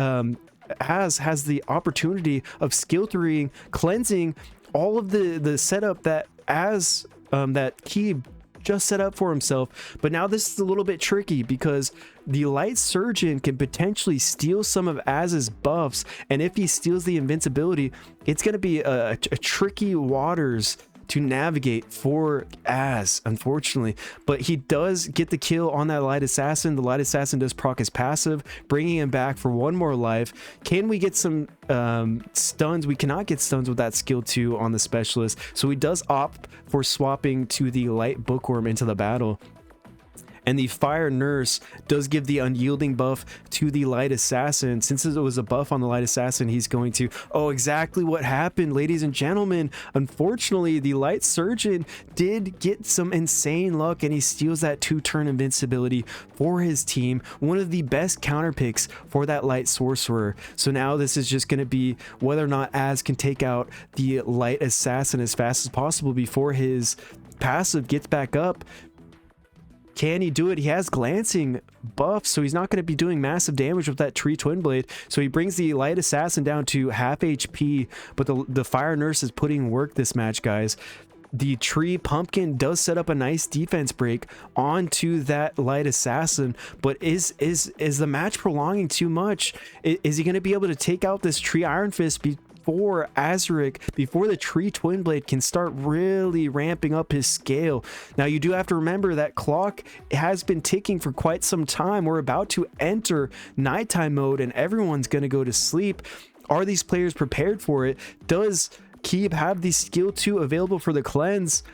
has the opportunity of skill 3 cleansing all of the setup that that Keeb just set up for himself. But now this is a little bit tricky because the Light Surgeon can potentially steal some of Az's buffs, and if he steals the invincibility, it's going to be a tricky waters to navigate for Az, unfortunately. But he does get the kill on that Light Assassin. The Light Assassin does proc his passive, bringing him back for 1 more life. Can we get some stuns? We cannot get stuns with that skill 2 on the Specialist, so he does opt for swapping to the Light Bookworm into the battle. And the Fire Nurse does give the unyielding buff to the Light Assassin. Since it was a buff on the Light Assassin, he's going to... Oh, exactly what happened, ladies and gentlemen. Unfortunately, the Light Surgeon did get some insane luck, and he steals that 2-turn invincibility for his team. One of the best counter picks for that Light Sorcerer. So now this is just going to be whether or not Az can take out the Light Assassin as fast as possible before his passive gets back up. Can he do it? He has glancing buff, so he's not going to be doing massive damage with that tree twin blade. So he brings the light assassin down to half HP, but the fire nurse is putting work this match, guys. The tree pumpkin does set up a nice defense break onto that light assassin, but is the match prolonging too much? Is he going to be able to take out this tree iron fist before Azaric, before the tree twin blade can start really ramping up his scale? Now you do have to remember that clock has been ticking for quite some time. We're about to enter nighttime mode and everyone's going to go to sleep. Are these players prepared for it? Does Keeb have the skill 2 available for the cleanse?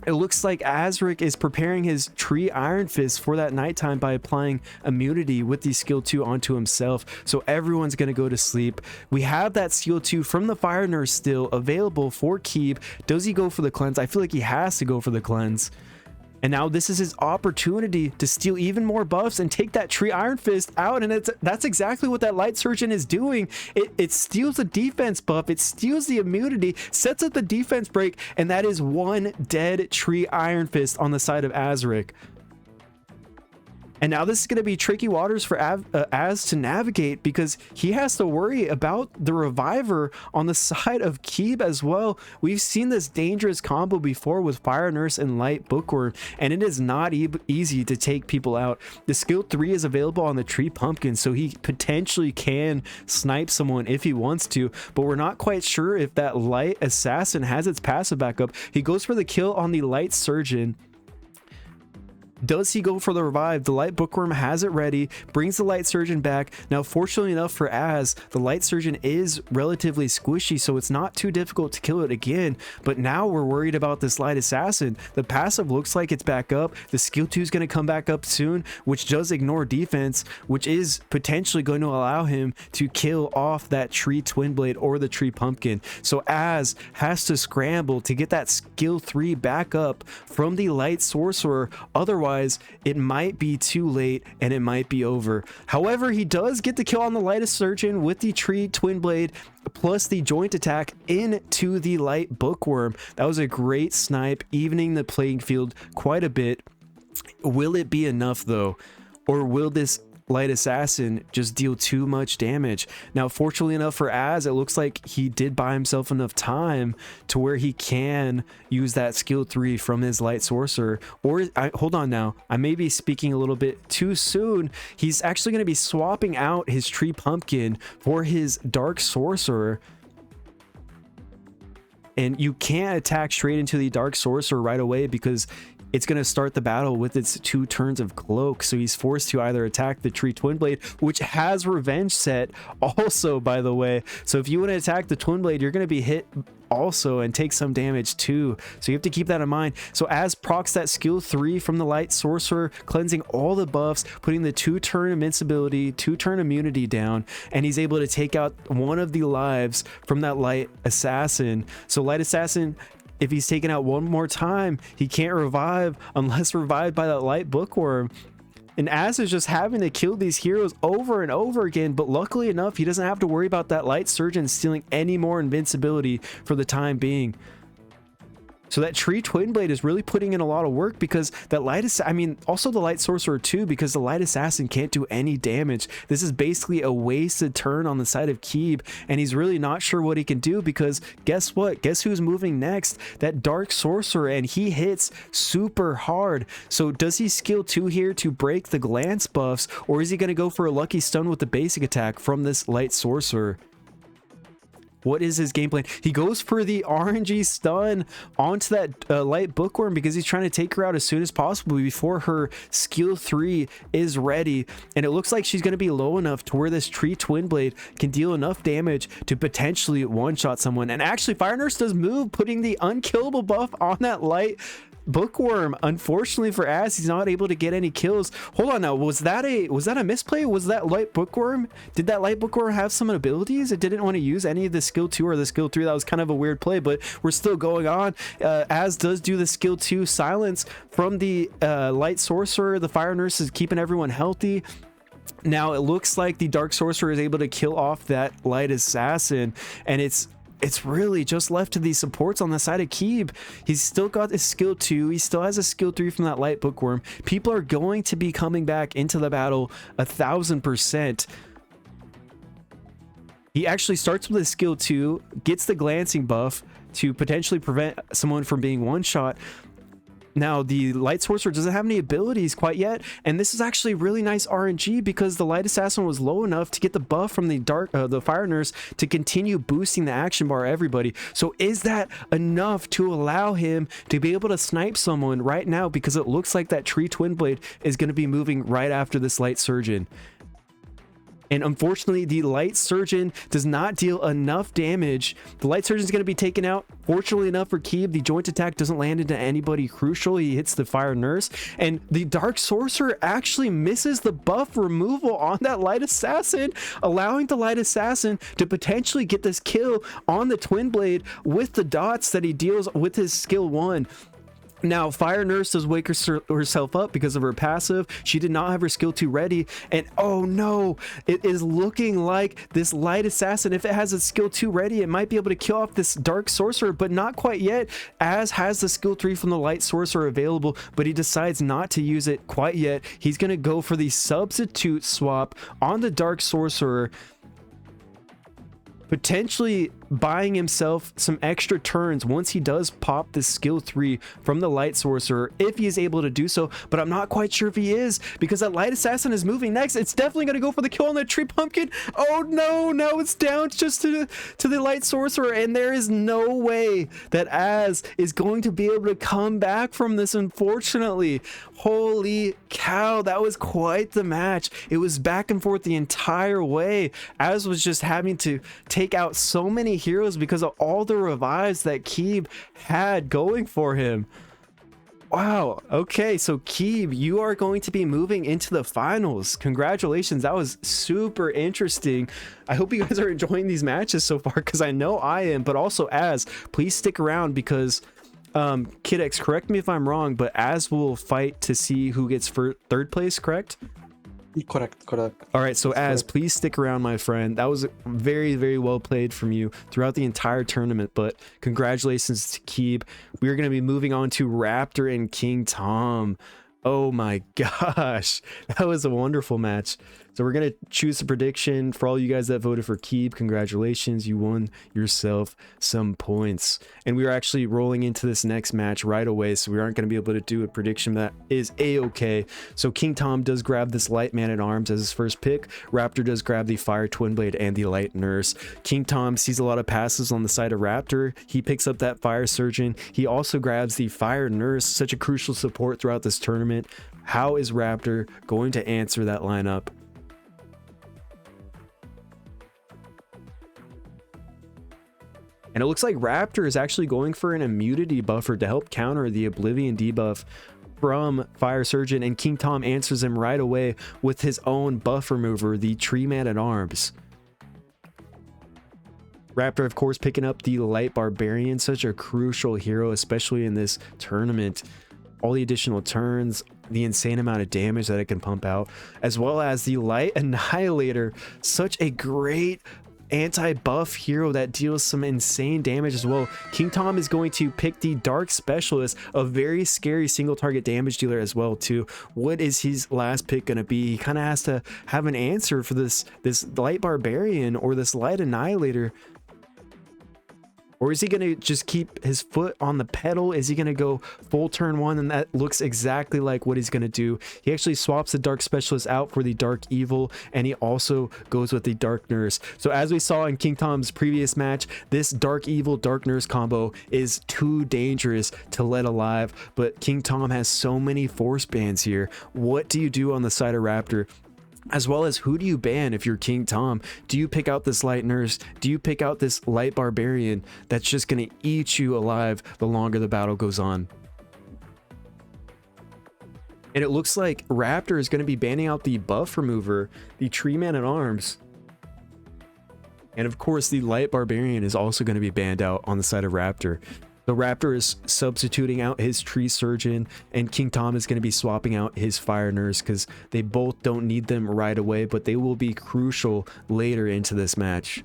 It looks like Azaric is preparing his tree iron fist for that nighttime by applying immunity with the skill 2 onto himself. So everyone's going to go to sleep. We have that skill 2 from the fire nurse still available for Keeb. Does he go for the cleanse? I feel like he has to go for the cleanse. And now this is his opportunity to steal even more buffs and take that tree iron fist out. And that's exactly what that light surgeon is doing. It steals the defense buff, it steals the immunity, sets up the defense break, and that is one dead tree iron fist on the side of Azaric. And now this is going to be tricky waters for Az to navigate, because he has to worry about the reviver on the side of Keeb as well. We've seen this dangerous combo before with Fire Nurse and Light Bookworm, and it is not easy to take people out. The skill 3 is available on the Tree Pumpkin, so he potentially can snipe someone if he wants to, but we're not quite sure if that Light Assassin has its passive backup. He goes for the kill on the Light Surgeon. Does he go for the revive? The Light Bookworm has it ready, brings the Light Surgeon back. Now, fortunately enough for Az, the Light Surgeon is relatively squishy, so it's not too difficult to kill it again. But now we're worried about this Light Assassin. The passive looks like it's back up. The skill 2 is going to come back up soon, which does ignore defense, which is potentially going to allow him to kill off that Tree Twin Blade or the Tree Pumpkin. So Az has to scramble to get that skill 3 back up from the Light Sorcerer. Otherwise, it might be too late and it might be over. However, he does get the kill on the Light Surgeon with the Tree Twin Blade plus the joint attack into the Light Bookworm. That was a great snipe, evening the playing field quite a bit. Will it be enough though? Or will this Light Assassin just deal too much damage? Now, fortunately enough for Az, it looks like he did buy himself enough time to where he can use that skill 3 from his Light Sorcerer. Or hold on now, I may be speaking a little bit too soon. He's actually going to be swapping out his Tree Pumpkin for his Dark Sorcerer. And you can't attack straight into the Dark Sorcerer right away because it's going to start the battle with its 2 turns of cloak. So he's forced to either attack the Tree Twin Blade, which has revenge set also, by the way. So if you want to attack the Twin Blade, you're going to be hit also and take some damage too. So you have to keep that in mind. So Az procs that skill 3 from the Light Sorcerer, cleansing all the buffs, putting the 2-turn invincibility, 2-turn immunity down, and he's able to take out one of the lives from that Light Assassin. So Light Assassin, if he's taken out one more time, he can't revive unless revived by that Light Bookworm. And Az is just having to kill these heroes over and over again, but luckily enough, he doesn't have to worry about that Light Surgeon stealing any more invincibility for the time being. So that Tree Twin Blade is really putting in a lot of work, because that also the Light Sorcerer too, because the Light Assassin can't do any damage. This is basically a wasted turn on the side of Keeb, and he's really not sure what he can do, because guess what? Guess who's moving next? That Dark Sorcerer, and he hits super hard. So does he skill 2 here to break the glance buffs, or is he going to go for a lucky stun with the basic attack from this Light Sorcerer? What is his game plan? He goes for the RNG stun onto that Light Bookworm because he's trying to take her out as soon as possible before her skill 3 is ready. And it looks like she's going to be low enough to where this Tree Twin Blade can deal enough damage to potentially one-shot someone. And actually, Fire Nurse does move, putting the unkillable buff on that Light Bookworm. Unfortunately for Az, he's not able to get any kills. Hold on now, was that a misplay? Was that Light Bookworm? Did that Light Bookworm have some abilities? It didn't want to use any of the skill 2 or the skill 3. That was kind of a weird play, but we're still going on. Az does do the skill 2 silence from the Light Sorcerer. The Fire Nurse is keeping everyone healthy. Now it looks like the Dark Sorcerer is able to kill off that Light Assassin, and it's it's really just left to these supports on the side of Keeb. He's still got his skill 2. He still has a skill 3 from that light bookworm. People are going to be coming back into the battle 1000%. He actually starts with his skill 2, gets the glancing buff to potentially prevent someone from being one-shot. Now, the Light Sorcerer doesn't have any abilities quite yet, and this is actually really nice RNG because the Light Assassin was low enough to get the buff from the Fire Nurse to continue boosting the action bar everybody. So is that enough to allow him to be able to snipe someone right now? Because it looks like that Tree Twin Blade is going to be moving right after this Light Surgeon. And unfortunately, the Light Surgeon does not deal enough damage. The Light Surgeon is going to be taken out. Fortunately enough for Keeb, the joint attack doesn't land into anybody crucial. He hits the Fire Nurse. And the Dark Sorcerer actually misses the buff removal on that Light Assassin, allowing the Light Assassin to potentially get this kill on the Twin Blade with the dots that he deals with his skill 1. Now, Fire Nurse does wake herself up because of her passive. She did not have her skill 2 ready. And oh no, it is looking like this Light Assassin, if it has its skill 2 ready, it might be able to kill off this Dark Sorcerer, but not quite yet. Az has the skill 3 from the Light Sorcerer available, but he decides not to use it quite yet. He's going to go for the substitute swap on the Dark Sorcerer, potentially buying himself some extra turns once he does pop this skill 3 from the Light Sorcerer, if he is able to do so. But I'm not quite sure if he is, because that Light Assassin is moving next. It's definitely going to go for the kill on that Tree Pumpkin. Oh no, now it's down just to the Light Sorcerer, and there is no way that Az is going to be able to come back from this, unfortunately. Holy cow, that was quite the match. It was back and forth the entire way. Az was just having to take out so many heroes because of all the revives that Keeb had going for him. Wow. Okay, so Keeb, you are going to be moving into the finals. Congratulations. That was super interesting. I hope you guys are enjoying these matches so far, because I know I am. But also, Az, please stick around, because Kid X, correct me if I'm wrong, but Az will fight to see who gets third place, correct? Correct. All right, so Az, please stick around, my friend. That was very, very well played from you throughout the entire tournament, but congratulations to Keeb. We're going to be moving on to Raptor and King Tom. Oh my gosh, that was a wonderful match. So we're going to choose a prediction for all you guys that voted for Keeb. Congratulations, you won yourself some points. And we are actually rolling into this next match right away, so we aren't going to be able to do a prediction that is a-okay. So King Tom does grab this Light Man-at-Arms as his first pick. Raptor does grab the Fire Twin Blade and the Light Nurse. King Tom sees a lot of passes on the side of Raptor. He picks up that Fire Surgeon. He also grabs the Fire Nurse, such a crucial support throughout this tournament. How is Raptor going to answer that lineup? And it looks like Raptor is actually going for an immunity buffer to help counter the Oblivion debuff from Fire Surgeon, and King Tom answers him right away with his own buff remover, the Tree Man-at-Arms. Raptor, of course, picking up the Light Barbarian, such a crucial hero, especially in this tournament. All the additional turns, the insane amount of damage that it can pump out, as well as the Light Annihilator, such a great anti-buff hero that deals some insane damage as well. King Tom is going to pick the Dark Specialist, a very scary single target damage dealer as well too. What is his last pick going to be? He kind of has to have an answer for this Light Barbarian or this Light Annihilator. Or is he going to just keep his foot on the pedal? Is he going to go full turn 1? And that looks exactly like what he's going to do. He actually swaps the Dark Specialist out for the Dark Evil, and he also goes with the Dark Nurse. So as we saw in King Tom's previous match, this Dark Evil, Dark Nurse combo is too dangerous to let alive. But King Tom has so many force bans here. What do you do on the side of Raptor? As well as, who do you ban if you're King Tom? Do you pick out this Light Nurse? Do you pick out this Light Barbarian that's just going to eat you alive the longer the battle goes on? And it looks like Raptor is going to be banning out the buff remover, the Tree Man-at-Arms. And of course, the Light Barbarian is also going to be banned out on the side of Raptor. The Raptor is substituting out his Tree Surgeon, and King Tom is going to be swapping out his Fire Nurse, because they both don't need them right away, but they will be crucial later into this match.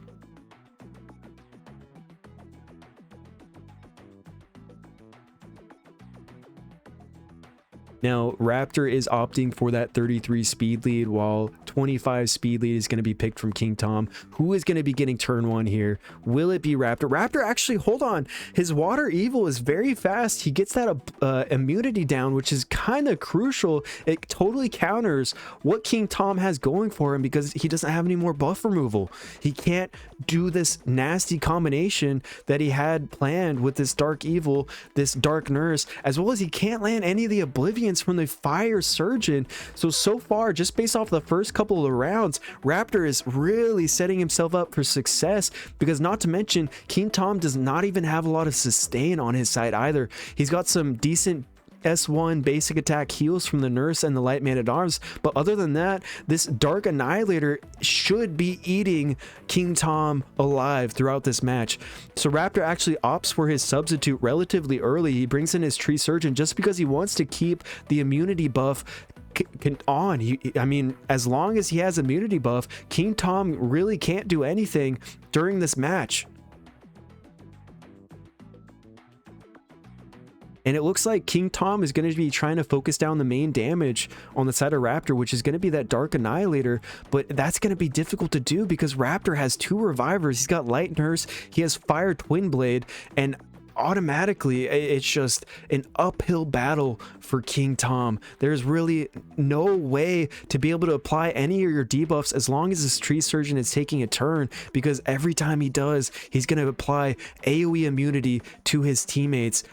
Now, Raptor is opting for that 33 speed lead, while 25 speed lead is going to be picked from King Tom. Who is going to be getting turn 1 here? Will it be Raptor? Raptor actually, hold on. His Water Evil is very fast. He gets that immunity down, which is kind of crucial. It totally counters what King Tom has going for him because he doesn't have any more buff removal. He can't do this nasty combination that he had planned with this Dark Evil, this Dark Nurse, as well as he can't land any of the Oblivions from the Fire Surgeon. So far, just based off the first couple of rounds, Raptor is really setting himself up for success, because not to mention, King Tom does not even have a lot of sustain on his side either. He's got some decent S1 basic attack heals from the Nurse and the Light Man at Arms, but other than that, this Dark Annihilator should be eating King Tom alive throughout this match. So Raptor actually opts for his substitute relatively early. He brings in his Tree Surgeon just because he wants to keep the immunity buff on. I mean, as long as he has immunity buff, King Tom really can't do anything during this match. And it looks like King Tom is going to be trying to focus down the main damage on the side of Raptor, which is going to be that Dark Annihilator. But that's going to be difficult to do because Raptor has 2 revivers. He's got Light Nurse, he has Fire Twin Blade, and automatically it's just an uphill battle for King Tom. There's really no way to be able to apply any of your debuffs as long as this Tree Surgeon is taking a turn, because every time he does, he's going to apply AoE immunity to his teammates,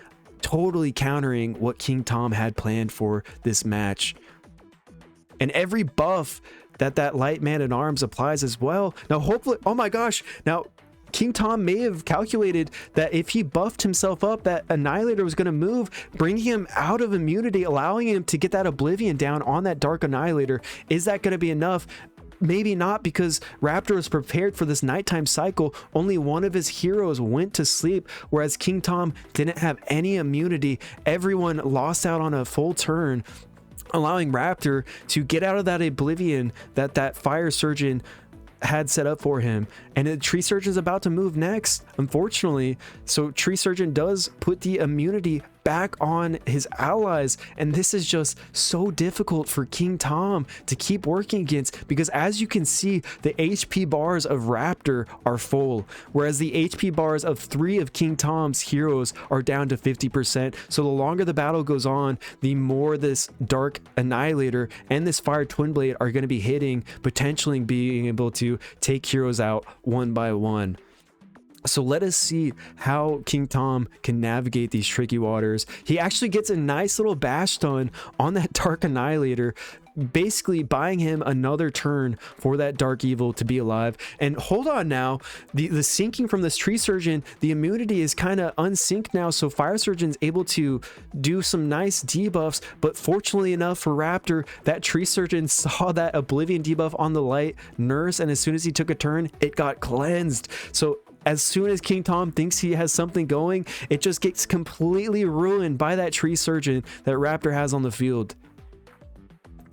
totally countering what King Tom had planned for this match. And every buff that Light Man at Arms applies as well. Now hopefully, oh my gosh, now King Tom may have calculated that if he buffed himself up, that Annihilator was going to move, bringing him out of immunity, allowing him to get that Oblivion down on that Dark Annihilator. Is that going to be enough? Maybe not, because Raptor was prepared for this nighttime cycle. Only one of his heroes went to sleep, whereas King Tom didn't have any immunity. Everyone lost out on a full turn, allowing Raptor to get out of that Oblivion that Fire Surgeon had set up for him. And the Tree Surgeon is about to move next, unfortunately. So Tree Surgeon does put the immunity back on his allies, and this is just so difficult for King Tom to keep working against, because as you can see, the HP bars of Raptor are full, whereas the HP bars of 3 of King Tom's heroes are down to 50%. So the longer the battle goes on, the more this Dark Annihilator and this Fire Twin Blade are going to be hitting, potentially being able to take heroes out one by one. So let us see how King Tom can navigate these tricky waters. He actually gets a nice little bash stun on that Dark Annihilator, basically buying him another turn for that Dark Evil to be alive. And hold on now, the syncing from this Tree Surgeon, the immunity is kind of unsynced now, so Fire Surgeon's able to do some nice debuffs, but fortunately enough for Raptor, that Tree Surgeon saw that Oblivion debuff on the Light Nurse, and as soon as he took a turn, it got cleansed. So as soon as King Tom thinks he has something going, it just gets completely ruined by that Tree Surgeon that Raptor has on the field.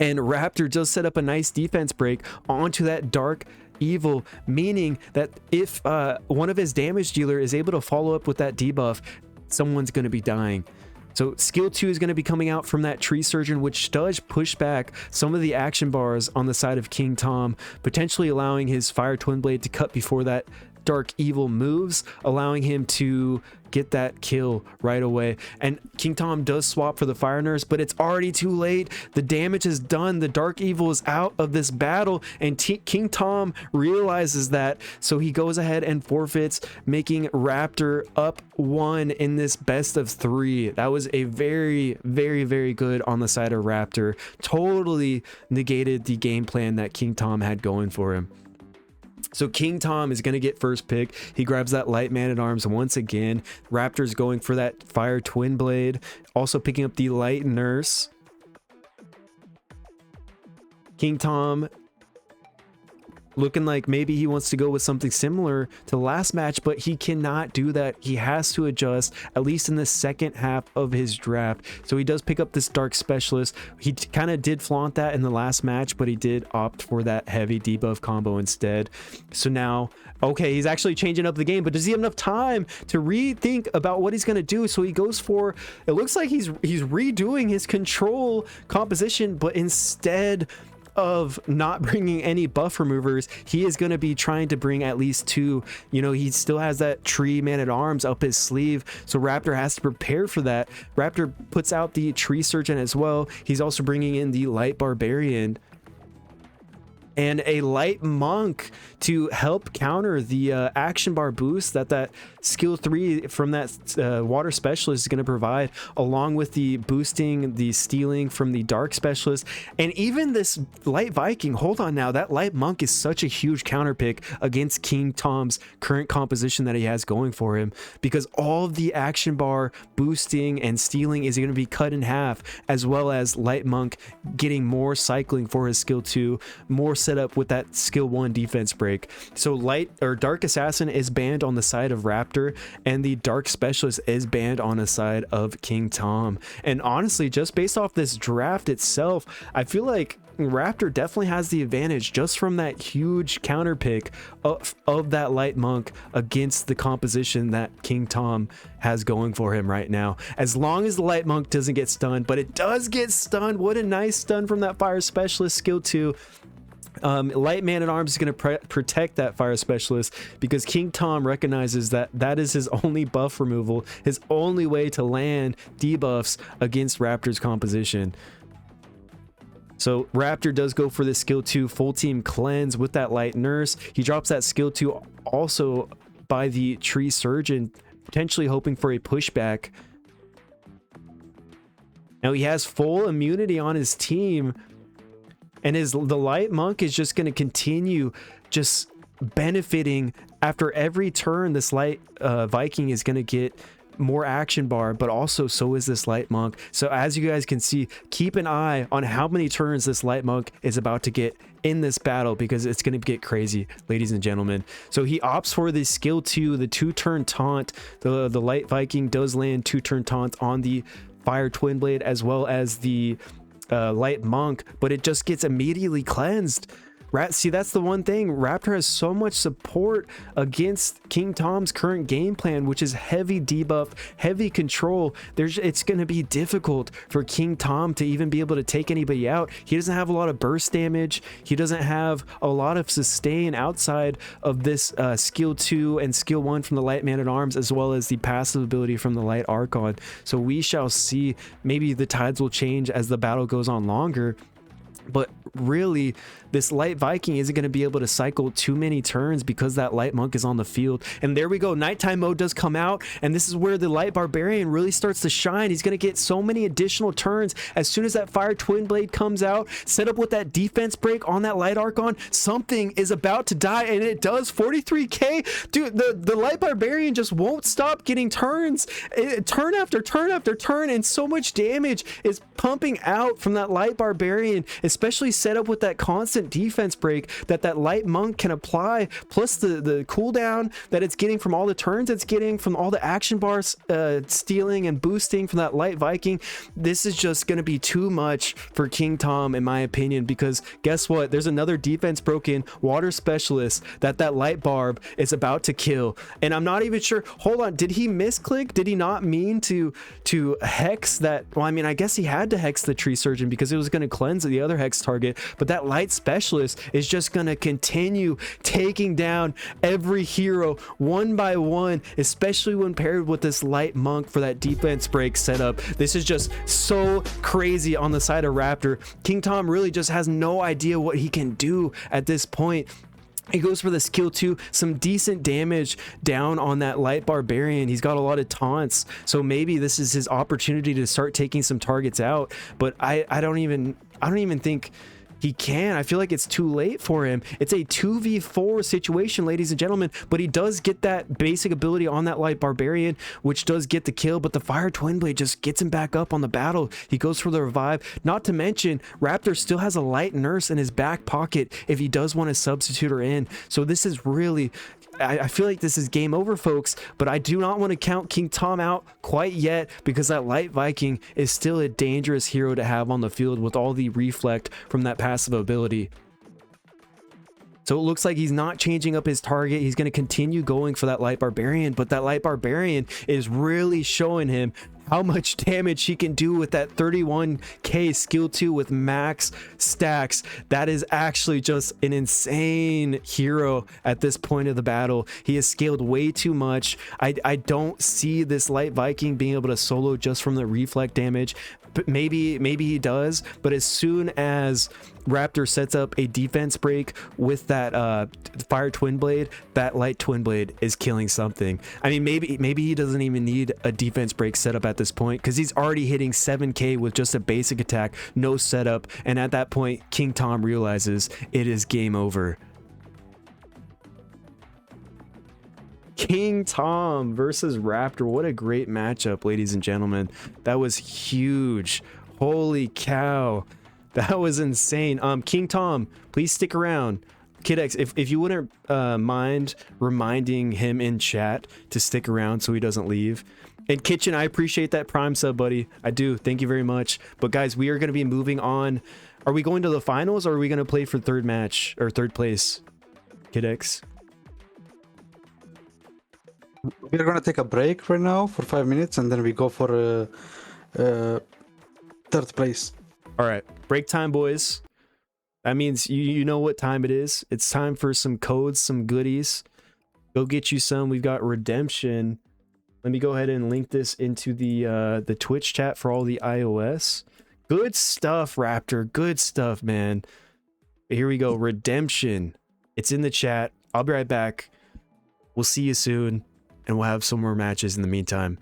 And Raptor just set up a nice defense break onto that Dark Evil, meaning that if one of his damage dealer is able to follow up with that debuff, someone's going to be dying. So skill 2 is going to be coming out from that Tree Surgeon, which does push back some of the action bars on the side of King Tom, potentially allowing his Fire Twin Blade to cut before that Dark Evil moves, allowing him to get that kill right away. And King Tom does swap for the Fire Nurse, but it's already too late. The damage is done. The Dark Evil is out of this battle, and King Tom realizes that, so he goes ahead and forfeits, making Raptor up 1 in this best of 3. That was a very, very, very good on the side of Raptor. Totally negated the game plan that King Tom had going for him. So King Tom is going to get first pick. He grabs that Light Man at Arms once again. Raptor's going for that Fire Twin Blade, also picking up the Light Nurse. King Tom looking like maybe he wants to go with something similar to the last match, but he cannot do that. He has to adjust, at least in the second half of his draft. So he does pick up this Dark Specialist. He kind of did flaunt that in the last match, but he did opt for that heavy debuff combo instead. So now, okay, he's actually changing up the game, but does he have enough time to rethink about what he's going to do? So he goes for, it looks like he's redoing his control composition, but instead of not bringing any buff removers, he is going to be trying to bring at least 2. You know, he still has that tree man-at-arms up his sleeve, so Raptor has to prepare for that. Raptor puts out the tree surgeon as well. He's also bringing in the light barbarian and a light monk to help counter the action bar boost that skill 3 from that water specialist is going to provide, along with the boosting, the stealing from the dark specialist. And even this light Viking, hold on now, that light monk is such a huge counter pick against King Tom's current composition that he has going for him, because all of the action bar boosting and stealing is going to be cut in half, as well as light monk getting more cycling for his skill 2, more set up with that skill 1 defense break. So light or dark assassin is banned on the side of Raptor, and the dark specialist is banned on the side of King Tom. And honestly, just based off this draft itself, I feel like Raptor definitely has the advantage just from that huge counter pick of that light monk against the composition that King Tom has going for him right now. As long as the light monk doesn't get stunned, but it does get stunned. What a nice stun from that fire specialist skill 2. Light man-at-arms is going to protect that fire specialist, because King Tom recognizes that that is his only buff removal, his only way to land debuffs against Raptor's composition. So Raptor does go for the skill 2 full team cleanse with that light nurse. He drops that skill 2 also by the tree surgeon, potentially hoping for a pushback. Now he has full immunity on his team, and the light monk is just going to continue just benefiting after every turn. This light Viking is going to get more action bar, but also so is this light monk. So as you guys can see, keep an eye on how many turns this light monk is about to get in this battle, because it's going to get crazy, ladies and gentlemen. So he opts for the skill 2, the 2-turn taunt. The light Viking does land 2-turn taunt on the fire twin blade as well as the light monk, but it just gets immediately cleansed. See, that's the one thing. Raptor has so much support against King Tom's current game plan, which is heavy debuff, heavy control. It's going to be difficult for King Tom to even be able to take anybody out. He doesn't have a lot of burst damage. He doesn't have a lot of sustain outside of this skill 2 and skill 1 from the light man-at-arms, as well as the passive ability from the light archon. So we shall see. Maybe the tides will change as the battle goes on longer. But really, this light Viking isn't going to be able to cycle too many turns because that light monk is on the field. And there we go, nighttime mode does come out, and this is where the light barbarian really starts to shine. He's going to get so many additional turns as soon as that fire twin blade comes out, set up with that defense break on that light archon. Something is about to die, and it does. 43k. Dude, the light barbarian just won't stop getting turns, turn after turn after turn, and so much damage is pumping out from that light barbarian, especially set up with that constant defense break that light monk can apply, plus the cooldown that it's getting from all the turns it's getting from all the action bars stealing and boosting from that light Viking. This is just going to be too much for King Tom, in my opinion, because guess what? There's another defense broken water specialist that light barb is about to kill, and I'm not even sure. Hold on, did he misclick? Did he not mean to hex that? Well, I mean, I guess he had to hex the tree surgeon because it was going to cleanse the other hex target, but that light specialist is just going to continue taking down every hero one by one, especially when paired with this light monk for that defense break setup. This is just so crazy on the side of Raptor. King Tom really just has no idea what he can do at this point. He goes for the skill 2, some decent damage down on that light barbarian. He's got a lot of taunts, so maybe this is his opportunity to start taking some targets out. But I don't even think He can. I feel like it's too late for him. It's a 2v4 situation, ladies and gentlemen, but he does get that basic ability on that light barbarian, which does get the kill, but the fire twin blade just gets him back up on the battle. He goes for the revive. Not to mention, Raptor still has a light nurse in his back pocket if he does want to substitute her in. So this is really... I feel like this is game over, folks, but I do not want to count King Tom out quite yet, because that Light Viking is still a dangerous hero to have on the field with all the reflect from that passive ability. So it looks like he's not changing up his target. He's going to continue going for that Light Barbarian, but that Light Barbarian is really showing him how much damage he can do with that 31k skill 2 with max stacks. That is actually just an insane hero at this point of the battle. He has scaled way too much. I don't see this Light Viking being able to solo just from the reflect damage. But maybe he does, but as soon as Raptor sets up a defense break with that fire twin blade, that light twin blade is killing something. I mean, maybe he doesn't even need a defense break setup at this point, because he's already hitting 7k with just a basic attack, no setup, and at that point King Tom realizes it is game over. King Tom versus Raptor. What a great matchup, ladies and gentlemen. That was huge. Holy cow. That was insane. King Tom, please stick around. Kid X, if you wouldn't mind reminding him in chat to stick around so he doesn't leave. And Kitchen, I appreciate that Prime sub, buddy. I do. Thank you very much. But guys, we are going to be moving on. Are we going to the finals, or are we going to play for third match or third place? Kid X. We're gonna take a break right now for 5 minutes, and then we go for third place. All right, break time, boys. That means you know what time it is. It's time for some codes, some goodies. Go get you some. We've got redemption. Let me go ahead and link this into the Twitch chat for all the iOS. Good stuff, Raptor. Good stuff, man. Here we go. Redemption. It's in the chat. I'll be right back. We'll see you soon, and we'll have some more matches in the meantime.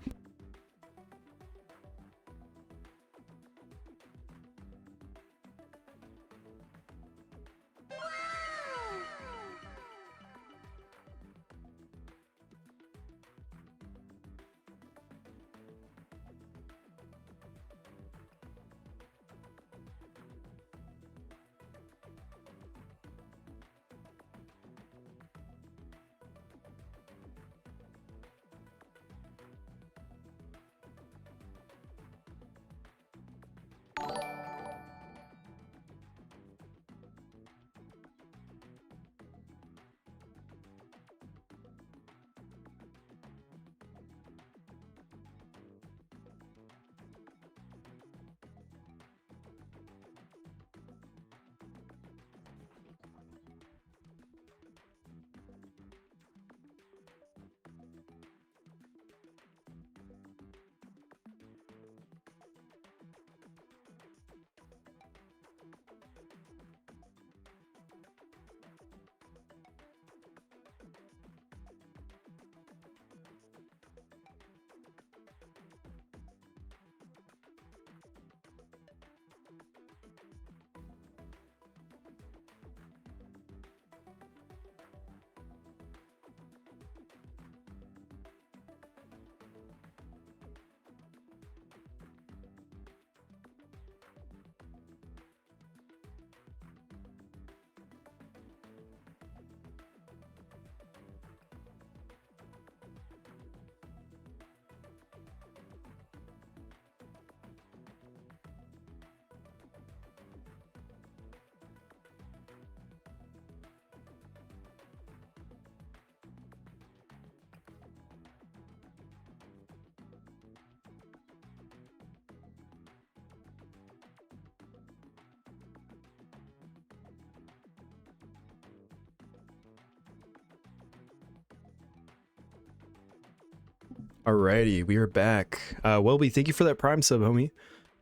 Alrighty, we are back. Welby, thank you for that Prime sub, homie.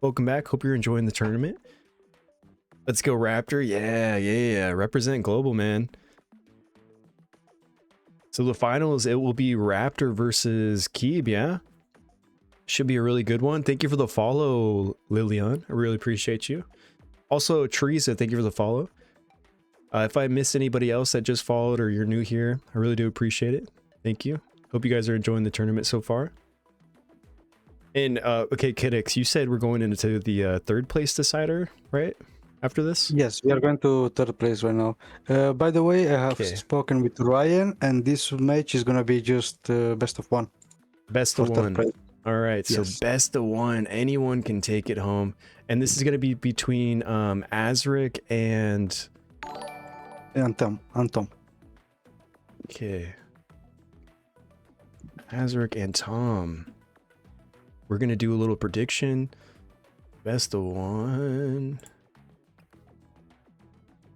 Welcome back. Hope you're enjoying the tournament. Let's go, Raptor. Yeah. Represent global, man. So the finals, it will be Raptor versus Keeb, yeah? Should be a really good one. Thank you for the follow, Lilian. I really appreciate you. Also, Teresa, thank you for the follow. If I miss anybody else that just followed or you're new here, I really do appreciate it. Thank you. Hope you guys are enjoying the tournament so far. And okay, Kidix, you said we're going into the third place decider, right? After this? Yes, we are going to third place right now. By the way, I have spoken with Ryan, and this match is gonna be just best of one. Best of one. All right, yes. So best of one. Anyone can take it home, and this is gonna be between Azric and Tom. Okay. Azric and Tom. We're gonna do a little prediction. Best of one.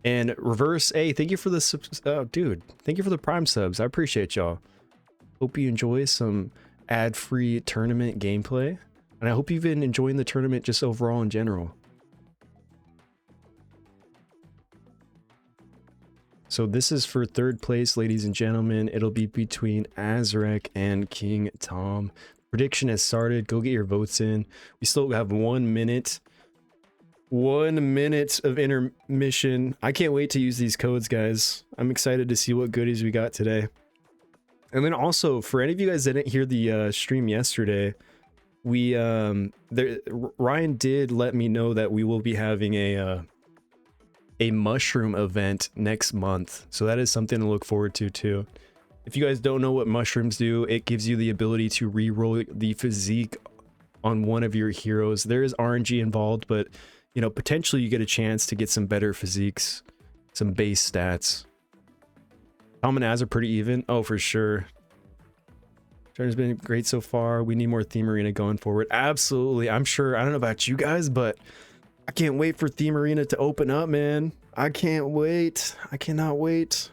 And Reverse A, thank you for the subs. Oh, dude, thank you for the Prime subs. I appreciate y'all. Hope you enjoy some ad-free tournament gameplay, and I hope you've been enjoying the tournament just overall in general. So this is for third place, ladies and gentlemen. It'll be between Azrek and King Tom. Prediction has started. Go get your votes in. We still have 1 minute. 1 minute of intermission. I can't wait to use these codes, guys. I'm excited to see what goodies we got today. And then also, for any of you guys that didn't hear the stream yesterday, Ryan did let me know that we will be having a mushroom event next month. So that is something to look forward to too. If you guys don't know what mushrooms do, it gives you the ability to re-roll the physique on one of your heroes. There is RNG involved, but you know, potentially you get a chance to get some better physiques, some base stats. Tom and Az are pretty even. Oh, for sure. Turn's been great so far. We need more Theme Arena going forward. Absolutely. I'm sure. I don't know about you guys, but I can't wait for Theme Arena to open up, man. I can't wait. I cannot wait.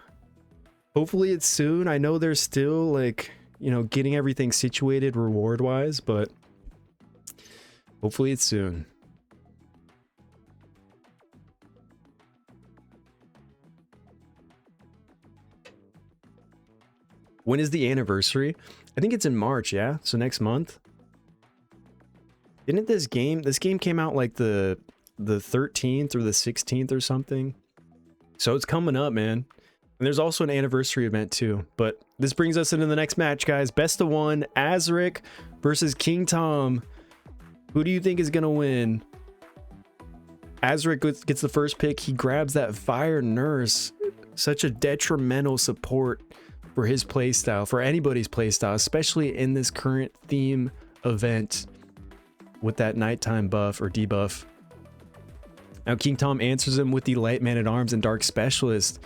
Hopefully it's soon. I know they're still like, you know, getting everything situated reward-wise, but hopefully it's soon. When is the anniversary? I think it's in March, yeah? So next month. Didn't this game came out like the 13th or the 16th or something? So it's coming up, man. And there's also an anniversary event too. But this brings us into the next match, guys. Best of one, Azric versus King Tom. Who do you think is gonna win? Azric gets the first pick. He grabs that Fire Nurse. Such a detrimental support for his playstyle, for anybody's playstyle, especially in this current theme event with that nighttime buff or debuff. Now King Tom answers him with the Light Man at Arms and Dark Specialist.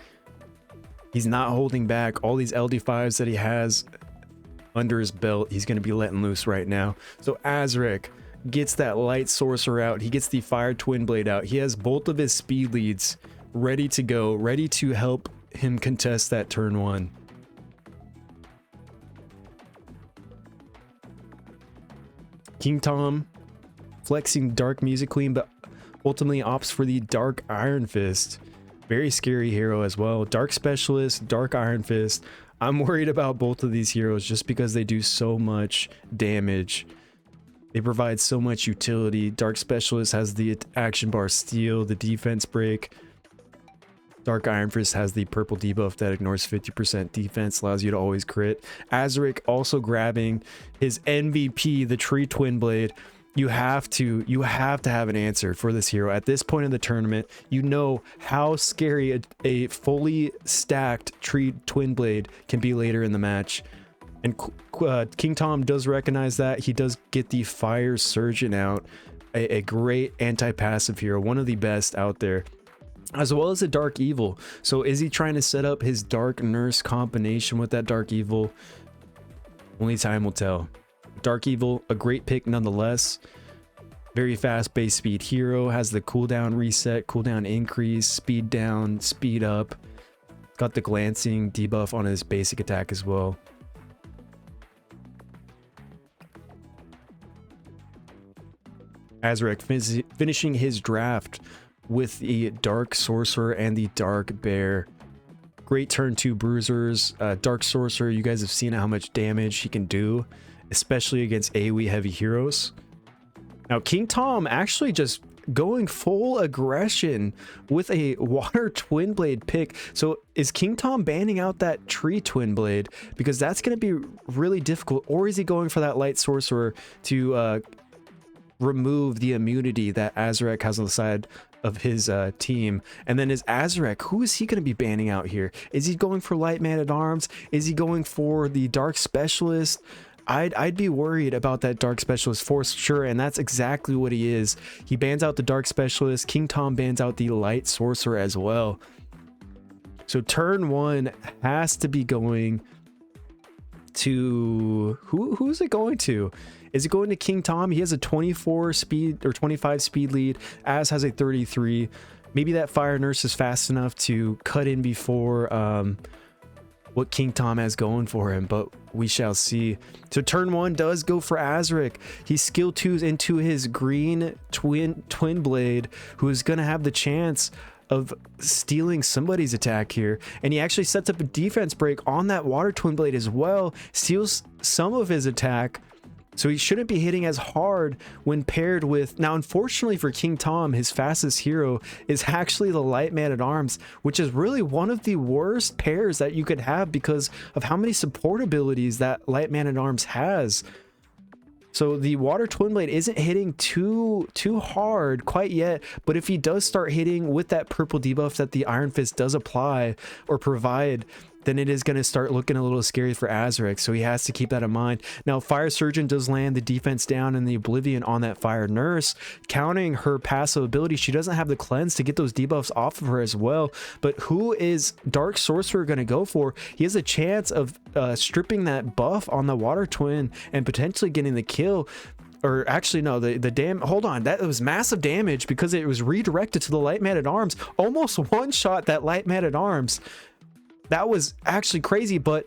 He's not holding back. All these LD5s that he has under his belt, he's going to be letting loose right now. So Azric gets that Light Sorcerer out. He gets the Fire Twin Blade out. He has both of his speed leads ready to go, ready to help him contest that turn one. King Tom flexing Dark Music Queen, but ultimately opts for the Dark Iron Fist. Very scary hero as well. Dark Specialist, Dark Iron Fist. I'm worried about both of these heroes just because they do so much damage. They provide so much utility. Dark Specialist has the action bar steal, the defense break. Dark Iron Fist has the purple debuff that ignores 50% defense, allows you to always crit. Azric also grabbing his MVP, the Tree Twin Blade. You have to have an answer for this hero. At this point in the tournament, you know how scary a fully stacked Tree Twin Blade can be later in the match. And King Tom does recognize that. He does get the Fire Surgeon out, a great anti-passive hero, one of the best out there, as well as a Dark Evil. So is he trying to set up his Dark Nurse combination with that Dark Evil? Only time will tell. Dark Evil, a great pick nonetheless. Very fast base speed hero, has the cooldown reset, cooldown increase, speed down, speed up. Got the glancing debuff on his basic attack as well. Azric finishing his draft with the Dark Sorcerer and the Dark Bear. Great turn 2 bruisers. Dark Sorcerer, you guys have seen how much damage he can do, especially against AoE heavy heroes. Now King Tom actually just going full aggression with a water twin blade pick. So is King Tom banning out that tree twin blade? Because that's going to be really difficult. Or is he going for that light sorcerer to remove the immunity that Azarek has on the side of his team? And then is Azarek, who is he going to be banning out here? Is he going for light man-at-arms? Is he going for the dark specialist? I'd be worried about that dark specialist for sure, and that's exactly what he is. He bans out the dark specialist. King Tom bans out the light sorcerer as well. So turn one has to be going to who's it going to? Is it going to King Tom? He has a 24 speed or 25 speed lead. Az has a 33. Maybe that fire nurse is fast enough to cut in before what King Tom has going for him, but we shall see. So turn one does go for Azarek. He skill 2s into his green twin blade, who is going to have the chance of stealing somebody's attack here, and he actually sets up a defense break on that water twin blade as well, steals some of his attack. So he shouldn't be hitting as hard when paired with... Now, unfortunately for King Tom, his fastest hero is actually the Light Man-at-Arms, which is really one of the worst pairs that you could have because of how many support abilities that Light Man-at-Arms has. So the Water Twin Blade isn't hitting too hard quite yet, but if he does start hitting with that purple debuff that the Iron Fist does apply or provide, then it is going to start looking a little scary for Azarek, so he has to keep that in mind. Now, Fire Surgeon does land the defense down and the Oblivion on that Fire Nurse, counting her passive ability. She doesn't have the cleanse to get those debuffs off of her as well, but who is Dark Sorcerer going to go for? He has a chance of stripping that buff on the Water Twin and potentially getting the kill. Or actually, no, hold on, that was massive damage because it was redirected to the Light Man-at-Arms. Almost one-shot that Light Man-at-Arms. That was actually crazy, but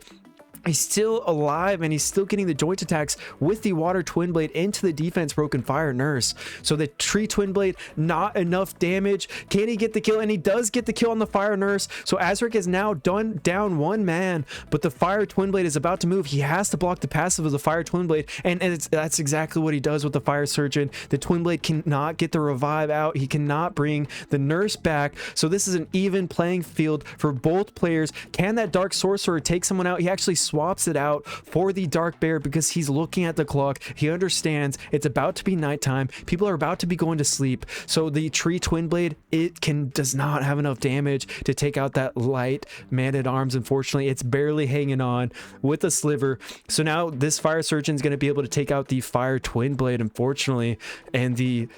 he's still alive and he's still getting the joint attacks with the Water Twin Blade into the defense broken Fire Nurse. So the Tree Twin Blade, not enough damage. Can he get the kill? And he does get the kill on the Fire Nurse. So Azarek is now down one man, but the Fire Twin Blade is about to move. He has to block the passive of the Fire Twin Blade, and that's exactly what he does with the Fire Surgeon. The Twin Blade cannot get the revive out. He cannot bring the Nurse back. So this is an even playing field for both players. Can that Dark Sorcerer take someone out? He actually swaps it out for the Dark Bear because he's looking at the clock. He understands it's about to be nighttime. People are about to be going to sleep. So the Tree Twin Blade, does not have enough damage to take out that Light Man-at-Arms. Unfortunately, it's barely hanging on with a sliver. So now this Fire Surgeon is going to be able to take out the Fire Twin Blade, unfortunately, and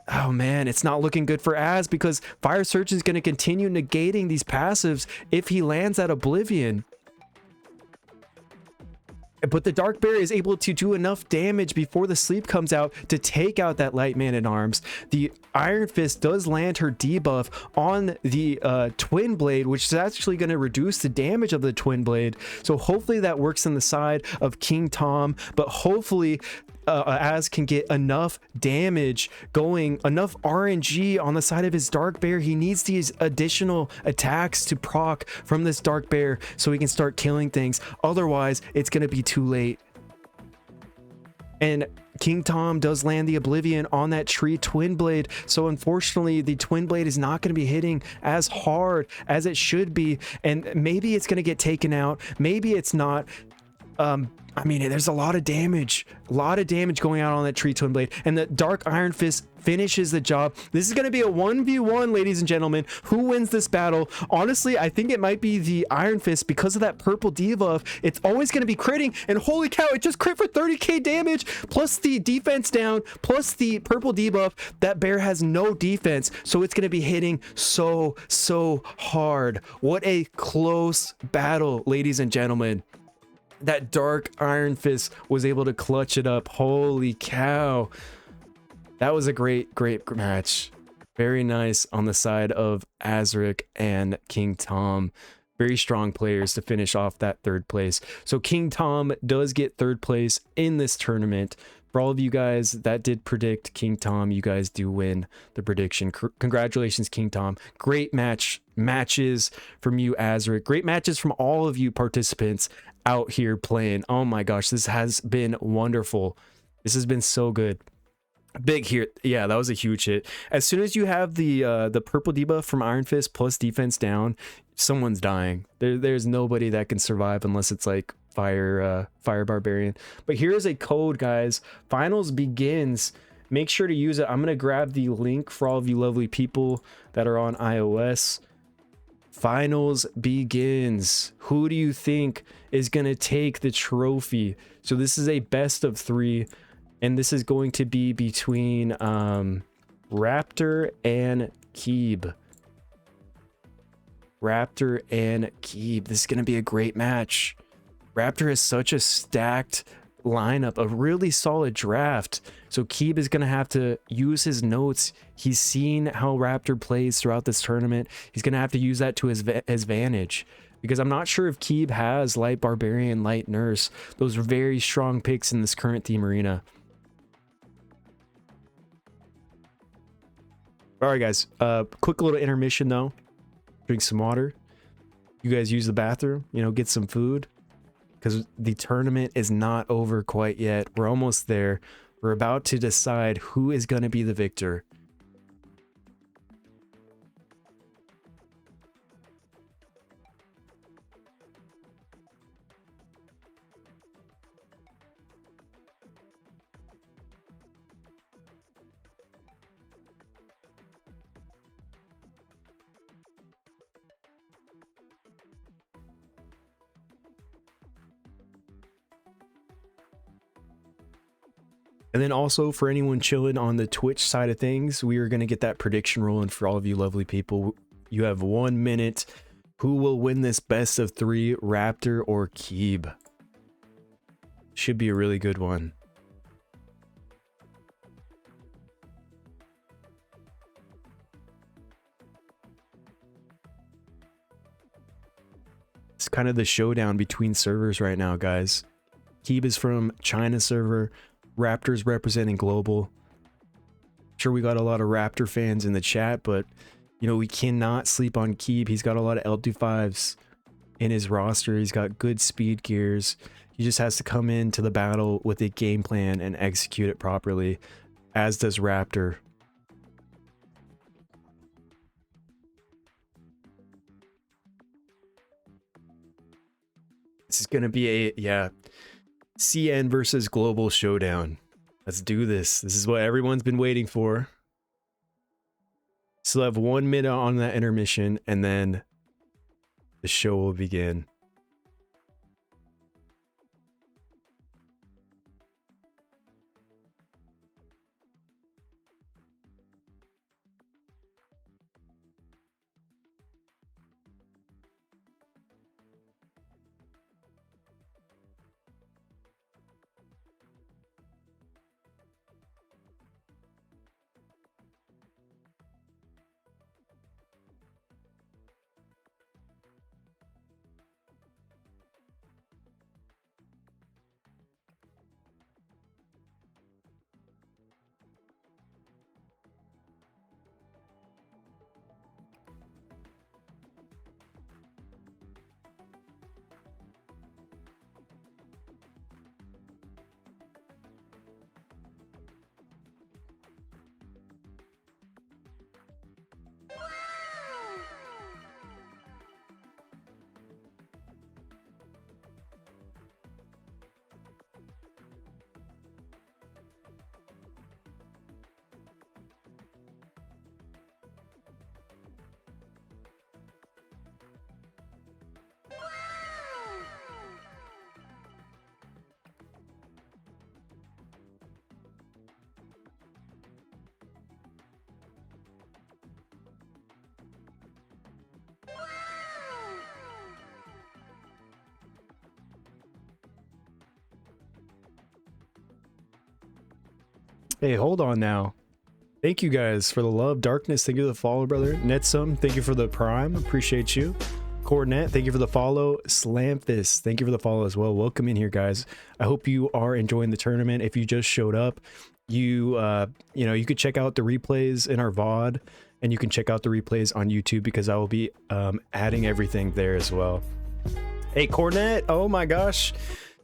oh man, it's not looking good for Az because Fire Surgeon is going to continue negating these passives if he lands that Oblivion. But the Dark Bear is able to do enough damage before the sleep comes out to take out that Light Man-at-Arms. The Iron Fist does land her debuff on the Twin Blade, which is actually going to reduce the damage of the Twin Blade. So hopefully that works on the side of King Tom, but hopefully Az can get enough damage going, enough RNG on the side of his Dark Bear. He needs these additional attacks to proc from this Dark Bear so he can start killing things. Otherwise, it's going to be too late. And King Tom does land the Oblivion on that Tree Twin Blade. So unfortunately, the Twin Blade is not going to be hitting as hard as it should be. And maybe it's going to get taken out. Maybe it's not. I mean, there's a lot of damage going out on that Tree Twin Blade, and the Dark Iron Fist finishes the job. This is going to be a 1v1, ladies and gentlemen. Who wins this battle? Honestly, I think it might be the Iron Fist because of that purple debuff. It's always going to be critting, and holy cow, it just crit for 30k damage, plus the defense down, plus the purple debuff. That bear has no defense, so it's going to be hitting so hard. What a close battle, ladies and gentlemen. That Dark Iron Fist was able to clutch it up. Holy cow. That was a great match. Very nice on the side of Azarek and King Tom. Very strong players to finish off that third place. So King Tom does get third place in this tournament. For all of you guys that did predict King Tom, you guys do win the prediction. Congratulations, King Tom. Great matches from you, Azarek. Great matches from all of you participants out here playing. Oh my gosh, this has been wonderful. This has been so good. Big hit. Yeah, that was a huge hit. As soon as you have the purple debuff from Iron Fist plus defense down, someone's dying. There's nobody that can survive unless it's like fire barbarian. But here is a code, guys. Finals begins. Make sure to use it. I'm gonna grab the link for all of you lovely people that are on iOS. Finals begins. Who do you think is gonna take the trophy? So this is a best of 3. And this is going to be between Raptor and Keeb. Raptor and Keeb. This is going to be a great match. Raptor has such a stacked lineup, a really solid draft. So Keeb is going to have to use his notes. He's seen how Raptor plays throughout this tournament. He's going to have to use that to his advantage. Because I'm not sure if Keeb has Light Barbarian, Light Nurse. Those are very strong picks in this current theme arena. All right, guys. Quick little intermission, though. Drink some water. You guys use the bathroom. You know, get some food. Because the tournament is not over quite yet. We're almost there. We're about to decide who is going to be the victor. And then also for anyone chilling on the Twitch side of things, we are going to get that prediction rolling for all of you lovely people. You have 1 minute. Who will win this best of 3, Raptor or Keeb? Should be a really good one. It's kind of the showdown between servers right now, guys. Keeb is from China server. Raptors representing global. Sure, we got a lot of Raptor fans in the chat, but you know, we cannot sleep on Keeb. He's got a lot of L25s in his roster. He's got good speed gears. He just has to come into the battle with a game plan and execute it properly, as does Raptor. This is going to be a, yeah, CN versus global showdown. Let's do this. This is what everyone's been waiting for. Still have 1 minute on that intermission, and then the show will begin. Hey, hold on now. Thank you guys for the love. Darkness, thank you for the follow, brother. Netsum, thank you for the prime. Appreciate you. Coordinate, thank you for the follow. Slamfist, thank you for the follow as well. Welcome in here, guys. I hope you are enjoying the tournament. If you just showed up, you know, you could check out the replays in our VOD, and you can check out the replays on YouTube because I will be adding everything there as well. Hey, Coordinate, oh my gosh.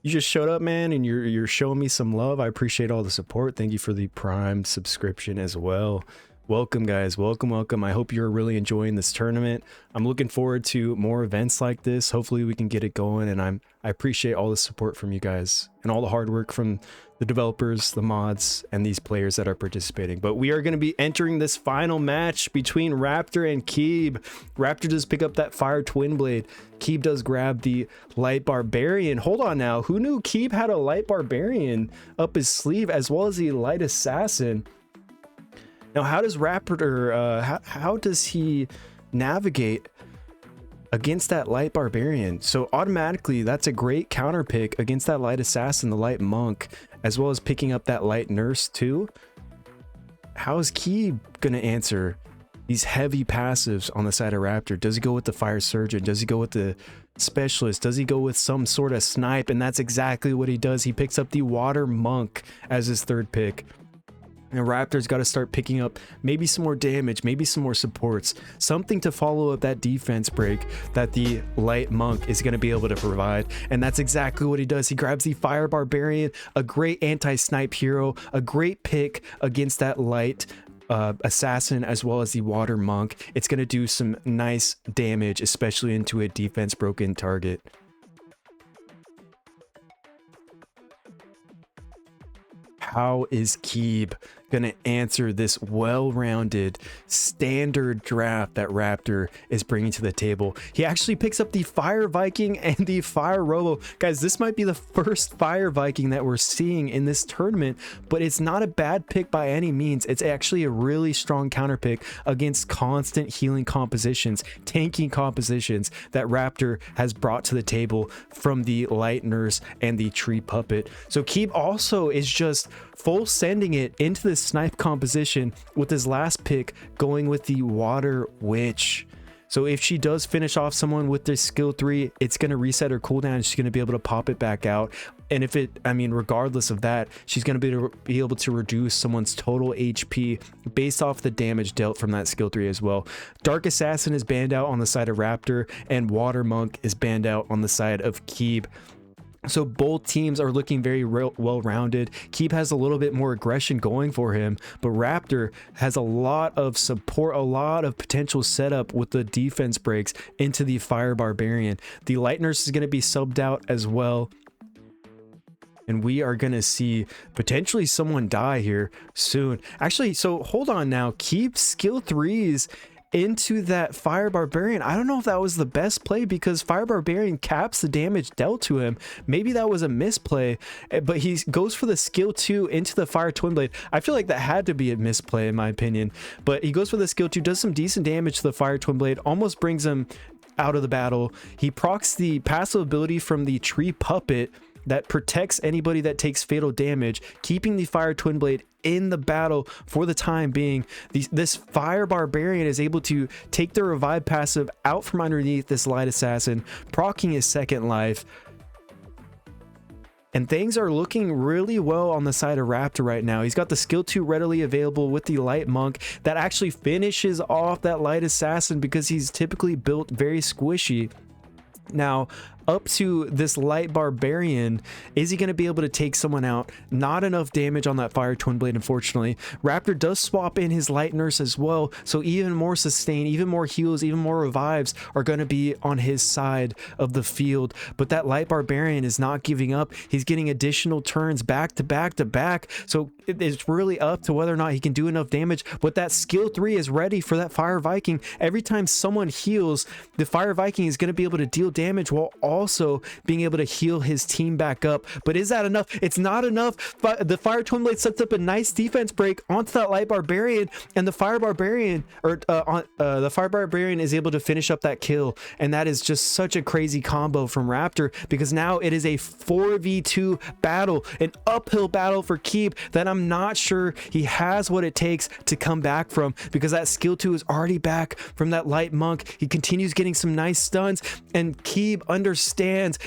you just showed up, man, and you're showing me some love. I appreciate all the support. Thank you for the Prime subscription as well. Welcome, guys. Welcome. I hope you're really enjoying this tournament. I'm looking forward to more events like this. Hopefully we can get it going, and I appreciate all the support from you guys and all the hard work from the developers, the mods, and these players that are participating. But we are going to be entering this final match between Raptor and Keeb. Raptor does pick up that Fire Twin Blade. Keeb does grab the Light Barbarian. Hold on now. Who knew Keeb had a Light Barbarian up his sleeve as well as the Light Assassin? Now, how does Raptor, how does he navigate against that Light Barbarian? So automatically, that's a great counter pick against that Light Assassin, the Light Monk, as well as picking up that Light Nurse too. How is Keeb gonna answer these heavy passives on the side of Raptor? Does he go with the Fire Surgeon? Does he go with the Specialist? Does he go with some sort of snipe? And that's exactly what he does. He picks up the Water Monk as his third pick. And Raptor's got to start picking up maybe some more damage, maybe some more supports, something to follow up that defense break that the Light Monk is going to be able to provide. And that's exactly what he does. He grabs the Fire Barbarian, a great anti-snipe hero, a great pick against that Light Assassin as well as the Water Monk. It's going to do some nice damage, especially into a defense broken target. How is Keeb gonna answer this well-rounded standard draft that Raptor is bringing to the table? He actually picks up the Fire Viking and the Fire Robo. Guys, this might be the first Fire Viking that we're seeing in this tournament, but it's not a bad pick by any means. It's actually a really strong counter pick against constant healing compositions, tanking compositions that Raptor has brought to the table from the Light Nurse and the Tree Puppet. So Keeb also is just full sending it into the snipe composition with his last pick going with the Water Witch. So if she does finish off someone with this skill 3, it's going to reset her cooldown and she's going to be able to pop it back out. And if it, I mean, regardless of that, she's going to be able to reduce someone's total HP based off the damage dealt from that skill 3 as well. Dark Assassin is banned out on the side of Raptor and Water Monk is banned out on the side of Keeb. So both teams are looking very well-rounded. Keeb has a little bit more aggression going for him, but Raptor has a lot of support, a lot of potential setup with the defense breaks into the Fire Barbarian. The Light Nurse is going to be subbed out as well. And we are going to see potentially someone die here soon. Actually, so hold on now. Keeb skill 3s into that Fire Barbarian. I don't know if that was the best play because Fire Barbarian caps the damage dealt to him. Maybe that was a misplay, but he goes for the skill 2 into the Fire Twin Blade. I feel like that had to be a misplay in my opinion, but he goes for the skill 2, does some decent damage to the Fire Twin Blade, almost brings him out of the battle. He procs the passive ability from the Tree Puppet that protects anybody that takes fatal damage, keeping the Fire Twin Blade in the battle for the time being. This Fire Barbarian is able to take the revive passive out from underneath this Light Assassin, proccing his second life. And things are looking really well on the side of Raptor right now. He's got the skill 2 readily available with the Light Monk that actually finishes off that Light Assassin because he's typically built very squishy. Now, up to this Light Barbarian, is he going to be able to take someone out? Not enough damage on that Fire Twin Blade, unfortunately. Raptor does swap in his Light Nurse as well, so even more sustain, even more heals, even more revives are going to be on his side of the field. But that Light Barbarian is not giving up. He's getting additional turns back to back to back, so it's really up to whether or not he can do enough damage. But that skill 3 is ready for that Fire Viking. Every time someone heals, the Fire Viking is going to be able to deal damage while also being able to heal his team back up. But is that enough? It's not enough. The Fire Twin Blade sets up a nice defense break onto that Light Barbarian, and the Fire Barbarian, the Fire Barbarian is able to finish up that kill. And that is just such a crazy combo from Raptor, because now it is a 4v2 battle, an uphill battle for Keeb that I'm not sure he has what it takes to come back from, because that skill 2 is already back from that Light Monk. He continues getting some nice stuns, and Keeb understands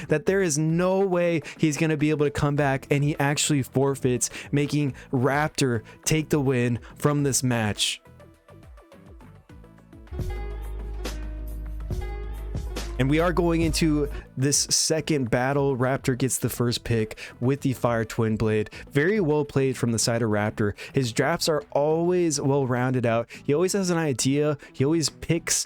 that there is no way he's going to be able to come back, and he actually forfeits, making Raptor take the win from this match. And we are going into this second battle. Raptor gets the first pick with the Fire Twin Blade. Very well played from the side of Raptor. His drafts are always well rounded out. He always has an idea. He always picks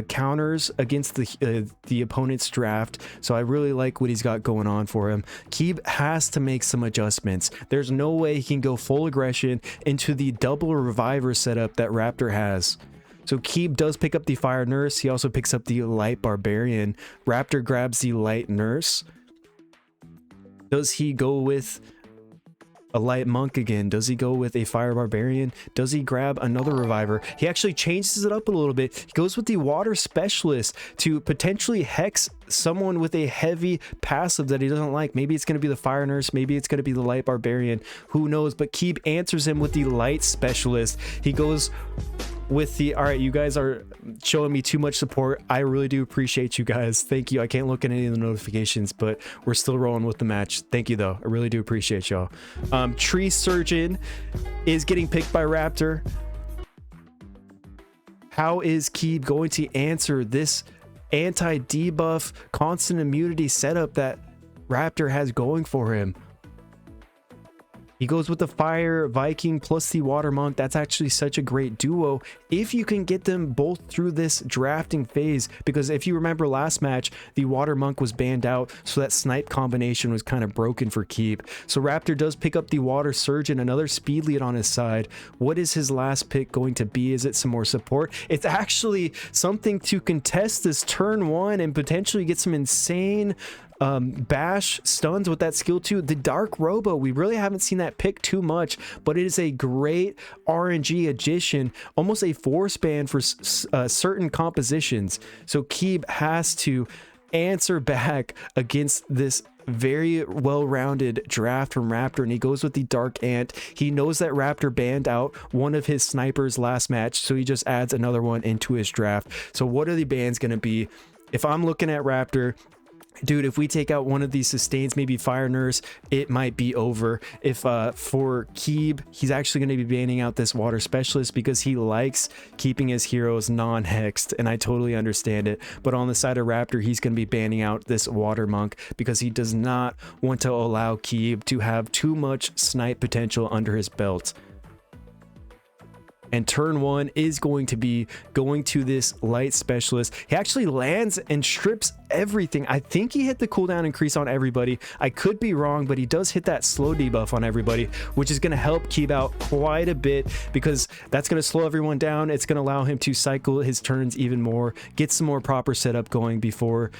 counters against the opponent's draft. So I really like what he's got going on for him. Keeb has to make some adjustments. There's no way he can go full aggression into the double reviver setup that Raptor has. So Keeb does pick up the Fire Nurse. He also picks up the Light Barbarian. Raptor grabs the Light Nurse. Does he go with a Light Monk again? Does he go with a Fire Barbarian? Does he grab another Reviver? He actually changes it up a little bit. He goes with the Water Specialist to potentially hex someone with a heavy passive that he doesn't like. Maybe it's going to be the Fire Nurse. Maybe it's going to be the Light Barbarian. Who knows? But Keeb answers him with the Light Specialist. He goes with the, all right, you guys are showing me too much support. I really do appreciate you guys. Thank you. I can't look at any of the notifications, but we're still rolling with the match. Thank you though. I really do appreciate y'all. Tree Surgeon is getting picked by Raptor. How is Keeb going to answer this anti-debuff constant immunity setup that Raptor has going for him? He goes with the Fire Viking plus the Water Monk. That's actually such a great duo if you can get them both through this drafting phase, because if you remember last match, the Water Monk was banned out, so that snipe combination was kind of broken for Keeb. So Raptor does pick up the Water Surgeon, another speed lead on his side. What is his last pick going to be? Is it some more support? It's actually something to contest this turn 1 and potentially get some insane bash stuns with that skill 2. The Dark Robo, we really haven't seen that pick too much, but it is a great RNG addition, almost a force ban for certain compositions. So Keeb has to answer back against this very well-rounded draft from Raptor, and he goes with the Dark Ant. He knows that Raptor banned out one of his snipers last match, so he just adds another one into his draft. So what are the bans going to be? If I'm looking at Raptor, dude, if we take out one of these sustains, maybe Fire Nurse, it might be over. If for Keeb, he's actually going to be banning out this Water Specialist because he likes keeping his heroes non-hexed, and I totally understand it. But on the side of Raptor, he's going to be banning out this Water Monk because he does not want to allow Keeb to have too much snipe potential under his belt. And turn 1 is going to be going to this Light Specialist. He actually lands and strips everything. I think he hit the cooldown increase on everybody. I could be wrong, but he does hit that slow debuff on everybody, which is going to help Keeb out quite a bit because that's going to slow everyone down. It's going to allow him to cycle his turns even more, get some more proper setup going before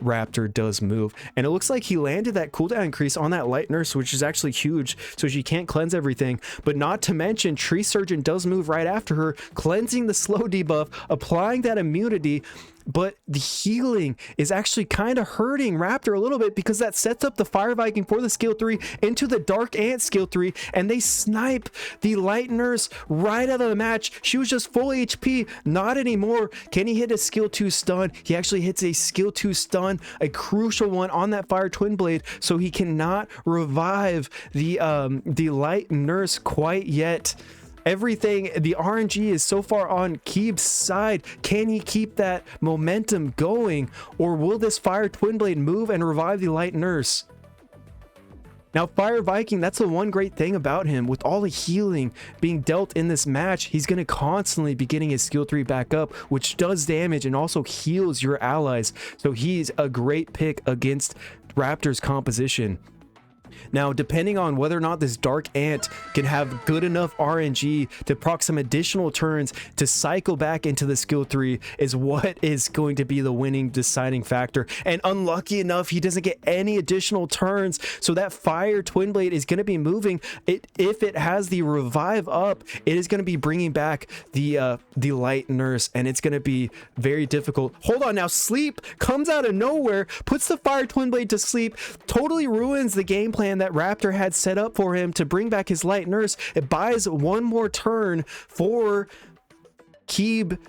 Raptor does move. And it looks like he landed that cooldown increase on that Light Nurse, which is actually huge, so she can't cleanse everything. But not to mention, Tree Surgeon does move right after her, cleansing the slow debuff, applying that immunity. But the healing is actually kind of hurting Raptor a little bit because that sets up the Fire Viking for the skill 3 into the Dark Ant skill 3, and they snipe the Light Nurse right out of the match. She was just full HP, not anymore. Can he hit a skill 2 stun? He actually hits a skill 2 stun, a crucial one on that Fire Twin Blade, so he cannot revive the Light Nurse quite yet. Everything, the RNG is so far on Keeb's side. Can he keep that momentum going, or will this Fire Twin Blade move and revive the Light Nurse? Now, Fire Viking, that's the one great thing about him. With all the healing being dealt in this match, he's going to constantly be getting his skill 3 back up, which does damage and also heals your allies. So he's a great pick against Raptor's composition. Now, depending on whether or not this Dark Ant can have good enough RNG to proc some additional turns to cycle back into the skill 3 is what is going to be the winning deciding factor. And unlucky enough, he doesn't get any additional turns, so that Fire Twin Blade is going to be moving. If it has the revive up, it is going to be bringing back the Light Nurse, and it's going to be very difficult. Hold on, now Sleep comes out of nowhere, puts the Fire Twin Blade to sleep, totally ruins the game plan that Raptor had set up for him to bring back his Light Nurse. It buys one more turn for Keeb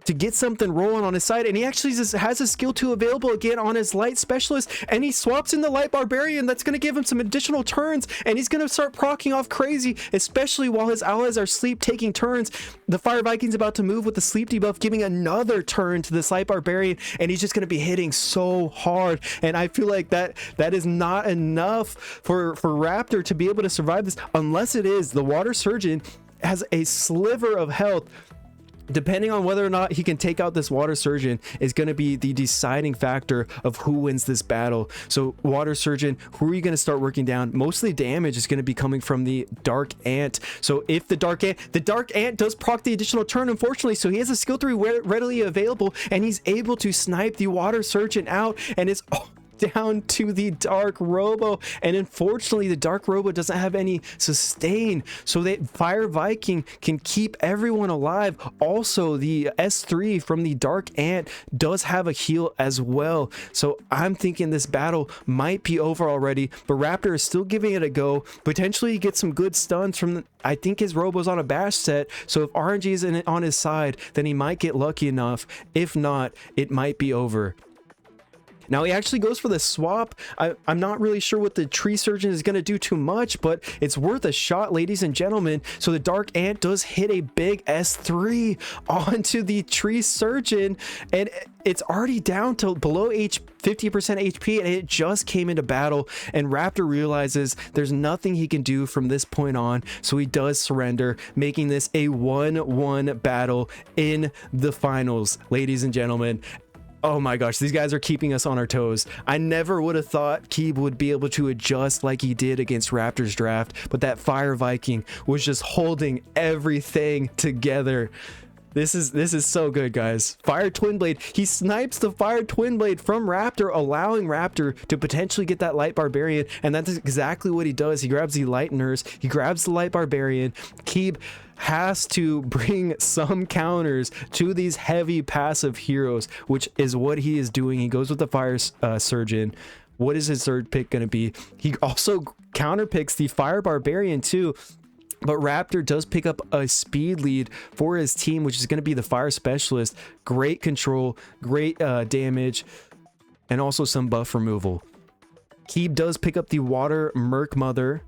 to get something rolling on his side, and he actually just has a skill 2 available again on his light specialist, and he swaps in the light barbarian. That's going to give him some additional turns, and he's going to start proccing off crazy, especially while his allies are sleep taking turns. The Fire Viking's about to move with the sleep debuff, giving another turn to this light barbarian, and he's just going to be hitting so hard. And I feel like that is not enough for Raptor to be able to survive this, unless it is the water surgeon has a sliver of health. Depending on whether or not he can take out this water surgeon is going to be the deciding factor of who wins this battle. So water surgeon, who are you going to start working down? Mostly damage is going to be coming from the dark ant. So if the dark ant does proc the additional turn, unfortunately, so he has a skill 3 readily available, and he's able to snipe the water surgeon out, and it's down to the dark robo. And unfortunately, the dark robo doesn't have any sustain, so that Fire Viking can keep everyone alive. Also, the S3 from the dark ant does have a heal as well, so I'm thinking this battle might be over already, but Raptor is still giving it a go. Potentially he gets some good stuns from I think his robo's on a bash set, so if RNG is on his side, then he might get lucky enough. If not, it might be over. Now he actually goes for the swap. I'm not really sure what the tree surgeon is going to do too much, but it's worth a shot, ladies and gentlemen. So the dark ant does hit a big S3 onto the tree surgeon, and it's already down to below 50% HP, and it just came into battle, and Raptor realizes there's nothing he can do from this point on, so he does surrender, making this a 1-1 battle in the finals, ladies and gentlemen. Oh my gosh, these guys are keeping us on our toes. I never would have thought Keeb would be able to adjust like he did against Raptor's draft, but that Fire Viking was just holding everything together. This is so good, guys. Fire Twin Blade. He snipes the Fire Twin Blade from Raptor, allowing Raptor to potentially get that Light Barbarian, and that's exactly what he does. He grabs the Light Nurse, he grabs the Light Barbarian. Keeb has to bring some counters to these heavy passive heroes, which is what he is doing. He goes with the Fire Surgeon. What is his third pick going to be? He also counter picks the Fire Barbarian too. But Raptor does pick up a speed lead for his team, which is going to be the Fire Specialist. Great control, great damage, and also some buff removal. Keeb does pick up the Water Merc Mother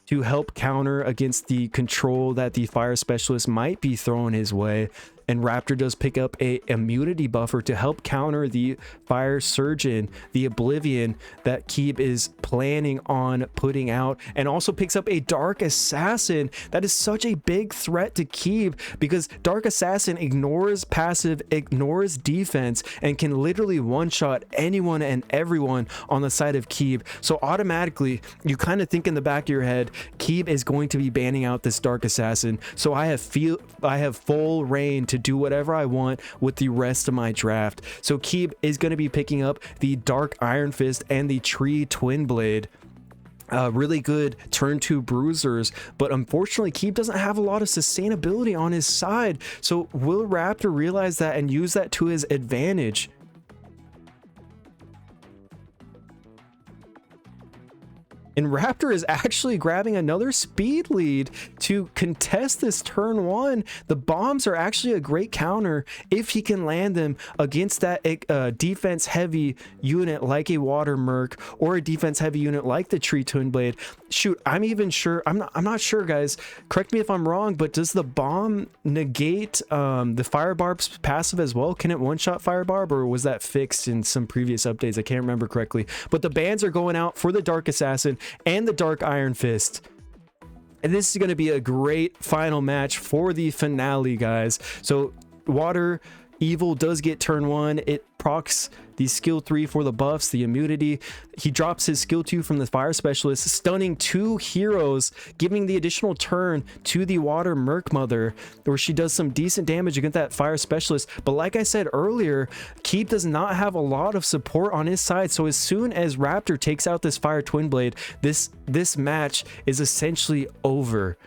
to help counter against the control that the Fire Specialist might be throwing his way. And Raptor does pick up a immunity buffer to help counter the Fire Surgeon, the Oblivion that Keeb is planning on putting out, and also picks up a Dark Assassin. That is such a big threat to Keeb, because Dark Assassin ignores passive, ignores defense, and can literally one-shot anyone and everyone on the side of Keeb. So automatically, you kind of think in the back of your head, Keeb is going to be banning out this Dark Assassin. So I have full reign to do whatever I want with the rest of my draft. So Keeb is going to be picking up the Dark Iron Fist and the Tree Twin Blade. Really good turn 2 bruisers, but unfortunately Keeb doesn't have a lot of sustainability on his side. So will Raptor realize that and use that to his advantage? And Raptor is actually grabbing another speed lead to contest this turn 1. The bombs are actually a great counter if he can land them against that defense heavy unit like a Water Merc, or a defense heavy unit like the Tree Twin Blade. Shoot, I'm not sure, guys. Correct me if I'm wrong, but does the bomb negate the Fire Barb's passive as well? Can it one-shot Fire Barb, or was that fixed in some previous updates? I can't remember correctly. But the bans are going out for the Dark Assassin and the Dark Iron Fist. And this is going to be a great final match for the finale, guys. So Water Evil does get turn 1. It procs the skill 3 for the buffs, the immunity. He drops his skill 2 from the Fire Specialist, stunning 2 heroes, giving the additional turn to the Water Merc Mother, where she does some decent damage against that Fire Specialist. But like I said earlier, Keeb does not have a lot of support on his side, so as soon as Raptor takes out this Fire Twin Blade, this match is essentially over.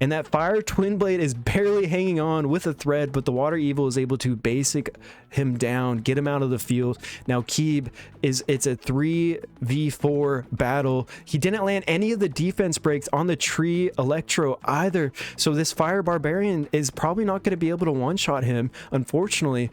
And that fire twin blade is barely hanging on with a thread, but the water evil is able to basic him down, get him out of the field. Now Keeb it's a 3v4 battle. He didn't land any of the defense breaks on the tree electro either, so this fire barbarian is probably not going to be able to one-shot him, unfortunately.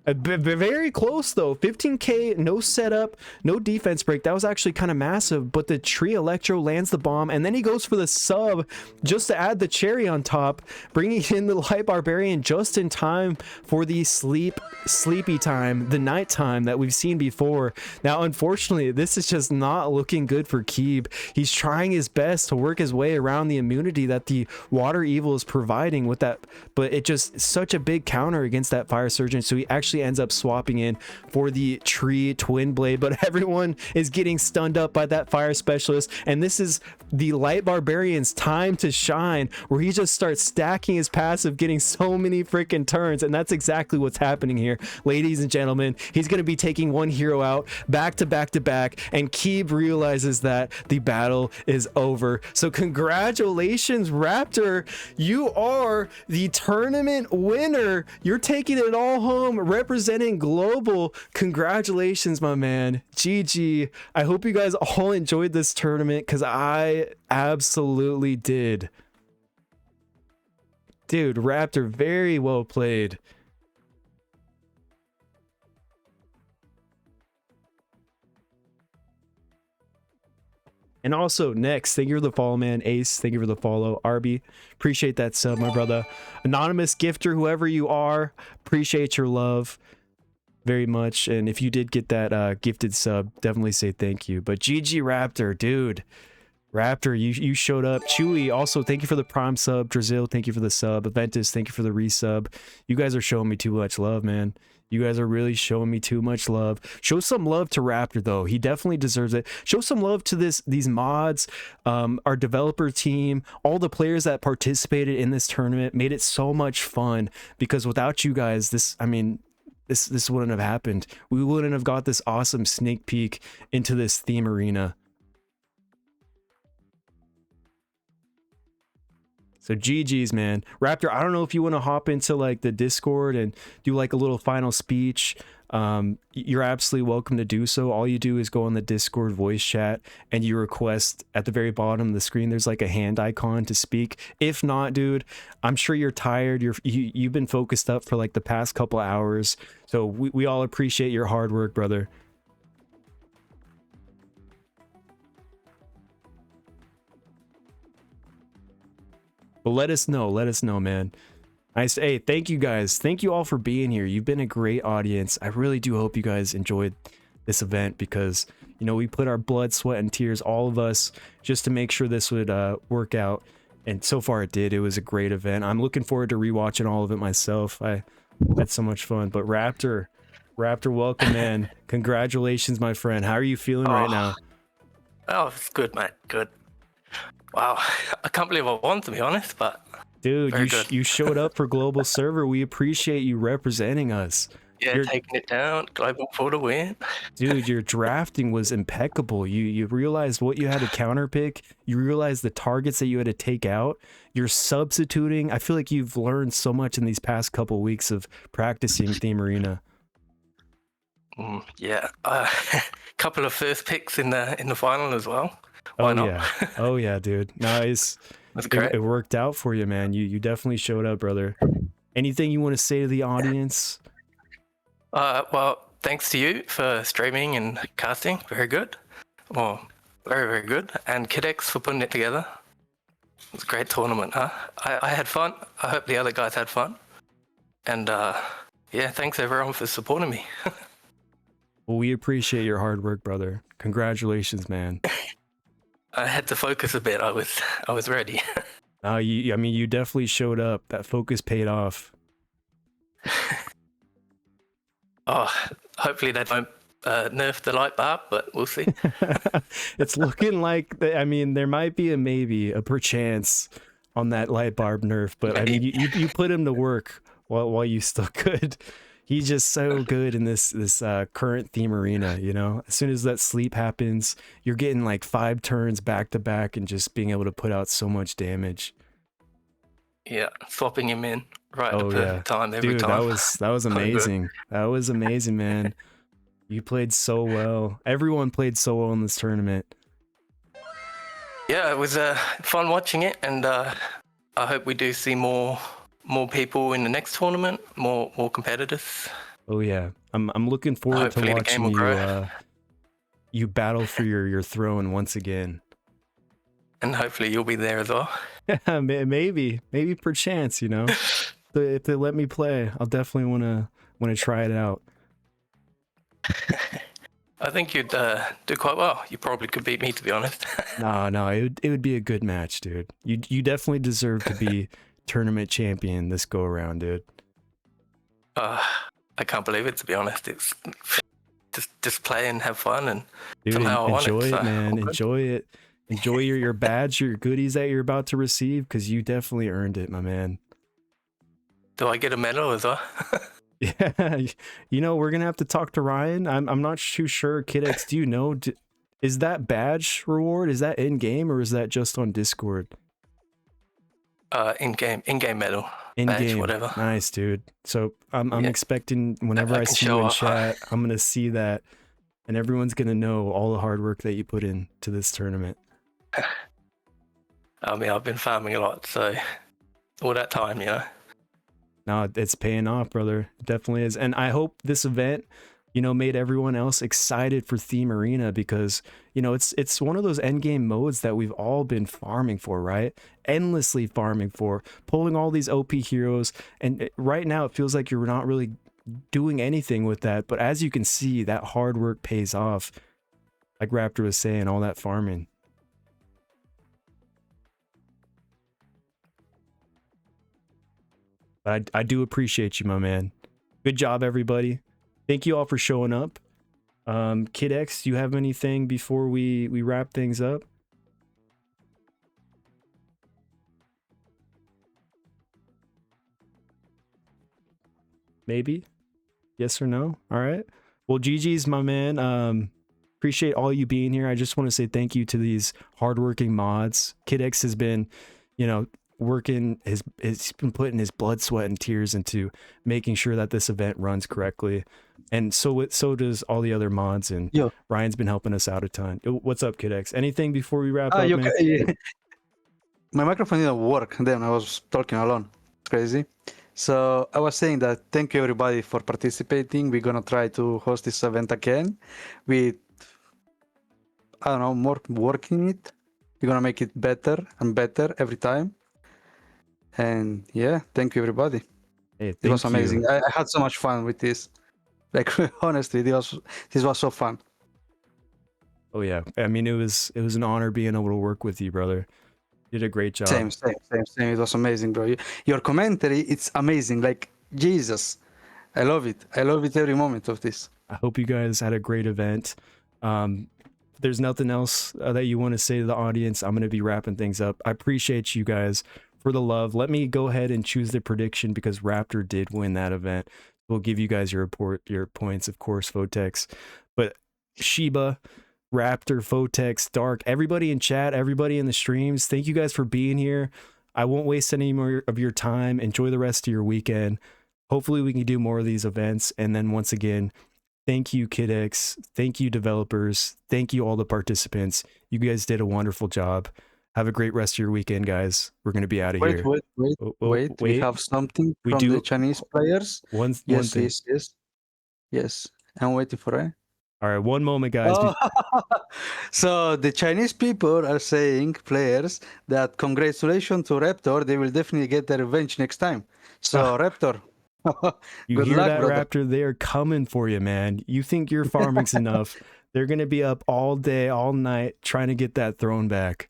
Very close though. 15k, no setup, no defense break. That was actually kind of massive, but the tree electro lands the bomb, and then he goes for the sub just to add the cherry on top, bringing in the light barbarian just in time for the sleepy time, the night time that we've seen before. Now unfortunately, this is just not looking good for Keeb. He's trying his best to work his way around the immunity that the water evil is providing with that, but it just such a big counter against that fire surgeon, so he actually ends up swapping in for the tree twin blade. But everyone is getting stunned up by that fire specialist, and this is the light barbarian's time to shine, where he just starts stacking his passive, getting so many freaking turns, and that's exactly what's happening here, ladies and gentlemen. He's going to be taking one hero out back to back to back, and Keeb realizes that the battle is over. So congratulations, Raptor, you are the tournament winner. You're taking it all home, representing global. Congratulations, my man. GG. I hope you guys all enjoyed this tournament, because I absolutely did. Dude, Raptor, very well played. And also, next, thank you for the follow, man. Ace, thank you for the follow. Arby, appreciate that sub, my brother. Anonymous gifter, whoever you are, appreciate your love very much. And if you did get that gifted sub, definitely say thank you. But GG Raptor, dude. Raptor, you showed up. Chewy, also, thank you for the prime sub. Drazil, thank you for the sub. Aventus, thank you for the resub. You guys are showing me too much love, man. You guys are really showing me too much love. Show some love to Raptor, though. He definitely deserves it. Show some love to these mods, our developer team, all the players that participated in this tournament. Made it so much fun, because without you guys, this wouldn't have happened. We wouldn't have got this awesome sneak peek into this theme arena. So GG's, man. Raptor, I don't know if you want to hop into like the Discord and do like a little final speech. You're absolutely welcome to do so. All you do is go on the Discord voice chat and you request at the very bottom of the screen, there's like a hand icon to speak. If not, dude, I'm sure you're tired. You've been focused up for like the past couple hours. So we all appreciate your hard work, brother. But let us know, man. Hey, thank you guys. Thank you all for being here. You've been a great audience. I really do hope you guys enjoyed this event, because, you know, we put our blood, sweat, and tears, all of us, just to make sure this would work out. And so far it did. It was a great event. I'm looking forward to rewatching all of it myself. I had so much fun. But Raptor, welcome, man. Congratulations, my friend. How are you feeling right now? Oh, it's good, mate. Good. Wow, I can't believe I won, to be honest, but dude, you showed up for Global Server. We appreciate you representing us. Yeah, you're taking it down. Global for the win. Dude, your drafting was impeccable. You realized what you had to counterpick. You realized the targets that you had to take out. You're substituting. I feel like you've learned so much in these past couple weeks of practicing Theme Arena. Yeah, couple of first picks in the final as well. Why not? Yeah. Oh yeah, dude. Nice. That's great. It worked out for you, man. You definitely showed up, brother. Anything you want to say to the audience? Well, thanks to you for streaming and casting. Very good. Well, very, very good. And Kidex for putting it together. It was a great tournament, huh? I had fun. I hope the other guys had fun. And yeah, thanks everyone for supporting me. Well, we appreciate your hard work, brother. Congratulations, man. I had to focus a bit. I was ready. I mean, you definitely showed up. That focus paid off. Oh, hopefully they don't nerf the light barb, but we'll see. It's looking like, I mean, there might be a perchance on that light barb nerf, but I mean, you put him to work while you still could. He's just so good in this current theme arena, you know? As soon as that sleep happens, you're getting like 5 turns back to back and just being able to put out so much damage. Yeah, swapping him in right at Oh the yeah, perfect time every dude, time. that was So good. amazing. That was amazing, man. You played so well. Everyone played so well in this tournament. Yeah, it was fun watching it, and I hope we do see more people in the next tournament, more competitors. Oh yeah, I'm looking forward to Hopefully the game watching will you grow. you battle for your throne once again. And hopefully you'll be there as well. Yeah, maybe perchance, you know. If they let me play, I'll definitely wanna try it out. I think you'd do quite well. You probably could beat me, to be honest. No, it would be a good match, dude. You definitely deserve to be tournament champion this go around, dude. I can't believe it, to be honest. It's just play and have fun, and Dude, somehow I won enjoy it. it, So man. all good. Enjoy it. Enjoy your badge, your goodies that you're about to receive, because you definitely earned it, my man. Do I get a medal as well? Yeah, you know, we're gonna have to talk to Ryan. I'm not too sure. Kid X, do you know? Is that badge reward? Is that in game or is that just on Discord? In game medal, In badge, game, whatever. nice, dude. So I'm Yeah. expecting whenever I I can see you show in off. chat, I'm gonna see that, and everyone's gonna know all the hard work that you put in to this tournament. I mean, I've been farming a lot, so all that time, you know. No, it's paying off, brother. It definitely is. And I hope this event, you know, made everyone else excited for Theme Arena because, you know, it's one of those end game modes that we've all been farming for, right? Endlessly farming for, pulling all these OP heroes. And right now it feels like you're not really doing anything with that. But as you can see, that hard work pays off. Like Raptor was saying, all that farming. But I do appreciate you, my man. Good job, everybody. Thank you all for showing up. Kid X, do you have anything before we wrap things up? Maybe? Yes or no? All right. Well, GG's, my man. Appreciate all you being here. I just want to say thank you to these hardworking mods. Kid X has been, you know, working he's been putting his blood, sweat, and tears into making sure that this event runs correctly, and so does all the other mods. And Yo. Ryan's been helping us out a ton. What's up, Kid X? Anything before we wrap up, man? My microphone didn't work. Then I was talking alone. It's crazy. So I was saying that thank you everybody for participating. We're gonna try to host this event again with, I don't know, more working it. We're gonna make it better and better every time. And yeah, thank you everybody. Hey, It was amazing. I had so much fun with this. Like honestly, this was so fun. Oh yeah, I mean it was an honor being able to work with you, brother. You did a great job. Same. It was amazing, bro. Your commentary, it's amazing. Like Jesus, I love it. I love it every moment of this. I hope you guys had a great event. If there's nothing else that you want to say to the audience, I'm going to be wrapping things up. I appreciate you guys for the love. Let me go ahead and choose the prediction because Raptor did win that event. We'll give you guys your points, of course, Votex. But Sheba, Raptor, Votex, Dark, everybody in chat, everybody in the streams, thank you guys for being here. I won't waste any more of your time. Enjoy the rest of your weekend. Hopefully we can do more of these events. And then once again, thank you, Kid X. Thank you, developers. Thank you, all the participants. You guys did a wonderful job. Have a great rest of your weekend, guys. We're going to be out of here. Wait. We have something from the Chinese players. Yes. I'm waiting for it. All right, one moment, guys. Oh. So the Chinese people are saying, players, that congratulations to Raptor. They will definitely get their revenge next time. So Raptor, you good hear luck, that, brother. Raptor? They are coming for you, man. You think your farming's enough? They're going to be up all day, all night, trying to get that throne back.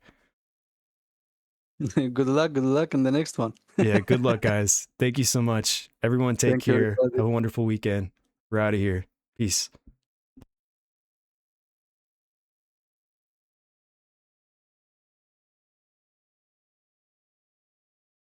Good luck in the next one. Yeah, good luck, guys. Thank you so much. Everyone take care. Have a wonderful weekend. We're out of here. Peace.